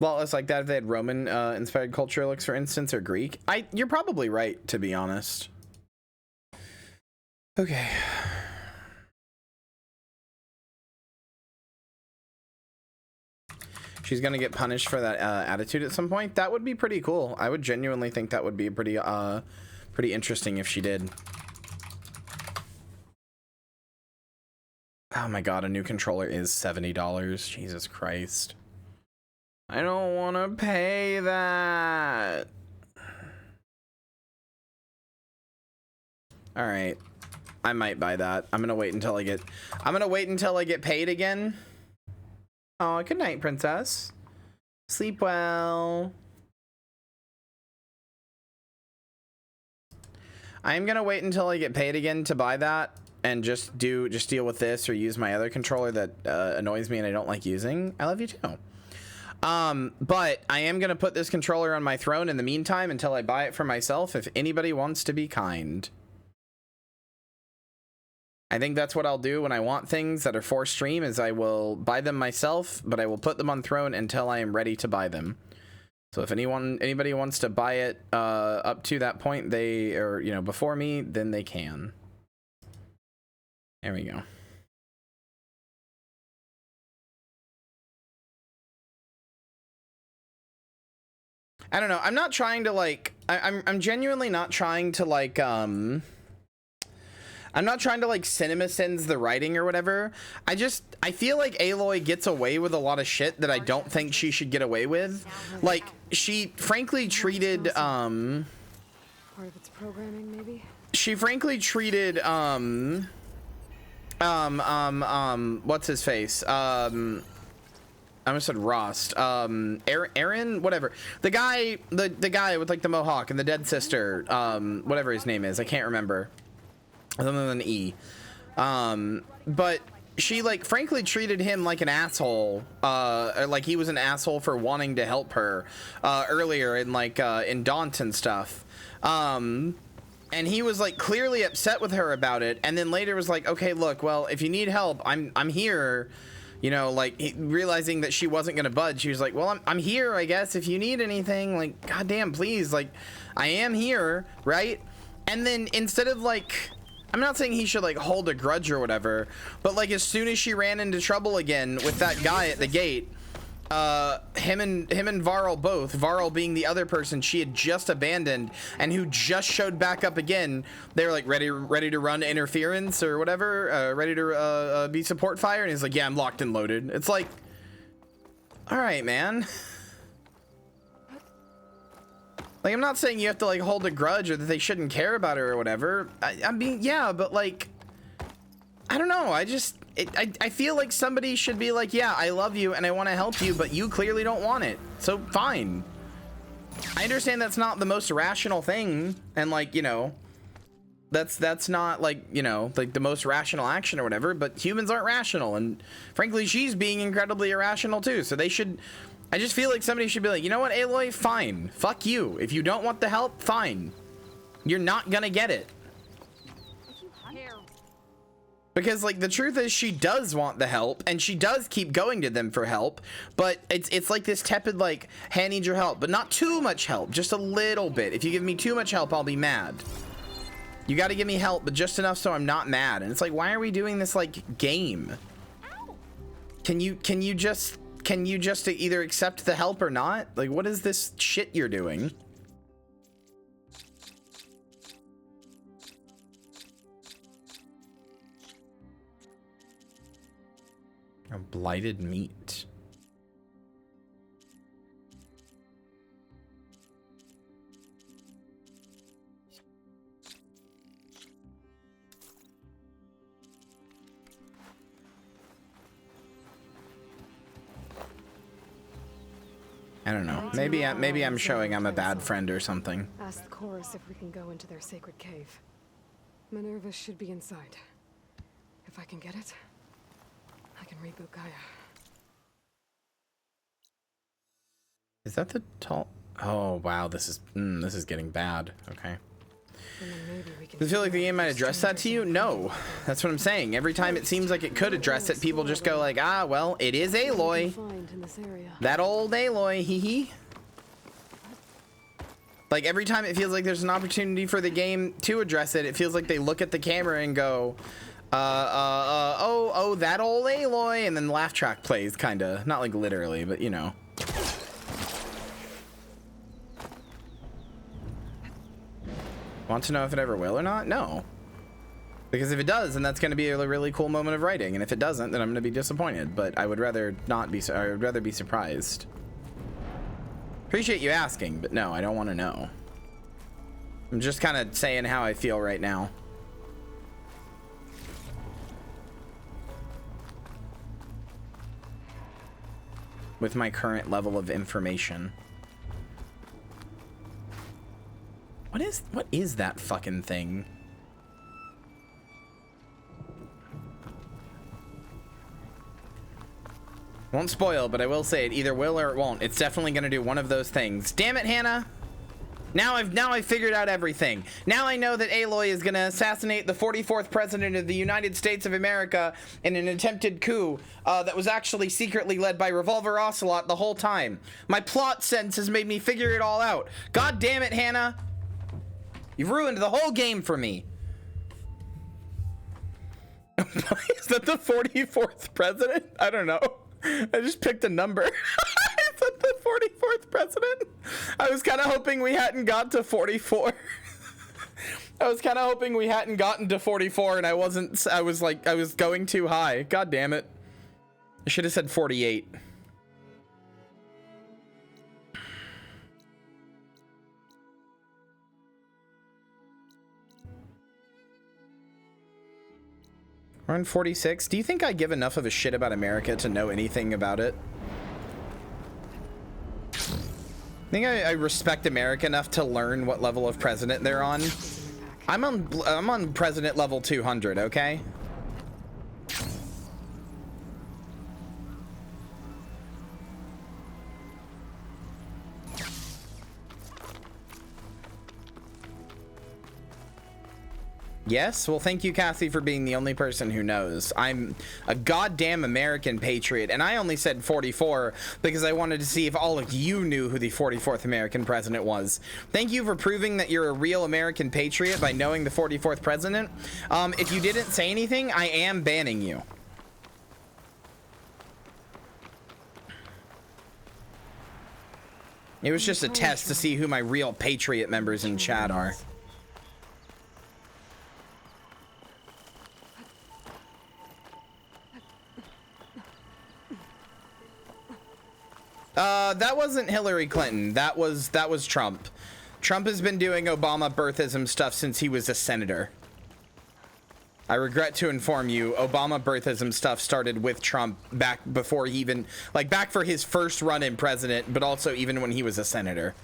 Well, it's like that if they had Roman inspired culture looks, for instance, or Greek. You're probably right, to be honest. Okay. She's gonna get punished for that attitude at some point. That would be pretty cool. I would genuinely think that would be pretty interesting if she did. Oh my god, a new controller is $70. Jesus Christ. I don't want to pay that. All right. I might buy that. I'm going to wait until I get paid again. Oh, good night, princess. Sleep well. I'm going to wait until I get paid again to buy that and just deal with this or use my other controller that annoys me and I don't like using. I love you too. But I am going to put this controller on my throne in the meantime until I buy it for myself if anybody wants to be kind. I think that's what I'll do when I want things that are for stream is I will buy them myself, but I will put them on throne until I am ready to buy them. So if anybody wants to buy it up to that point, before me, then they can. There we go. I don't know. I'm not trying to like. I'm genuinely not trying to like. I'm not trying to like CinemaSins the writing or whatever. I feel like Aloy gets away with a lot of shit that I don't think she should get away with. Like she frankly treated part of its programming, maybe. She frankly treated what's his face? I almost said Rost. Aaron, whatever. The guy with like the mohawk and the dead sister, whatever his name is, I can't remember. Other than E. But she like frankly treated him like an asshole, like he was an asshole for wanting to help her earlier in like in Daunt and stuff. And he was like clearly upset with her about it, and then later was like, okay, look, well, if you need help, I'm here. You know, like realizing that she wasn't gonna budge, she was like, well, I'm here, I guess, if you need anything. Like, goddamn, please, like, I am here, right? And then instead of like, I'm not saying he should like hold a grudge or whatever, but like as soon as she ran into trouble again with that guy at the gate, him and Varl both, Varl being the other person she had just abandoned and who just showed back up again, they were like ready to run interference or whatever, ready to be support fire, and he's like, yeah, I'm locked and loaded. It's like, all right, man. Like, I'm not saying you have to like hold a grudge or that they shouldn't care about her or whatever. I mean, yeah, but like, I don't know. I feel like somebody should be like, yeah, I love you and I want to help you, but you clearly don't want it. So fine. I understand that's not the most rational thing. And like, you know, that's not like, you know, like the most rational action or whatever, but humans aren't rational. And frankly, she's being incredibly irrational too. So I just feel like somebody should be like, you know what, Aloy, fine. Fuck you. If you don't want the help, fine. You're not gonna get it. Because like the truth is she does want the help and she does keep going to them for help, but it's like this tepid like, hey, I need your help, but not too much help, just a little bit. If you give me too much help, I'll be mad. You got to give me help, but just enough so I'm not mad. And it's like, why are we doing this like game? Can you just either accept the help or not? Like, what is this shit you're doing? A blighted meat. I don't know. Maybe I'm showing I'm a bad friend or something. Ask the chorus if we can go into their sacred cave. Minerva should be inside. If I can get it, I can reboot Gaia. Is that the tall? Oh wow, this is getting bad. Okay. Does it feel like the game might address that to you? No. That's what I'm saying. Every time it seems like it could address it, people just go like, ah, well, it is Aloy. That old Aloy, hee hee. Like, every time it feels like there's an opportunity for the game to address it, it feels like they look at the camera and go, oh, that old Aloy, and then the laugh track plays, kinda. Not like literally, but you know. Want to know if it ever will or not? No. Because if it does, then that's going to be a really cool moment of writing, and if it doesn't, then I'm going to be disappointed, but I would rather not be, I would rather be surprised. Appreciate you asking, but no, I don't want to know. I'm just kind of saying how I feel right now. With my current level of information. What is that fucking thing? Won't spoil, but I will say it either will or it won't. It's definitely gonna do one of those things. Damn it, Hannah! Now I've figured out everything. Now I know that Aloy is gonna assassinate the 44th president of the United States of America in an attempted coup that was actually secretly led by Revolver Ocelot the whole time. My plot sense has made me figure it all out. God damn it, Hannah! You've ruined the whole game for me. Is that the 44th president? I don't know. I just picked a number. Is that the 44th president? I was kind of hoping we hadn't got to 44. I was kind of hoping we hadn't gotten to 44 and I was going too high. God damn it. I should have said 48. We're on 46. Do you think I give enough of a shit about America to know anything about it? I think I respect America enough to learn what level of president they're on. I'm on president level 200, okay? Yes? Well, thank you, Cassie, for being the only person who knows. I'm a goddamn American patriot, and I only said 44 because I wanted to see if all of you knew who the 44th American president was. Thank you for proving that you're a real American patriot by knowing the 44th president. If you didn't say anything, I am banning you. It was just a test to see who my real patriot members in chat are. That wasn't Hillary Clinton. That was Trump. Trump has been doing Obama birthism stuff since he was a senator. I regret to inform you, Obama birthism stuff started with Trump back before he even, like back for his first run in president, but also even when he was a senator.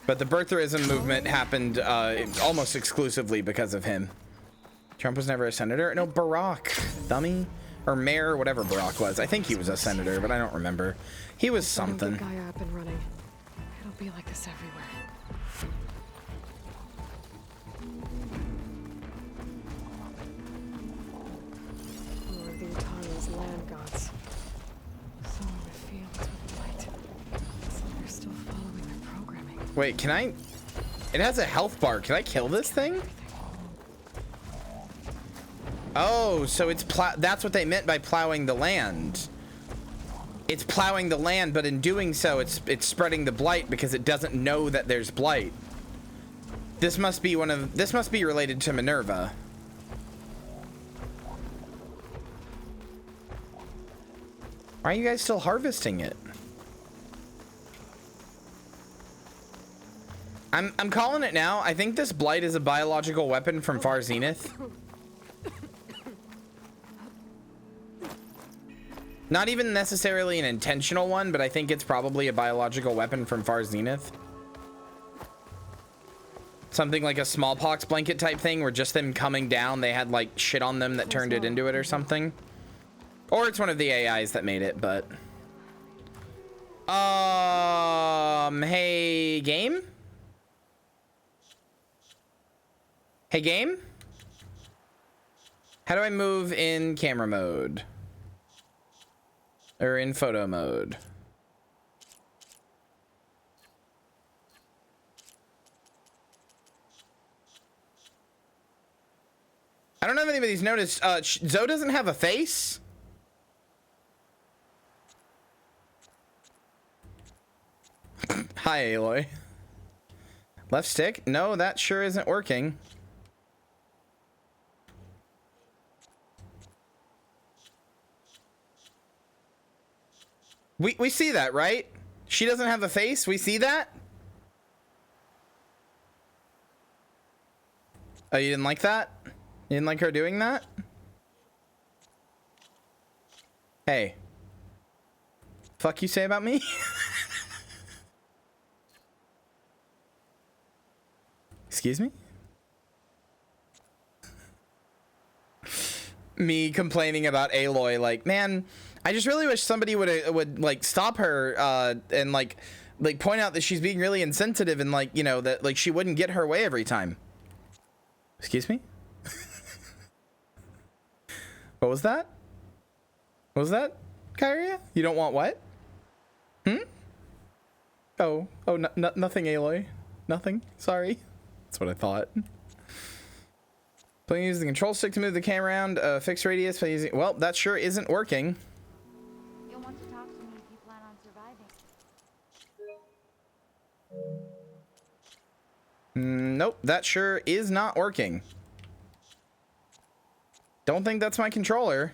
But the birtherism movement happened almost exclusively because of him. Trump was never a senator? No, Barack, dummy. Or mayor, whatever Barack was. I think he was a senator, but I don't remember. He was something. Get Gaia up and running. It'll be like this everywhere. Lord, the Utaru's land gods. So in the fields with light. It's like they're still following their programming. Wait, can I? It has a health bar. Can I kill this thing? Oh, so it's that's what they meant by plowing the land. It's plowing the land, but in doing so, it's spreading the blight because it doesn't know that there's blight. This must be related to Minerva. Why are you guys still harvesting it? I'm calling it now. I think this blight is a biological weapon from Far Zenith. Not even necessarily an intentional one, but I think it's probably a biological weapon from Far Zenith. Something like a smallpox blanket type thing where just them coming down, they had like shit on them that turned it into it or something. Or it's one of the AIs that made it, but... Hey, game? Hey, game? How do I move in camera mode? Or in photo mode? I don't know if anybody's noticed, Zoe doesn't have a face? Hi, Aloy. Left stick? No, that sure isn't working. We see that, right? She doesn't have a face. We see that? Oh, you didn't like that? You didn't like her doing that? Hey. Fuck you say about me? Excuse me? Me complaining about Aloy, like, man, I just really wish somebody would like stop her and like point out that she's being really insensitive and like, you know, that like she wouldn't get her way every time. Excuse me? What was that? What was that, Kyria? You don't want what? Oh, nothing, Aloy. Nothing. Sorry. That's what I thought. Playing using the control stick to move the camera around, fixed radius by using. Well, that sure isn't working. You'll want to talk to me if you plan on surviving. Nope, that sure is not working. Don't think that's my controller.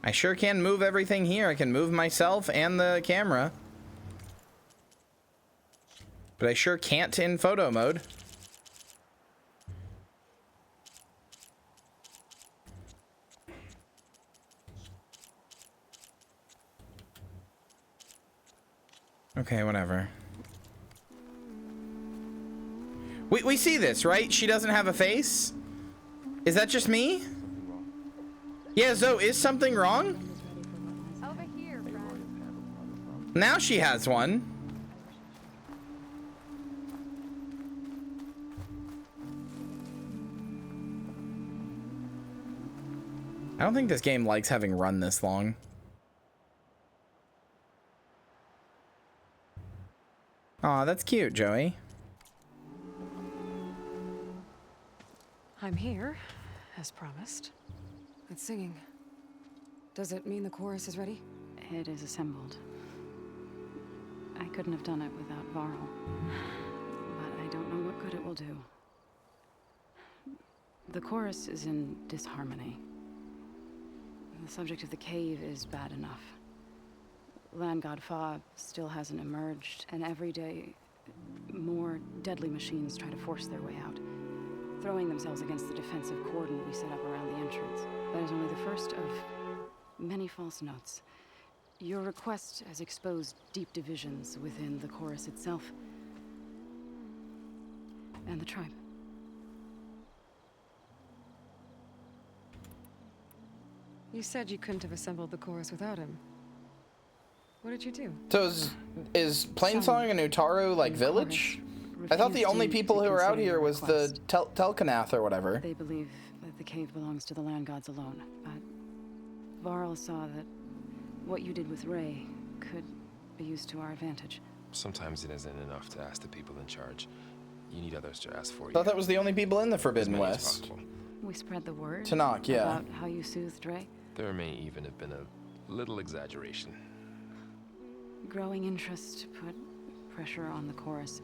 I sure can move everything here. I can move myself and the camera. But I sure can't in photo mode. Okay, whatever. We see this, right? She doesn't have a face? Is that just me? Yeah, Zoe, is something wrong? Over here, friend. Now she has one. I don't think this game likes having run this long. Aw, that's cute, Joey. I'm here, as promised. It's singing. Does it mean the chorus is ready? It is assembled. I couldn't have done it without Varl. But I don't know what good it will do. The chorus is in disharmony. The subject of the cave is bad enough. Land God Fa still hasn't emerged, and every day more deadly machines try to force their way out, throwing themselves against the defensive cordon we set up around the entrance. That is only the first of many false notes. Your request has exposed deep divisions within the chorus itself and the tribe. You said you couldn't have assembled the chorus without him. What did you do? So is Plainsong and Utaru like village? I thought the only people who were out here was the Telkanath or whatever. They believe that the cave belongs to the land gods alone, but Varl saw that what you did with Ray could be used to our advantage. Sometimes it isn't enough to ask the people in charge. You need others to ask for you. Thought that was the only people in the Forbidden West. We spread the word Tanakh, yeah. about how you soothed Ray. There may even have been a little exaggeration. Growing interest put pressure on the chorus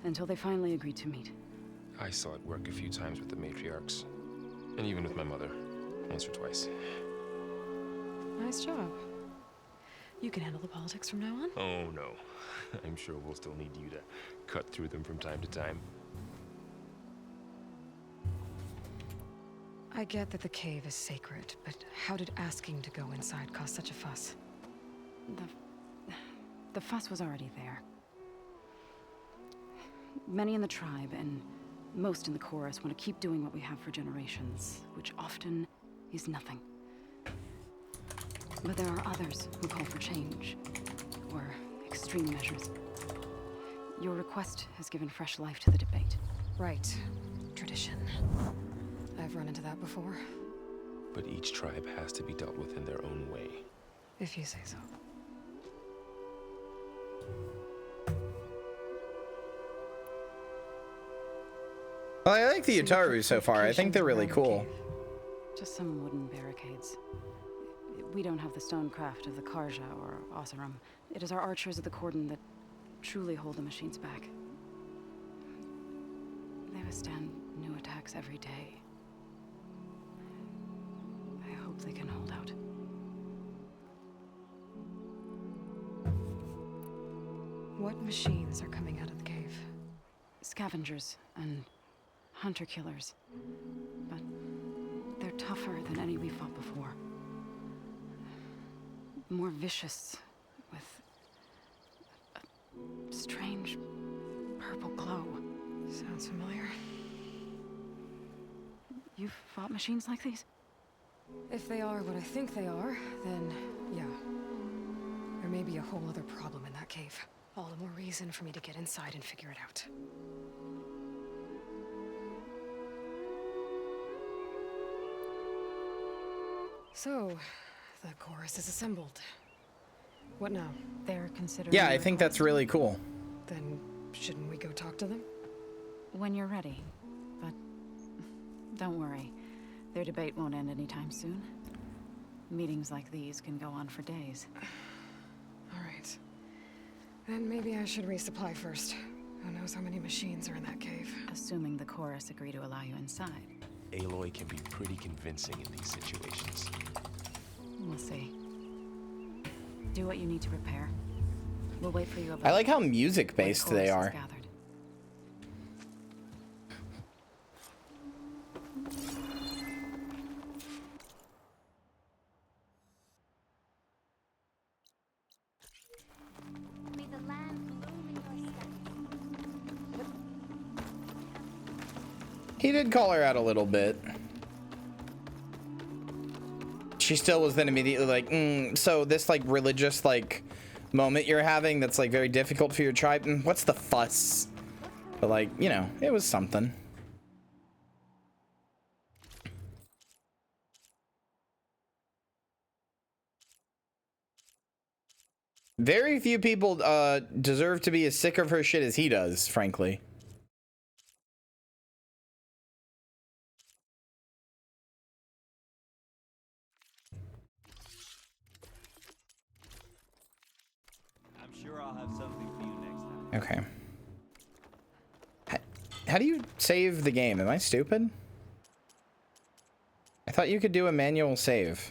until they finally agreed to meet. I saw it work a few times with the matriarchs, and even with my mother, once or twice. Nice job. You can handle the politics from now on? Oh no, I'm sure we'll still need you to cut through them from time to time. I get that the cave is sacred, but how did asking to go inside cause such a fuss? The fuss was already there. Many in the tribe and most in the chorus want to keep doing what we have for generations, which often is nothing. But there are others who call for change, or extreme measures. Your request has given fresh life to the debate. Right. Tradition. I've run into that before. But each tribe has to be dealt with in their own way. If you say so. Well, I like the Utaru so far. I think they're really cool. Just some wooden barricades. We don't have the stonecraft of the Karja or Oseram. It is our archers of the cordon that truly hold the machines back. They withstand new attacks every day. I hope they can hold out. What machines are coming out of the cave? Scavengers and hunter-killers. But they're tougher than any we fought before. More vicious, with a strange purple glow. Sounds familiar. You've fought machines like these? If they are what I think they are, then yeah. There may be a whole other problem in that cave. All the more reason for me to get inside and figure it out. So, the chorus is assembled. What now? They're considering... Yeah, I think that's really cool. Then, shouldn't we go talk to them? When you're ready. But don't worry. Their debate won't end anytime soon. Meetings like these can go on for days. All right. Then maybe I should resupply first. Who knows how many machines are in that cave? Assuming the chorus agree to allow you inside. Aloy can be pretty convincing in these situations. We'll see. Do what you need to prepare. We'll wait for you above. I like how music-based they are. Gathered. He did call her out a little bit. She still was then immediately like, so this like religious like moment you're having that's like very difficult for your tribe, what's the fuss? But like, you know, it was something. Very few people deserve to be as sick of her shit as he does, frankly. I'll have something for you next time. Okay. How do you save the game? Am I stupid? I thought you could do a manual save.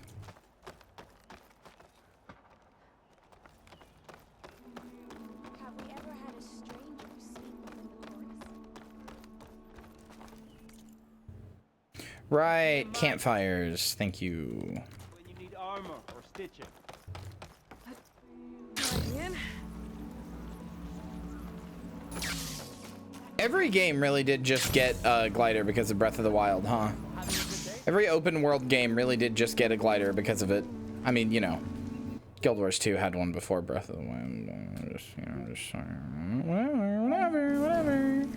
Have we ever had a stranger sing in the chorus? Right, campfires. Thank you. When you need armor or stitching. Every game really did just get a glider because of Breath of the Wild, huh? Every open world game really did just get a glider because of it. I mean, you know, Guild Wars 2 had one before Breath of the Wild. Just, you know, just whatever.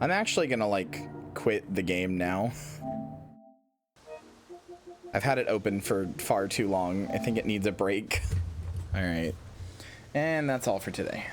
I'm actually gonna like quit the game now. I've had it open for far too long. I think it needs a break. All right, and that's all for today.